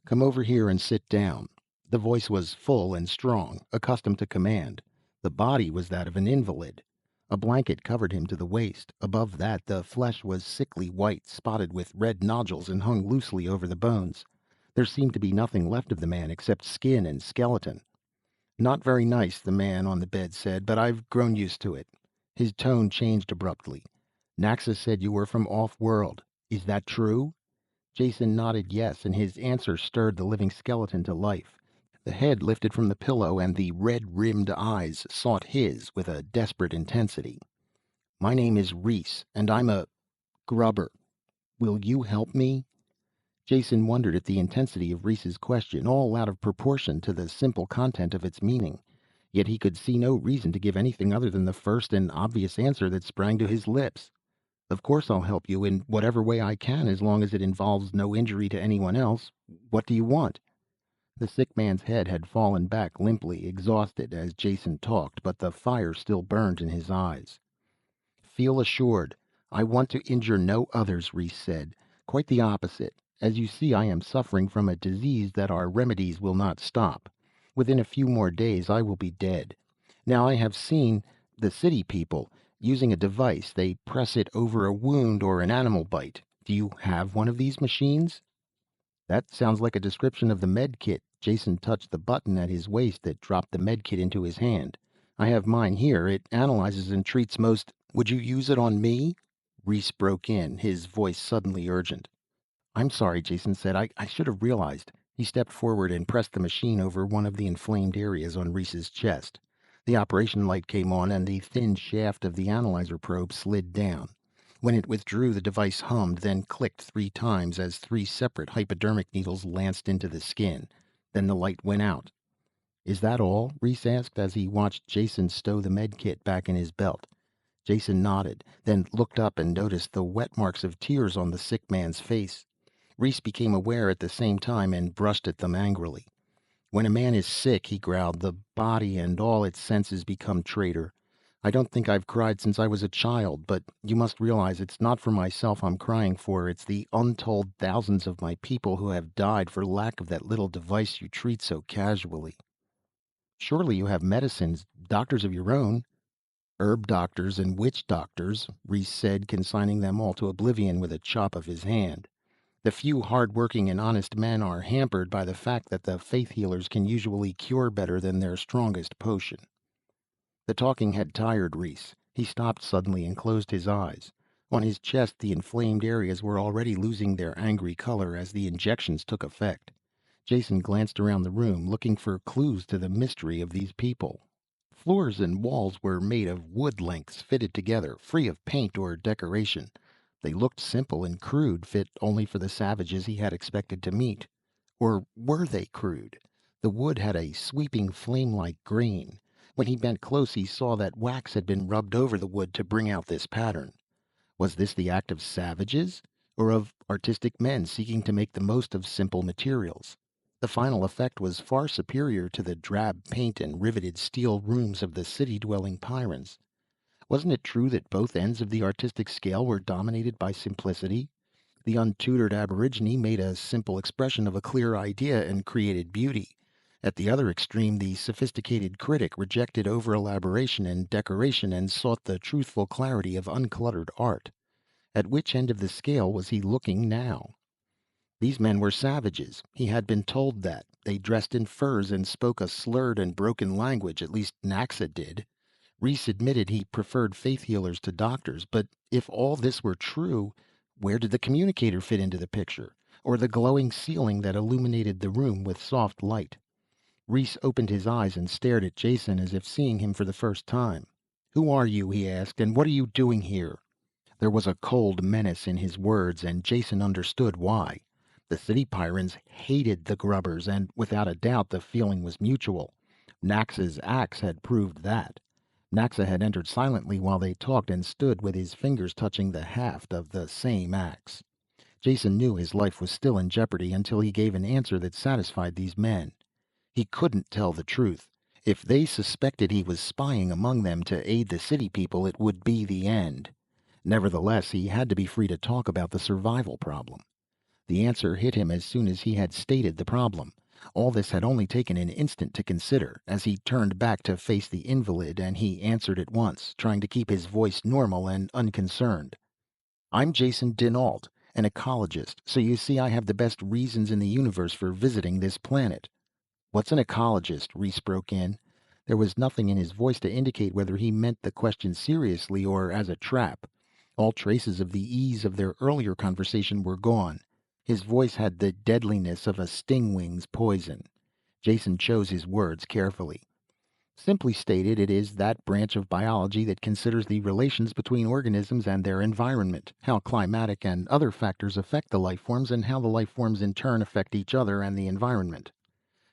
"Come over here and sit down." The voice was full and strong, accustomed to command. The body was that of an invalid. A blanket covered him to the waist. Above that, the flesh was sickly white, spotted with red nodules, and hung loosely over the bones. There seemed to be nothing left of the man except skin and skeleton. "Not very nice," the man on the bed said, "but I've grown used to it." His tone changed abruptly. "Naxa said you were from off-world. Is that true?" Jason nodded yes, and his answer stirred the living skeleton to life. The head lifted from the pillow, and the red-rimmed eyes sought his with a desperate intensity. "My name is Reese, and I'm a grubber. Will you help me?" Jason wondered at the intensity of Reese's question, all out of proportion to the simple content of its meaning. Yet he could see no reason to give anything other than the first and obvious answer that sprang to his lips. "Of course I'll help you in whatever way I can, as long as it involves no injury to anyone else. What do you want?" The sick man's head had fallen back limply, exhausted, as Jason talked, but the fire still burned in his eyes. "Feel assured. I want to injure no others," Reese said. "Quite the opposite. As you see, I am suffering from a disease that our remedies will not stop. Within a few more days I will be dead. Now I have seen the city people using a device. They press it over a wound or an animal bite. Do you have one of these machines?" "That sounds like a description of the med kit." Jason touched the button at his waist that dropped the med kit into his hand. "I have mine here. It analyzes and treats most—" "Would you use it on me?" Reese broke in, his voice suddenly urgent. "I'm sorry," Jason said. I should have realized." He stepped forward and pressed the machine over one of the inflamed areas on Reese's chest. The operation light came on, and the thin shaft of the analyzer probe slid down. When it withdrew, the device hummed, then clicked 3 times as 3 separate hypodermic needles lanced into the skin. Then the light went out. "Is that all?" Reese asked as he watched Jason stow the med kit back in his belt. Jason nodded, then looked up and noticed the wet marks of tears on the sick man's face. Reese became aware at the same time and brushed at them angrily. "When a man is sick," he growled, "the body and all its senses become traitor. I don't think I've cried since I was a child, but you must realize it's not for myself I'm crying for. It's the untold thousands of my people who have died for lack of that little device you treat so casually." "Surely you have medicines, doctors of your own." "Herb doctors and witch doctors," Reese said, consigning them all to oblivion with a chop of his hand. "The few hard-working and honest men are hampered by the fact that the faith healers can usually cure better than their strongest potion." The talking had tired Reese. He stopped suddenly and closed his eyes. On his chest, the inflamed areas were already losing their angry color as the injections took effect. Jason glanced around the room, looking for clues to the mystery of these people. Floors and walls were made of wood lengths fitted together, free of paint or decoration. They looked simple and crude, fit only for the savages he had expected to meet. Or were they crude? The wood had a sweeping flame-like grain. When he bent close, he saw that wax had been rubbed over the wood to bring out this pattern. Was this the act of savages, or of artistic men seeking to make the most of simple materials? The final effect was far superior to the drab paint and riveted steel rooms of the city-dwelling Pyrans. Wasn't it true that both ends of the artistic scale were dominated by simplicity? The untutored aborigine made a simple expression of a clear idea and created beauty. At the other extreme, the sophisticated critic rejected over-elaboration and decoration and sought the truthful clarity of uncluttered art. At which end of the scale was he looking now? These men were savages. He had been told that. They dressed in furs and spoke a slurred and broken language, at least Naxa did. Reese admitted he preferred faith healers to doctors, but if all this were true, where did the communicator fit into the picture? Or the glowing ceiling that illuminated the room with soft light? Reese opened his eyes and stared at Jason as if seeing him for the first time. "Who are you?" he asked, "and what are you doing here?" There was a cold menace in his words, and Jason understood why. The city Pyrans hated the grubbers, and without a doubt the feeling was mutual. Naxa's axe had proved that. Naxa had entered silently while they talked and stood with his fingers touching the haft of the same axe. Jason knew his life was still in jeopardy until he gave an answer that satisfied these men. He couldn't tell the truth. If they suspected he was spying among them to aid the city people, it would be the end. Nevertheless, he had to be free to talk about the survival problem. The answer hit him as soon as he had stated the problem. All this had only taken an instant to consider, as he turned back to face the invalid, and he answered at once, trying to keep his voice normal and unconcerned. "I'm Jason dinAlt, an ecologist, so you see I have the best reasons in the universe for visiting this planet." "What's an ecologist?" Reese broke in. There was nothing in his voice to indicate whether he meant the question seriously or as a trap. All traces of the ease of their earlier conversation were gone. His voice had the deadliness of a stingwing's poison. Jason chose his words carefully. "Simply stated, it is that branch of biology that considers the relations between organisms and their environment, how climatic and other factors affect the life forms, and how the life forms in turn affect each other and the environment."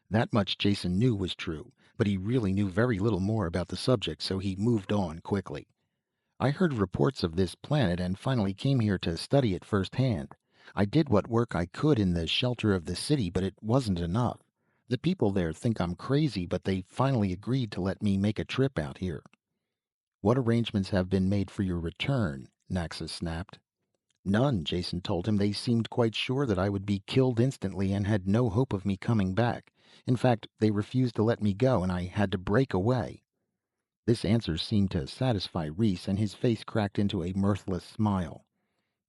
That much Jason knew was true, but he really knew very little more about the subject, so he moved on quickly. "I heard reports of this planet and finally came here to study it firsthand. I did what work I could in the shelter of the city, but it wasn't enough. The people there think I'm crazy, but they finally agreed to let me make a trip out here." "What arrangements have been made for your return?" Naxa snapped. "None," Jason told him. "They seemed quite sure that I would be killed instantly and had no hope of me coming back. In fact, they refused to let me go, and I had to break away." This answer seemed to satisfy Reese, and his face cracked into a mirthless smile.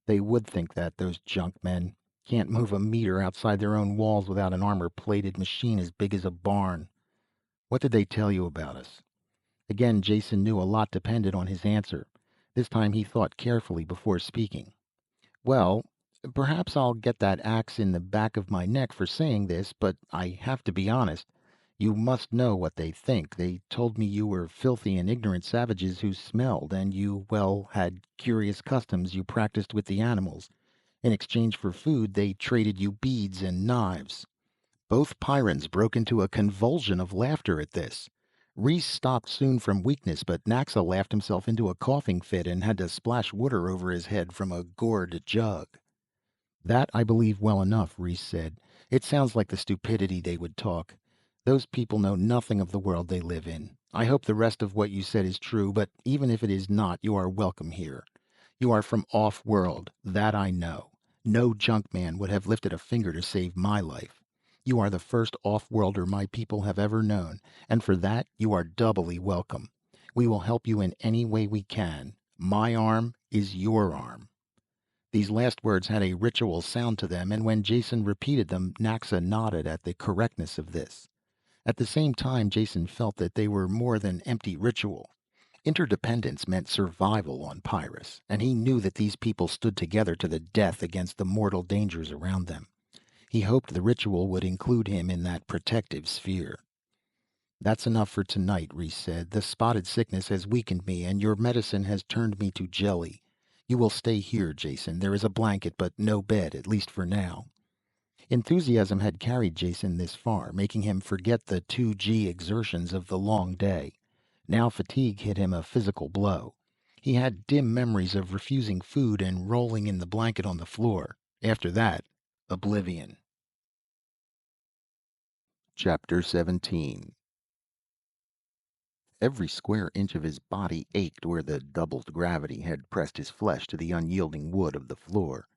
"They would think that, those junk men. Can't move a meter outside their own walls without an armor-plated machine as big as a barn. What did they tell you about us?" Again, Jason knew a lot depended on his answer. This time he thought carefully before speaking. "Well, perhaps I'll get that axe in the back of my neck for saying this, but I have to be honest. You must know what they think. They told me you were filthy and ignorant savages who smelled, and you, well, had curious customs you practiced with the animals. In exchange for food, they traded you beads and knives." Both Pyrans broke into a convulsion of laughter at this. Reese stopped soon from weakness, but Naxa laughed himself into a coughing fit and had to splash water over his head from a gourd jug. "That I believe well enough," Reese said. "It sounds like the stupidity they would talk. Those people know nothing of the world they live in. I hope the rest of what you said is true, but even if it is not, you are welcome here. You are from off-world, that I know. No junk man would have lifted a finger to save my life. You are the first off-worlder my people have ever known, and for that you are doubly welcome. We will help you in any way we can. My arm is your arm." These last words had a ritual sound to them, and when Jason repeated them, Naxa nodded at the correctness of this. At the same time, Jason felt that they were more than empty ritual. Interdependence meant survival on Pyrrhus, and he knew that these people stood together to the death against the mortal dangers around them. He hoped the ritual would include him in that protective sphere. "That's enough for tonight," Reese said. "The spotted sickness has weakened me, and your medicine has turned me to jelly. You will stay here, Jason. There is a blanket, but no bed, at least for now." Enthusiasm had carried Jason this far, making him forget the 2G exertions of the long day. Now fatigue hit him a physical blow. He had dim memories of refusing food and rolling in the blanket on the floor. After that, oblivion. Chapter 17. Every square inch of his body ached where the doubled gravity had pressed his flesh to the unyielding wood of the floor.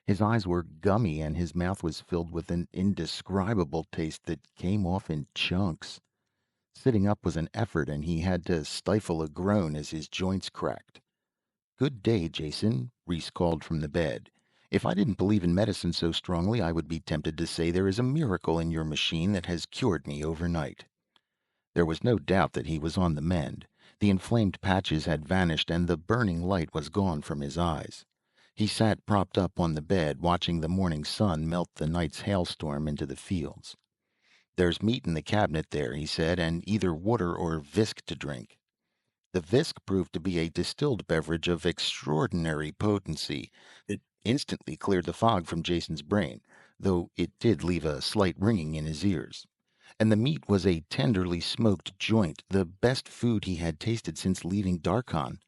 His eyes were gummy and his mouth was filled with an indescribable taste that came off in chunks. Sitting up was an effort, and he had to stifle a groan as his joints cracked. "Good day, Jason." Reese called from the bed. "If I didn't believe in medicine so strongly, I would be tempted to say there is a miracle in your machine that has cured me overnight." There was no doubt that he was on the mend. The inflamed patches had vanished and the burning light was gone from his eyes. He sat propped up on the bed, watching the morning sun melt the night's hailstorm into the fields. "There's meat in the cabinet there," he said, "and either water or visk to drink." The visk proved to be a distilled beverage of extraordinary potency. It instantly cleared the fog from Jason's brain, though it did leave a slight ringing in his ears. And the meat was a tenderly smoked joint, the best food he had tasted since leaving Darkon.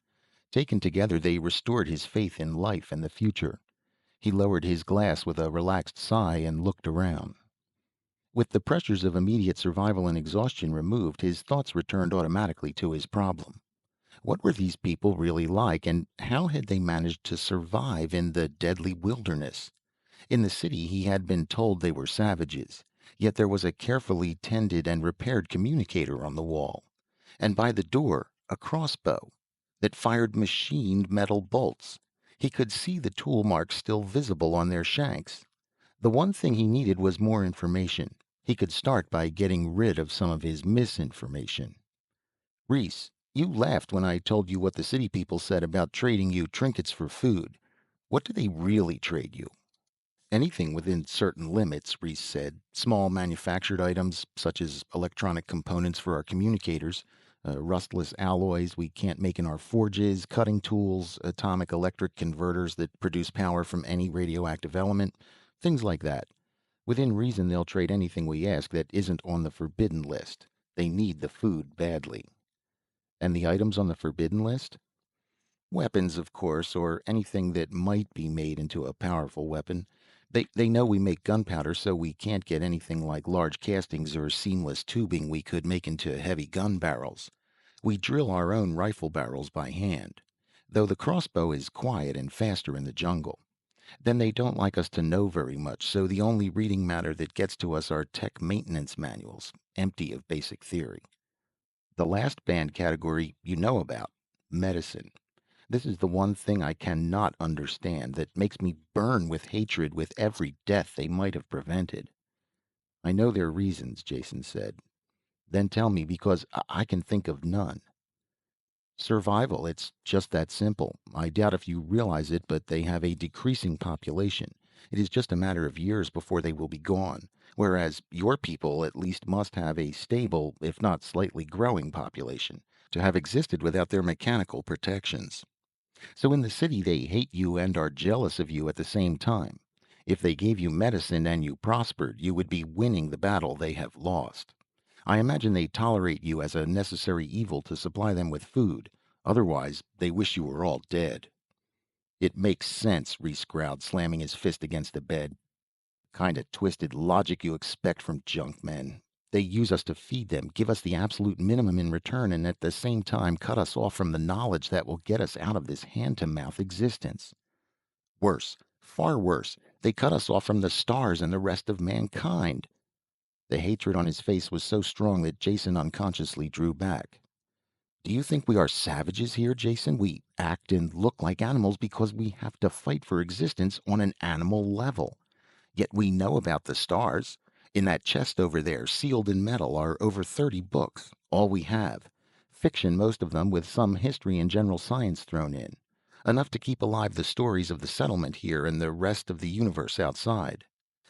Taken together, they restored his faith in life and the future. He lowered his glass with a relaxed sigh and looked around. With the pressures of immediate survival and exhaustion removed, his thoughts returned automatically to his problem. What were these people really like, and how had they managed to survive in the deadly wilderness? In the city, he had been told they were savages, yet there was a carefully tended and repaired communicator on the wall, and by the door, a crossbow that fired machined metal bolts. He could see the tool marks still visible on their shanks. The one thing he needed was more information. He could start by getting rid of some of his misinformation. "Reese, you laughed when I told you what the city people said about trading you trinkets for food. What do they really trade you?" "Anything within certain limits," Reese said. "Small manufactured items, such as electronic components for our communicators, rustless alloys we can't make in our forges, cutting tools, atomic electric converters that produce power from any radioactive element, things like that. Within reason, they'll trade anything we ask that isn't on the forbidden list. They need the food badly." "And the items on the forbidden list?" "Weapons, of course, or anything that might be made into a powerful weapon. They know we make gunpowder, so we can't get anything like large castings or seamless tubing we could make into heavy gun barrels. We drill our own rifle barrels by hand, though the crossbow is quiet and faster in the jungle. Then they don't like us to know very much, so the only reading matter that gets to us are tech maintenance manuals, empty of basic theory. The last banned category you know about, medicine. This is the one thing I cannot understand, that makes me burn with hatred with every death they might have prevented." "I know their reasons," Jason said. "Then tell me, because I can think of none." "Survival, it's just that simple. I doubt if you realize it, but they have a decreasing population. It is just a matter of years before they will be gone, whereas your people at least must have a stable, if not slightly growing population, to have existed without their mechanical protections. So in the city they hate you and are jealous of you at the same time. If they gave you medicine and you prospered, you would be winning the battle they have lost. I imagine they tolerate you as a necessary evil to supply them with food. Otherwise, they wish you were all dead." "It makes sense," Reese growled, slamming his fist against the bed. "Kind of twisted logic you expect from junk men. They use us to feed them, give us the absolute minimum in return, and at the same time cut us off from the knowledge that will get us out of this hand-to-mouth existence. Worse, far worse, they cut us off from the stars and the rest of mankind." The hatred on his face was so strong that Jason unconsciously drew back. "Do you think we are savages here, Jason? We act and look like animals because we have to fight for existence on an animal level. Yet we know about the stars. In that chest over there, sealed in metal, are over 30 books, all we have. Fiction, most of them, with some history and general science thrown in. Enough to keep alive the stories of the settlement here and the rest of the universe outside.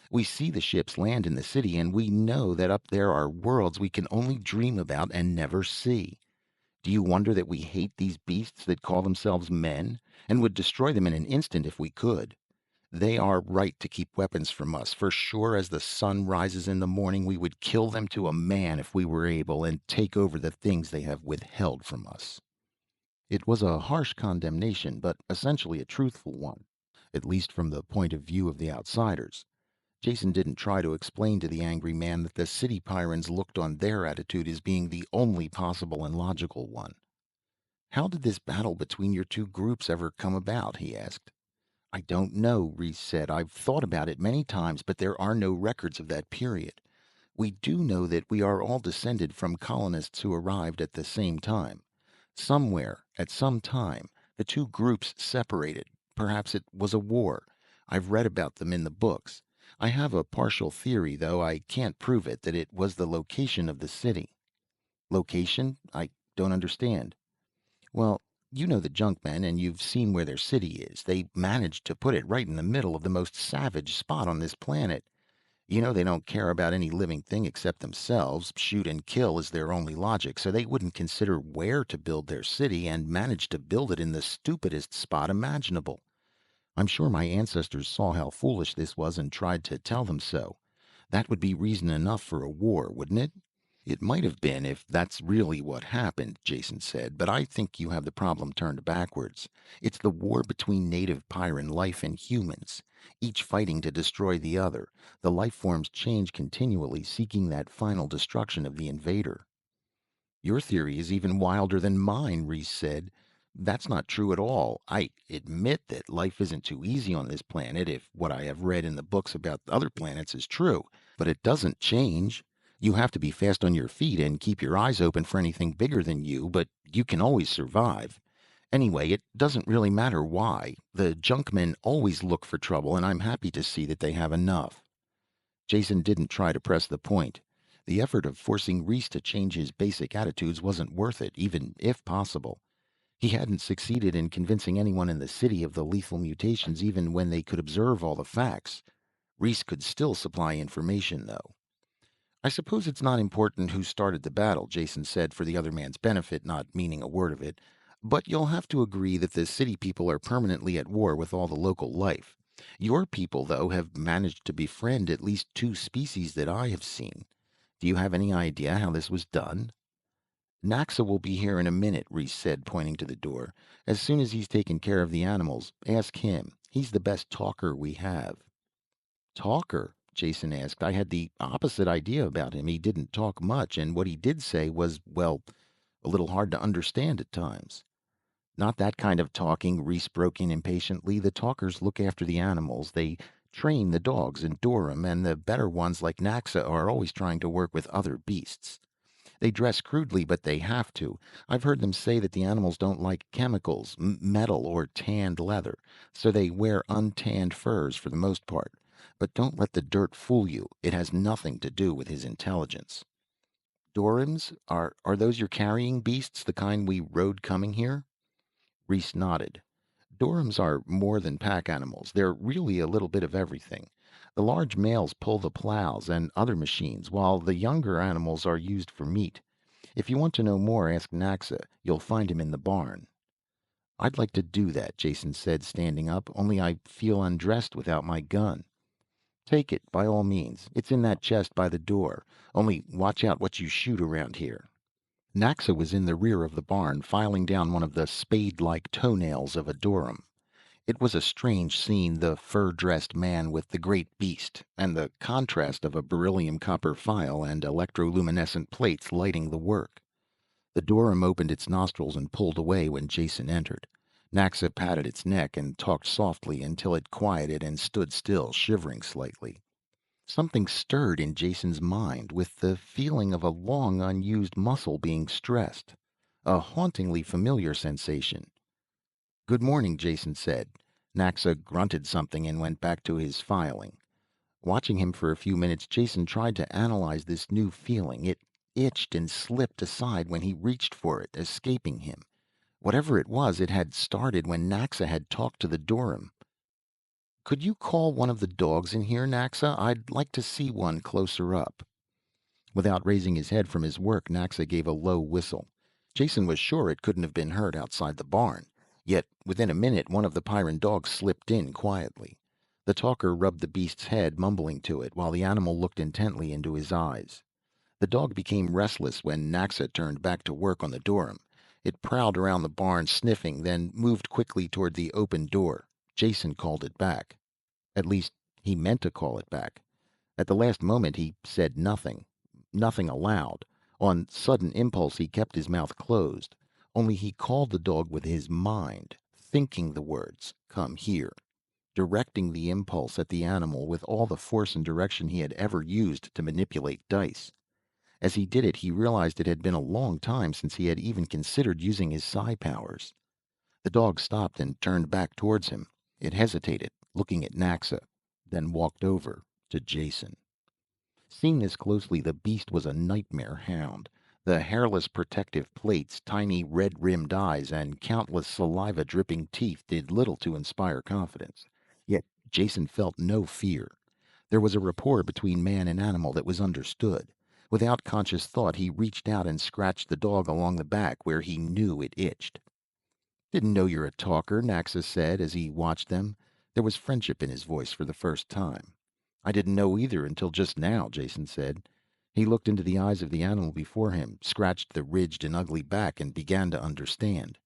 We see the ships land in the city, and we know that up there are worlds we can only dream about and never see. Do you wonder that we hate these beasts that call themselves men, and would destroy them in an instant if we could? They are right to keep weapons from us, for sure as the sun rises in the morning we would kill them to a man if we were able, and take over the things they have withheld from us." It was a harsh condemnation, but essentially a truthful one, at least from the point of view of the outsiders. Jason didn't try to explain to the angry man that the city Pyrans looked on their attitude as being the only possible and logical one. "How did this battle between your two groups ever come about?" he asked. "I don't know," Reese said. "I've thought about it many times, but there are no records of that period. We do know that we are all descended from colonists who arrived at the same time. Somewhere, at some time, the two groups separated. Perhaps it was a war. I've read about them in the books. I have a partial theory, though I can't prove it, that it was the location of the city. Location? I don't understand. Well, you know the Junkmen, and you've seen where their city is. They managed to put it right in the middle of the most savage spot on this planet. You know they don't care about any living thing except themselves. Shoot and kill is their only logic, so they wouldn't consider where to build their city and managed to build it in the stupidest spot imaginable. I'm sure my ancestors saw how foolish this was and tried to tell them so. That would be reason enough for a war, wouldn't it? It might have been if that's really what happened, Jason said, but I think you have the problem turned backwards. It's the war between native Pyran life and humans, each fighting to destroy the other. The life forms change continually, seeking that final destruction of the invader. Your theory is even wilder than mine, Reese said. That's not true at all. I admit that life isn't too easy on this planet if what I have read in the books about other planets is true, but it doesn't change. You have to be fast on your feet and keep your eyes open for anything bigger than you, but you can always survive. Anyway, it doesn't really matter why. The junkmen always look for trouble, and I'm happy to see that they have enough. Jason didn't try to press the point. The effort of forcing Reese to change his basic attitudes wasn't worth it, even if possible. He hadn't succeeded in convincing anyone in the city of the lethal mutations even when they could observe all the facts. Reese could still supply information, though. I suppose it's not important who started the battle, Jason said for the other man's benefit, not meaning a word of it. But you'll have to agree that the city people are permanently at war with all the local life. Your people, though, have managed to befriend at least two species that I have seen. Do you have any idea how this was done? Naxa will be here in a minute, Reese said, pointing to the door. As soon as he's taken care of the animals, ask him. He's the best talker we have. Talker? Jason asked. I had the opposite idea about him. He didn't talk much, and what he did say was, well, a little hard to understand at times. Not that kind of talking, Reese broke in impatiently. The talkers look after the animals. They train the dogs and Durham, and the better ones like Naxa are always trying to work with other beasts. They dress crudely, but they have to. I've heard them say that the animals don't like chemicals, metal, or tanned leather, so they wear untanned furs for the most part. But don't let the dirt fool you. It has nothing to do with his intelligence. Dorans? Are those your carrying beasts, the kind we rode coming here? Reese nodded. Dorams are more than pack animals. They're really a little bit of everything. The large males pull the plows and other machines, while the younger animals are used for meat. If you want to know more, ask Naxa. You'll find him in the barn. I'd like to do that, Jason said, standing up, only I feel undressed without my gun. Take it, by all means. It's in that chest by the door. Only watch out what you shoot around here. Naxa was in the rear of the barn, filing down one of the spade-like toenails of a Durham. It was a strange scene, the fur-dressed man with the great beast, and the contrast of a beryllium copper file and electroluminescent plates lighting the work. The Durham opened its nostrils and pulled away when Jason entered. Naxa patted its neck and talked softly until it quieted and stood still, shivering slightly. Something stirred in Jason's mind, with the feeling of a long unused muscle being stressed. A hauntingly familiar sensation. Good morning, Jason said. Naxa grunted something and went back to his filing. Watching him for a few minutes, Jason tried to analyze this new feeling. It itched and slipped aside when he reached for it, escaping him. Whatever it was, it had started when Naxa had talked to the Durham. Could you call one of the dogs in here, Naxa? I'd like to see one closer up. Without raising his head from his work, Naxa gave a low whistle. Jason was sure it couldn't have been heard outside the barn. Yet, within a minute, one of the Pyran dogs slipped in quietly. The talker rubbed the beast's head, mumbling to it, while the animal looked intently into his eyes. The dog became restless when Naxa turned back to work on the Durham. It prowled around the barn, sniffing, then moved quickly toward the open door. Jason called it back. At least, he meant to call it back. At the last moment, he said nothing. Nothing aloud. On sudden impulse, he kept his mouth closed. Only he called the dog with his mind, thinking the words, "Come here," directing the impulse at the animal with all the force and direction he had ever used to manipulate dice. As he did it, he realized it had been a long time since he had even considered using his psi powers. The dog stopped and turned back towards him. It hesitated, looking at Naxa, then walked over to Jason. Seen this closely, the beast was a nightmare hound. The hairless protective plates, tiny red-rimmed eyes, and countless saliva-dripping teeth did little to inspire confidence. Yet Jason felt no fear. There was a rapport between man and animal that was understood. Without conscious thought, he reached out and scratched the dog along the back where he knew it itched. "Didn't know you're a talker," Naxa said as he watched them. There was friendship in his voice for the first time. "I didn't know either until just now," Jason said. He looked into the eyes of the animal before him, scratched the ridged and ugly back, and began to understand.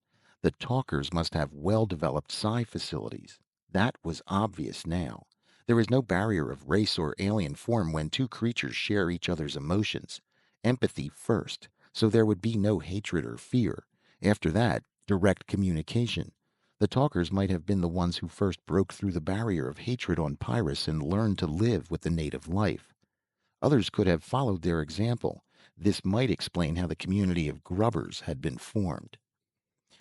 The talkers must have well-developed psi facilities. That was obvious now. There is no barrier of race or alien form when two creatures share each other's emotions. Empathy first, so there would be no hatred or fear. After that, direct communication. The talkers might have been the ones who first broke through the barrier of hatred on Pyrus and learned to live with the native life. Others could have followed their example. This might explain how the community of grubbers had been formed.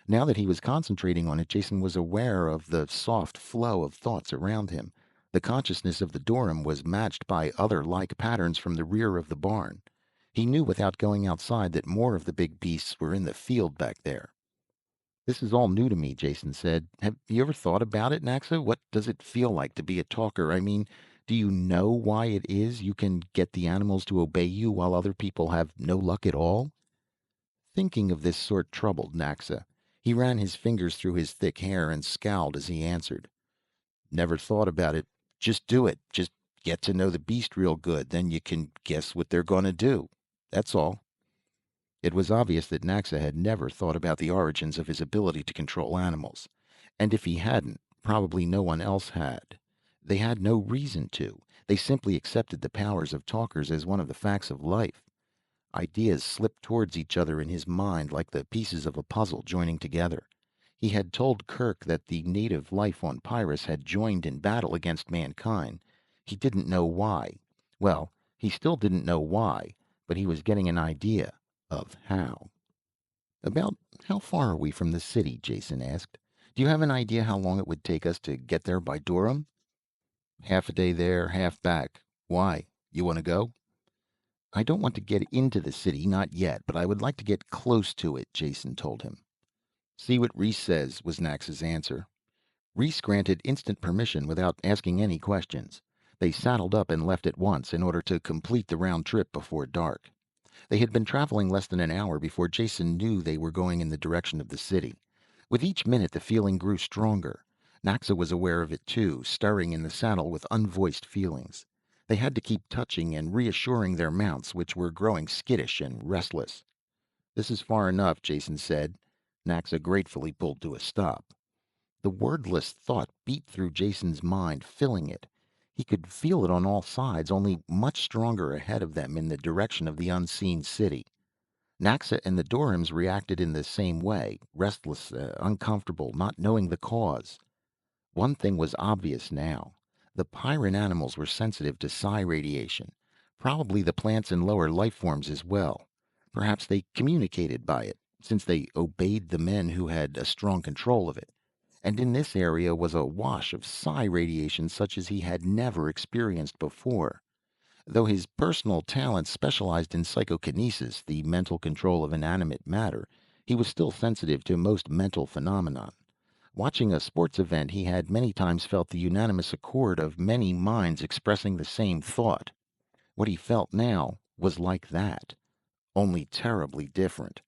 Now that he was concentrating on it, Jason was aware of the soft flow of thoughts around him. The consciousness of the Durham was matched by other like patterns from the rear of the barn. He knew without going outside that more of the big beasts were in the field back there. "This is all new to me," Jason said. "Have you ever thought about it, Naxa? What does it feel like to be a talker? I mean, do you know why it is you can get the animals to obey you while other people have no luck at all?" Thinking of this sort troubled Naxa. He ran his fingers through his thick hair and scowled as he answered. "Never thought about it. Just do it. Just get to know the beast real good. Then you can guess what they're going to do. That's all." It was obvious that Naxa had never thought about the origins of his ability to control animals. And if he hadn't, probably no one else had. They had no reason to. They simply accepted the powers of talkers as one of the facts of life. Ideas slipped towards each other in his mind like the pieces of a puzzle joining together. He had told Kirk that the native life on Pyrus had joined in battle against mankind. He didn't know why. Well, he still didn't know why, but he was getting an idea of how. "About how far are we from the city?" Jason asked. "Do you have an idea how long it would take us to get there by Durham?" "Half a day there, half back. Why? You want to go?" "I don't want to get into the city, not yet, but I would like to get close to it," Jason told him. "See what Reese says," was Nax's answer. Reese granted instant permission without asking any questions. They saddled up and left at once in order to complete the round trip before dark. They had been traveling less than an hour before Jason knew they were going in the direction of the city. With each minute the feeling grew stronger. Naxa was aware of it too, stirring in the saddle with unvoiced feelings. They had to keep touching and reassuring their mounts, which were growing skittish and restless. "This is far enough," Jason said. Naxa gratefully pulled to a stop. The wordless thought beat through Jason's mind, filling it. He could feel it on all sides, only much stronger ahead of them in the direction of the unseen city. Naxa and the Dorhams reacted in the same way, restless, uncomfortable, not knowing the cause. One thing was obvious now. The Pyrran animals were sensitive to psi radiation. Probably the plants and lower life forms as well. Perhaps they communicated by it, since they obeyed the men who had a strong control of it. And in this area was a wash of psi radiation such as he had never experienced before. Though his personal talents specialized in psychokinesis, the mental control of inanimate matter, he was still sensitive to most mental phenomena. Watching a sports event, he had many times felt the unanimous accord of many minds expressing the same thought. What he felt now was like that, only terribly different.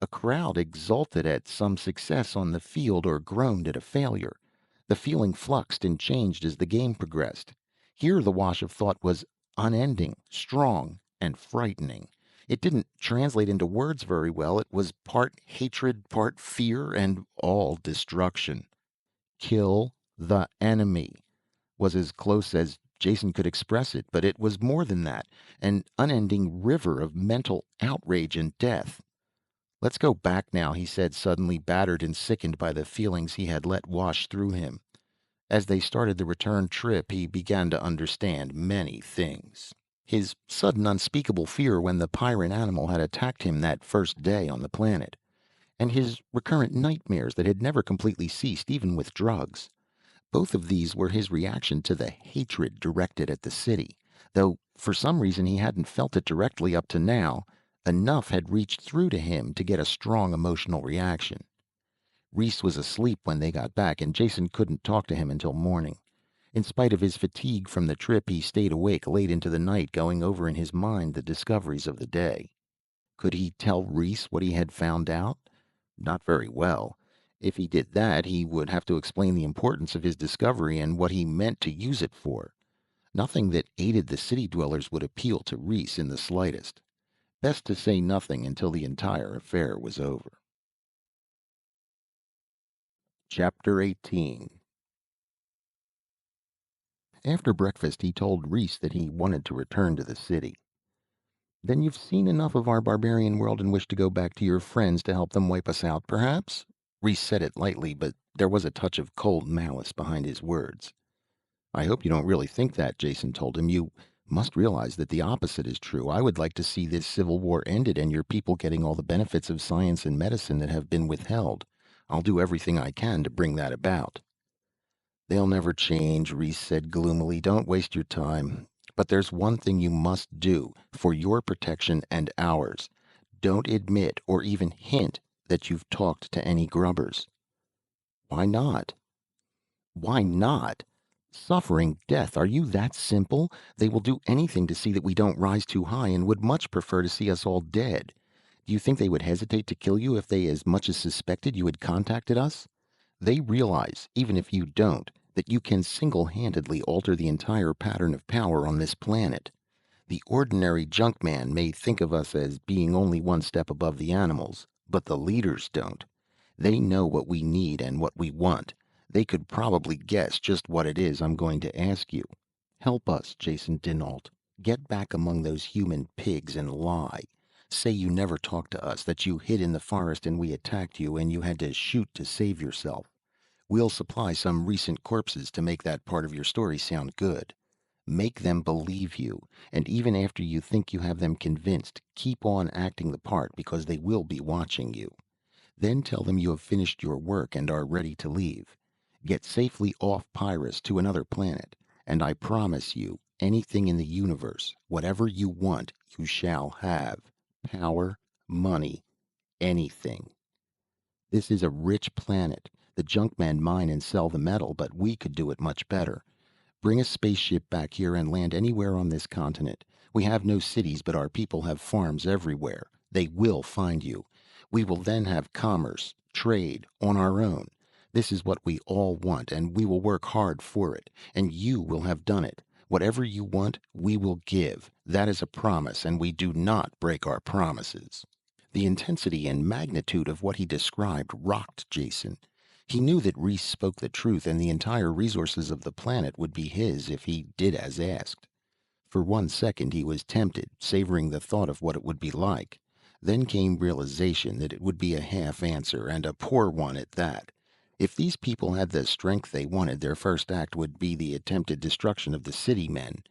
A crowd exulted at some success on the field or groaned at a failure. The feeling fluxed and changed as the game progressed. Here the wash of thought was unending, strong, and frightening. It didn't translate into words very well. It was part hatred, part fear, and all destruction. "Kill the enemy" was as close as Jason could express it, but it was more than that, an unending river of mental outrage and death. "Let's go back now," he said, suddenly battered and sickened by the feelings he had let wash through him. As they started the return trip, he began to understand many things. His sudden unspeakable fear when the Pyrran animal had attacked him that first day on the planet, and his recurrent nightmares that had never completely ceased, even with drugs. Both of these were his reaction to the hatred directed at the city, though for some reason he hadn't felt it directly up to now. Enough had reached through to him to get a strong emotional reaction. Reese was asleep when they got back, and Jason couldn't talk to him until morning. In spite of his fatigue from the trip, he stayed awake late into the night, going over in his mind the discoveries of the day. Could he tell Reese what he had found out? Not very well. If he did that, he would have to explain the importance of his discovery and what he meant to use it for. Nothing that aided the city dwellers would appeal to Reese in the slightest. Best to say nothing until the entire affair was over. Chapter 18. After breakfast, he told Reese that he wanted to return to the city. Then you've seen enough of our barbarian world and wish to go back to your friends to help them wipe us out, perhaps? Reese said it lightly, but there was a touch of cold malice behind his words. I hope you don't really think that, Jason told him. You must realize that the opposite is true. I would like to see this civil war ended and your people getting all the benefits of science and medicine that have been withheld. I'll do everything I can to bring that about. They'll never change, Reese said gloomily. Don't waste your time. But there's one thing you must do for your protection and ours. Don't admit or even hint that you've talked to any grubbers. Why not? Why not? Suffering death. Are you that simple? They will do anything to see that we don't rise too high and would much prefer to see us all dead. Do you think they would hesitate to kill you if they as much as suspected you had contacted us? They realize, even if you don't, that you can single-handedly alter the entire pattern of power on this planet. The ordinary junkman may think of us as being only one step above the animals, but the leaders don't. They know what we need and what we want. They could probably guess just what it is I'm going to ask you. Help us, Jason dinAlt. Get back among those human pigs and lie. Say you never talked to us, that you hid in the forest and we attacked you and you had to shoot to save yourself. We'll supply some recent corpses to make that part of your story sound good. Make them believe you, and even after you think you have them convinced, keep on acting the part because they will be watching you. Then tell them you have finished your work and are ready to leave. Get safely off Pyrus to another planet, and I promise you, anything in the universe, whatever you want, you shall have. Power, money, anything. This is a rich planet. The junkmen mine and sell the metal, but we could do it much better. Bring a spaceship back here and land anywhere on this continent. We have no cities, but our people have farms everywhere. They will find you. We will then have commerce, trade, on our own. This is what we all want, and we will work hard for it. And you will have done it. Whatever you want, we will give. That is a promise, and we do not break our promises. The intensity and magnitude of what he described rocked Jason. He knew that Reese spoke the truth and the entire resources of the planet would be his if he did as asked. For 1 second he was tempted, savoring the thought of what it would be like. Then came realization that it would be a half answer, and a poor one at that. If these people had the strength they wanted, their first act would be the attempted destruction of the city men.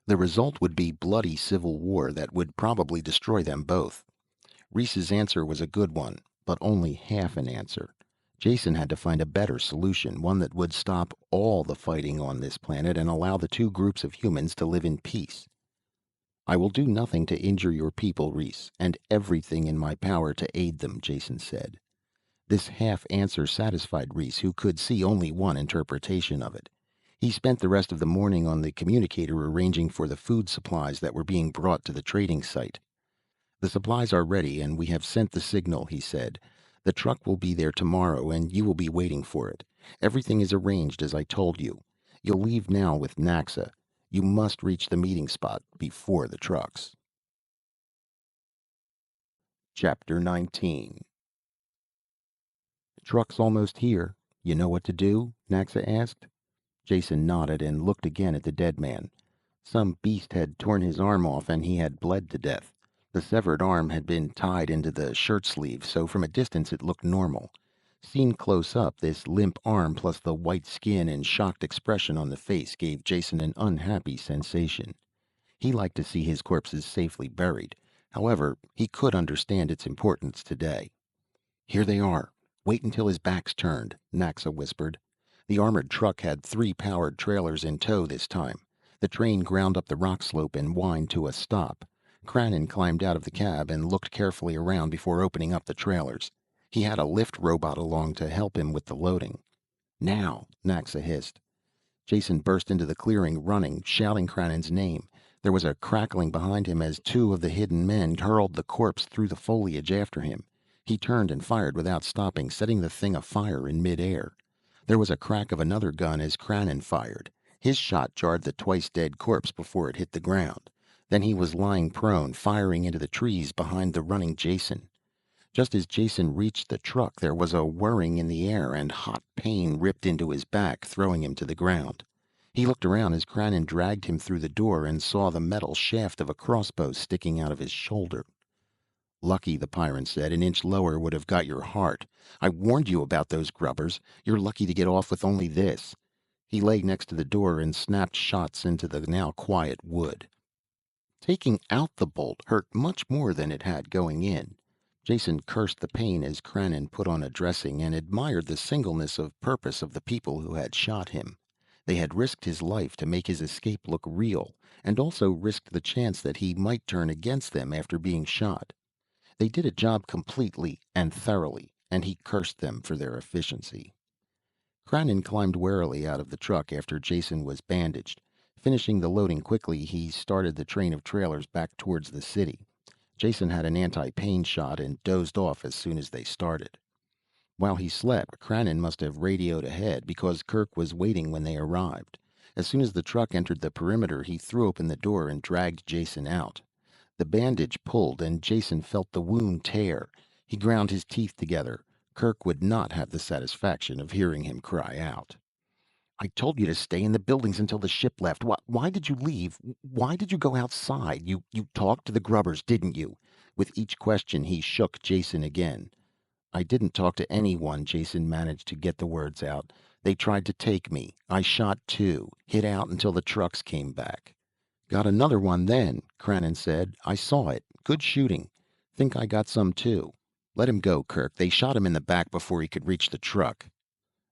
The result would be bloody civil war that would probably destroy them both. Reese's answer was a good one, but only half an answer. Jason had to find a better solution, one that would stop all the fighting on this planet and allow the two groups of humans to live in peace. I will do nothing to injure your people, Reese, and everything in my power to aid them, Jason said. This half answer satisfied Reese, who could see only one interpretation of it. He spent the rest of the morning on the communicator arranging for the food supplies that were being brought to the trading site. The supplies are ready, and we have sent the signal, he said. The truck will be there tomorrow, and you will be waiting for it. Everything is arranged as I told you. You'll leave now with Naxa. You must reach the meeting spot before the trucks. Chapter 19. Truck's almost here. You know what to do? Naxa asked. Jason nodded and looked again at the dead man. Some beast had torn his arm off, and he had bled to death. The severed arm had been tied into the shirt sleeve, so from a distance it looked normal. Seen close up, this limp arm plus the white skin and shocked expression on the face gave Jason an unhappy sensation. He liked to see his corpses safely buried. However, he could understand its importance today. Here they are. Wait until his back's turned, Naxa whispered. The armored truck had 3 powered trailers in tow this time. The train ground up the rock slope and whined to a stop. Cranon climbed out of the cab and looked carefully around before opening up the trailers. He had a lift robot along to help him with the loading. Now, Naxa hissed. Jason burst into the clearing, running, shouting Cranon's name. There was a crackling behind him as 2 of the hidden men hurled the corpse through the foliage after him. He turned and fired without stopping, setting the thing afire in midair. There was a crack of another gun as Cranon fired. His shot jarred the twice-dead corpse before it hit the ground. Then he was lying prone, firing into the trees behind the running Jason. Just as Jason reached the truck, there was a whirring in the air, and hot pain ripped into his back, throwing him to the ground. He looked around as Cranon dragged him through the door and saw the metal shaft of a crossbow sticking out of his shoulder. Lucky, the Pyran said. An inch lower would have got your heart. I warned you about those grubbers. You're lucky to get off with only this. He lay next to the door and snapped shots into the now quiet wood. Taking out the bolt hurt much more than it had going in. Jason cursed the pain as Cranon put on a dressing and admired the singleness of purpose of the people who had shot him. They had risked his life to make his escape look real, and also risked the chance that he might turn against them after being shot. They did a job completely and thoroughly, and he cursed them for their efficiency. Cranon climbed warily out of the truck after Jason was bandaged. Finishing the loading quickly, he started the train of trailers back towards the city. Jason had an anti-pain shot and dozed off as soon as they started. While he slept, Cranon must have radioed ahead because Kirk was waiting when they arrived. As soon as the truck entered the perimeter, he threw open the door and dragged Jason out. The bandage pulled and Jason felt the wound tear. He ground his teeth together. Kirk would not have the satisfaction of hearing him cry out. I told you to stay in the buildings until the ship left. Why did you leave? Why did you go outside? You talked to the grubbers, didn't you? With each question, he shook Jason again. I didn't talk to anyone, Jason managed to get the words out. They tried to take me. I shot 2, hid out until the trucks came back. Got another one then, Cranon said. I saw it. Good shooting. Think I got some too. Let him go, Kirk. They shot him in the back before he could reach the truck.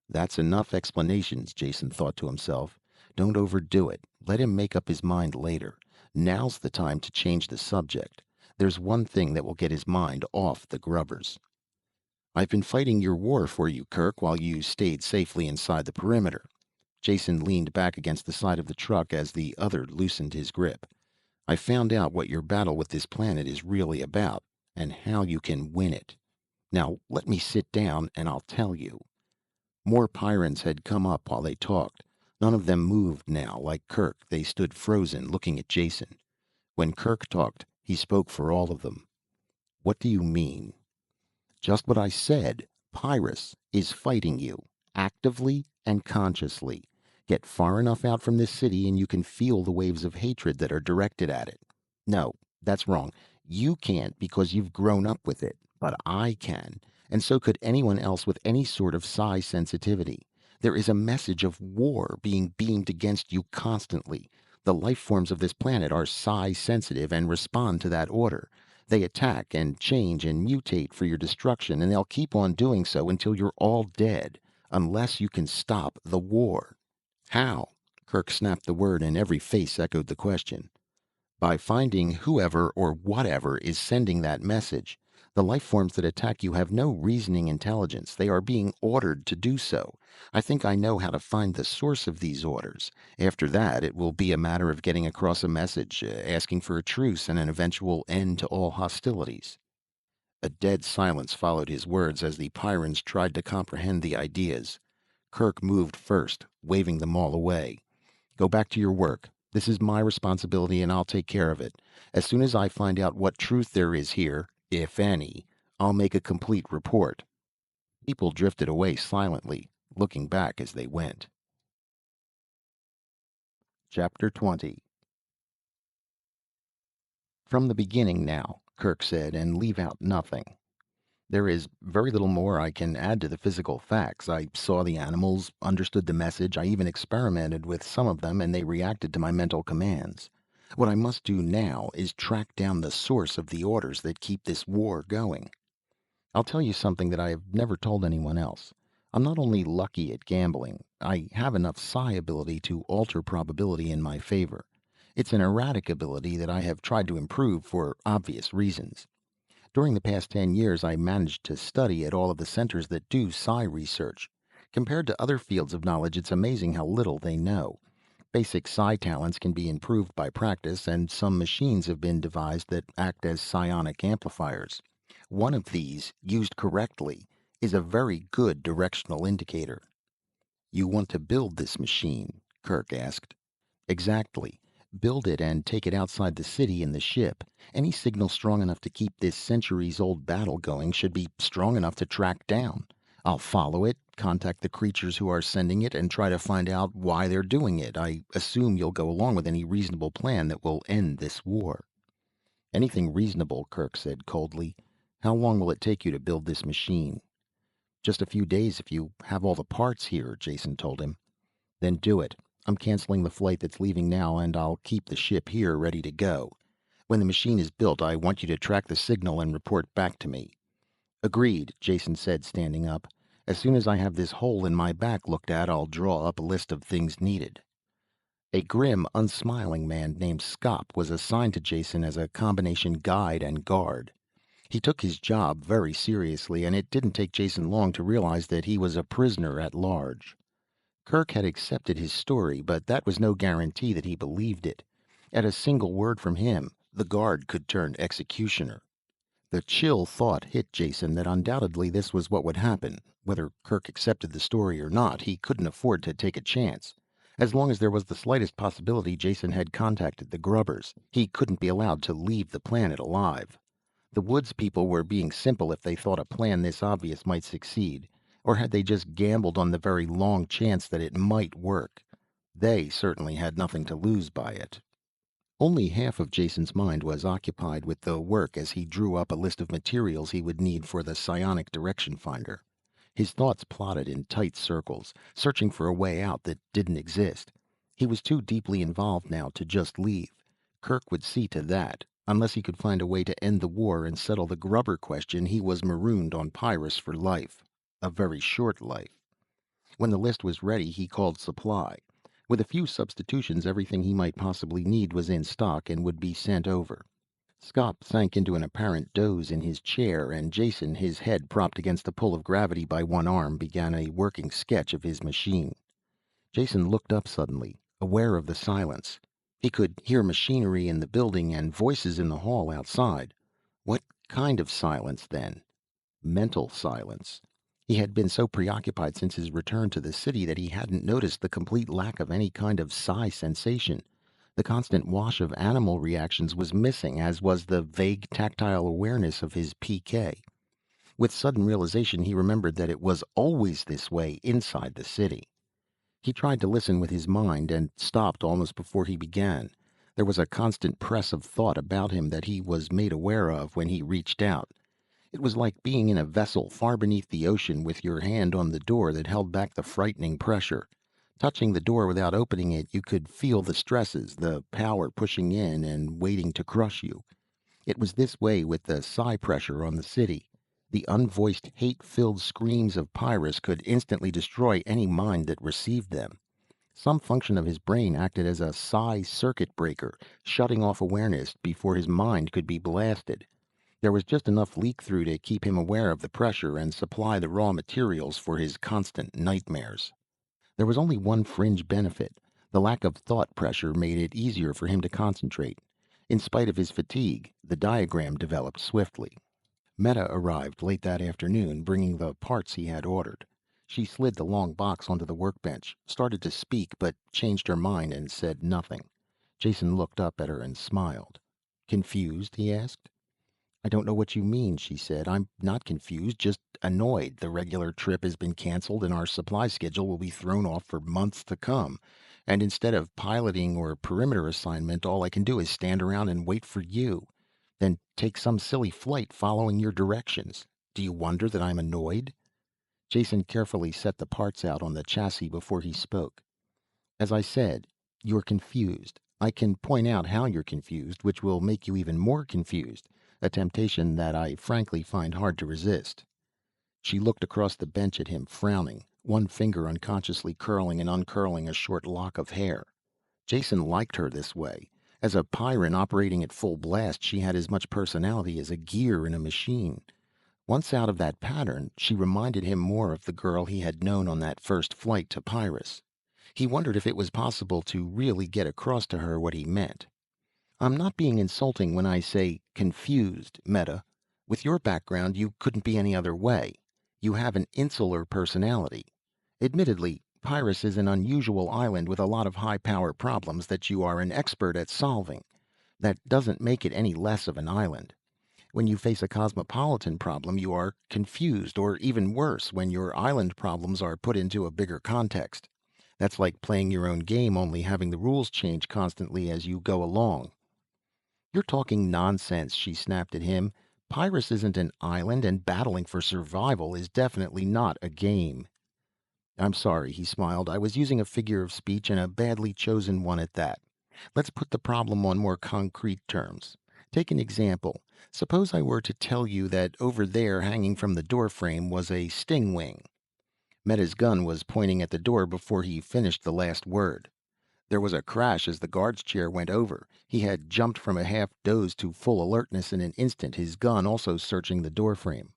That's enough explanations, Jason thought to himself. Don't overdo it. Let him make up his mind later. Now's the time to change the subject. There's one thing that will get his mind off the grubbers. I've been fighting your war for you, Kirk, while you stayed safely inside the perimeter. Jason leaned back against the side of the truck as the other loosened his grip. I found out what your battle with this planet is really about, and how you can win it. Now let me sit down and I'll tell you. More Pyrans had come up while they talked. None of them moved now, like Kirk. They stood frozen, looking at Jason. When Kirk talked, he spoke for all of them. What do you mean? Just what I said. Pyrrhus is fighting you, actively and consciously. Get far enough out from this city and you can feel the waves of hatred that are directed at it. No, that's wrong. You can't because you've grown up with it, but I can, and so could anyone else with any sort of psi sensitivity. There is a message of war being beamed against you constantly. The life forms of this planet are psi sensitive and respond to that order. They attack and change and mutate for your destruction, and they'll keep on doing so until you're all dead, unless you can stop the war. How? Kirk snapped the word and every face echoed the question. By finding whoever or whatever is sending that message. The life forms that attack you have no reasoning intelligence. They are being ordered to do so. I think I know how to find the source of these orders. After that, it will be a matter of getting across a message, asking for a truce and an eventual end to all hostilities. A dead silence followed his words as the Pyrans tried to comprehend the ideas. Kirk moved first, waving them all away. Go back to your work. This is my responsibility and I'll take care of it. As soon as I find out what truth there is here, if any, I'll make a complete report. People drifted away silently, looking back as they went. Chapter 20. From the beginning now, Kirk said, and leave out nothing. There is very little more I can add to the physical facts. I saw the animals, understood the message, I even experimented with some of them, and they reacted to my mental commands. What I must do now is track down the source of the orders that keep this war going. I'll tell you something that I have never told anyone else. I'm not only lucky at gambling, I have enough psi ability to alter probability in my favor. It's an erratic ability that I have tried to improve for obvious reasons. During the past 10 years, I managed to study at all of the centers that do psi research. Compared to other fields of knowledge, it's amazing how little they know. Basic psi talents can be improved by practice, and some machines have been devised that act as psionic amplifiers. One of these, used correctly, is a very good directional indicator. "You want to build this machine?" Kirk asked. "Exactly. Build it and take it outside the city in the ship. Any signal strong enough to keep this centuries-old battle going should be strong enough to track down. I'll follow it, contact the creatures who are sending it, and try to find out why they're doing it. I assume you'll go along with any reasonable plan that will end this war." "Anything reasonable," Kirk said coldly. "How long will it take you to build this machine?" "Just a few days if you have all the parts here," Jason told him. "Then do it. I'm canceling the flight that's leaving now, and I'll keep the ship here ready to go. When the machine is built, I want you to track the signal and report back to me." "Agreed," Jason said, standing up. "As soon as I have this hole in my back looked at, I'll draw up a list of things needed." A grim, unsmiling man named Scop was assigned to Jason as a combination guide and guard. He took his job very seriously, and it didn't take Jason long to realize that he was a prisoner at large. Kirk had accepted his story, but that was no guarantee that he believed it. At a single word from him, the guard could turn executioner. The chill thought hit Jason that undoubtedly this was what would happen. Whether Kirk accepted the story or not, he couldn't afford to take a chance. As long as there was the slightest possibility Jason had contacted the Grubbers, he couldn't be allowed to leave the planet alive. The Woods people were being simple if they thought a plan this obvious might succeed. Or had they just gambled on the very long chance that it might work? They certainly had nothing to lose by it. Only half of Jason's mind was occupied with the work as he drew up a list of materials he would need for the psionic direction finder. His thoughts plodded in tight circles, searching for a way out that didn't exist. He was too deeply involved now to just leave. Kirk would see to that. Unless he could find a way to end the war and settle the Grubber question, he was marooned on Pyrrhus for life. A very short life. When the list was ready, he called supply. With a few substitutions, everything he might possibly need was in stock and would be sent over. Scott sank into an apparent doze in his chair, and Jason, his head propped against the pull of gravity by one arm, began a working sketch of his machine. Jason looked up suddenly, aware of the silence. He could hear machinery in the building and voices in the hall outside. What kind of silence, then? Mental silence. He had been so preoccupied since his return to the city that he hadn't noticed the complete lack of any kind of psi sensation. The constant wash of animal reactions was missing, as was the vague tactile awareness of his PK. With sudden realization, he remembered that it was always this way inside the city. He tried to listen with his mind, and stopped almost before he began. There was a constant press of thought about him that he was made aware of when he reached out. It was like being in a vessel far beneath the ocean with your hand on the door that held back the frightening pressure. Touching the door without opening it, you could feel the stresses, the power pushing in and waiting to crush you. It was this way with the psi pressure on the city. The unvoiced, hate-filled screams of Pyrrhus could instantly destroy any mind that received them. Some function of his brain acted as a psi circuit breaker, shutting off awareness before his mind could be blasted. There was just enough leak through to keep him aware of the pressure and supply the raw materials for his constant nightmares. There was only one fringe benefit. The lack of thought pressure made it easier for him to concentrate. In spite of his fatigue, the diagram developed swiftly. Meta arrived late that afternoon, bringing the parts he had ordered. She slid the long box onto the workbench, started to speak, but changed her mind and said nothing. Jason looked up at her and smiled. "Confused?" he asked. "I don't know what you mean," she said. "I'm not confused, just annoyed. The regular trip has been canceled and our supply schedule will be thrown off for months to come. And instead of piloting or perimeter assignment, all I can do is stand around and wait for you. Then take some silly flight following your directions. Do you wonder that I'm annoyed?" Jason carefully set the parts out on the chassis before he spoke. "As I said, you're confused. I can point out how you're confused, which will make you even more confused. A temptation that I frankly find hard to resist." She looked across the bench at him, frowning, one finger unconsciously curling and uncurling a short lock of hair. Jason liked her this way. As a Pyrran operating at full blast, she had as much personality as a gear in a machine. Once out of that pattern, she reminded him more of the girl he had known on that first flight to Pyrrhus. He wondered if it was possible to really get across to her what he meant. I'm not being insulting when I say confused, Meta. With your background, you couldn't be any other way. You have an insular personality. Admittedly, Pyrrhus is an unusual island with a lot of high-power problems that you are an expert at solving. That doesn't make it any less of an island. When you face a cosmopolitan problem, you are confused, or even worse, when your island problems are put into a bigger context. That's like playing your own game, only having the rules change constantly as you go along. You're talking nonsense, she snapped at him. Pyrrhus isn't an island, and battling for survival is definitely not a game. I'm sorry, he smiled. I was using a figure of speech, and a badly chosen one at that. Let's put the problem on more concrete terms. Take an example. Suppose I were to tell you that over there, hanging from the doorframe, was a stingwing. Meta's gun was pointing at the door before he finished the last word. There was a crash as the guard's chair went over. He had jumped from a half doze to full alertness in an instant, his gun also searching the doorframe.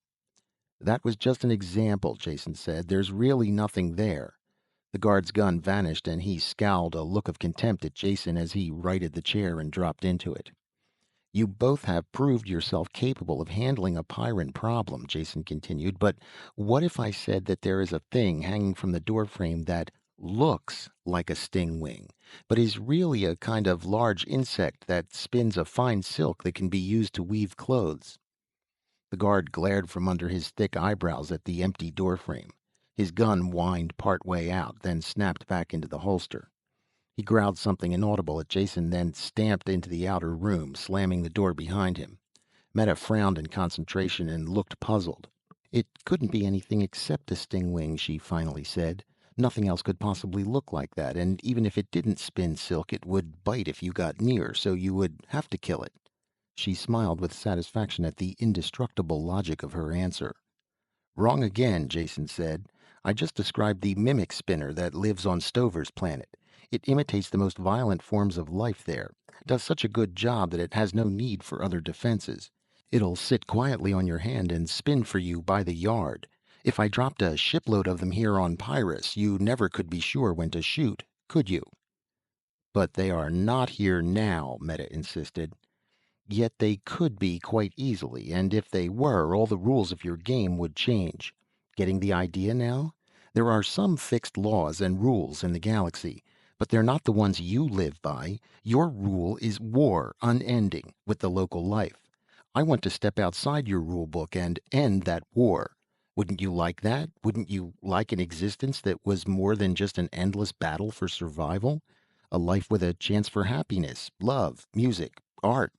That was just an example, Jason said. There's really nothing there. The guard's gun vanished, and he scowled a look of contempt at Jason as he righted the chair and dropped into it. You both have proved yourself capable of handling a Pyrran problem, Jason continued, but what if I said that there is a thing hanging from the doorframe that looks like a stingwing, but is really a kind of large insect that spins a fine silk that can be used to weave clothes? The guard glared from under his thick eyebrows at the empty doorframe. His gun whined part way out, then snapped back into the holster. He growled something inaudible at Jason, then stamped into the outer room, slamming the door behind him. Meta frowned in concentration and looked puzzled. It couldn't be anything except a stingwing, she finally said. Nothing else could possibly look like that, and even if it didn't spin silk, it would bite if you got near, so you would have to kill it. She smiled with satisfaction at the indestructible logic of her answer. Wrong again, Jason said. I just described the mimic spinner that lives on Stover's planet. It imitates the most violent forms of life there. Does such a good job that it has no need for other defenses. It'll sit quietly on your hand and spin for you by the yard. If I dropped a shipload of them here on Pyrrhus, you never could be sure when to shoot, could you? But they are not here now, Meta insisted. Yet they could be quite easily, and if they were, all the rules of your game would change. Getting the idea now? There are some fixed laws and rules in the galaxy, but they're not the ones you live by. Your rule is war, unending, with the local life. I want to step outside your rule book and end that war. Wouldn't you like that? Wouldn't you like an existence that was more than just an endless battle for survival? A life with a chance for happiness, love, music, art,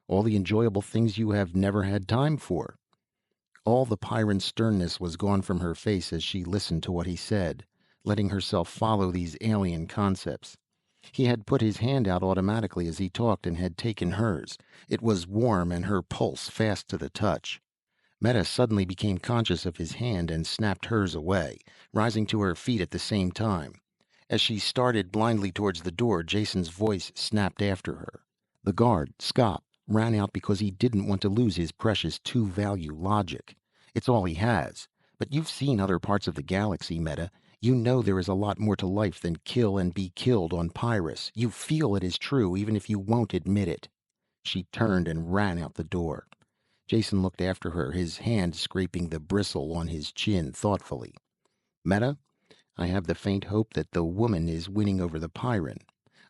all the enjoyable things you have never had time for. All the Pyrran sternness was gone from her face as she listened to what he said, letting herself follow these alien concepts. He had put his hand out automatically as he talked and had taken hers. It was warm and her pulse fast to the touch. Meta suddenly became conscious of his hand and snapped hers away, rising to her feet at the same time. As she started blindly towards the door, Jason's voice snapped after her. The guard, Scott, ran out because he didn't want to lose his precious two-value logic. It's all he has. But you've seen other parts of the galaxy, Meta. You know there is a lot more to life than kill and be killed on Pyrrhus. You feel it is true, even if you won't admit it. She turned and ran out the door. Jason looked after her, his hand scraping the bristle on his chin thoughtfully. Meta, I have the faint hope that the woman is winning over the Pyrran.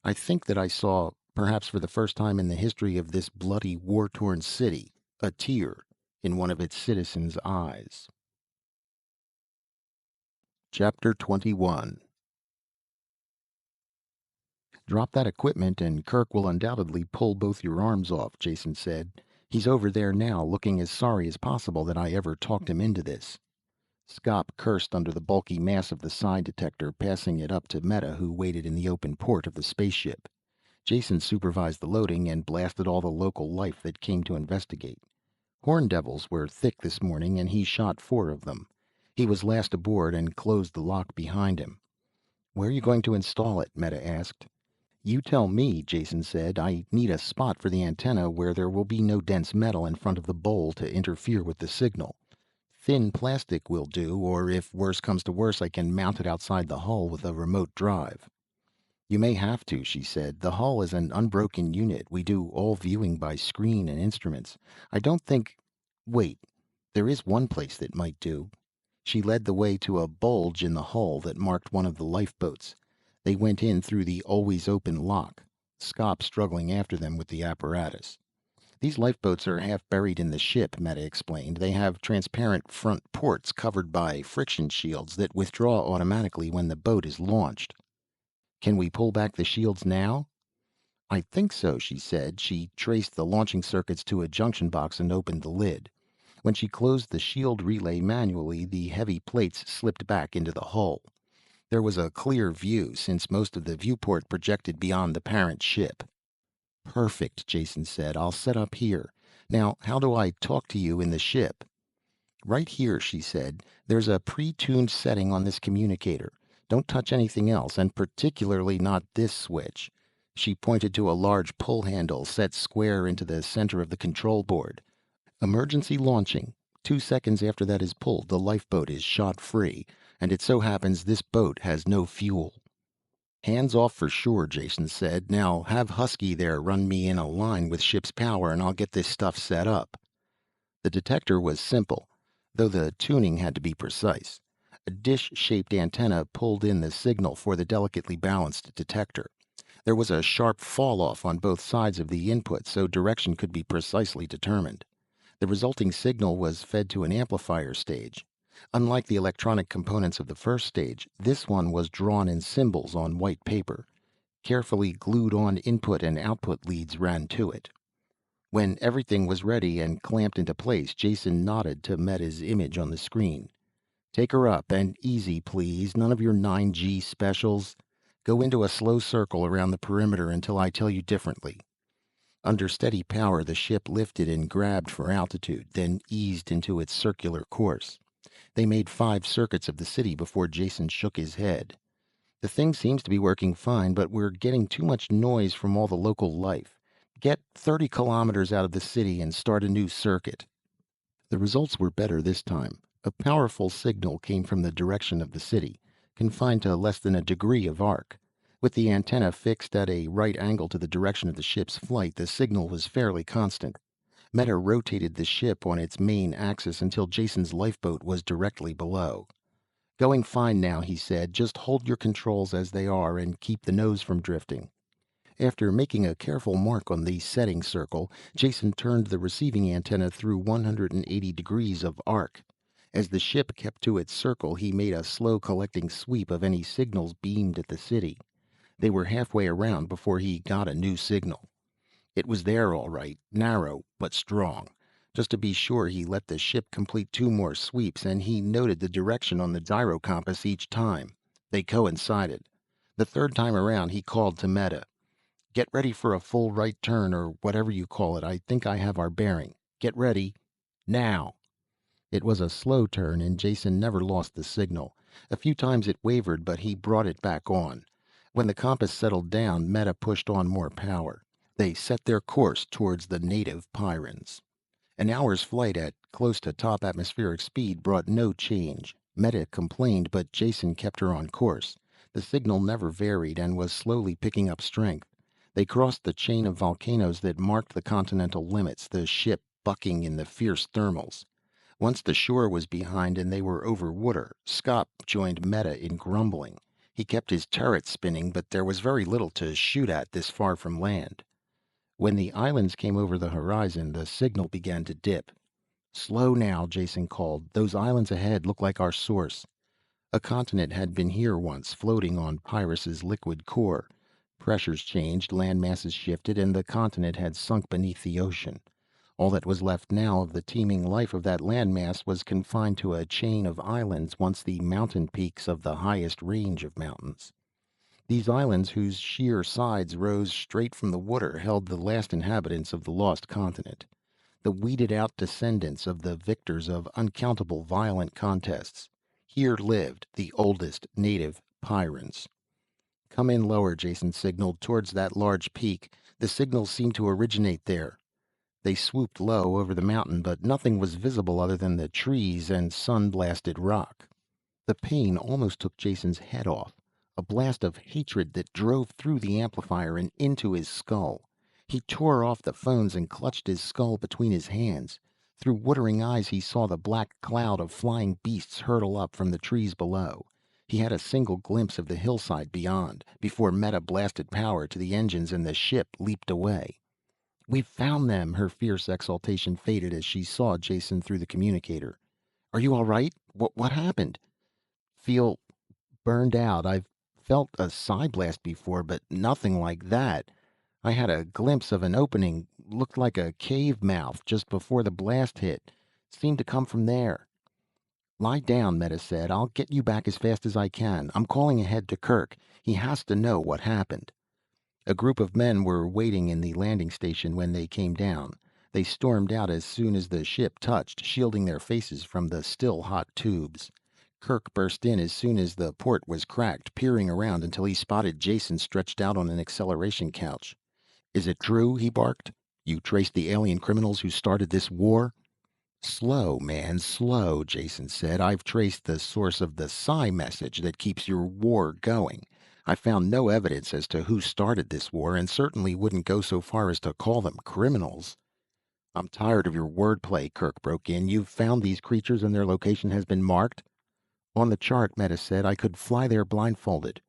I think that I saw, perhaps for the first time in the history of this bloody, war-torn city, a tear in one of its citizens' eyes. Chapter 21. Drop that equipment and Kirk will undoubtedly pull both your arms off, Jason said. He's over there now, looking as sorry as possible that I ever talked him into this. Scott cursed under the bulky mass of the psi detector, passing it up to Meta, who waited in the open port of the spaceship. Jason supervised the loading and blasted all the local life that came to investigate. Horn devils were thick this morning, and he shot 4 of them. He was last aboard and closed the lock behind him. "Where are you going to install it?" Meta asked. "You tell me," Jason said. "I need a spot for the antenna where there will be no dense metal in front of the bowl to interfere with the signal. Thin plastic will do, or if worse comes to worse, I can mount it outside the hull with a remote drive." "You may have to," she said. "The hull is an unbroken unit. We do all viewing by screen and instruments. I don't think Wait, there is one place that might do." She led the way to a bulge in the hull that marked one of the lifeboats. They went in through the always open lock, Scop struggling after them with the apparatus. "These lifeboats are half buried in the ship," Meta explained. "They have transparent front ports covered by friction shields that withdraw automatically when the boat is launched." "Can we pull back the shields now?" "I think so," she said. She traced the launching circuits to a junction box and opened the lid. When she closed the shield relay manually, the heavy plates slipped back into the hull. There was a clear view, since most of the viewport projected beyond the parent ship. "Perfect," Jason said. "I'll set up here. Now, how do I talk to you in the ship?" "Right here," she said. "There's a pre-tuned setting on this communicator. Don't touch anything else, and particularly not this switch." She pointed to a large pull handle set square into the center of the control board. "Emergency launching. 2 seconds after that is pulled, the lifeboat is shot free. And it so happens this boat has no fuel." "Hands off for sure," Jason said. "Now have Husky there run me in a line with ship's power and I'll get this stuff set up." The detector was simple, though the tuning had to be precise. A dish-shaped antenna pulled in the signal for the delicately balanced detector. There was a sharp fall-off on both sides of the input, so direction could be precisely determined. The resulting signal was fed to an amplifier stage. Unlike the electronic components of the first stage, this one was drawn in symbols on white paper. Carefully glued-on input and output leads ran to it. When everything was ready and clamped into place, Jason nodded to Meta's image on the screen. "Take her up, and easy, please. None of your 9G specials. Go into a slow circle around the perimeter until I tell you differently." Under steady power, the ship lifted and grabbed for altitude, then eased into its circular course. They made 5 circuits of the city before Jason shook his head. "The thing seems to be working fine, but we're getting too much noise from all the local life. Get 30 kilometers out of the city and start a new circuit." The results were better this time. A powerful signal came from the direction of the city, confined to less than a degree of arc. With the antenna fixed at a right angle to the direction of the ship's flight, the signal was fairly constant. Meta rotated the ship on its main axis until Jason's lifeboat was directly below. "Going fine now," he said. "Just hold your controls as they are and keep the nose from drifting." After making a careful mark on the setting circle, Jason turned the receiving antenna through 180 degrees of arc. As the ship kept to its circle, he made a slow collecting sweep of any signals beamed at the city. They were halfway around before he got a new signal. It was there all right, narrow but strong. Just to be sure, he let the ship complete 2 more sweeps, and he noted the direction on the gyro compass each time. They coincided. The third time around, he called to Meta. "Get ready for a full right turn, or whatever you call it. I think I have our bearing. Get ready. Now." It was a slow turn, and Jason never lost the signal. A few times it wavered, but he brought it back on. When the compass settled down, Meta pushed on more power. They set their course towards the native Pyrans. An hour's flight at close to top atmospheric speed brought no change. Meta complained, but Jason kept her on course. The signal never varied and was slowly picking up strength. They crossed the chain of volcanoes that marked the continental limits, the ship bucking in the fierce thermals. Once the shore was behind and they were over water, Scott joined Meta in grumbling. He kept his turret spinning, but there was very little to shoot at this far from land. When the islands came over the horizon, the signal began to dip. "Slow now," Jason called. "Those islands ahead look like our source." A continent had been here once, floating on Pyrrus's liquid core. Pressures changed, land masses shifted, and the continent had sunk beneath the ocean. All that was left now of the teeming life of that landmass was confined to a chain of islands, once the mountain peaks of the highest range of mountains. These islands, whose sheer sides rose straight from the water, held the last inhabitants of the lost continent. The weeded out descendants of the victors of uncountable violent contests. Here lived the oldest native Pyrans. Come in lower, Jason signaled, towards that large peak. The signals seemed to originate there. They swooped low over the mountain, but nothing was visible other than the trees and sun-blasted rock. The pain almost took Jason's head off. A blast of hatred that drove through the amplifier and into his skull. He tore off the phones and clutched his skull between his hands. Through watering eyes he saw the black cloud of flying beasts hurtle up from the trees below. He had a single glimpse of the hillside beyond, before Meta blasted power to the engines and the ship leaped away. "We've found them!" Her fierce exultation faded as she saw Jason through the communicator. "Are you all right? What happened?" "Feel burned out. I've felt a psi blast before, but nothing like that. I had a glimpse of an opening, looked like a cave mouth just before the blast hit. Seemed to come from there." "Lie down," Meta said. "I'll get you back as fast as I can. I'm calling ahead to Kirk. He has to know what happened." A group of men were waiting in the landing station when they came down. They stormed out as soon as the ship touched, shielding their faces from the still hot tubes. Kirk burst in as soon as the port was cracked, peering around until he spotted Jason stretched out on an acceleration couch. "Is it true?" he barked. "You traced the alien criminals who started this war?" "Slow, man, slow," Jason said. "I've traced the source of the psi message that keeps your war going. I found no evidence as to who started this war, and certainly wouldn't go so far as to call them criminals." "I'm tired of your wordplay," Kirk broke in. "You've found these creatures and their location has been marked?" "On the chart," Meta said. "I could fly there blindfolded."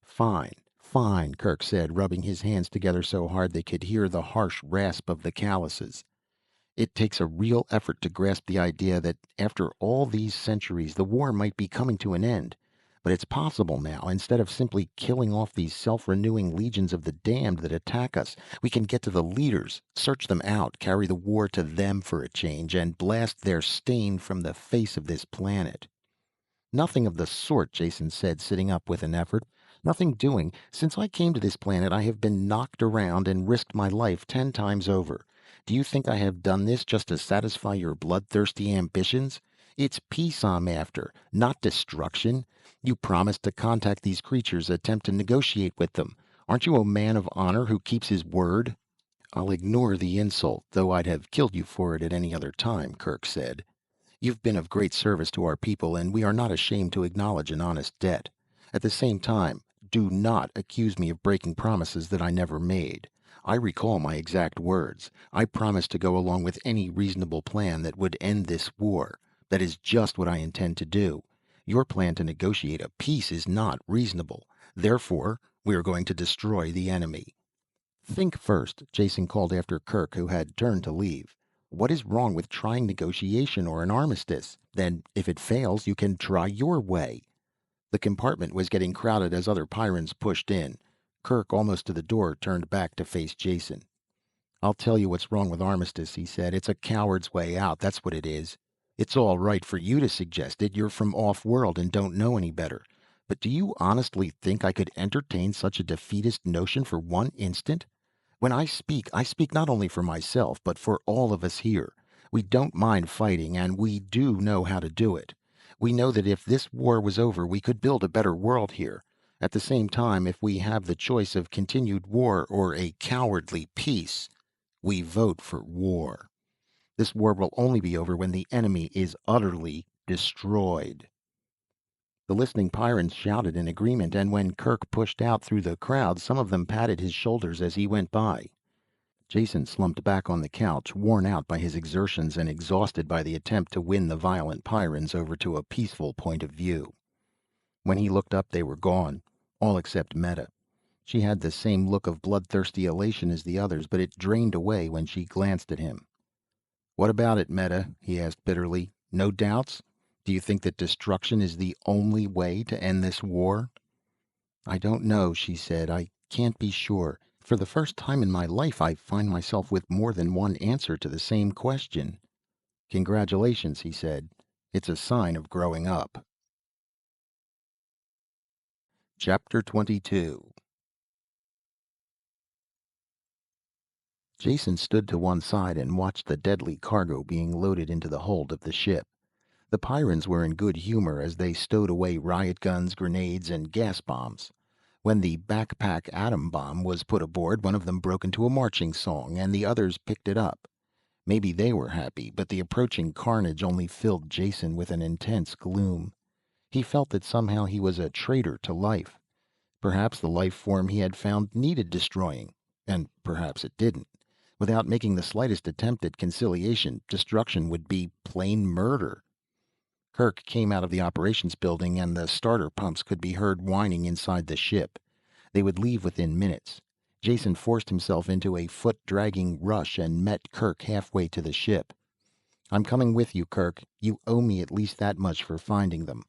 "Fine, fine," Kirk said, rubbing his hands together so hard they could hear the harsh rasp of the calluses. "It takes a real effort to grasp the idea that after all these centuries the war might be coming to an end. But it's possible now. Instead of simply killing off these self-renewing legions of the damned that attack us, we can get to the leaders, search them out, carry the war to them for a change, and blast their stain from the face of this planet." "Nothing of the sort," Jason said, sitting up with an effort. "Nothing doing. Since I came to this planet I have been knocked around and risked my life 10 times over. Do you think I have done this just to satisfy your bloodthirsty ambitions? It's peace I'm after, not destruction. You promised to contact these creatures, attempt to negotiate with them. Aren't you a man of honor who keeps his word?" "I'll ignore the insult, though I'd have killed you for it at any other time," Kirk said. "You've been of great service to our people, and we are not ashamed to acknowledge an honest debt. At the same time, do not accuse me of breaking promises that I never made. I recall my exact words. I promised to go along with any reasonable plan that would end this war. That is just what I intend to do. Your plan to negotiate a peace is not reasonable. Therefore, we are going to destroy the enemy." "Think first," Jason called after Kirk, who had turned to leave. "What is wrong with trying negotiation or an armistice? Then, if it fails, you can try your way." The compartment was getting crowded as other Pyrans pushed in. Kirk, almost to the door, turned back to face Jason. "I'll tell you what's wrong with armistice," he said. "It's a coward's way out, that's what it is. It's all right for you to suggest it. You're from off-world and don't know any better. But do you honestly think I could entertain such a defeatist notion for one instant? When I speak not only for myself, but for all of us here. We don't mind fighting, and we do know how to do it. We know that if this war was over, we could build a better world here. At the same time, if we have the choice of continued war or a cowardly peace, we vote for war. This war will only be over when the enemy is utterly destroyed." The listening Pyrans shouted in agreement, and when Kirk pushed out through the crowd, some of them patted his shoulders as he went by. Jason slumped back on the couch, worn out by his exertions and exhausted by the attempt to win the violent Pyrans over to a peaceful point of view. When he looked up, they were gone, all except Meta. She had the same look of bloodthirsty elation as the others, but it drained away when she glanced at him. "What about it, Meta?" he asked bitterly. "No doubts? Do you think that destruction is the only way to end this war?" "I don't know," she said. "I can't be sure. For the first time in my life I find myself with more than one answer to the same question." "Congratulations," he said. "It's a sign of growing up." Chapter 22. Jason stood to one side and watched the deadly cargo being loaded into the hold of the ship. The Pyrans were in good humor as they stowed away riot guns, grenades, and gas bombs. When the backpack atom bomb was put aboard, one of them broke into a marching song, and the others picked it up. Maybe they were happy, but the approaching carnage only filled Jason with an intense gloom. He felt that somehow he was a traitor to life. Perhaps the life form he had found needed destroying, and perhaps it didn't. Without making the slightest attempt at conciliation, destruction would be plain murder. Kirk came out of the operations building, and the starter pumps could be heard whining inside the ship. They would leave within minutes. Jason forced himself into a foot-dragging rush and met Kirk halfway to the ship. "I'm coming with you, Kirk. You owe me at least that much for finding them."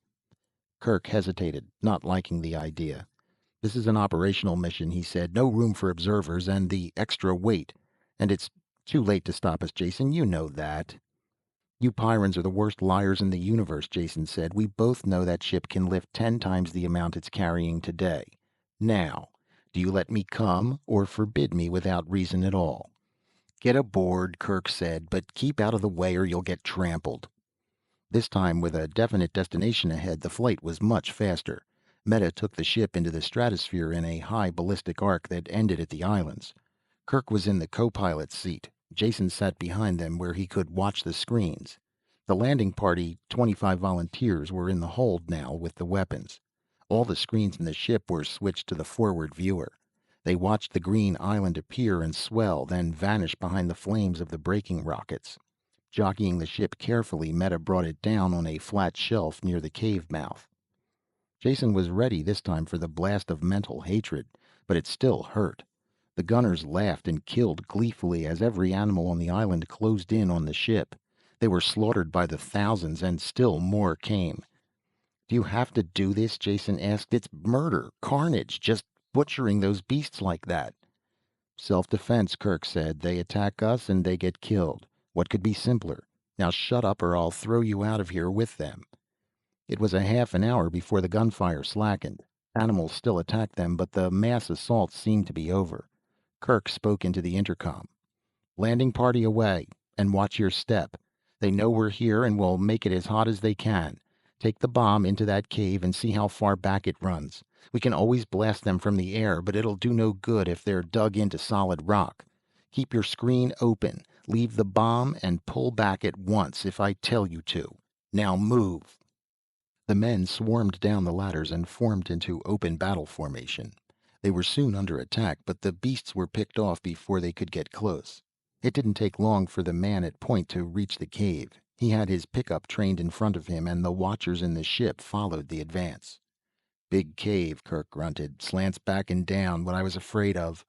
Kirk hesitated, not liking the idea. "This is an operational mission," he said. "No room for observers and the extra weight. And it's too late to stop us, Jason. You know that." "You Pyrans are the worst liars in the universe," Jason said. "We both know that ship can lift 10 times the amount it's carrying today. Now, do you let me come or forbid me without reason at all?" "Get aboard," Kirk said, "but keep out of the way or you'll get trampled." This time, with a definite destination ahead, the flight was much faster. Meta took the ship into the stratosphere in a high ballistic arc that ended at the islands. Kirk was in the co-pilot's seat. Jason sat behind them where he could watch the screens. The landing party, 25 volunteers, were in the hold now with the weapons. All the screens in the ship were switched to the forward viewer. They watched the green island appear and swell, then vanish behind the flames of the braking rockets. Jockeying the ship carefully, Meta brought it down on a flat shelf near the cave mouth. Jason was ready this time for the blast of mental hatred, but it still hurt. The gunners laughed and killed gleefully as every animal on the island closed in on the ship. They were slaughtered by the thousands, and still more came. "Do you have to do this?" Jason asked. "It's murder, carnage, just butchering those beasts like that." "Self-defense," Kirk said. "They attack us and they get killed. What could be simpler? Now shut up or I'll throw you out of here with them." It was a half an hour before the gunfire slackened. Animals still attacked them, but the mass assault seemed to be over. Kirk spoke into the intercom. "Landing party away, and watch your step. They know we're here and will make it as hot as they can. Take the bomb into that cave and see how far back it runs. We can always blast them from the air, but it'll do no good if they're dug into solid rock. Keep your screen open, leave the bomb, and pull back at once if I tell you to. Now move." The men swarmed down the ladders and formed into open battle formation. They were soon under attack, but the beasts were picked off before they could get close. It didn't take long for the man at point to reach the cave. He had his pickup trained in front of him, and the watchers in the ship followed the advance. "Big cave," Kirk grunted. "Slants back and down, what I was afraid of.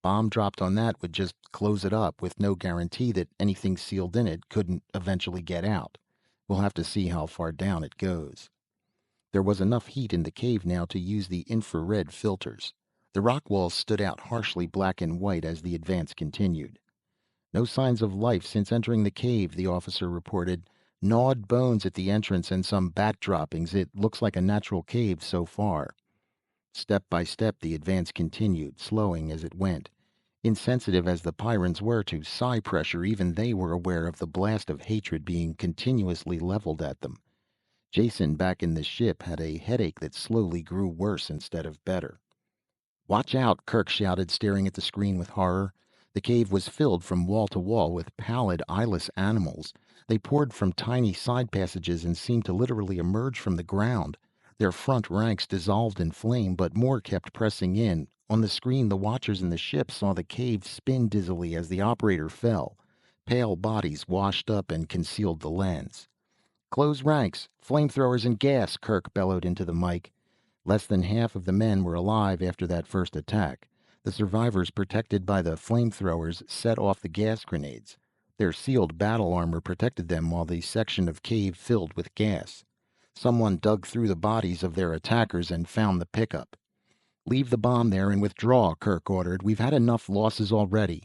Bomb dropped on that would just close it up, with no guarantee that anything sealed in it couldn't eventually get out. We'll have to see how far down it goes." There was enough heat in the cave now to use the infrared filters. The rock walls stood out harshly black and white as the advance continued. "No signs of life since entering the cave," the officer reported. "Gnawed bones at the entrance and some bat droppings. It looks like a natural cave so far." Step by step the advance continued, slowing as it went. Insensitive as the Pyrans were to psi pressure, even they were aware of the blast of hatred being continuously leveled at them. Jason, back in the ship, had a headache that slowly grew worse instead of better. "Watch out," Kirk shouted, staring at the screen with horror. The cave was filled from wall to wall with pallid, eyeless animals. They poured from tiny side passages and seemed to literally emerge from the ground. Their front ranks dissolved in flame, but more kept pressing in. On the screen, the watchers in the ship saw the cave spin dizzily as the operator fell. Pale bodies washed up and concealed the lens. "Close ranks! Flamethrowers and gas!" Kirk bellowed into the mic. Less than half of the men were alive after that first attack. The survivors, protected by the flamethrowers, set off the gas grenades. Their sealed battle armor protected them while the section of cave filled with gas. Someone dug through the bodies of their attackers and found the pickup. "Leave the bomb there and withdraw," Kirk ordered. "We've had enough losses already."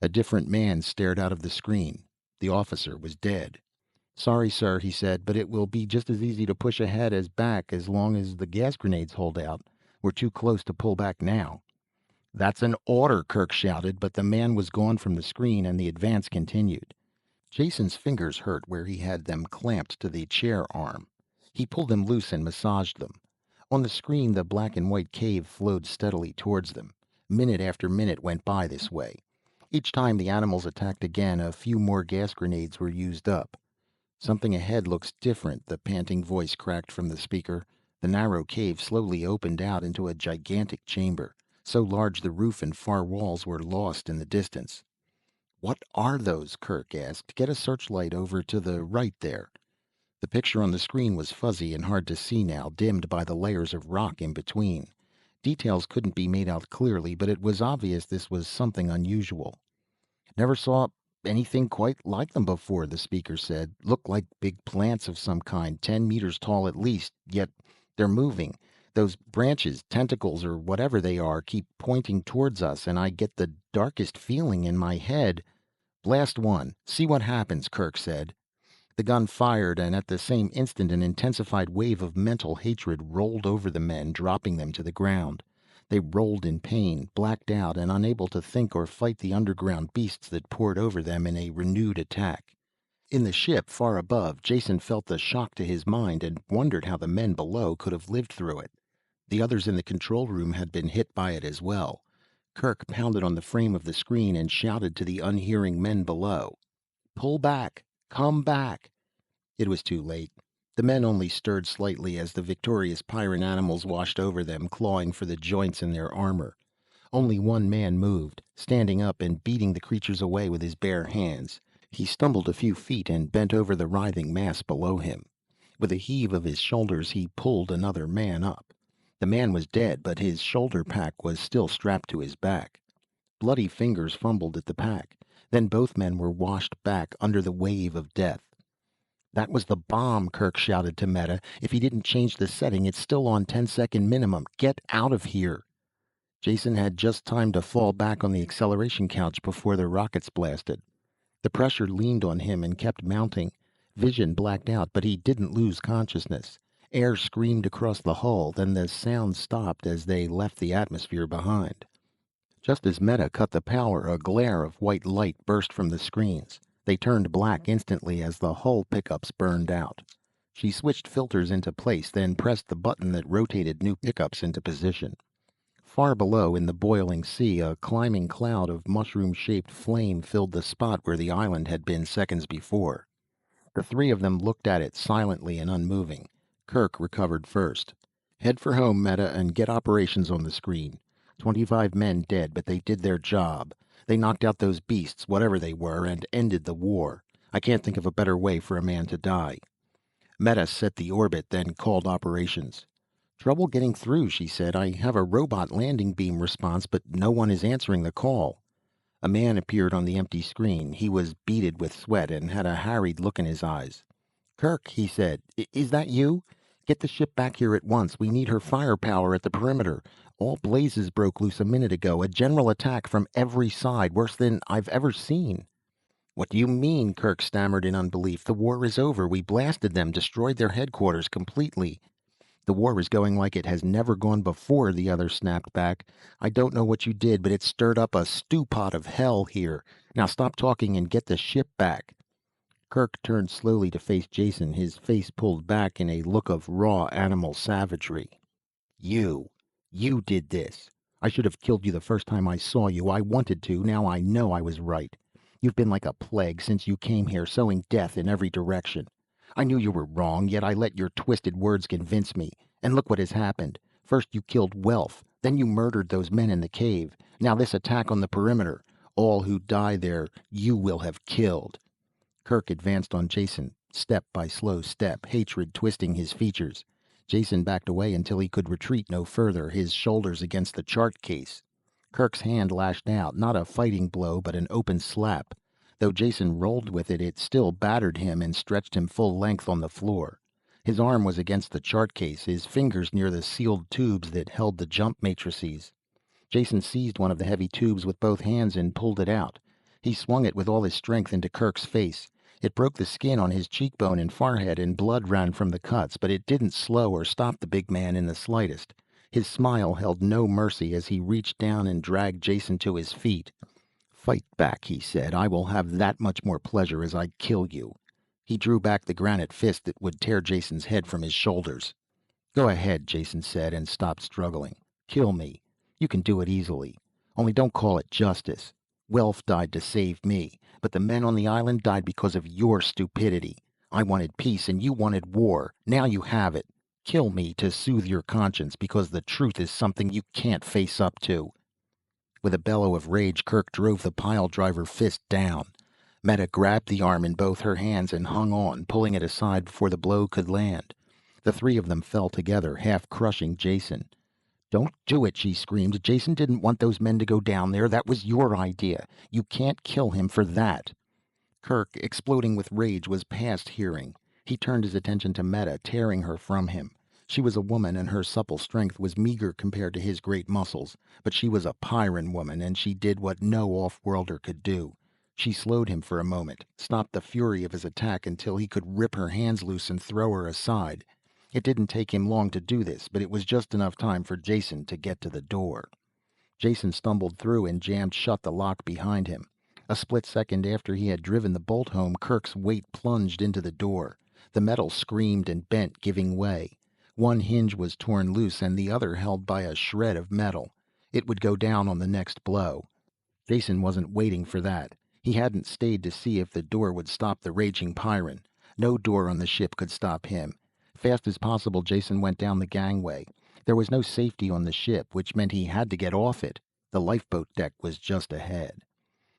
A different man stared out of the screen. The officer was dead. "Sorry, sir," he said, "but it will be just as easy to push ahead as back as long as the gas grenades hold out. We're too close to pull back now." "That's an order," Kirk shouted, but the man was gone from the screen and the advance continued. Jason's fingers hurt where he had them clamped to the chair arm. He pulled them loose and massaged them. On the screen, the black and white cave flowed steadily towards them. Minute after minute went by this way. Each time the animals attacked again, a few more gas grenades were used up. "Something ahead looks different," the panting voice cracked from the speaker. The narrow cave slowly opened out into a gigantic chamber, so large the roof and far walls were lost in the distance. "What are those?" Kirk asked. "Get a searchlight over to the right there." The picture on the screen was fuzzy and hard to see now, dimmed by the layers of rock in between. Details couldn't be made out clearly, but it was obvious this was something unusual. "Never saw anything quite like them before," the speaker said. "Look like big plants of some kind, 10 meters tall at least, yet they're moving. Those branches, tentacles, or whatever they are, keep pointing towards us, and I get the darkest feeling in my head." "Blast one. See what happens," Kirk said. The gun fired, and at the same instant an intensified wave of mental hatred rolled over the men, dropping them to the ground. They rolled in pain, blacked out, and unable to think or fight the underground beasts that poured over them in a renewed attack. In the ship far above, Jason felt the shock to his mind and wondered how the men below could have lived through it. The others in the control room had been hit by it as well. Kirk pounded on the frame of the screen and shouted to the unhearing men below. "Pull back! Come back!" It was too late. The men only stirred slightly as the victorious Pyrran animals washed over them, clawing for the joints in their armor. Only one man moved, standing up and beating the creatures away with his bare hands. He stumbled a few feet and bent over the writhing mass below him. With a heave of his shoulders, he pulled another man up. The man was dead, but his shoulder pack was still strapped to his back. Bloody fingers fumbled at the pack. Then both men were washed back under the wave of death. "That was the bomb," Kirk shouted to Meta. "If he didn't change the setting, it's still on 10-second minimum. Get out of here." Jason had just time to fall back on the acceleration couch before the rockets blasted. The pressure leaned on him and kept mounting. Vision blacked out, but he didn't lose consciousness. Air screamed across the hull, then the sound stopped as they left the atmosphere behind. Just as Meta cut the power, a glare of white light burst from the screens. They turned black instantly as the hull pickups burned out. She switched filters into place, then pressed the button that rotated new pickups into position. Far below, in the boiling sea, a climbing cloud of mushroom-shaped flame filled the spot where the island had been seconds before. The three of them looked at it silently and unmoving. Kirk recovered first. "Head for home, Meta, and get operations on the screen. 25 men dead, but they did their job. They knocked out those beasts, whatever they were, and ended the war. I can't think of a better way for a man to die." Meta set the orbit, then called operations. "Trouble getting through," she said. "I have a robot landing beam response, but no one is answering the call." A man appeared on the empty screen. He was beaded with sweat and had a harried look in his eyes. "Kirk," he said, "is that you? Get the ship back here at once. We need her firepower at the perimeter. All blazes broke loose a minute ago. A general attack from every side, worse than I've ever seen." "What do you mean?" Kirk stammered in unbelief. "The war is over. We blasted them, destroyed their headquarters completely." "The war is going like it has never gone before," the other snapped back. "I don't know what you did, but it stirred up a stew pot of hell here. Now stop talking and get the ship back." Kirk turned slowly to face Jason, his face pulled back in a look of raw animal savagery. "You. You did this. I should have killed you the first time I saw you. I wanted to. Now I know I was right. You've been like a plague since you came here, sowing death in every direction. I knew you were wrong, yet I let your twisted words convince me. And look what has happened. First you killed Welf, then you murdered those men in the cave. Now this attack on the perimeter. All who die there, you will have killed." Kirk advanced on Jason, step by slow step, hatred twisting his features. Jason backed away until he could retreat no further, his shoulders against the chart case. Kirk's hand lashed out, not a fighting blow, but an open slap. Though Jason rolled with it, it still battered him and stretched him full length on the floor. His arm was against the chart case, his fingers near the sealed tubes that held the jump matrices. Jason seized one of the heavy tubes with both hands and pulled it out. He swung it with all his strength into Kirk's face. It broke the skin on his cheekbone and forehead, and blood ran from the cuts, but it didn't slow or stop the big man in the slightest. His smile held no mercy as he reached down and dragged Jason to his feet. Fight back, he said. I will have that much more pleasure as I kill you. He drew back the granite fist that would tear Jason's head from his shoulders. Go ahead, Jason said, and stopped struggling. Kill me. You can do it easily. Only don't call it justice. Welf died to save me, but the men on the island died because of your stupidity. I wanted peace and you wanted war. Now you have it. Kill me to soothe your conscience, because the truth is something you can't face up to. With a bellow of rage, Kirk drove the pile driver fist down. Meta grabbed the arm in both her hands and hung on, pulling it aside before the blow could land. The three of them fell together, half crushing Jason. Don't do it, she screamed. Jason didn't want those men to go down there. That was your idea. You can't kill him for that. Kirk, exploding with rage, was past hearing. He turned his attention to Meta, tearing her from him. She was a woman, and her supple strength was meager compared to his great muscles, but she was a Pyrran woman, and she did what no off-worlder could do. She slowed him for a moment, stopped the fury of his attack until he could rip her hands loose and throw her aside. It didn't take him long to do this, but it was just enough time for Jason to get to the door. Jason stumbled through and jammed shut the lock behind him. A split second after he had driven the bolt home, Kirk's weight plunged into the door. The metal screamed and bent, giving way. One hinge was torn loose and the other held by a shred of metal. It would go down on the next blow. Jason wasn't waiting for that. He hadn't stayed to see if the door would stop the raging Pyrran. No door on the ship could stop him. Fast as possible, Jason went down the gangway. There was no safety on the ship, which meant he had to get off it. The lifeboat deck was just ahead.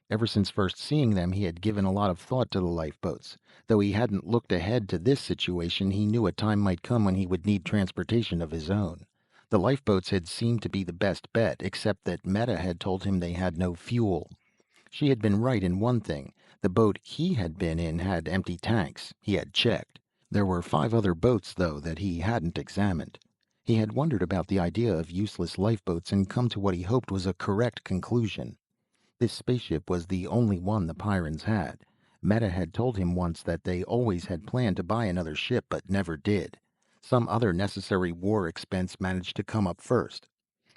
Ever since first seeing them, he had given a lot of thought to the lifeboats. Though he hadn't looked ahead to this situation, he knew a time might come when he would need transportation of his own. The lifeboats had seemed to be the best bet, except that Meta had told him they had no fuel. She had been right in one thing. The boat he had been in had empty tanks. He had checked. There were 5 other boats, though, that he hadn't examined. He had wondered about the idea of useless lifeboats and come to what he hoped was a correct conclusion. This spaceship was the only one the Pyrans had. Meta had told him once that they always had planned to buy another ship, but never did. Some other necessary war expense managed to come up first.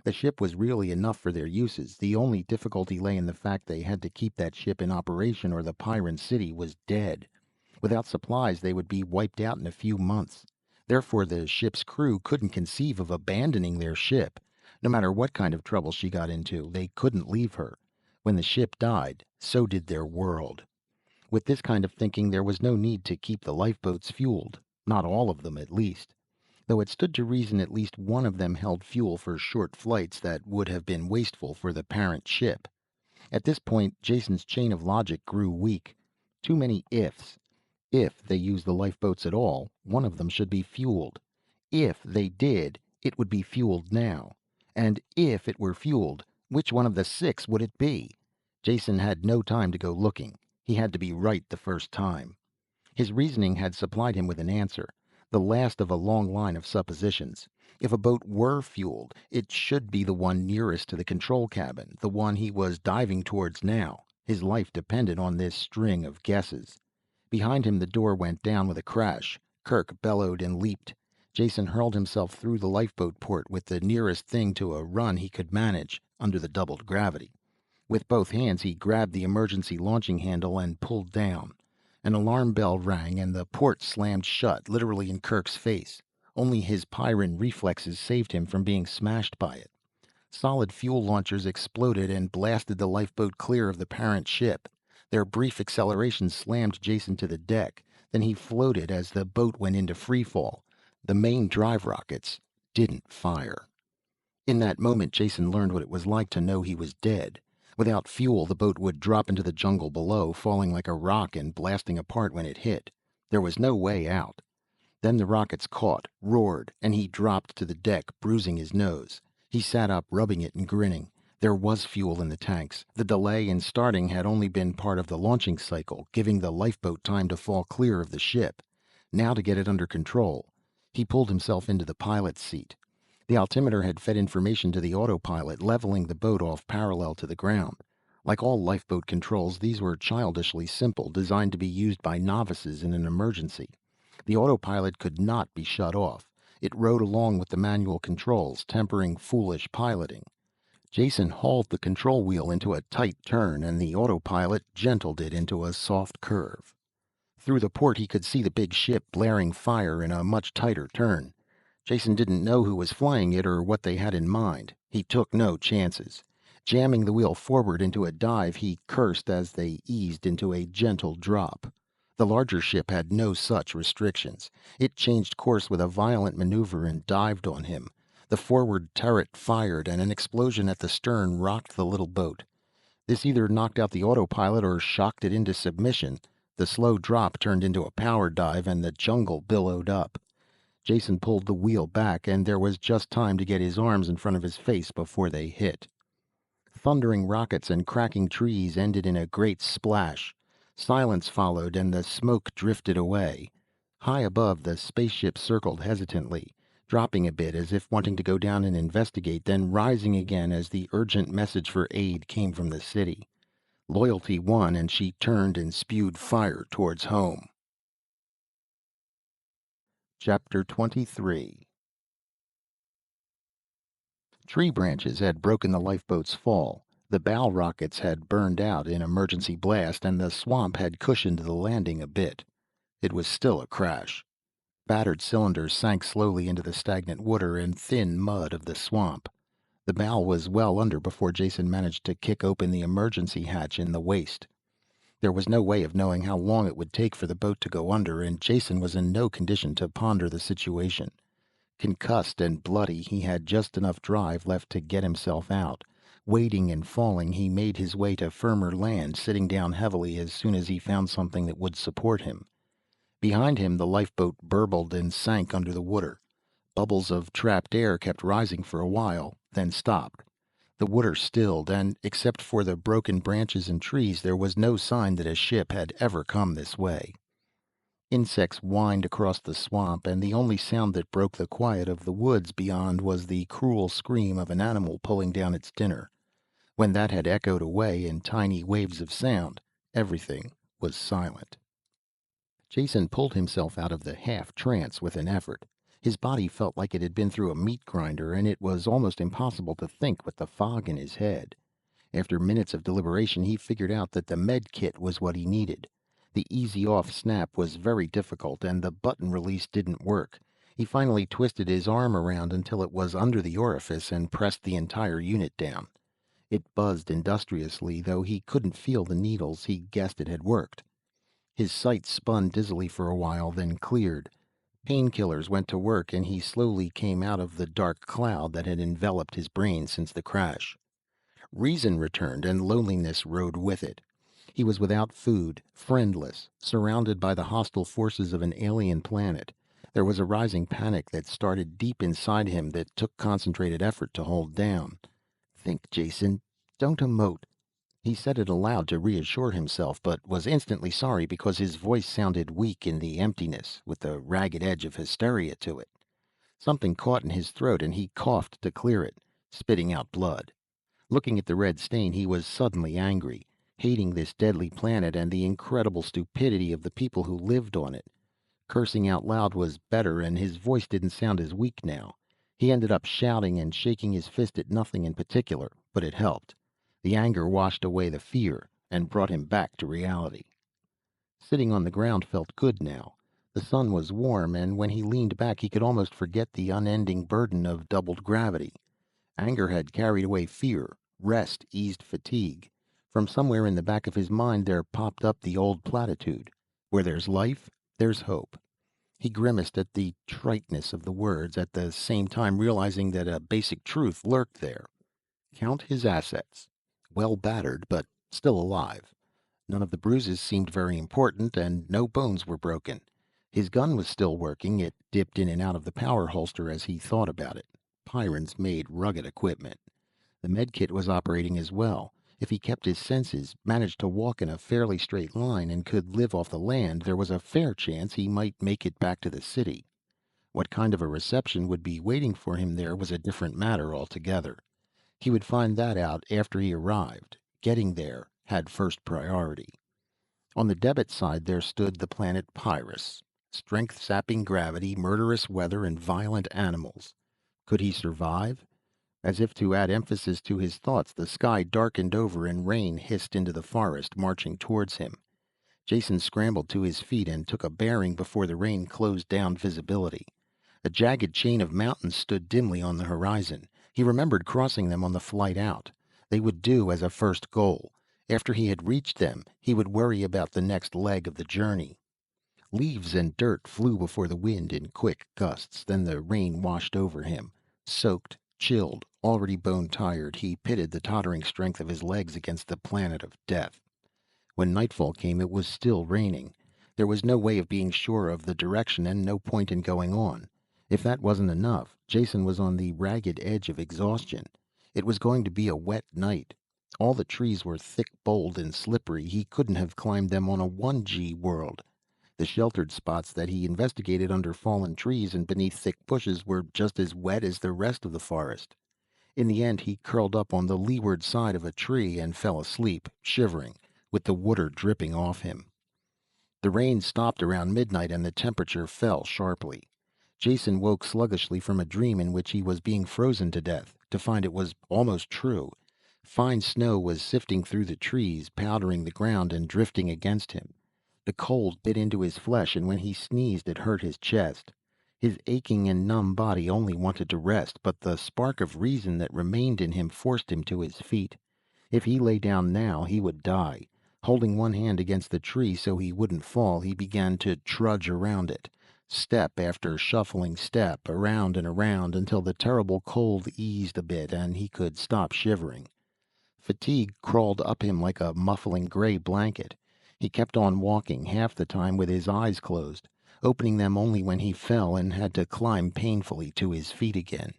The ship was really enough for their uses. The only difficulty lay in the fact they had to keep that ship in operation or the Pyrran city was dead. Without supplies, they would be wiped out in a few months. Therefore, the ship's crew couldn't conceive of abandoning their ship. No matter what kind of trouble she got into, they couldn't leave her. When the ship died, so did their world. With this kind of thinking, there was no need to keep the lifeboats fueled. Not all of them, at least. Though it stood to reason at least one of them held fuel for short flights that would have been wasteful for the parent ship. At this point, Jason's chain of logic grew weak. Too many ifs. If they used the lifeboats at all, one of them should be fueled. If they did, it would be fueled now. And if it were fueled, which one of the 6 would it be? Jason had no time to go looking. He had to be right the first time. His reasoning had supplied him with an answer, the last of a long line of suppositions. If a boat were fueled, it should be the one nearest to the control cabin, the one he was diving towards now. His life depended on this string of guesses. Behind him, the door went down with a crash. Kirk bellowed and leaped. Jason hurled himself through the lifeboat port with the nearest thing to a run he could manage, under the doubled gravity. With both hands, he grabbed the emergency launching handle and pulled down. An alarm bell rang and the port slammed shut, literally in Kirk's face. Only his Pyrran reflexes saved him from being smashed by it. Solid fuel launchers exploded and blasted the lifeboat clear of the parent ship. Their brief acceleration slammed Jason to the deck. Then he floated as the boat went into freefall. The main drive rockets didn't fire. In that moment, Jason learned what it was like to know he was dead. Without fuel, the boat would drop into the jungle below, falling like a rock and blasting apart when it hit. There was no way out. Then the rockets caught, roared, and he dropped to the deck, bruising his nose. He sat up, rubbing it and grinning. There was fuel in the tanks. The delay in starting had only been part of the launching cycle, giving the lifeboat time to fall clear of the ship. Now to get it under control. He pulled himself into the pilot's seat. The altimeter had fed information to the autopilot, leveling the boat off parallel to the ground. Like all lifeboat controls, these were childishly simple, designed to be used by novices in an emergency. The autopilot could not be shut off. It rode along with the manual controls, tempering foolish piloting. Jason hauled the control wheel into a tight turn, and the autopilot gentled it into a soft curve. Through the port he could see the big ship blaring fire in a much tighter turn. Jason didn't know who was flying it or what they had in mind. He took no chances. Jamming the wheel forward into a dive, he cursed as they eased into a gentle drop. The larger ship had no such restrictions. It changed course with a violent maneuver and dived on him. The forward turret fired, and an explosion at the stern rocked the little boat. This either knocked out the autopilot or shocked it into submission. The slow drop turned into a power dive, and the jungle billowed up. Jason pulled the wheel back, and there was just time to get his arms in front of his face before they hit. Thundering rockets and cracking trees ended in a great splash. Silence followed, and the smoke drifted away. High above, the spaceship circled hesitantly, dropping a bit as if wanting to go down and investigate, then rising again as the urgent message for aid came from the city. Loyalty won, and she turned and spewed fire towards home. Chapter 23. Tree branches had broken the lifeboat's fall. The bow rockets had burned out in emergency blast, and the swamp had cushioned the landing a bit. It was still a crash. Battered cylinders sank slowly into the stagnant water and thin mud of the swamp. The bow was well under before Jason managed to kick open the emergency hatch in the waist. There was no way of knowing how long it would take for the boat to go under, and Jason was in no condition to ponder the situation. Concussed and bloody, he had just enough drive left to get himself out. Wading and falling, he made his way to firmer land, sitting down heavily as soon as he found something that would support him. Behind him, the lifeboat burbled and sank under the water. Bubbles of trapped air kept rising for a while, then stopped. The water stilled, and except for the broken branches and trees, there was no sign that a ship had ever come this way. Insects whined across the swamp, and the only sound that broke the quiet of the woods beyond was the cruel scream of an animal pulling down its dinner. When that had echoed away in tiny waves of sound, everything was silent. Jason pulled himself out of the half-trance with an effort. His body felt like it had been through a meat grinder, and it was almost impossible to think with the fog in his head. After minutes of deliberation, he figured out that the med kit was what he needed. The easy-off snap was very difficult, and the button release didn't work. He finally twisted his arm around until it was under the orifice and pressed the entire unit down. It buzzed industriously, though he couldn't feel the needles. He guessed it had worked. His sight spun dizzily for a while, then cleared. Painkillers went to work, and he slowly came out of the dark cloud that had enveloped his brain since the crash. Reason returned, and loneliness rode with it. He was without food, friendless, surrounded by the hostile forces of an alien planet. There was a rising panic that started deep inside him that took concentrated effort to hold down. "Think, Jason. Don't emote." He said it aloud to reassure himself, but was instantly sorry because his voice sounded weak in the emptiness, with the ragged edge of hysteria to it. Something caught in his throat, and he coughed to clear it, spitting out blood. Looking at the red stain, he was suddenly angry, hating this deadly planet and the incredible stupidity of the people who lived on it. Cursing out loud was better, and his voice didn't sound as weak now. He ended up shouting and shaking his fist at nothing in particular, but it helped. The anger washed away the fear and brought him back to reality. Sitting on the ground felt good now. The sun was warm, and when he leaned back he could almost forget the unending burden of doubled gravity. Anger had carried away fear. Rest eased fatigue. From somewhere in the back of his mind there popped up the old platitude: where there's life, there's hope. He grimaced at the triteness of the words, at the same time realizing that a basic truth lurked there. Count his assets. Well battered, but still alive. None of the bruises seemed very important, and no bones were broken. His gun was still working. It dipped in and out of the power holster as he thought about it. Pyrans made rugged equipment. The medkit was operating as well. If he kept his senses, managed to walk in a fairly straight line, and could live off the land, there was a fair chance he might make it back to the city. What kind of a reception would be waiting for him there was a different matter altogether. He would find that out after he arrived. Getting there had first priority. On the debit side there stood the planet Pyrus. Strength-sapping gravity, murderous weather, and violent animals. Could he survive? As if to add emphasis to his thoughts, the sky darkened over and rain hissed into the forest, marching towards him. Jason scrambled to his feet and took a bearing before the rain closed down visibility. A jagged chain of mountains stood dimly on the horizon. He remembered crossing them on the flight out. They would do as a first goal. After he had reached them, he would worry about the next leg of the journey. Leaves and dirt flew before the wind in quick gusts. Then the rain washed over him. Soaked, chilled, already bone-tired, he pitted the tottering strength of his legs against the planet of death. When nightfall came, it was still raining. There was no way of being sure of the direction and no point in going on. If that wasn't enough, Jason was on the ragged edge of exhaustion. It was going to be a wet night. All the trees were thick, bold, and slippery. He couldn't have climbed them on a 1G world. The sheltered spots that he investigated under fallen trees and beneath thick bushes were just as wet as the rest of the forest. In the end, he curled up on the leeward side of a tree and fell asleep, shivering, with the water dripping off him. The rain stopped around midnight and the temperature fell sharply. Jason woke sluggishly from a dream in which he was being frozen to death, to find it was almost true. Fine snow was sifting through the trees, powdering the ground and drifting against him. The cold bit into his flesh, and when he sneezed it hurt his chest. His aching and numb body only wanted to rest, but the spark of reason that remained in him forced him to his feet. If he lay down now, he would die. Holding one hand against the tree so he wouldn't fall, he began to trudge around it, step after shuffling step, around and around, until the terrible cold eased a bit and he could stop shivering. Fatigue crawled up him like a muffling gray blanket. He kept on walking, half the time with his eyes closed, opening them only when he fell and had to climb painfully to his feet again.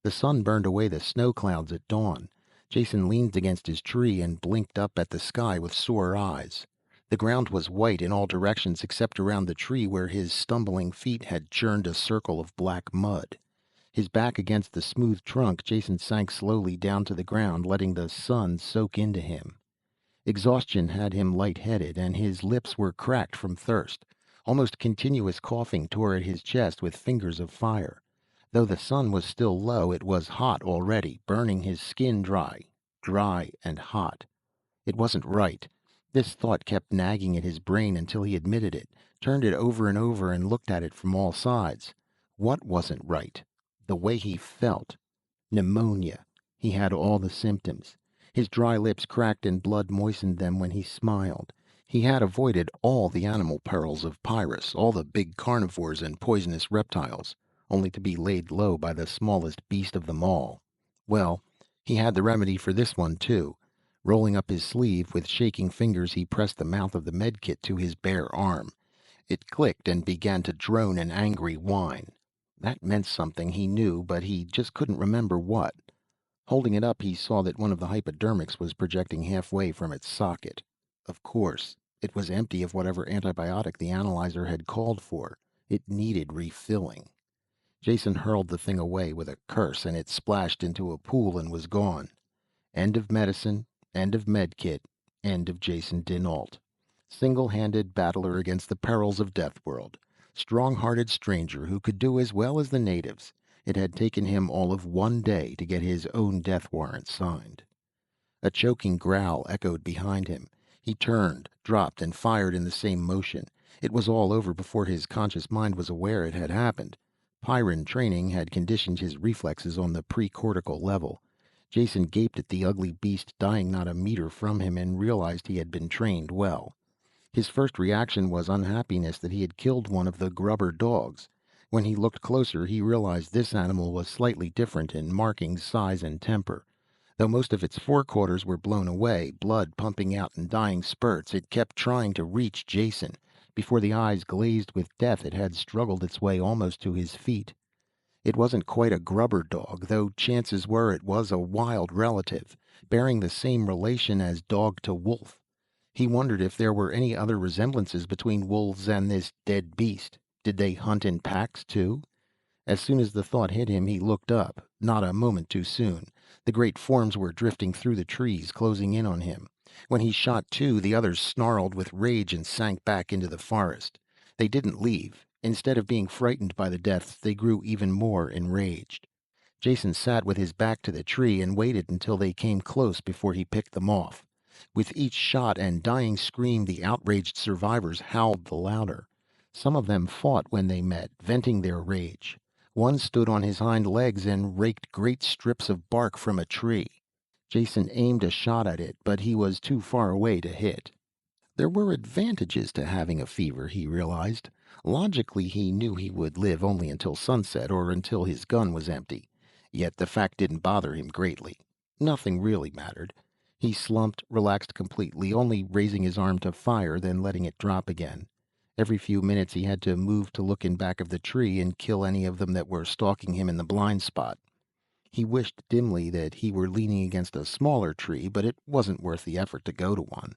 The sun burned away the snow clouds at dawn. Jason leaned against his tree and blinked up at the sky with sore eyes. The ground was white in all directions except around the tree where his stumbling feet had churned a circle of black mud. His back against the smooth trunk, Jason sank slowly down to the ground, letting the sun soak into him. Exhaustion had him lightheaded, and his lips were cracked from thirst. Almost continuous coughing tore at his chest with fingers of fire. Though the sun was still low, it was hot already, burning his skin dry and hot. It wasn't right. This thought kept nagging at his brain until he admitted it, turned it over and over and looked at it from all sides. What wasn't right? The way he felt. Pneumonia. He had all the symptoms. His dry lips cracked and blood moistened them when he smiled. He had avoided all the animal perils of Pyrrhus, all the big carnivores and poisonous reptiles, only to be laid low by the smallest beast of them all. Well, he had the remedy for this one too. Rolling up his sleeve, with shaking fingers he pressed the mouth of the medkit to his bare arm. It clicked and began to drone an angry whine. That meant something, he knew, but he just couldn't remember what. Holding it up, he saw that one of the hypodermics was projecting halfway from its socket. Of course, it was empty of whatever antibiotic the analyzer had called for. It needed refilling. Jason hurled the thing away with a curse, and it splashed into a pool and was gone. End of medicine, end of medkit, end of Jason dinAlt. Single-handed battler against the perils of Deathworld. Strong-hearted stranger who could do as well as the natives. It had taken him all of 1 day to get his own death warrant signed. A choking growl echoed behind him. He turned, dropped, and fired in the same motion. It was all over before his conscious mind was aware it had happened. Pyrran training had conditioned his reflexes on the precortical level. Jason gaped at the ugly beast dying not a meter from him and realized he had been trained well. His first reaction was unhappiness that he had killed one of the grubber dogs. When he looked closer, he realized this animal was slightly different in markings, size, and temper. Though most of its forequarters were blown away, blood pumping out in dying spurts, it kept trying to reach Jason. Before the eyes glazed with death, it had struggled its way almost to his feet. It wasn't quite a grubber dog, though chances were it was a wild relative, bearing the same relation as dog to wolf. He wondered if there were any other resemblances between wolves and this dead beast. Did they hunt in packs, too? As soon as the thought hit him, he looked up, not a moment too soon. The great forms were drifting through the trees, closing in on him. When he shot two, the others snarled with rage and sank back into the forest. They didn't leave. Instead of being frightened by the deaths, they grew even more enraged. Jason sat with his back to the tree and waited until they came close before he picked them off. With each shot and dying scream, the outraged survivors howled the louder. Some of them fought when they met, venting their rage. One stood on his hind legs and raked great strips of bark from a tree. Jason aimed a shot at it, but he was too far away to hit. There were advantages to having a fever, he realized. Logically, he knew he would live only until sunset or until his gun was empty. Yet the fact didn't bother him greatly. Nothing really mattered. He slumped, relaxed completely, only raising his arm to fire, then letting it drop again. Every few minutes he had to move to look in back of the tree and kill any of them that were stalking him in the blind spot. He wished dimly that he were leaning against a smaller tree, but it wasn't worth the effort to go to one.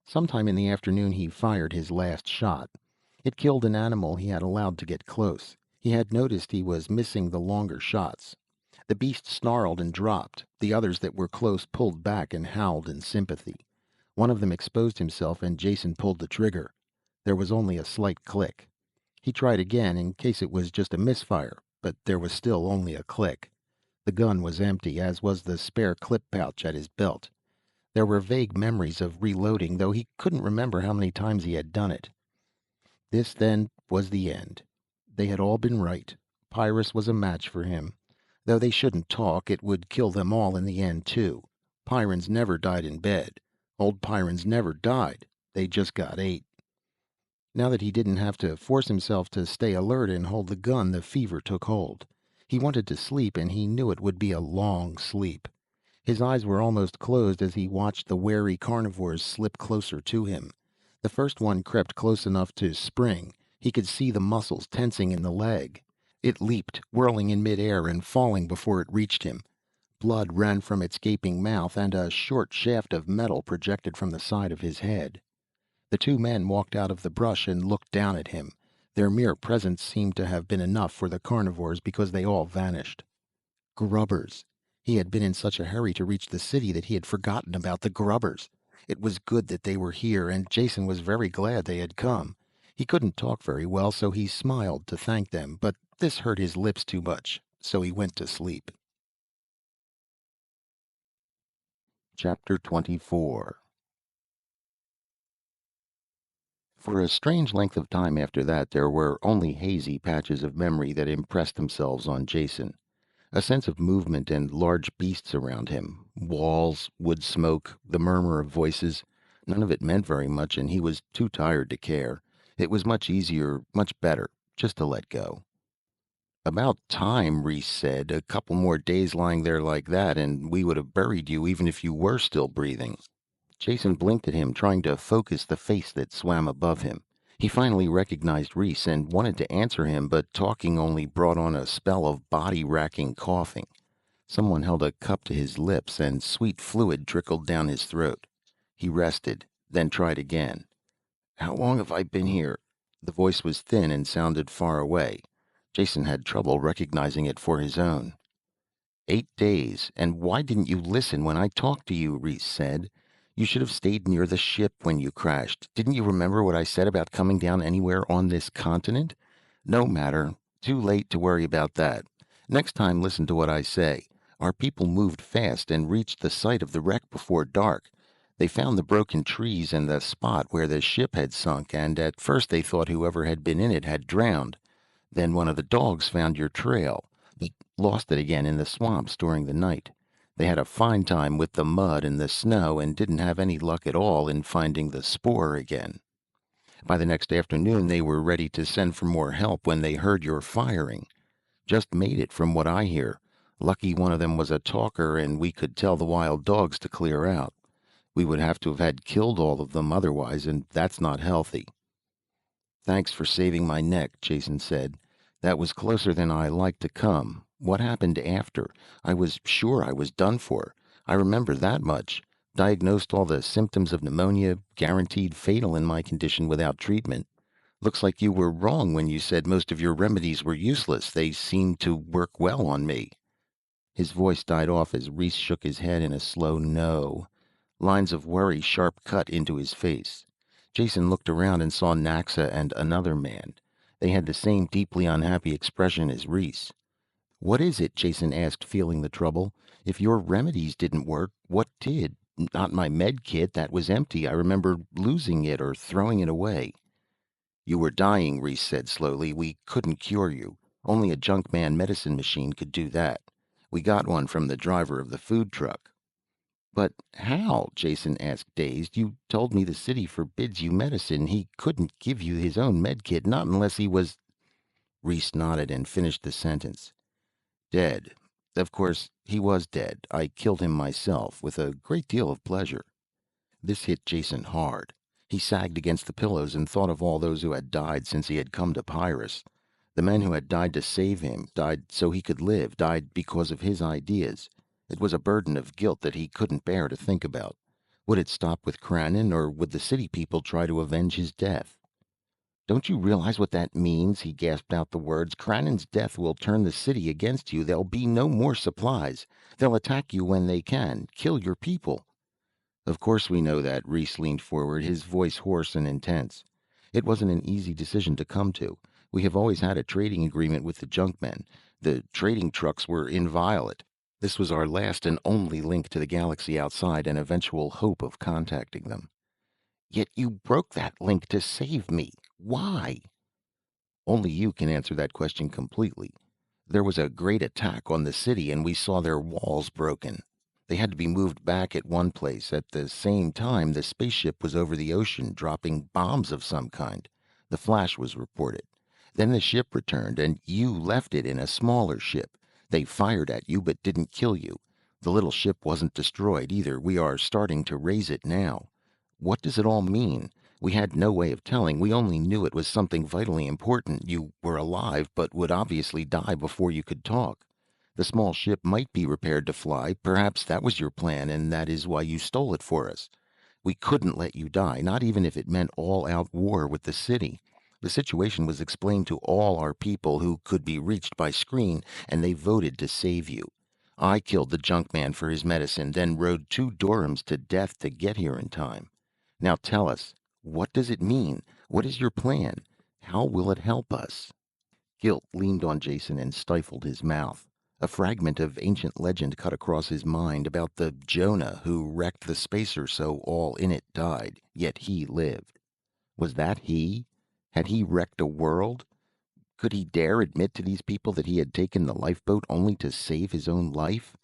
Sometime in the afternoon he fired his last shot. It killed an animal he had allowed to get close. He had noticed he was missing the longer shots. The beast snarled and dropped. The others that were close pulled back and howled in sympathy. One of them exposed himself and Jason pulled the trigger. There was only a slight click. He tried again in case it was just a misfire, but there was still only a click. The gun was empty, as was the spare clip pouch at his belt. There were vague memories of reloading, though he couldn't remember how many times he had done it. This, then, was the end. They had all been right. Pyrrhus was a match for him. Though they shouldn't talk, it would kill them all in the end, too. Pyrans never died in bed. Old Pyrans never died. They just got ate. Now that he didn't have to force himself to stay alert and hold the gun, the fever took hold. He wanted to sleep, and he knew it would be a long sleep. His eyes were almost closed as he watched the wary carnivores slip closer to him. The first one crept close enough to spring. He could see the muscles tensing in the leg. It leaped, whirling in midair and falling before it reached him. Blood ran from its gaping mouth, and a short shaft of metal projected from the side of his head. The two men walked out of the brush and looked down at him. Their mere presence seemed to have been enough for the carnivores because they all vanished. Grubbers. He had been in such a hurry to reach the city that he had forgotten about the grubbers. It was good that they were here, and Jason was very glad they had come. He couldn't talk very well, so he smiled to thank them, but this hurt his lips too much, so he went to sleep. Chapter 24. For a strange length of time after that, there were only hazy patches of memory that impressed themselves on Jason. A sense of movement and large beasts around him. Walls, wood smoke, the murmur of voices. None of it meant very much, and he was too tired to care. It was much easier, much better, just to let go. About time, Reese said. A couple more days lying there like that, and we would have buried you even if you were still breathing. Jason blinked at him, trying to focus the face that swam above him. He finally recognized Reese and wanted to answer him, but talking only brought on a spell of body-racking coughing. Someone held a cup to his lips, and sweet fluid trickled down his throat. He rested, then tried again. "How long have I been here?" The voice was thin and sounded far away. Jason had trouble recognizing it for his own. 8 days, and why didn't you listen when I talked to you?" Reese said. "You should have stayed near the ship when you crashed. Didn't you remember what I said about coming down anywhere on this continent? No matter. Too late to worry about that. Next time, listen to what I say. Our people moved fast and reached the site of the wreck before dark. They found the broken trees and the spot where the ship had sunk, and at first they thought whoever had been in it had drowned. Then one of the dogs found your trail, but lost it again in the swamps during the night. They had a fine time with the mud and the snow and didn't have any luck at all in finding the spoor again. By the next afternoon they were ready to send for more help when they heard your firing. Just made it from what I hear. Lucky one of them was a talker and we could tell the wild dogs to clear out. We would have to have had killed all of them otherwise, and that's not healthy." "Thanks for saving my neck," Jason said. "That was closer than I liked to come. What happened after? I was sure I was done for. I remember that much. Diagnosed all the symptoms of pneumonia, guaranteed fatal in my condition without treatment. Looks like you were wrong when you said most of your remedies were useless. They seemed to work well on me." His voice died off as Reese shook his head in a slow no. Lines of worry sharp cut into his face. Jason looked around and saw Naxa and another man. They had the same deeply unhappy expression as Reese. What is it? Jason asked, feeling the trouble. If your remedies didn't work, what did? Not my med kit. That was empty. I remember losing it or throwing it away. You were dying, Reese said slowly. We couldn't cure you. Only a Junkman medicine machine could do that. We got one from the driver of the food truck. But how? Jason asked, dazed. You told me the city forbids you medicine. He couldn't give you his own med kit, not unless he was. Reese nodded and finished the sentence. Dead. Of course, he was dead. I killed him myself, with a great deal of pleasure. This hit Jason hard. He sagged against the pillows and thought of all those who had died since he had come to Pyrus. The men who had died to save him, died so he could live, died because of his ideas. It was a burden of guilt that he couldn't bear to think about. Would it stop with Cranon, or would the city people try to avenge his death? Don't you realize what that means? He gasped out the words. Crannon's death will turn the city against you. There'll be no more supplies. They'll attack you when they can, kill your people. Of course we know that. Reese leaned forward, his voice hoarse and intense. It wasn't an easy decision to come to. We have always had a trading agreement with the Junkmen. The trading trucks were inviolate. This was our last and only link to the galaxy outside, and eventual hope of contacting them. Yet you broke that link to save me. Why? Only you can answer that question completely. There was a great attack on the city, and we saw their walls broken. They had to be moved back at one place. At the same time, the spaceship was over the ocean, dropping bombs of some kind. The flash was reported. Then the ship returned, and you left it in a smaller ship. They fired at you, but didn't kill you. The little ship wasn't destroyed either. We are starting to raise it now. What does it all mean? We had no way of telling. We only knew it was something vitally important. You were alive, but would obviously die before you could talk. The small ship might be repaired to fly. Perhaps that was your plan, and that is why you stole it for us. We couldn't let you die, not even if it meant all-out war with the city. The situation was explained to all our people who could be reached by screen, and they voted to save you. I killed the junk man for his medicine, then rode 2 Durhams to death to get here in time. Now tell us, what does it mean? What is your plan? How will it help us? Guilt leaned on Jason and stifled his mouth. A fragment of ancient legend cut across his mind about the Jonah who wrecked the spacer so all in it died, yet he lived. Was that he? Had he wrecked a world? Could he dare admit to these people that he had taken the lifeboat only to save his own life?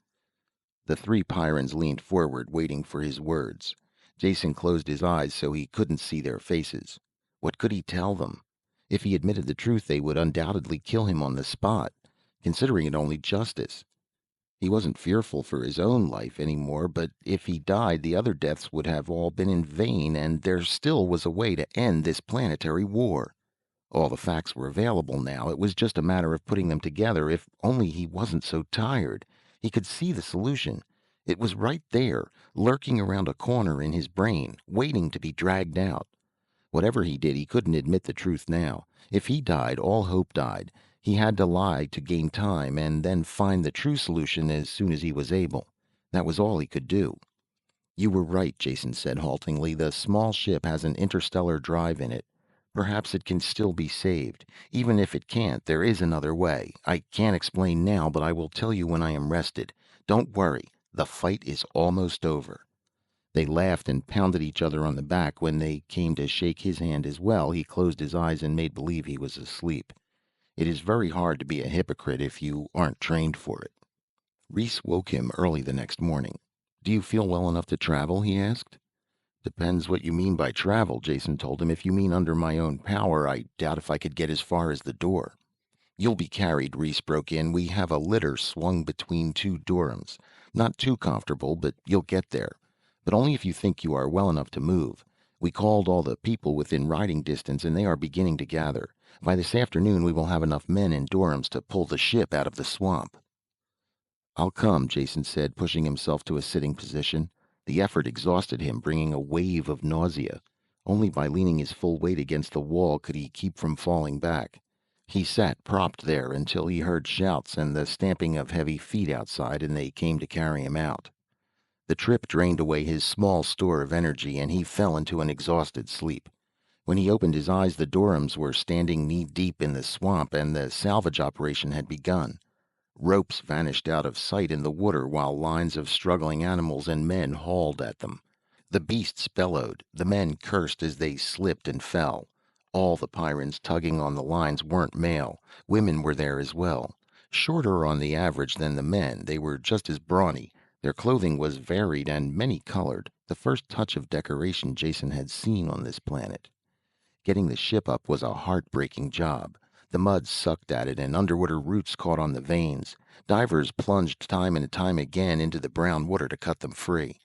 The 3 Pyrans leaned forward, waiting for his words. Jason closed his eyes so he couldn't see their faces. What could he tell them? If he admitted the truth, they would undoubtedly kill him on the spot, considering it only justice. He wasn't fearful for his own life anymore, but if he died, the other deaths would have all been in vain, and there still was a way to end this planetary war. All the facts were available now. It was just a matter of putting them together. If only he wasn't so tired. He could see the solution. It was right there, lurking around a corner in his brain, waiting to be dragged out. Whatever he did, he couldn't admit the truth now. If he died, all hope died. He had to lie to gain time, and then find the true solution as soon as he was able. That was all he could do. You were right, Jason said haltingly. The small ship has an interstellar drive in it. Perhaps it can still be saved. Even if it can't, there is another way. I can't explain now, but I will tell you when I am rested. Don't worry. The fight is almost over. They laughed and pounded each other on the back. When they came to shake his hand as well, he closed his eyes and made believe he was asleep. It is very hard to be a hypocrite if you aren't trained for it. Reese woke him early the next morning. Do you feel well enough to travel? He asked. Depends what you mean by travel, Jason told him. If you mean under my own power, I doubt if I could get as far as the door. You'll be carried, Reese broke in. We have a litter swung between 2 Durhams. Not too comfortable, but you'll get there. But only if you think you are well enough to move. We called all the people within riding distance, and they are beginning to gather. By this afternoon, we will have enough men in Durhams to pull the ship out of the swamp. I'll come, Jason said, pushing himself to a sitting position. The effort exhausted him, bringing a wave of nausea. Only by leaning his full weight against the wall could he keep from falling back. He sat propped there until he heard shouts and the stamping of heavy feet outside, and they came to carry him out. The trip drained away his small store of energy, and he fell into an exhausted sleep. When he opened his eyes, the Durhams were standing knee-deep in the swamp, and the salvage operation had begun. Ropes vanished out of sight in the water while lines of struggling animals and men hauled at them. The beasts bellowed, the men cursed as they slipped and fell. All the pirates tugging on the lines weren't male. Women were there as well. Shorter on the average than the men, they were just as brawny. Their clothing was varied and many-colored, the first touch of decoration Jason had seen on this planet. Getting the ship up was a heartbreaking job. The mud sucked at it and underwater roots caught on the vanes. Divers plunged time and time again into the brown water to cut them free.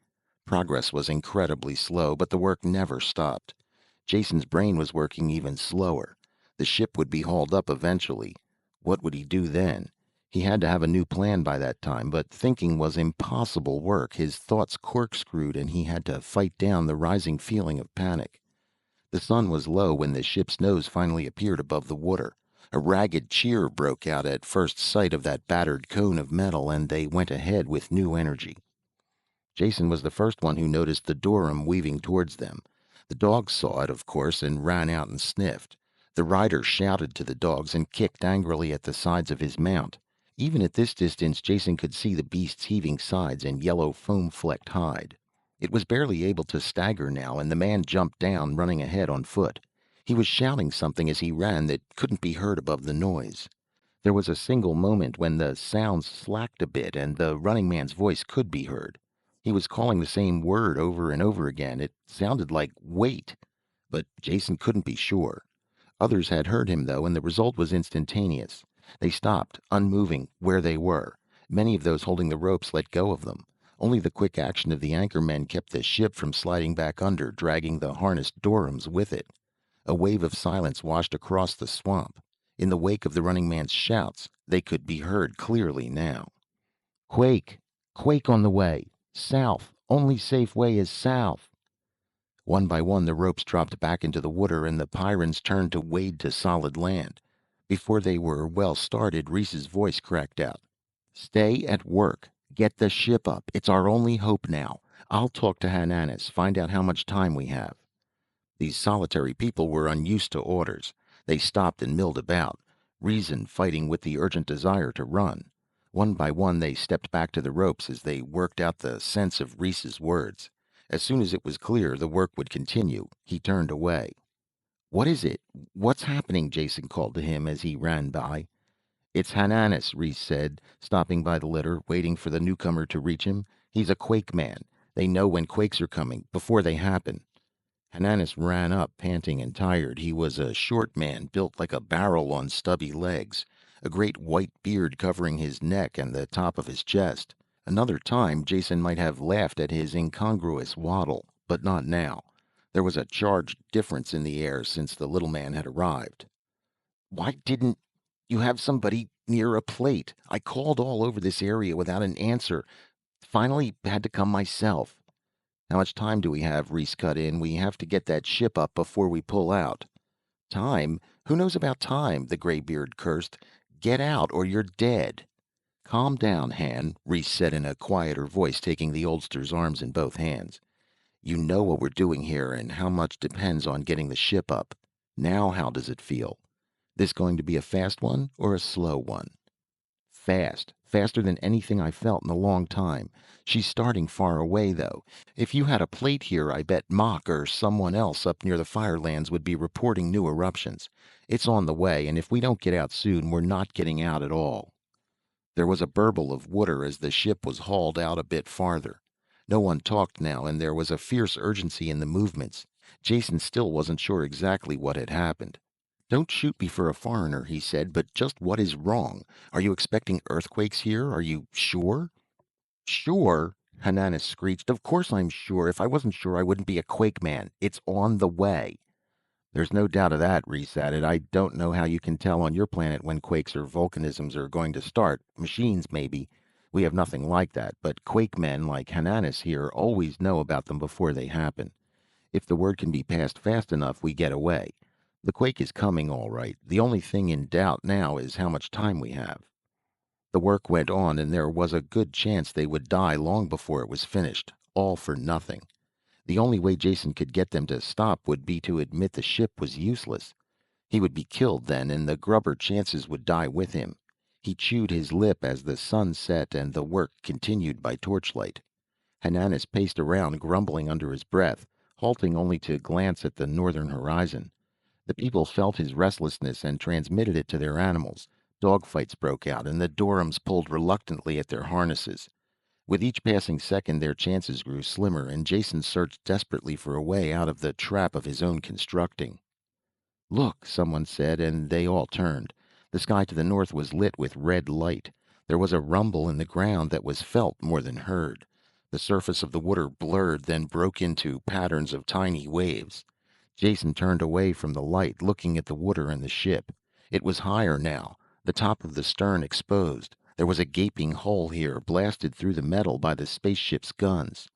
Progress was incredibly slow, but the work never stopped. Jason's brain was working even slower. The ship would be hauled up eventually. What would he do then? He had to have a new plan by that time, but thinking was impossible work. His thoughts corkscrewed, and he had to fight down the rising feeling of panic. The sun was low when the ship's nose finally appeared above the water. A ragged cheer broke out at first sight of that battered cone of metal, and they went ahead with new energy. Jason was the first one who noticed the Durham weaving towards them. The dogs saw it, of course, and ran out and sniffed. The rider shouted to the dogs and kicked angrily at the sides of his mount. Even at this distance, Jason could see the beast's heaving sides and yellow foam-flecked hide. It was barely able to stagger now, and the man jumped down, running ahead on foot. He was shouting something as he ran that couldn't be heard above the noise. There was a single moment when the sounds slacked a bit and the running man's voice could be heard. He was calling the same word over and over again. It sounded like wait, but Jason couldn't be sure. Others had heard him, though, and the result was instantaneous. They stopped, unmoving, where they were. Many of those holding the ropes let go of them. Only the quick action of the anchor men kept the ship from sliding back under, dragging the harnessed Durhams with it. A wave of silence washed across the swamp. In the wake of the running man's shouts, they could be heard clearly now. "Quake! Quake on the way! South! Only safe way is south!" One by one the ropes dropped back into the water and the pirates turned to wade to solid land. Before they were well started, Reese's voice cracked out. "Stay at work. Get the ship up. It's our only hope now. I'll talk to Hananis, find out how much time we have." These solitary people were unused to orders. They stopped and milled about, reason fighting with the urgent desire to run. One by one they stepped back to the ropes as they worked out the sense of Reese's words. As soon as it was clear the work would continue, he turned away. "What is it? What's happening?" Jason called to him as he ran by. "It's Hananis," Reese said, stopping by the litter, waiting for the newcomer to reach him. "He's a quake man. They know when quakes are coming, before they happen." Hananis ran up, panting and tired. He was a short man, built like a barrel on stubby legs, a great white beard covering his neck and the top of his chest. Another time, Jason might have laughed at his incongruous waddle, but not now. There was a charged difference in the air since the little man had arrived. "Why didn't you have somebody near a plate? I called all over this area without an answer. Finally had to come myself." "How much time do we have?" Reese cut in. "We have to get that ship up before we pull out." "Time? Who knows about time?" the graybeard cursed. "Get out or you're dead." "Calm down, Han," Reese said in a quieter voice, taking the oldster's arms in both hands. "You know what we're doing here and how much depends on getting the ship up. Now how does it feel? This going to be a fast one or a slow one?" "Fast. Faster than anything I felt in a long time. She's starting far away, though. If you had a plate here, I bet Mock or someone else up near the Firelands would be reporting new eruptions. It's on the way, and if we don't get out soon, we're not getting out at all." There was a burble of water as the ship was hauled out a bit farther. No one talked now, and there was a fierce urgency in the movements. Jason still wasn't sure exactly what had happened. "Don't shoot me for a foreigner," he said, "but just what is wrong? Are you expecting earthquakes here? Are you sure?" "Sure?" Hananis screeched. "Of course I'm sure. If I wasn't sure, I wouldn't be a quake man. It's on the way." "There's no doubt of that," Reese added. "I don't know how you can tell on your planet when quakes or volcanisms are going to start. Machines, maybe. We have nothing like that, but quake men like Hananis here always know about them before they happen. If the word can be passed fast enough, we get away. The quake is coming, all right. The only thing in doubt now is how much time we have." The work went on, and there was a good chance they would die long before it was finished. All for nothing. The only way Jason could get them to stop would be to admit the ship was useless. He would be killed then, and the grubber chances would die with him. He chewed his lip as the sun set and the work continued by torchlight. Hananas paced around, grumbling under his breath, halting only to glance at the northern horizon. The people felt his restlessness and transmitted it to their animals. Dogfights broke out, and the Durhams pulled reluctantly at their harnesses. With each passing second, their chances grew slimmer, and Jason searched desperately for a way out of the trap of his own constructing. "Look," someone said, and they all turned. The sky to the north was lit with red light. There was a rumble in the ground that was felt more than heard. The surface of the water blurred, then broke into patterns of tiny waves. Jason turned away from the light, looking at the water and the ship. It was higher now, the top of the stern exposed. There was a gaping hole here, blasted through the metal by the spaceship's guns.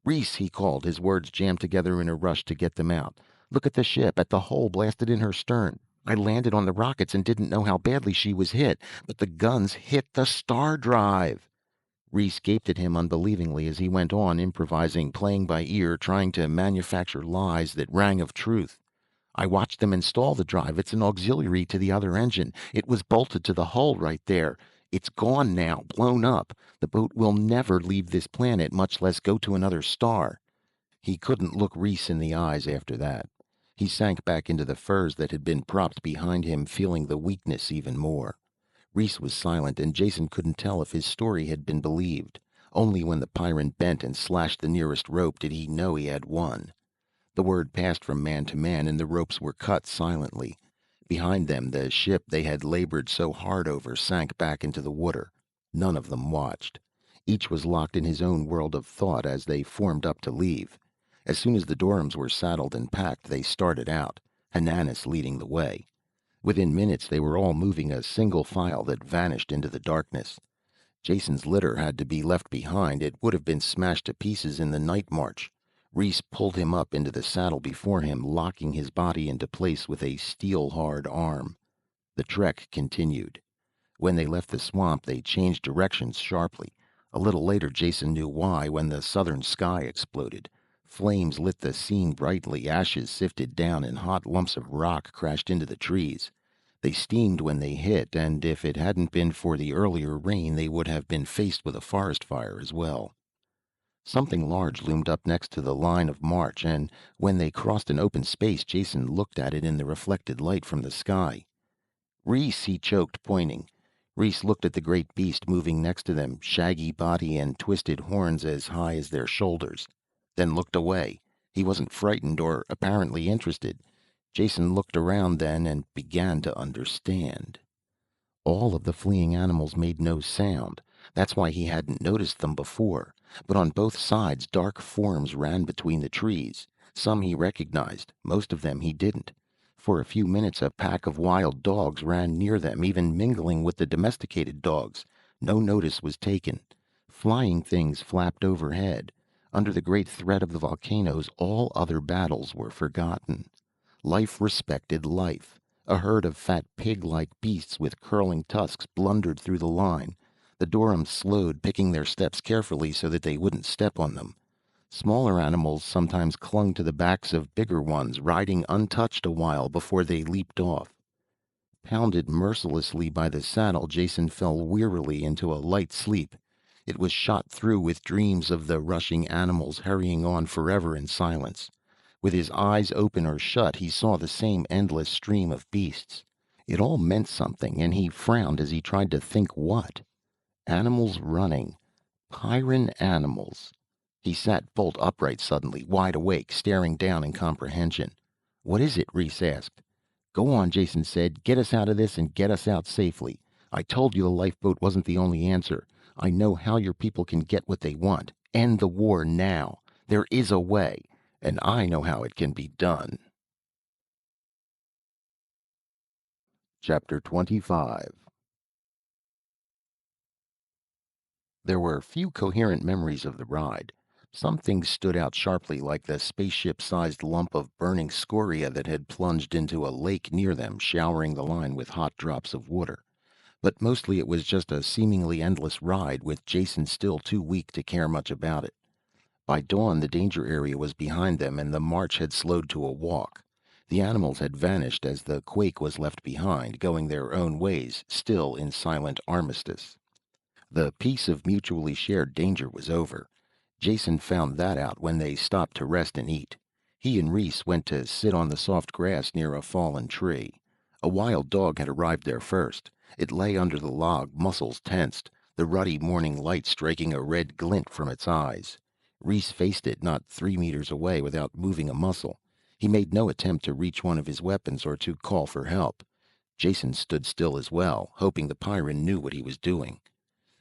"Reese," he called, his words jammed together in a rush to get them out. "Look at the ship, at the hole blasted in her stern. I landed on the rockets and didn't know how badly she was hit, but the guns hit the star drive." Reese gaped at him unbelievingly as he went on, improvising, playing by ear, trying to manufacture lies that rang of truth. "I watched them install the drive. It's an auxiliary to the other engine. It was bolted to the hull right there. It's gone now, blown up. The boat will never leave this planet, much less go to another star." He couldn't look Reese in the eyes after that. He sank back into the furs that had been propped behind him, feeling the weakness even more. Reese was silent, and Jason couldn't tell if his story had been believed. Only when the Pyran bent and slashed the nearest rope did he know he had won. The word passed from man to man, and the ropes were cut silently. Behind them, the ship they had labored so hard over sank back into the water. None of them watched. Each was locked in his own world of thought as they formed up to leave. As soon as the Durhams were saddled and packed, they started out, Hananas leading the way. Within minutes, they were all moving a single file that vanished into the darkness. Jason's litter had to be left behind. It would have been smashed to pieces in the night march. Reese pulled him up into the saddle before him, locking his body into place with a steel-hard arm. The trek continued. When they left the swamp, they changed directions sharply. A little later, Jason knew why, when the southern sky exploded. Flames lit the scene brightly, ashes sifted down, and hot lumps of rock crashed into the trees. They steamed when they hit, and if it hadn't been for the earlier rain, they would have been faced with a forest fire as well. Something large loomed up next to the line of march, and when they crossed an open space, Jason looked at it in the reflected light from the sky. "Reese," he choked, pointing. Reese looked at the great beast moving next to them, shaggy body and twisted horns as high as their shoulders, then looked away. He wasn't frightened or apparently interested. Jason looked around then and began to understand. All of the fleeing animals made no sound. That's why he hadn't noticed them before. But on both sides, dark forms ran between the trees. Some he recognized, most of them he didn't. For a few minutes, a pack of wild dogs ran near them, even mingling with the domesticated dogs. No notice was taken. Flying things flapped overhead. Under the great threat of the volcanoes, all other battles were forgotten. Life respected life. A herd of fat pig-like beasts with curling tusks blundered through the line. The Durhams slowed, picking their steps carefully so that they wouldn't step on them. Smaller animals sometimes clung to the backs of bigger ones, riding untouched a while before they leaped off. Pounded mercilessly by the saddle, Jason fell wearily into a light sleep. It was shot through with dreams of the rushing animals hurrying on forever in silence. With his eyes open or shut, he saw the same endless stream of beasts. It all meant something, and he frowned as he tried to think what. Animals running. Pyran animals. He sat bolt upright suddenly, wide awake, staring down in comprehension. "What is it?" Reese asked. "Go on," Jason said. "Get us out of this and get us out safely. I told you the lifeboat wasn't the only answer. I know how your people can get what they want. End the war now. There is a way, and I know how it can be done." Chapter 25. There were few coherent memories of the ride. Some things stood out sharply, like the spaceship-sized lump of burning scoria that had plunged into a lake near them, showering the line with hot drops of water. But mostly it was just a seemingly endless ride, with Jason still too weak to care much about it. By dawn, the danger area was behind them, and the march had slowed to a walk. The animals had vanished as the quake was left behind, going their own ways, still in silent armistice. The peace of mutually shared danger was over. Jason found that out when they stopped to rest and eat. He and Reese went to sit on the soft grass near a fallen tree. A wild dog had arrived there first. It lay under the log, muscles tensed, the ruddy morning light striking a red glint from its eyes. Reese faced it not 3 meters away without moving a muscle. He made no attempt to reach one of his weapons or to call for help. Jason stood still as well, hoping the Pyran knew what he was doing.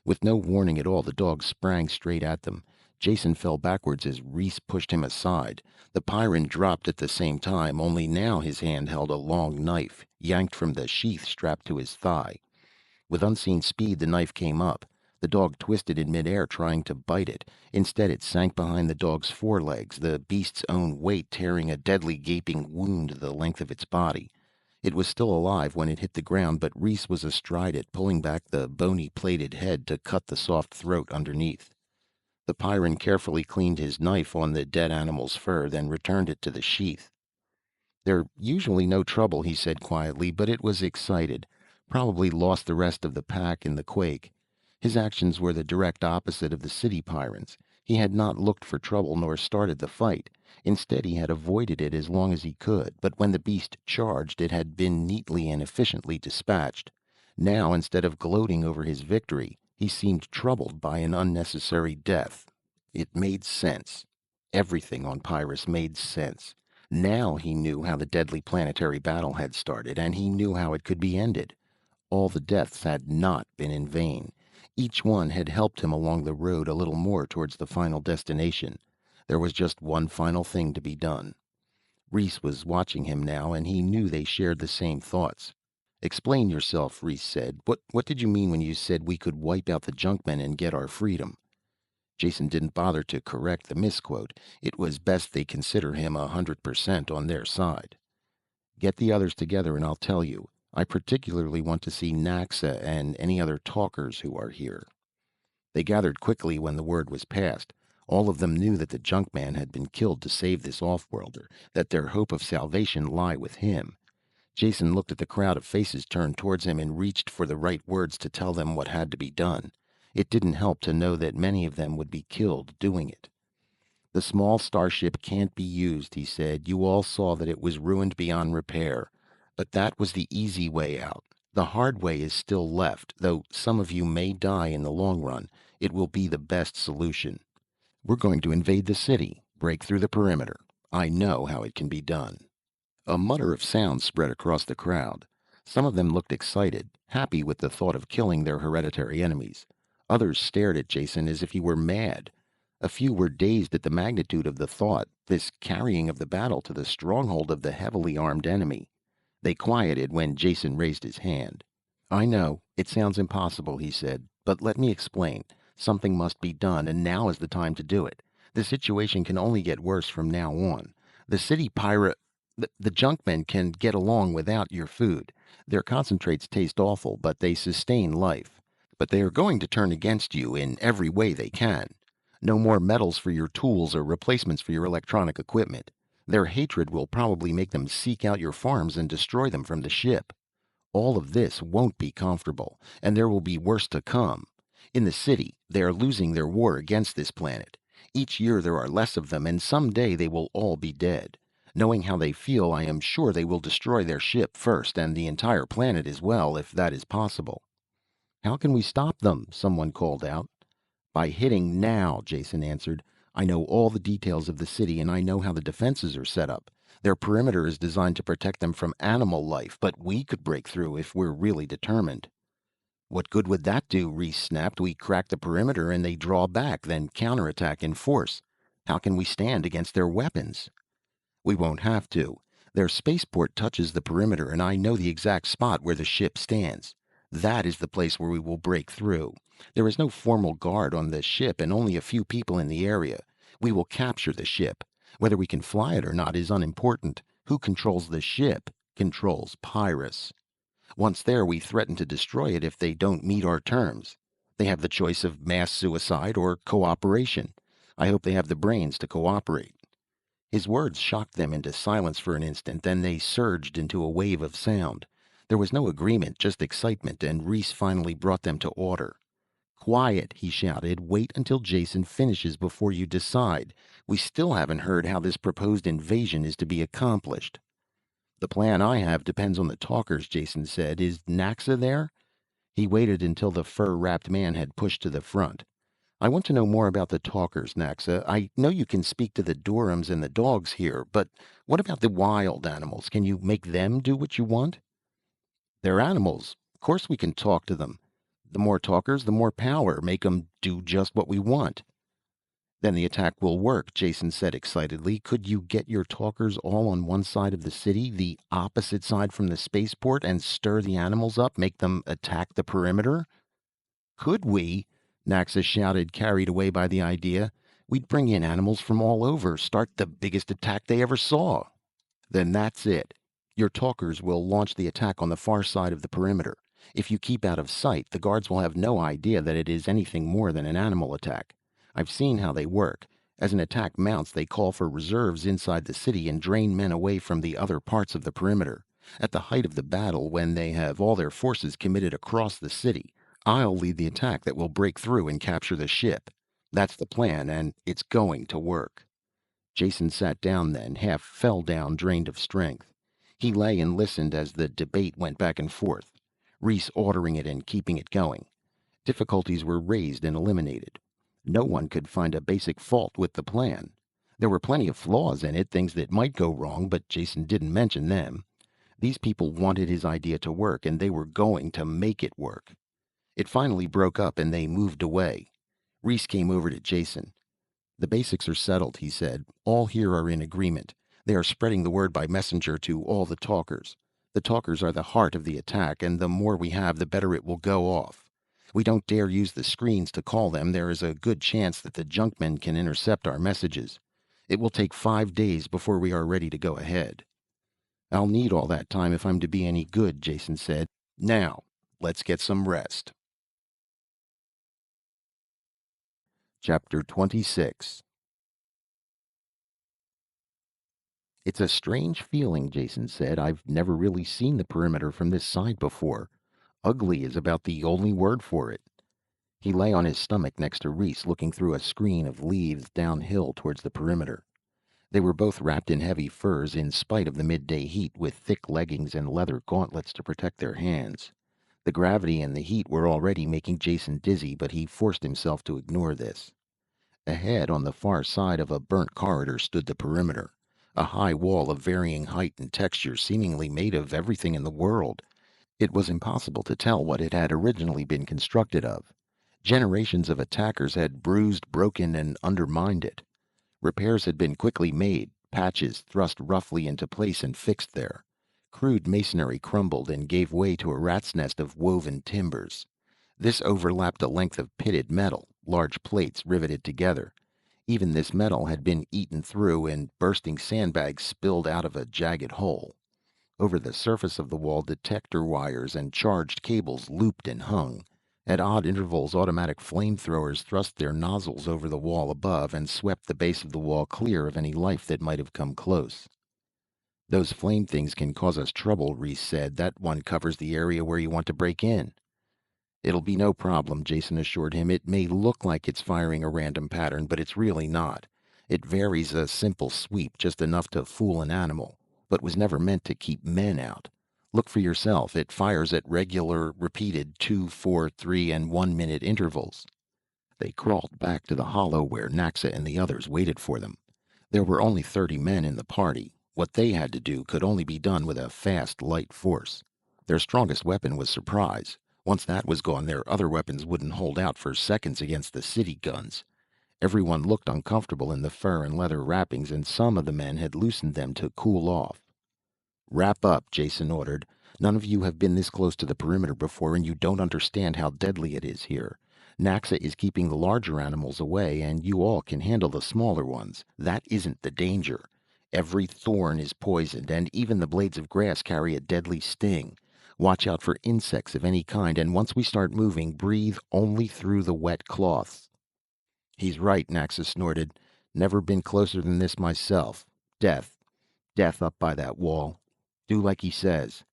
With no warning at all, the dog sprang straight at them. Jason fell backwards as Reese pushed him aside. The Pyran dropped at the same time, only now his hand held a long knife, yanked from the sheath strapped to his thigh. With unseen speed, the knife came up. The dog twisted in midair, trying to bite it. Instead, it sank behind the dog's forelegs, the beast's own weight tearing a deadly gaping wound the length of its body. It was still alive when it hit the ground, but Reese was astride it, pulling back the bony plated head to cut the soft throat underneath. The Pyran carefully cleaned his knife on the dead animal's fur, then returned it to the sheath. "They're usually no trouble," he said quietly, but it was excited. Probably lost the rest of the pack in the quake. His actions were the direct opposite of the city Pyrans. He had not looked for trouble nor started the fight. Instead, he had avoided it as long as he could, but when the beast charged, it had been neatly and efficiently dispatched. Now, instead of gloating over his victory, he seemed troubled by an unnecessary death. It made sense. Everything on Pyrus made sense. Now he knew how the deadly planetary battle had started, and he knew how it could be ended. All the deaths had not been in vain. Each one had helped him along the road a little more towards the final destination. There was just one final thing to be done. Reese was watching him now, and he knew they shared the same thoughts. "Explain yourself," Reese said. What did you mean when you said we could wipe out the junkmen and get our freedom?" Jason didn't bother to correct the misquote. It was best they consider him 100% on their side. "Get the others together and I'll tell you. I particularly want to see Naxa and any other talkers who are here." They gathered quickly when the word was passed. All of them knew that the junkman had been killed to save this off-worlder, that their hope of salvation lay with him. Jason looked at the crowd of faces turned towards him and reached for the right words to tell them what had to be done. It didn't help to know that many of them would be killed doing it. "The small starship can't be used," he said. "You all saw that it was ruined beyond repair. But that was the easy way out. The hard way is still left. Though some of you may die in the long run, it will be the best solution. We're going to invade the city, break through the perimeter. I know how it can be done." A mutter of sound spread across the crowd. Some of them looked excited, happy with the thought of killing their hereditary enemies. Others stared at Jason as if he were mad. A few were dazed at the magnitude of the thought, this carrying of the battle to the stronghold of the heavily armed enemy. They quieted when Jason raised his hand. "I know, it sounds impossible," he said, "but let me explain. Something must be done, and now is the time to do it. The situation can only get worse from now on. The city the junkmen can get along without your food. Their concentrates taste awful, but they sustain life. But they are going to turn against you in every way they can. No more metals for your tools or replacements for your electronic equipment. Their hatred will probably make them seek out your farms and destroy them from the ship. All of this won't be comfortable, and there will be worse to come. In the city, they are losing their war against this planet. Each year there are less of them, and someday they will all be dead. Knowing how they feel, I am sure they will destroy their ship first, and the entire planet as well, if that is possible." "How can we stop them?" someone called out. "By hitting now," Jason answered. "I know all the details of the city, and I know how the defenses are set up. Their perimeter is designed to protect them from animal life, but we could break through if we're really determined." "What good would that do?" Reese snapped. "We crack the perimeter and they draw back, then counterattack in force. How can we stand against their weapons?" "We won't have to. Their spaceport touches the perimeter, and I know the exact spot where the ship stands. That is the place where we will break through. There is no formal guard on the ship and only a few people in the area. We will capture the ship. Whether we can fly it or not is unimportant. Who controls the ship controls Pyrus. Once there, we threaten to destroy it if they don't meet our terms. They have the choice of mass suicide or cooperation. I hope they have the brains to cooperate." His words shocked them into silence for an instant, then they surged into a wave of sound. There was no agreement, just excitement, and Reese finally brought them to order. "Quiet," he shouted. "Wait until Jason finishes before you decide. We still haven't heard how this proposed invasion is to be accomplished." "The plan I have depends on the talkers," Jason said. "Is Naxa there?" He waited until the fur-wrapped man had pushed to the front. "I want to know more about the talkers, Naxa. I know you can speak to the Durhams and the dogs here, but what about the wild animals? Can you make them do what you want?" "They're animals. Of course we can talk to them. The more talkers, the more power. Make 'em do just what we want." "Then the attack will work," Jason said excitedly. "Could you get your talkers all on one side of the city, the opposite side from the spaceport, and stir the animals up, make them attack the perimeter?" "Could we?" Naxa shouted, carried away by the idea. "We'd bring in animals from all over, start the biggest attack they ever saw." "Then that's it. Your talkers will launch the attack on the far side of the perimeter. If you keep out of sight, the guards will have no idea that it is anything more than an animal attack. I've seen how they work. As an attack mounts, they call for reserves inside the city and drain men away from the other parts of the perimeter. At the height of the battle, when they have all their forces committed across the city, I'll lead the attack that will break through and capture the ship. That's the plan, and it's going to work." Jason sat down then, half fell down, drained of strength. He lay and listened as the debate went back and forth, Reese ordering it and keeping it going. Difficulties were raised and eliminated. No one could find a basic fault with the plan. There were plenty of flaws in it, things that might go wrong, but Jason didn't mention them. These people wanted his idea to work, and they were going to make it work. It finally broke up and they moved away. Reese came over to Jason. "The basics are settled," he said. "All here are in agreement. They are spreading the word by messenger to all the talkers. The talkers are the heart of the attack, and the more we have, the better it will go off. We don't dare use the screens to call them. There is a good chance that the junkmen can intercept our messages. It will take 5 days before we are ready to go ahead." "I'll need all that time if I'm to be any good," Jason said. "Now, let's get some rest." Chapter 26. "It's a strange feeling," Jason said. "I've never really seen the perimeter from this side before. Ugly is about the only word for it." He lay on his stomach next to Reese, looking through a screen of leaves downhill towards the perimeter. They were both wrapped in heavy furs in spite of the midday heat, with thick leggings and leather gauntlets to protect their hands. The gravity and the heat were already making Jason dizzy, but he forced himself to ignore this. Ahead, on the far side of a burnt corridor, stood the perimeter. A high wall of varying height and texture, seemingly made of everything in the world. It was impossible to tell what it had originally been constructed of. Generations of attackers had bruised, broken, and undermined it. Repairs had been quickly made, patches thrust roughly into place and fixed there. Crude masonry crumbled and gave way to a rat's nest of woven timbers. This overlapped a length of pitted metal, large plates riveted together. Even this metal had been eaten through, and bursting sandbags spilled out of a jagged hole. Over the surface of the wall, detector wires and charged cables looped and hung. At odd intervals, automatic flamethrowers thrust their nozzles over the wall above and swept the base of the wall clear of any life that might have come close. "Those flame things can cause us trouble," Reese said. "That one covers the area where you want to break in." "It'll be no problem," Jason assured him. "It may look like it's firing a random pattern, but it's really not. It varies a simple sweep, just enough to fool an animal, but was never meant to keep men out. Look for yourself. It fires at regular, repeated 2, 4, 3, and 1 minute intervals." They crawled back to the hollow where Naxa and the others waited for them. There were only 30 men in the party. What they had to do could only be done with a fast, light force. Their strongest weapon was surprise. Once that was gone, their other weapons wouldn't hold out for seconds against the city guns. Everyone looked uncomfortable in the fur and leather wrappings, and some of the men had loosened them to cool off. "Wrap up," Jason ordered. "None of you have been this close to the perimeter before, and you don't understand how deadly it is here. Naxa is keeping the larger animals away, and you all can handle the smaller ones. That isn't the danger. Every thorn is poisoned, and even the blades of grass carry a deadly sting. Watch out for insects of any kind, and once we start moving, breathe only through the wet cloths." "He's right," Naxa snorted. "Never been closer than this myself. Death. Death up by that wall. Do like he says.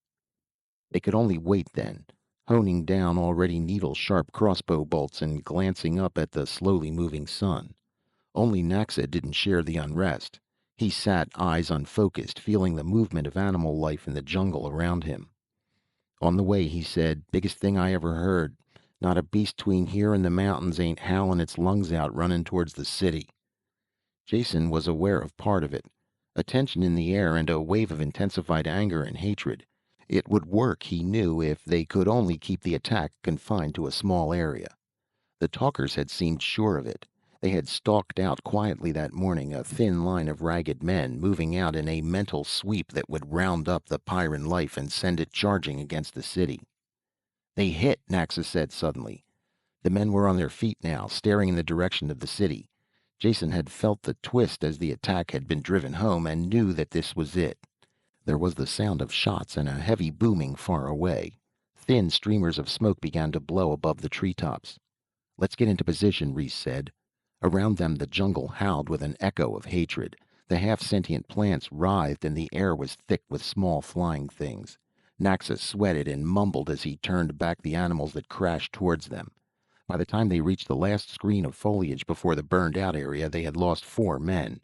They could only wait then, honing down already needle-sharp crossbow bolts and glancing up at the slowly moving sun. Only Naxa didn't share the unrest. He sat, eyes unfocused, feeling the movement of animal life in the jungle around him. On the way, he said, "Biggest thing I ever heard. Not a beast between here and the mountains ain't howling its lungs out running towards the city." Jason was aware of part of it. A tension in the air and a wave of intensified anger and hatred. It would work, he knew, if they could only keep the attack confined to a small area. The talkers had seemed sure of it. They had stalked out quietly that morning, a thin line of ragged men, moving out in a mental sweep that would round up the Pyrran life and send it charging against the city. "They hit," Naxa said suddenly. The men were on their feet now, staring in the direction of the city. Jason had felt the twist as the attack had been driven home, and knew that this was it. There was the sound of shots and a heavy booming far away. Thin streamers of smoke began to blow above the treetops. "Let's get into position," Reese said. Around them the jungle howled with an echo of hatred. The half-sentient plants writhed and the air was thick with small flying things. Naxa sweated and mumbled as he turned back the animals that crashed towards them. By the time they reached the last screen of foliage before the burned-out area, they had lost 4 men.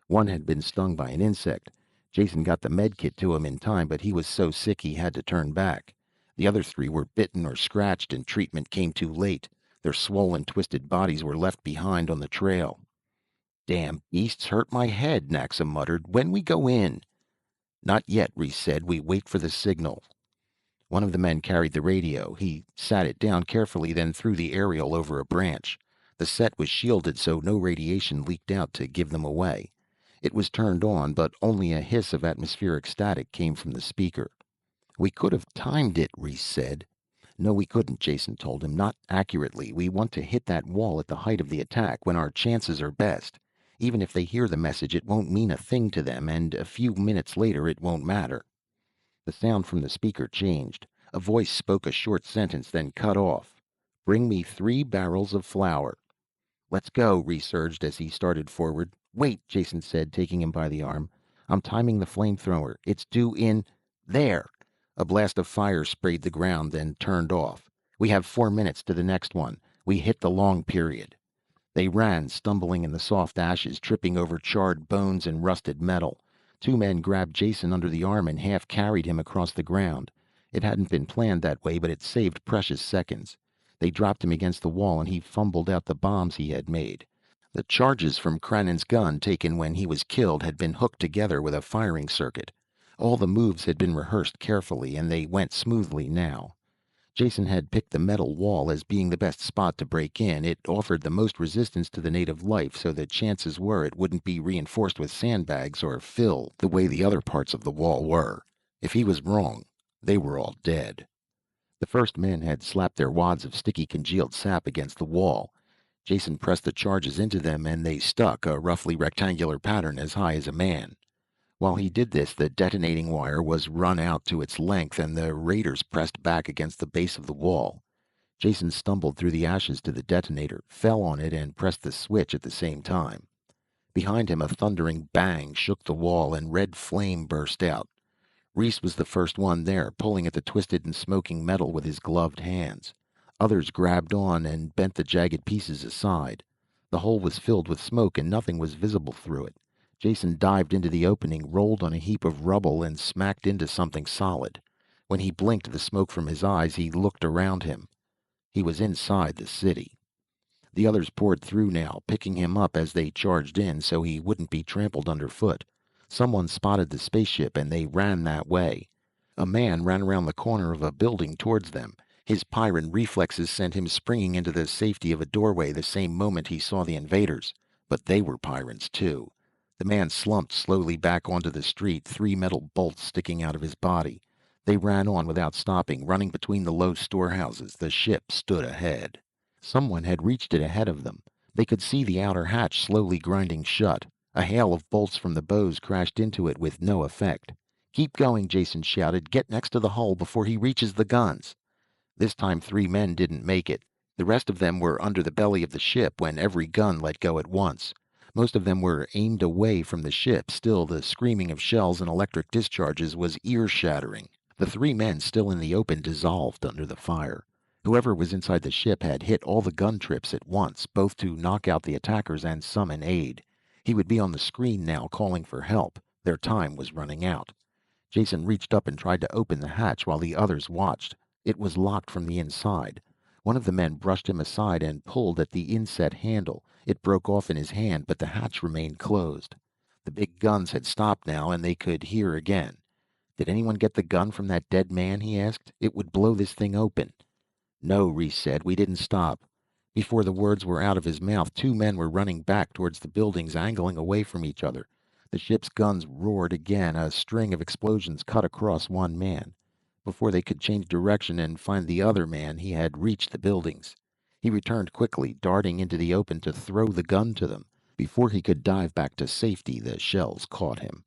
One had been stung by an insect. Jason got the med kit to him in time, but he was so sick he had to turn back. The other 3 were bitten or scratched, and treatment came too late. Their swollen, twisted bodies were left behind on the trail. "Damn beasts hurt my head," Naxa muttered. "When we go in?" "Not yet," Reese said. "We wait for the signal." One of the men carried the radio. He sat it down carefully, then threw the aerial over a branch. The set was shielded so no radiation leaked out to give them away. It was turned on, but only a hiss of atmospheric static came from the speaker. "We could have timed it," Reese said. "No, we couldn't," Jason told him. "Not accurately. We want to hit that wall at the height of the attack, when our chances are best. Even if they hear the message, it won't mean a thing to them, and a few minutes later it won't matter." The sound from the speaker changed. A voice spoke a short sentence, then cut off. "Bring me 3 barrels of flour." "Let's go," Reese urged as he started forward. "Wait," Jason said, taking him by the arm. "I'm timing the flamethrower. It's due in... there." A blast of fire sprayed the ground, then turned off. "We have 4 minutes to the next one. We hit the long period." They ran, stumbling in the soft ashes, tripping over charred bones and rusted metal. 2 men grabbed Jason under the arm and half carried him across the ground. It hadn't been planned that way, but it saved precious seconds. They dropped him against the wall and he fumbled out the bombs he had made. The charges from Crannon's gun, taken when he was killed, had been hooked together with a firing circuit. All the moves had been rehearsed carefully, and they went smoothly now. Jason had picked the metal wall as being the best spot to break in. It offered the most resistance to the native life, so the chances were it wouldn't be reinforced with sandbags or fill the way the other parts of the wall were. If he was wrong, they were all dead. The first men had slapped their wads of sticky congealed sap against the wall. Jason pressed the charges into them and they stuck, a roughly rectangular pattern as high as a man. While he did this, the detonating wire was run out to its length and the raiders pressed back against the base of the wall. Jason stumbled through the ashes to the detonator, fell on it, and pressed the switch at the same time. Behind him, a thundering bang shook the wall and red flame burst out. Reese was the first one there, pulling at the twisted and smoking metal with his gloved hands. Others grabbed on and bent the jagged pieces aside. The hole was filled with smoke and nothing was visible through it. Jason dived into the opening, rolled on a heap of rubble, and smacked into something solid. When he blinked the smoke from his eyes, he looked around him. He was inside the city. The others poured through now, picking him up as they charged in so he wouldn't be trampled underfoot. Someone spotted the spaceship and they ran that way. A man ran around the corner of a building towards them. His Pyrran reflexes sent him springing into the safety of a doorway the same moment he saw the invaders. But they were Pyrrans too. The man slumped slowly back onto the street, 3 metal bolts sticking out of his body. They ran on without stopping, running between the low storehouses. The ship stood ahead. Someone had reached it ahead of them. They could see the outer hatch slowly grinding shut. A hail of bolts from the bows crashed into it with no effect. "Keep going," Jason shouted. "Get next to the hull before he reaches the guns." This time 3 men didn't make it. The rest of them were under the belly of the ship when every gun let go at once. Most of them were aimed away from the ship. Still, the screaming of shells and electric discharges was ear-shattering. The three men still in the open dissolved under the fire. Whoever was inside the ship had hit all the gun trips at once, both to knock out the attackers and summon aid. He would be on the screen now, calling for help. Their time was running out. Jason reached up and tried to open the hatch while the others watched. It was locked from the inside. One of the men brushed him aside and pulled at the inset handle. It broke off in his hand, but the hatch remained closed. The big guns had stopped now, and they could hear again. "Did anyone get the gun from that dead man?" he asked. "It would blow this thing open." "No," Reese said. "We didn't stop." Before the words were out of his mouth, two men were running back towards the buildings, angling away from each other. The ship's guns roared again. A string of explosions cut across one man. Before they could change direction and find the other man, he had reached the buildings. He returned quickly, darting into the open to throw the gun to them. Before he could dive back to safety, the shells caught him.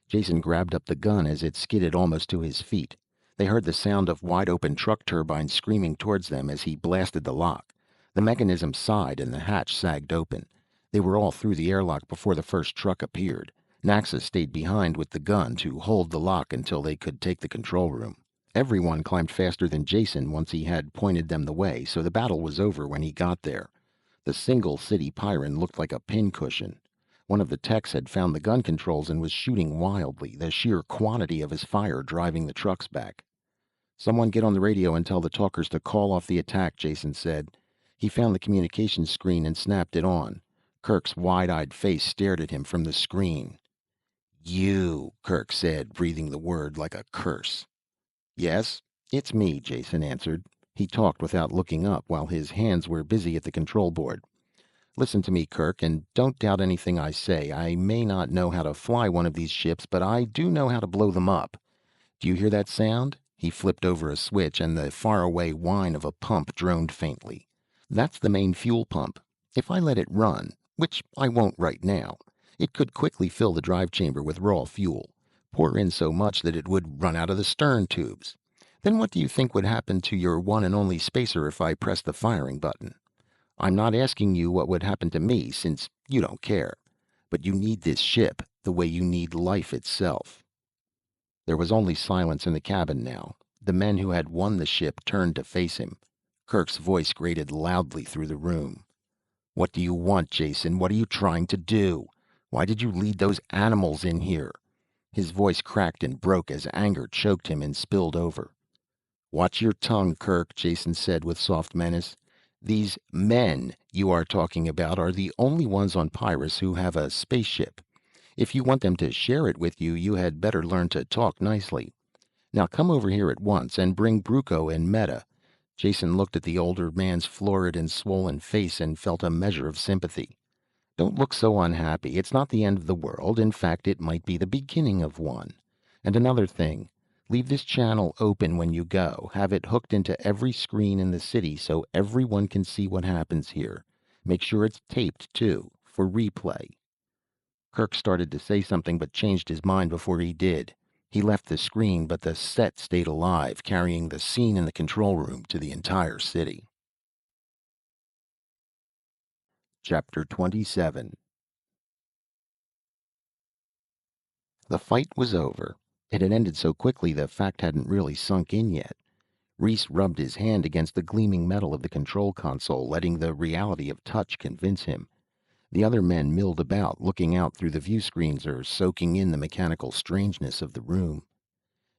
Jason grabbed up the gun as it skidded almost to his feet. They heard the sound of wide-open truck turbines screaming towards them as he blasted the lock. The mechanism sighed and the hatch sagged open. They were all through the airlock before the first truck appeared. Naxa stayed behind with the gun to hold the lock until they could take the control room. Everyone climbed faster than Jason once he had pointed them the way, so the battle was over when he got there. The single city Pyron looked like a pincushion. One of the techs had found the gun controls and was shooting wildly, the sheer quantity of his fire driving the trucks back. "Someone get on the radio and tell the talkers to call off the attack," Jason said. He found the communications screen and snapped it on. Kirk's wide-eyed face stared at him from the screen. "You," Kirk said, breathing the word like a curse. "Yes, it's me," Jason answered. He talked without looking up while his hands were busy at the control board. "Listen to me, Kirk, and don't doubt anything I say. I may not know how to fly one of these ships, but I do know how to blow them up. Do you hear that sound?" He flipped over a switch, and the faraway whine of a pump droned faintly. "That's the main fuel pump. If I let it run, which I won't right now, it could quickly fill the drive chamber with raw fuel. Pour in so much that it would run out of the stern tubes. Then what do you think would happen to your one and only spacer if I press the firing button? I'm not asking you what would happen to me, since you don't care. But you need this ship the way you need life itself." There was only silence in the cabin now. The men who had won the ship turned to face him. Kirk's voice grated loudly through the room. "What do you want, Jason? What are you trying to do? Why did you lead those animals in here?" His voice cracked and broke as anger choked him and spilled over. "Watch your tongue, Kirk," Jason said with soft menace. "These men you are talking about are the only ones on Pyrus who have a spaceship. If you want them to share it with you, you had better learn to talk nicely. Now come over here at once and bring Bruco and Meta." Jason looked at the older man's florid and swollen face and felt a measure of sympathy. "Don't look so unhappy. It's not the end of the world. In fact, it might be the beginning of one. And another thing. Leave this channel open when you go. Have it hooked into every screen in the city so everyone can see what happens here. Make sure it's taped, too, for replay." Kirk started to say something but changed his mind before he did. He left the screen, but the set stayed alive, carrying the scene in the control room to the entire city. Chapter 27. The fight was over. It had ended so quickly the fact hadn't really sunk in yet. Reese rubbed his hand against the gleaming metal of the control console, letting the reality of touch convince him. The other men milled about, looking out through the view screens or soaking in the mechanical strangeness of the room.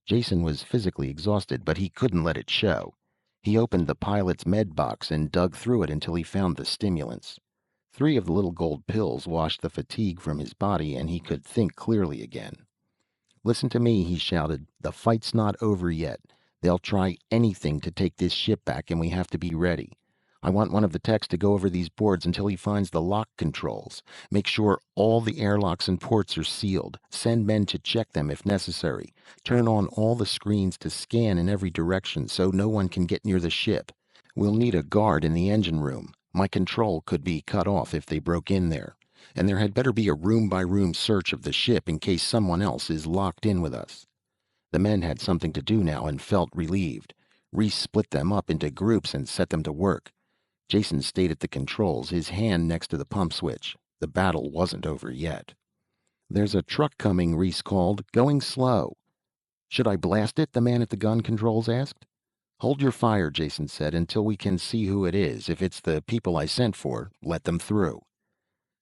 Jason was physically exhausted, but he couldn't let it show. He opened the pilot's med box and dug through it until he found the stimulants. 3 of the little gold pills washed the fatigue from his body, and he could think clearly again. "Listen to me," he shouted. "The fight's not over yet. They'll try anything to take this ship back, and we have to be ready. I want one of the techs to go over these boards until he finds the lock controls. Make sure all the airlocks and ports are sealed. Send men to check them if necessary. Turn on all the screens to scan in every direction so no one can get near the ship. We'll need a guard in the engine room. My control could be cut off if they broke in there. And there had better be a room-by-room search of the ship in case someone else is locked in with us." The men had something to do now and felt relieved. Reese split them up into groups and set them to work. Jason stayed at the controls, his hand next to the pump switch. The battle wasn't over yet. "There's a truck coming," Reese called. "Going slow." "Should I blast it?" the man at the gun controls asked. "Hold your fire," Jason said, "until we can see who it is. If it's the people I sent for, let them through."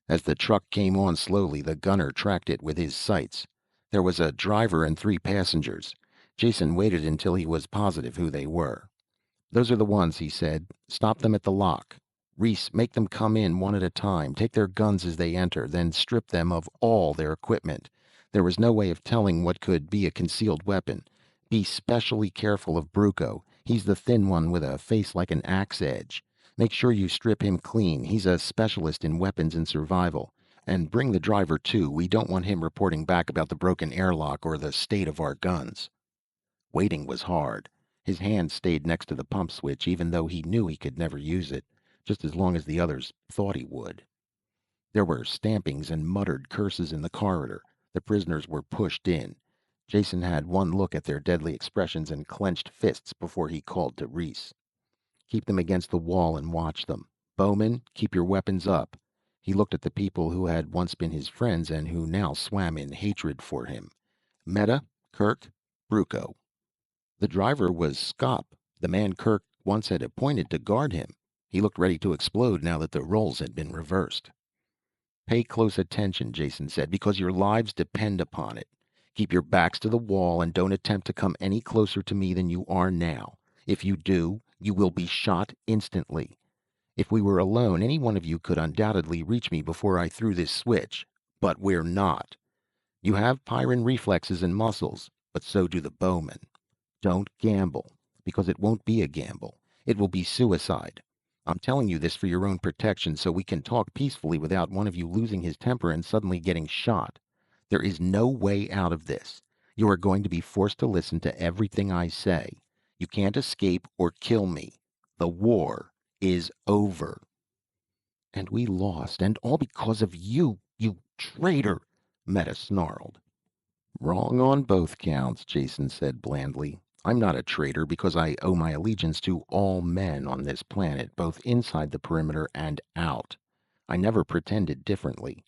As the truck came on slowly, the gunner tracked it with his sights. There was a driver and 3 passengers. Jason waited until he was positive who they were. "Those are the ones," he said. "Stop them at the lock. Reese, make them come in one at a time. Take their guns as they enter, then strip them of all their equipment. There was no way of telling what could be a concealed weapon. Be specially careful of Bruco. He's the thin one with a face like an axe edge. Make sure you strip him clean. He's a specialist in weapons and survival. And bring the driver too. We don't want him reporting back about the broken airlock or the state of our guns." Waiting was hard. His hand stayed next to the pump switch, even though he knew he could never use it, just as long as the others thought he would. There were stampings and muttered curses in the corridor. The prisoners were pushed in. Jason had one look at their deadly expressions and clenched fists before he called to Reese. "Keep them against the wall and watch them. Bowman, keep your weapons up." He looked at the people who had once been his friends and who now swam in hatred for him. "Meta, Kirk, Bruco." The driver was Scop, the man Kirk once had appointed to guard him. He looked ready to explode now that the roles had been reversed. "Pay close attention," Jason said, "because your lives depend upon it. Keep your backs to the wall and don't attempt to come any closer to me than you are now. If you do, you will be shot instantly. If we were alone, any one of you could undoubtedly reach me before I threw this switch. But we're not. You have Pyrran reflexes and muscles, but so do the bowmen. Don't gamble, because it won't be a gamble. It will be suicide. I'm telling you this for your own protection so we can talk peacefully without one of you losing his temper and suddenly getting shot. There is no way out of this. You are going to be forced to listen to everything I say. You can't escape or kill me. The war is over." "And we lost, and all because of you, you traitor," Meta snarled. "Wrong on both counts," Jason said blandly. "I'm not a traitor because I owe my allegiance to all men on this planet, both inside the perimeter and out. I never pretended differently.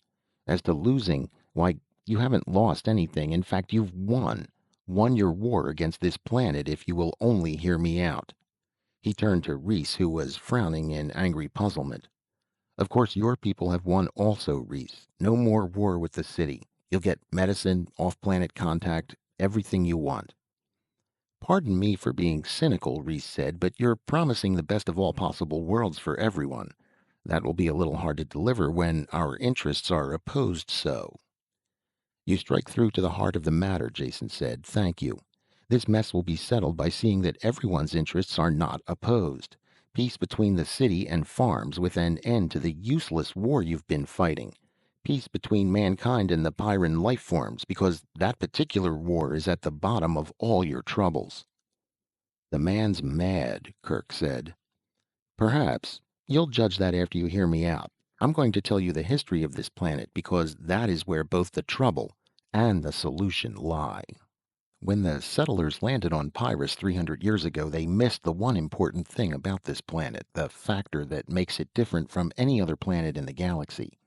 As to losing, why, you haven't lost anything. In fact, you've won. Won your war against this planet if you will only hear me out." He turned to Reese, who was frowning in angry puzzlement. "Of course your people have won also, Reese. No more war with the city. You'll get medicine, off-planet contact, everything you want." "Pardon me for being cynical," Reese said, "but you're promising the best of all possible worlds for everyone. That will be a little hard to deliver when our interests are opposed so." "You strike through to the heart of the matter," Jason said. "Thank you. This mess will be settled by seeing that everyone's interests are not opposed. Peace between the city and farms with an end to the useless war you've been fighting. Peace between mankind and the Pyrran life forms, because that particular war is at the bottom of all your troubles." "The man's mad," Kirk said. "Perhaps. You'll judge that after you hear me out. I'm going to tell you the history of this planet because that is where both the trouble and the solution lie. When the settlers landed on Pyrus 300 years ago, they missed the one important thing about this planet, the factor that makes it different from any other planet in the galaxy.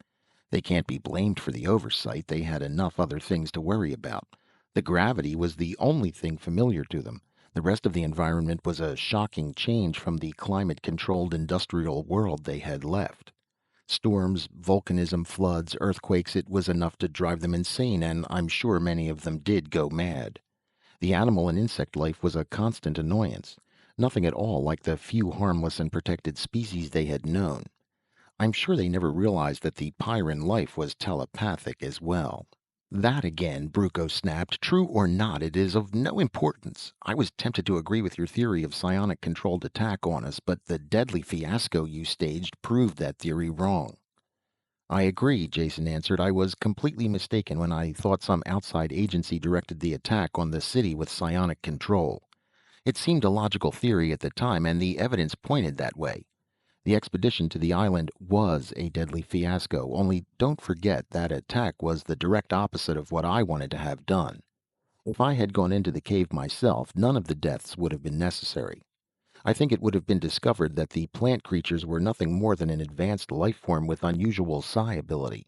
They can't be blamed for the oversight. They had enough other things to worry about. The gravity was the only thing familiar to them. The rest of the environment was a shocking change from the climate-controlled industrial world they had left. Storms, volcanism, floods, earthquakes, it was enough to drive them insane, and I'm sure many of them did go mad. The animal and insect life was a constant annoyance. Nothing at all like the few harmless and protected species they had known. I'm sure they never realized that the Pyrran life was telepathic as well." "That again," Bruco snapped. "True or not, it is of no importance. I was tempted to agree with your theory of psionic-controlled attack on us, but the deadly fiasco you staged proved that theory wrong." "I agree," Jason answered. "I was completely mistaken when I thought some outside agency directed the attack on the city with psionic control. It seemed a logical theory at the time, and the evidence pointed that way. The expedition to the island was a deadly fiasco, only don't forget that attack was the direct opposite of what I wanted to have done. If I had gone into the cave myself, none of the deaths would have been necessary. I think it would have been discovered that the plant creatures were nothing more than an advanced life form with unusual psi ability.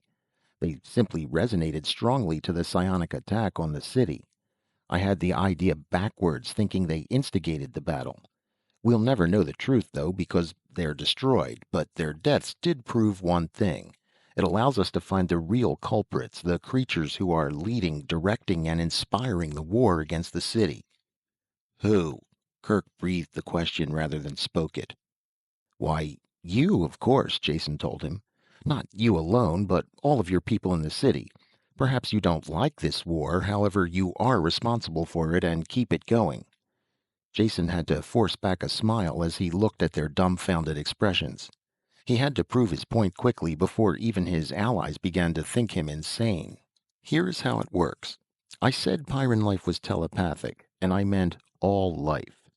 They simply resonated strongly to the psionic attack on the city. I had the idea backwards, thinking they instigated the battle. We'll never know the truth, though, because they're destroyed, but their deaths did prove one thing. It allows us to find the real culprits, the creatures who are leading, directing, and inspiring the war against the city. Who? Kirk breathed the question rather than spoke it. Why, you, of course, Jason told him. Not you alone, but all of your people in the city. Perhaps you don't like this war, however, you are responsible for it and keep it going. Jason had to force back a smile as he looked at their dumbfounded expressions. He had to prove his point quickly before even his allies began to think him insane. Here's how it works. I said Pyran life was telepathic, and I meant all life.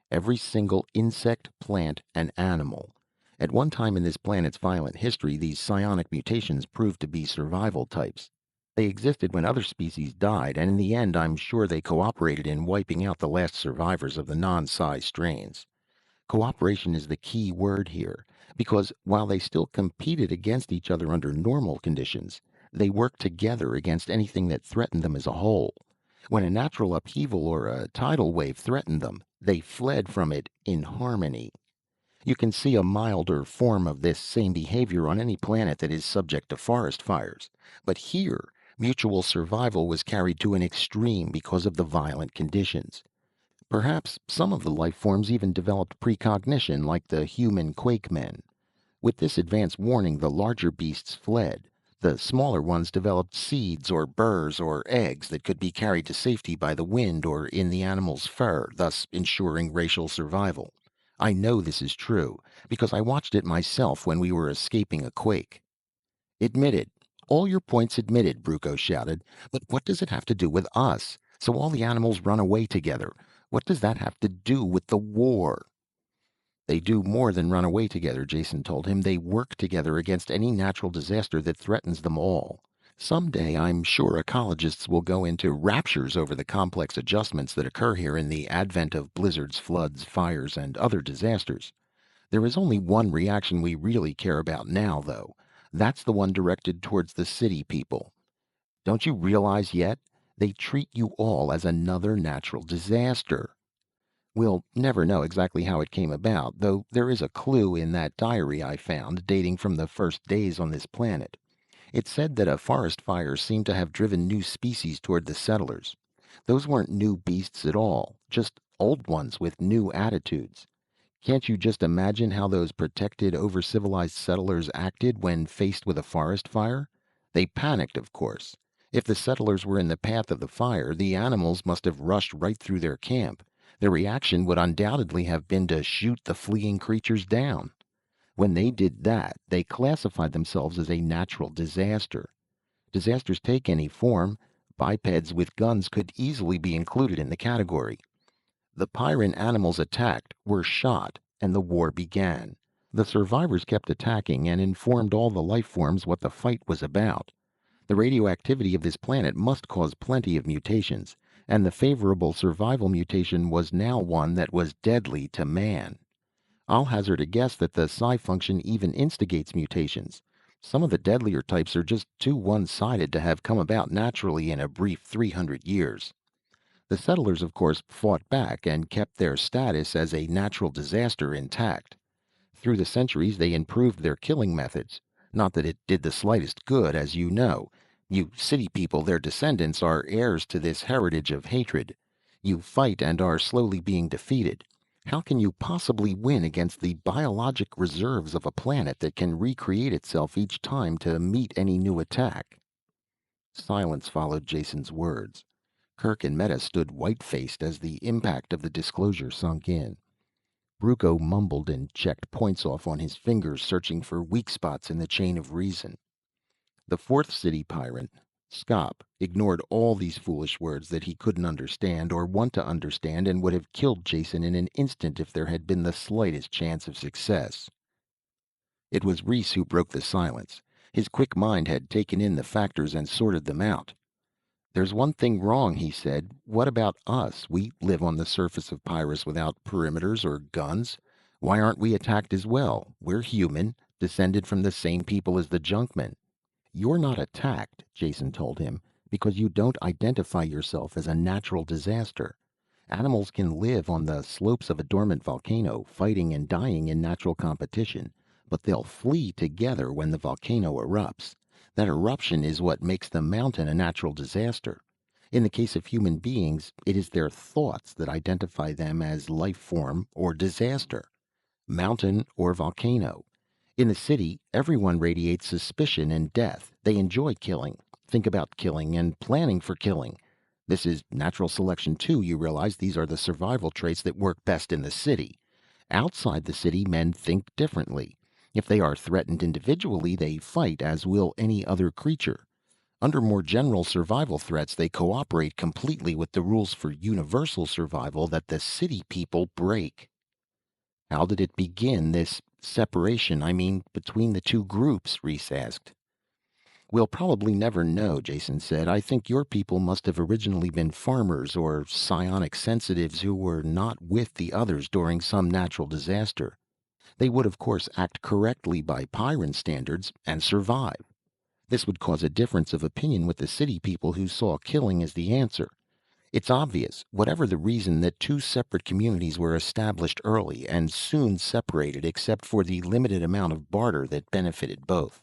Every single insect, plant, and animal. At one time in this planet's violent history, these psionic mutations proved to be survival types. They existed when other species died, and in the end I'm sure they cooperated in wiping out the last survivors of the non-psi strains. Cooperation is the key word here, because while they still competed against each other under normal conditions, they worked together against anything that threatened them as a whole. When a natural upheaval or a tidal wave threatened them, they fled from it in harmony. You can see a milder form of this same behavior on any planet that is subject to forest fires. But here, mutual survival was carried to an extreme because of the violent conditions. Perhaps some of the life forms even developed precognition like the human quake men. With this advance warning, the larger beasts fled. The smaller ones developed seeds or burrs or eggs that could be carried to safety by the wind or in the animal's fur, thus ensuring racial survival. I know this is true, because I watched it myself when we were escaping a quake. Admitted. All your points admitted, Bruco shouted. But what does it have to do with us? So all the animals run away together. What does that have to do with the war? They do more than run away together, Jason told him. They work together against any natural disaster that threatens them all. Someday, I'm sure ecologists will go into raptures over the complex adjustments that occur here in the advent of blizzards, floods, fires, and other disasters. There is only one reaction we really care about now, though. That's the one directed towards the city people. Don't you realize yet? They treat you all as another natural disaster. We'll never know exactly how it came about, though there is a clue in that diary I found dating from the first days on this planet. It said that a forest fire seemed to have driven new species toward the settlers. Those weren't new beasts at all, just old ones with new attitudes. Can't you just imagine how those protected, over-civilized settlers acted when faced with a forest fire? They panicked, of course. If the settlers were in the path of the fire, the animals must have rushed right through their camp. Their reaction would undoubtedly have been to shoot the fleeing creatures down. When they did that, they classified themselves as a natural disaster. Disasters take any form. Bipeds with guns could easily be included in the category. The Pyran animals attacked, were shot, and the war began. The survivors kept attacking and informed all the life forms what the fight was about. The radioactivity of this planet must cause plenty of mutations, and the favorable survival mutation was now one that was deadly to man. I'll hazard a guess that the psi function even instigates mutations. Some of the deadlier types are just too one-sided to have come about naturally in a brief 300 years. The settlers, of course, fought back and kept their status as a natural disaster intact. Through the centuries, they improved their killing methods. Not that it did the slightest good, as you know. You city people, their descendants, are heirs to this heritage of hatred. You fight and are slowly being defeated. How can you possibly win against the biologic reserves of a planet that can recreate itself each time to meet any new attack? Silence followed Jason's words. Kirk and Meta stood white-faced as the impact of the disclosure sunk in. Bruco mumbled and checked points off on his fingers, searching for weak spots in the chain of reason. The fourth city Pyran, Scop, ignored all these foolish words that he couldn't understand or want to understand and would have killed Jason in an instant if there had been the slightest chance of success. It was Reese who broke the silence. His quick mind had taken in the factors and sorted them out. There's one thing wrong, he said. What about us? We live on the surface of Pyrus without perimeters or guns. Why aren't we attacked as well? We're human, descended from the same people as the Junkmen. You're not attacked, Jason told him, because you don't identify yourself as a natural disaster. Animals can live on the slopes of a dormant volcano, fighting and dying in natural competition, but they'll flee together when the volcano erupts. That eruption is what makes the mountain a natural disaster. In the case of human beings, it is their thoughts that identify them as life form or disaster, mountain or volcano. In the city, everyone radiates suspicion and death. They enjoy killing, think about killing, and planning for killing. This is natural selection too. You realize these are the survival traits that work best in the city. Outside the city, men think differently. If they are threatened individually, they fight, as will any other creature. Under more general survival threats, they cooperate completely with the rules for universal survival that the city people break. How did it begin, this separation, between the two groups? Reese asked. We'll probably never know, Jason said. I think your people must have originally been farmers or psionic sensitives who were not with the others during some natural disaster. They would, of course, act correctly by Pyran standards and survive. This would cause a difference of opinion with the city people who saw killing as the answer. It's obvious, whatever the reason, that two separate communities were established early and soon separated except for the limited amount of barter that benefited both.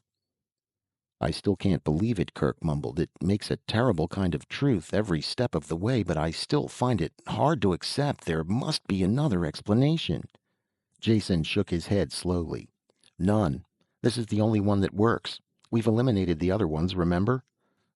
I still can't believe it, Kirk mumbled. It makes a terrible kind of truth every step of the way, but I still find it hard to accept. There must be another explanation. Jason shook his head slowly. None. This is the only one that works. We've eliminated the other ones, remember?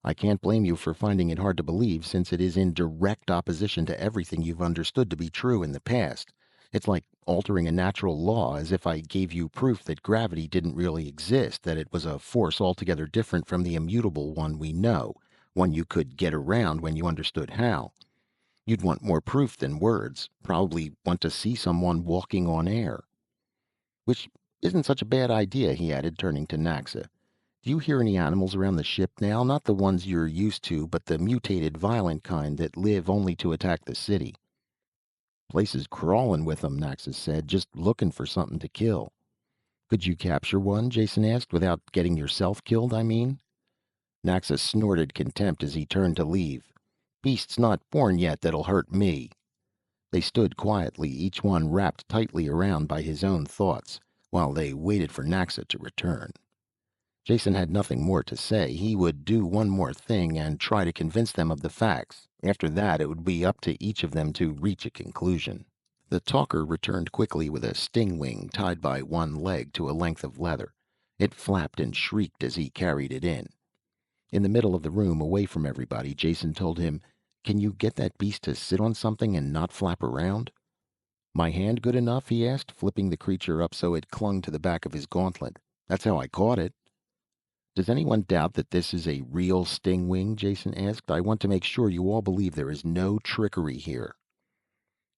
I can't blame you for finding it hard to believe, since it is in direct opposition to everything you've understood to be true in the past. It's like altering a natural law, as if I gave you proof that gravity didn't really exist, that it was a force altogether different from the immutable one we know, one you could get around when you understood how. You'd want more proof than words, probably want to see someone walking on air. Which isn't such a bad idea, he added, turning to Naxa. Do you hear any animals around the ship now? Not the ones you're used to, but the mutated, violent kind that live only to attack the city. Place is crawling with them, Naxos said, just looking for something to kill. Could you capture one? Jason asked, without getting yourself killed, I mean. Naxos snorted contempt as he turned to leave. Beast's not born yet that'll hurt me. They stood quietly, each one wrapped tightly around by his own thoughts, while they waited for Naxa to return. Jason had nothing more to say. He would do one more thing and try to convince them of the facts. After that, it would be up to each of them to reach a conclusion. The talker returned quickly with a sting wing tied by one leg to a length of leather. It flapped and shrieked as he carried it in. In the middle of the room, away from everybody, Jason told him, Can you get that beast to sit on something and not flap around? My hand good enough? He asked, flipping the creature up so it clung to the back of his gauntlet. That's how I caught it. Does anyone doubt that this is a real stingwing? Jason asked. I want to make sure you all believe there is no trickery here.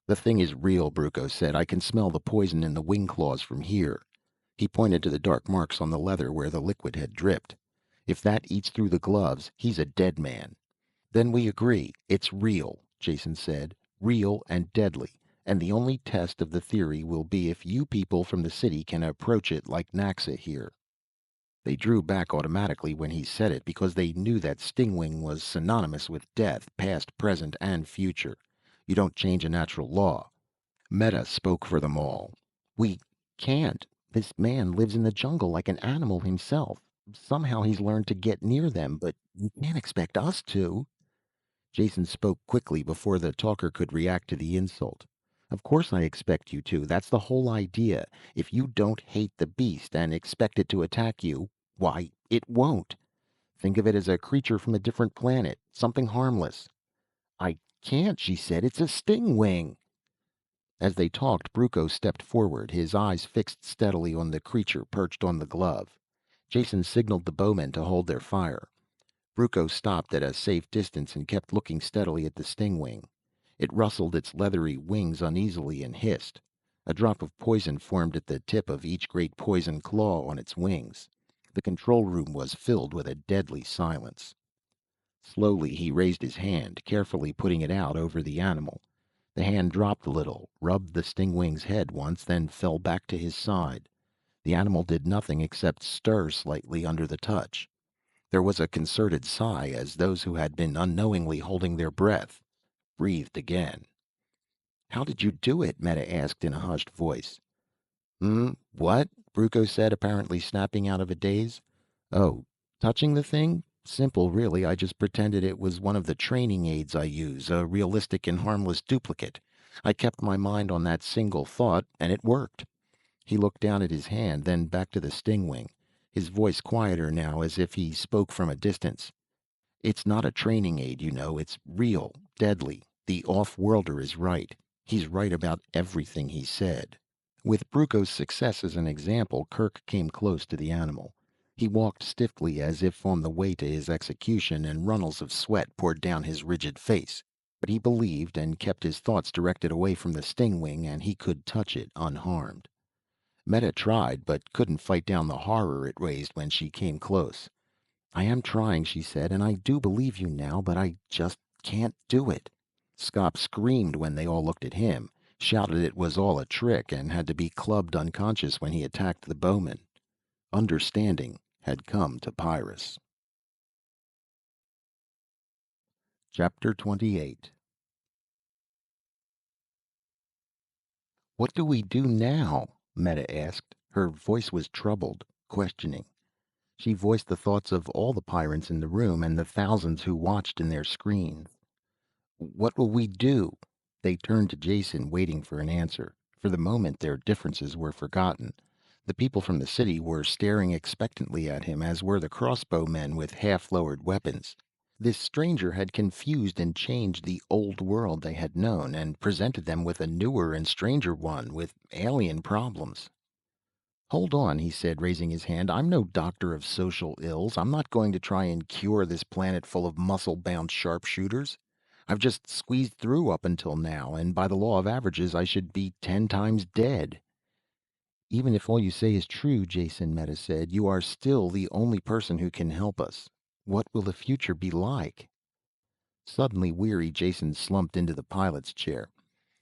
The thing is real, Bruco said. I can smell the poison in the wing claws from here. He pointed to the dark marks on the leather where the liquid had dripped. If that eats through the gloves, he's a dead man. Then we agree. It's real, Jason said. Real and deadly. And the only test of the theory will be if you people from the city can approach it like Naxa here. They drew back automatically when he said it, because they knew that stingwing was synonymous with death, past, present, and future. You don't change a natural law. Meta spoke for them all. We can't. This man lives in the jungle like an animal himself. Somehow he's learned to get near them, but you can't expect us to. Jason spoke quickly before the talker could react to the insult. Of course I expect you to. That's the whole idea. If you don't hate the beast and expect it to attack you, why, it won't. Think of it as a creature from a different planet, something harmless. I can't, she said. It's a stingwing. As they talked, Bruco stepped forward, his eyes fixed steadily on the creature perched on the glove. Jason signaled the bowmen to hold their fire. Bruco stopped at a safe distance and kept looking steadily at the stingwing. It rustled its leathery wings uneasily and hissed. A drop of poison formed at the tip of each great poison claw on its wings. The control room was filled with a deadly silence. Slowly he raised his hand, carefully putting it out over the animal. The hand dropped a little, rubbed the stingwing's head once, then fell back to his side. The animal did nothing except stir slightly under the touch. There was a concerted sigh as those who had been unknowingly holding their breath breathed again. "How did you do it?" Meta asked in a hushed voice. What?" Bruco said, apparently snapping out of a daze. "Oh, touching the thing? Simple, really. I just pretended it was one of the training aids I use, a realistic and harmless duplicate. I kept my mind on that single thought, and it worked." He looked down at his hand, then back to the stingwing, his voice quieter now, as if he spoke from a distance. "It's not a training aid, you know. It's real, deadly. The off-worlder is right. He's right about everything he said." With Bruco's success as an example, Kirk came close to the animal. He walked stiffly as if on the way to his execution, and runnels of sweat poured down his rigid face. But he believed and kept his thoughts directed away from the stingwing, and he could touch it unharmed. Meta tried, but couldn't fight down the horror it raised when she came close. "I am trying," she said, "and I do believe you now, but I just can't do it." Scott screamed when they all looked at him, shouted it was all a trick, and had to be clubbed unconscious when he attacked the bowman. Understanding had come to Pyrrhus. Chapter 28. "What do we do now?" Meta asked. Her voice was troubled, questioning. She voiced the thoughts of all the Pyrrans in the room and the thousands who watched in their screens. "What will we do?" They turned to Jason, waiting for an answer. For the moment, their differences were forgotten. The people from the city were staring expectantly at him, as were the crossbowmen with half-lowered weapons. This stranger had confused and changed the old world they had known, and presented them with a newer and stranger one, with alien problems. "Hold on," he said, raising his hand. "I'm no doctor of social ills. I'm not going to try and cure this planet full of muscle-bound sharpshooters. I've just squeezed through up until now, and by the law of averages I should be 10 times dead." "Even if all you say is true," Jason Meta said, "you are still the only person who can help us. What will the future be like?" Suddenly weary, Jason slumped into the pilot's chair.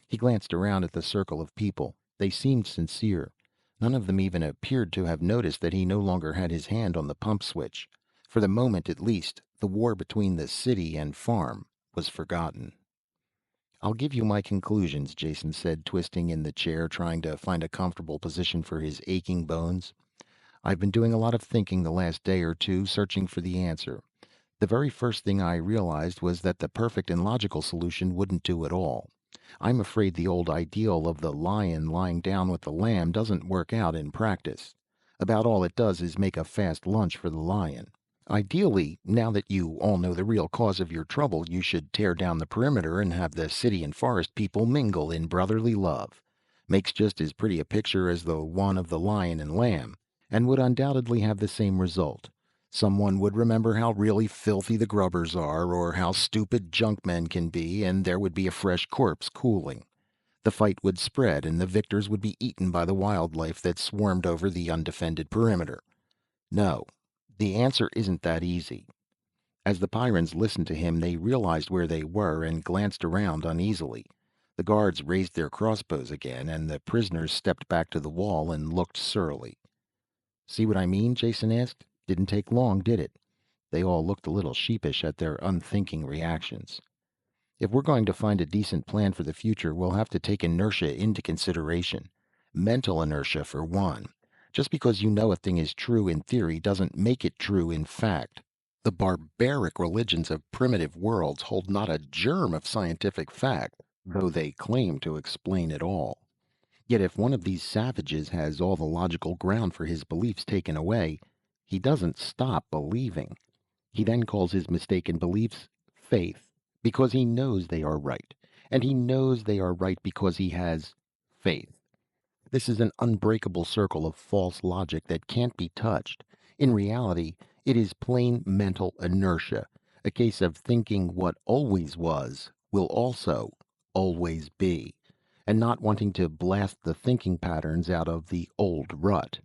He glanced around at the circle of people. They seemed sincere. None of them even appeared to have noticed that he no longer had his hand on the pump switch. For the moment at least, the war between the city and farm was forgotten. "I'll give you my conclusions," Jason said, twisting in the chair, trying to find a comfortable position for his aching bones. "I've been doing a lot of thinking the last day or two, searching for the answer. The very first thing I realized was that the perfect and logical solution wouldn't do at all. I'm afraid the old ideal of the lion lying down with the lamb doesn't work out in practice. About all it does is make a fast lunch for the lion. Ideally, now that you all know the real cause of your trouble, you should tear down the perimeter and have the city and forest people mingle in brotherly love. Makes just as pretty a picture as the one of the lion and lamb, and would undoubtedly have the same result. Someone would remember how really filthy the grubbers are, or how stupid junkmen can be, and there would be a fresh corpse cooling. The fight would spread, and the victors would be eaten by the wildlife that swarmed over the undefended perimeter. No, the answer isn't that easy." As the Pyrans listened to him, they realized where they were and glanced around uneasily. The guards raised their crossbows again, and the prisoners stepped back to the wall and looked surly. "See what I mean?" Jason asked. "Didn't take long, did it?" They all looked a little sheepish at their unthinking reactions. "If we're going to find a decent plan for the future, we'll have to take inertia into consideration. Mental inertia, for one. Just because you know a thing is true in theory doesn't make it true in fact. The barbaric religions of primitive worlds hold not a germ of scientific fact, though they claim to explain it all. Yet if one of these savages has all the logical ground for his beliefs taken away, he doesn't stop believing. He then calls his mistaken beliefs faith, because he knows they are right. And he knows they are right because he has faith. This is an unbreakable circle of false logic that can't be touched. In reality, it is plain mental inertia, a case of thinking what always was will also always be, and not wanting to blast the thinking patterns out of the old rut.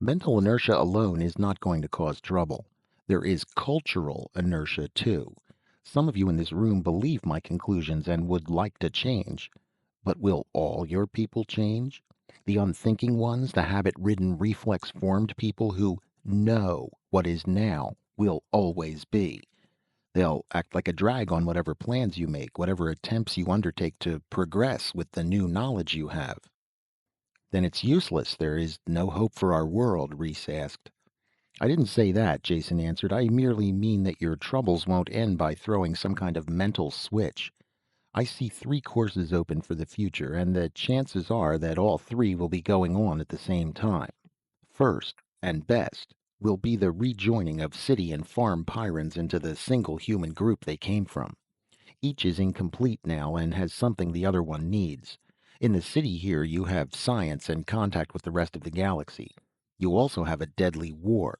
Mental inertia alone is not going to cause trouble. There is cultural inertia too. Some of you in this room believe my conclusions and would like to change. But will all your people change? The unthinking ones, the habit-ridden, reflex-formed people who know what is now will always be. They'll act like a drag on whatever plans you make, whatever attempts you undertake to progress with the new knowledge you have. Then it's useless. There is no hope for our world, Reese asked. I didn't say that, Jason answered. I merely mean that your troubles won't end by throwing some kind of mental switch. I see three courses open for the future, and the chances are that all three will be going on at the same time. First, and best, will be the rejoining of city and farm Pyrans into the single human group they came from. Each is incomplete now and has something the other one needs. In the city here, you have science and contact with the rest of the galaxy. You also have a deadly war.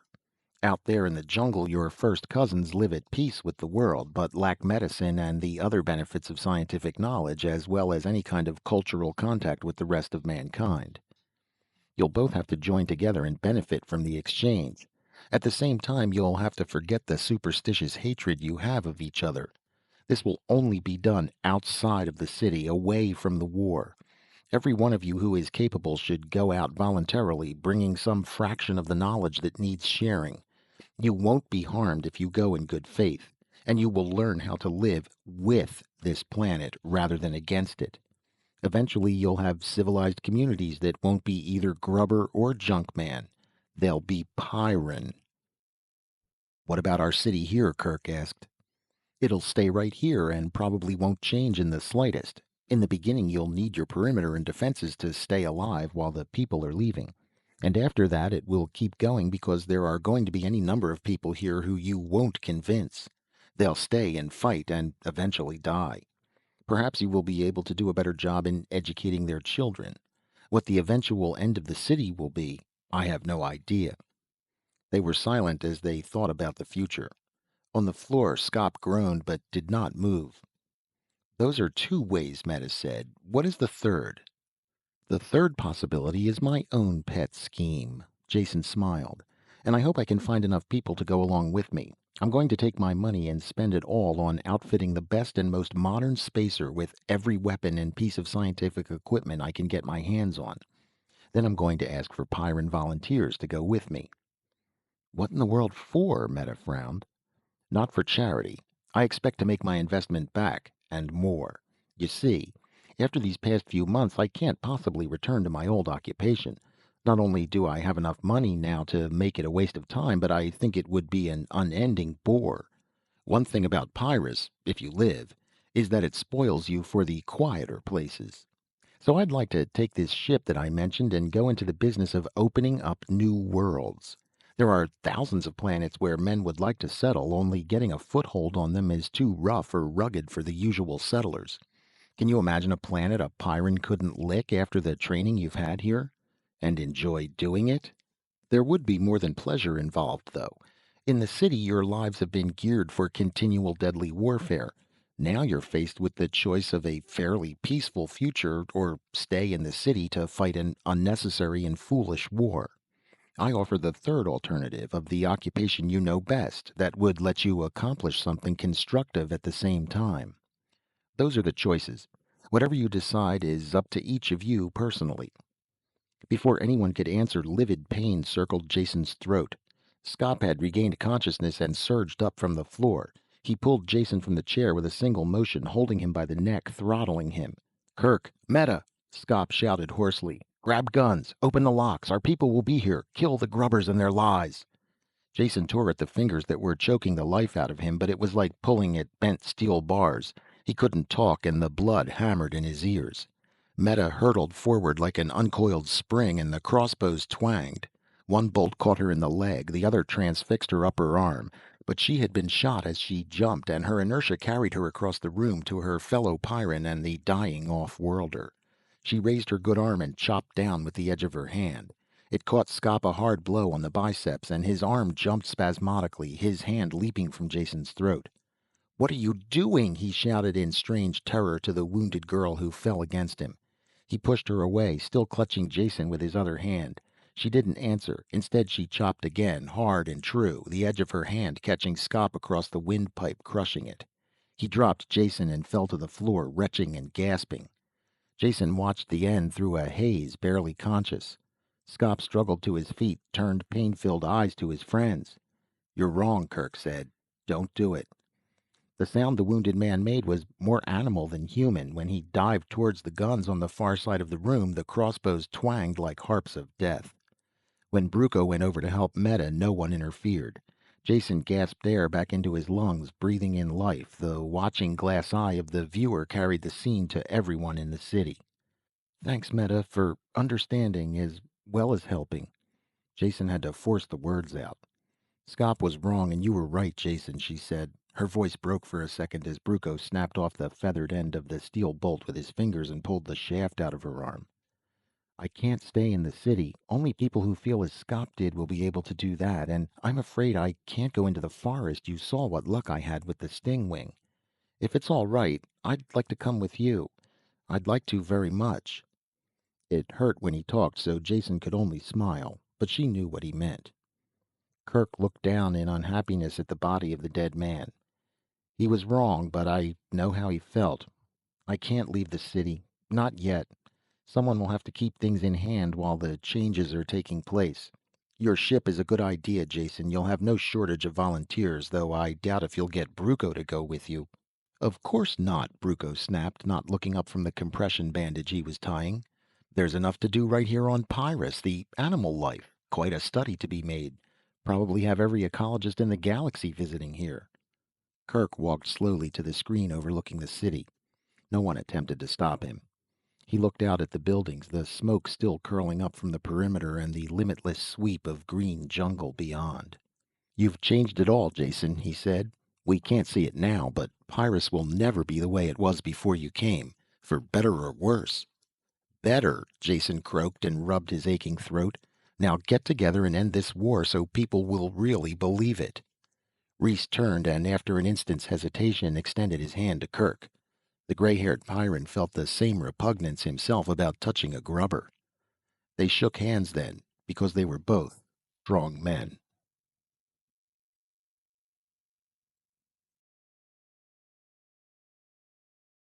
Out there in the jungle, your first cousins live at peace with the world, but lack medicine and the other benefits of scientific knowledge, as well as any kind of cultural contact with the rest of mankind. You'll both have to join together and benefit from the exchange. At the same time, you'll have to forget the superstitious hatred you have of each other. This will only be done outside of the city, away from the war. Every one of you who is capable should go out voluntarily, bringing some fraction of the knowledge that needs sharing. You won't be harmed if you go in good faith, and you will learn how to live with this planet rather than against it. Eventually, you'll have civilized communities that won't be either grubber or junkman. They'll be Pyran. What about our city here? Kirk asked. It'll stay right here and probably won't change in the slightest. In the beginning, you'll need your perimeter and defenses to stay alive while the people are leaving. And after that, it will keep going because there are going to be any number of people here who you won't convince. They'll stay and fight and eventually die. Perhaps you will be able to do a better job in educating their children. What the eventual end of the city will be, I have no idea. They were silent as they thought about the future. On the floor, Scop groaned but did not move. Those are two ways, Meta said. What is the third? The third possibility is my own pet scheme. Jason smiled. And I hope I can find enough people to go along with me. I'm going to take my money and spend it all on outfitting the best and most modern spacer with every weapon and piece of scientific equipment I can get my hands on. Then I'm going to ask for Pyran volunteers to go with me. What in the world for? Meta frowned. Not for charity. I expect to make my investment back, and more. You see, after these past few months, I can't possibly return to my old occupation. Not only do I have enough money now to make it a waste of time, but I think it would be an unending bore. One thing about Pyrus, if you live, is that it spoils you for the quieter places. So I'd like to take this ship that I mentioned and go into the business of opening up new worlds. There are thousands of planets where men would like to settle, only getting a foothold on them is too rough or rugged for the usual settlers. Can you imagine a planet a Pyran couldn't lick after the training you've had here? And enjoy doing it? There would be more than pleasure involved, though. In the city, your lives have been geared for continual deadly warfare. Now you're faced with the choice of a fairly peaceful future or stay in the city to fight an unnecessary and foolish war. I offer the third alternative of the occupation you know best that would let you accomplish something constructive at the same time. Those are the choices. Whatever you decide is up to each of you personally. Before anyone could answer, livid pain circled Jason's throat. Scop had regained consciousness and surged up from the floor. He pulled Jason from the chair with a single motion, holding him by the neck, throttling him. Kirk, Meta! Scop shouted hoarsely. Grab guns! Open the locks! Our people will be here! Kill the grubbers and their lies! Jason tore at the fingers that were choking the life out of him, but it was like pulling at bent steel bars. He couldn't talk, and the blood hammered in his ears. Meta hurtled forward like an uncoiled spring, and the crossbows twanged. One bolt caught her in the leg, the other transfixed her upper arm. But she had been shot as she jumped, and her inertia carried her across the room to her fellow Pyran and the dying off-worlder. She raised her good arm and chopped down with the edge of her hand. It caught Scop a hard blow on the biceps, and his arm jumped spasmodically, his hand leaping from Jason's throat. "What are you doing?" he shouted in strange terror to the wounded girl who fell against him. He pushed her away, still clutching Jason with his other hand. She didn't answer. Instead, she chopped again, hard and true, the edge of her hand catching Scop across the windpipe, crushing it. He dropped Jason and fell to the floor, retching and gasping. Jason watched the end through a haze, barely conscious. Scop struggled to his feet, turned pain-filled eyes to his friends. You're wrong, Kirk said. Don't do it. The sound the wounded man made was more animal than human. When he dived towards the guns on the far side of the room, the crossbows twanged like harps of death. When Bruco went over to help Meta, no one interfered. Jason gasped air back into his lungs, breathing in life. The watching glass eye of the viewer carried the scene to everyone in the city. Thanks, Meta, for understanding as well as helping. Jason had to force the words out. Scott was wrong and you were right, Jason, she said. Her voice broke for a second as Bruco snapped off the feathered end of the steel bolt with his fingers and pulled the shaft out of her arm. I can't stay in the city. Only people who feel as Scott did will be able to do that, and I'm afraid I can't go into the forest. You saw what luck I had with the stingwing. If it's all right, I'd like to come with you. I'd like to very much. It hurt when he talked, so Jason could only smile, but she knew what he meant. Kirk looked down in unhappiness at the body of the dead man. He was wrong, but I know how he felt. I can't leave the city. Not yet. Someone will have to keep things in hand while the changes are taking place. Your ship is a good idea, Jason. You'll have no shortage of volunteers, though I doubt if you'll get Bruco to go with you. Of course not, Bruco snapped, not looking up from the compression bandage he was tying. There's enough to do right here on Pyrus, the animal life. Quite a study to be made. Probably have every ecologist in the galaxy visiting here. Kirk walked slowly to the screen overlooking the city. No one attempted to stop him. He looked out at the buildings, the smoke still curling up from the perimeter and the limitless sweep of green jungle beyond. You've changed it all, Jason, he said. We can't see it now, but Pyrus will never be the way it was before you came, for better or worse. Better, Jason croaked and rubbed his aching throat. Now get together and end this war so people will really believe it. Reese turned and, after an instant's hesitation, extended his hand to Kirk. The gray-haired Pyran felt the same repugnance himself about touching a grubber. They shook hands then, because they were both strong men.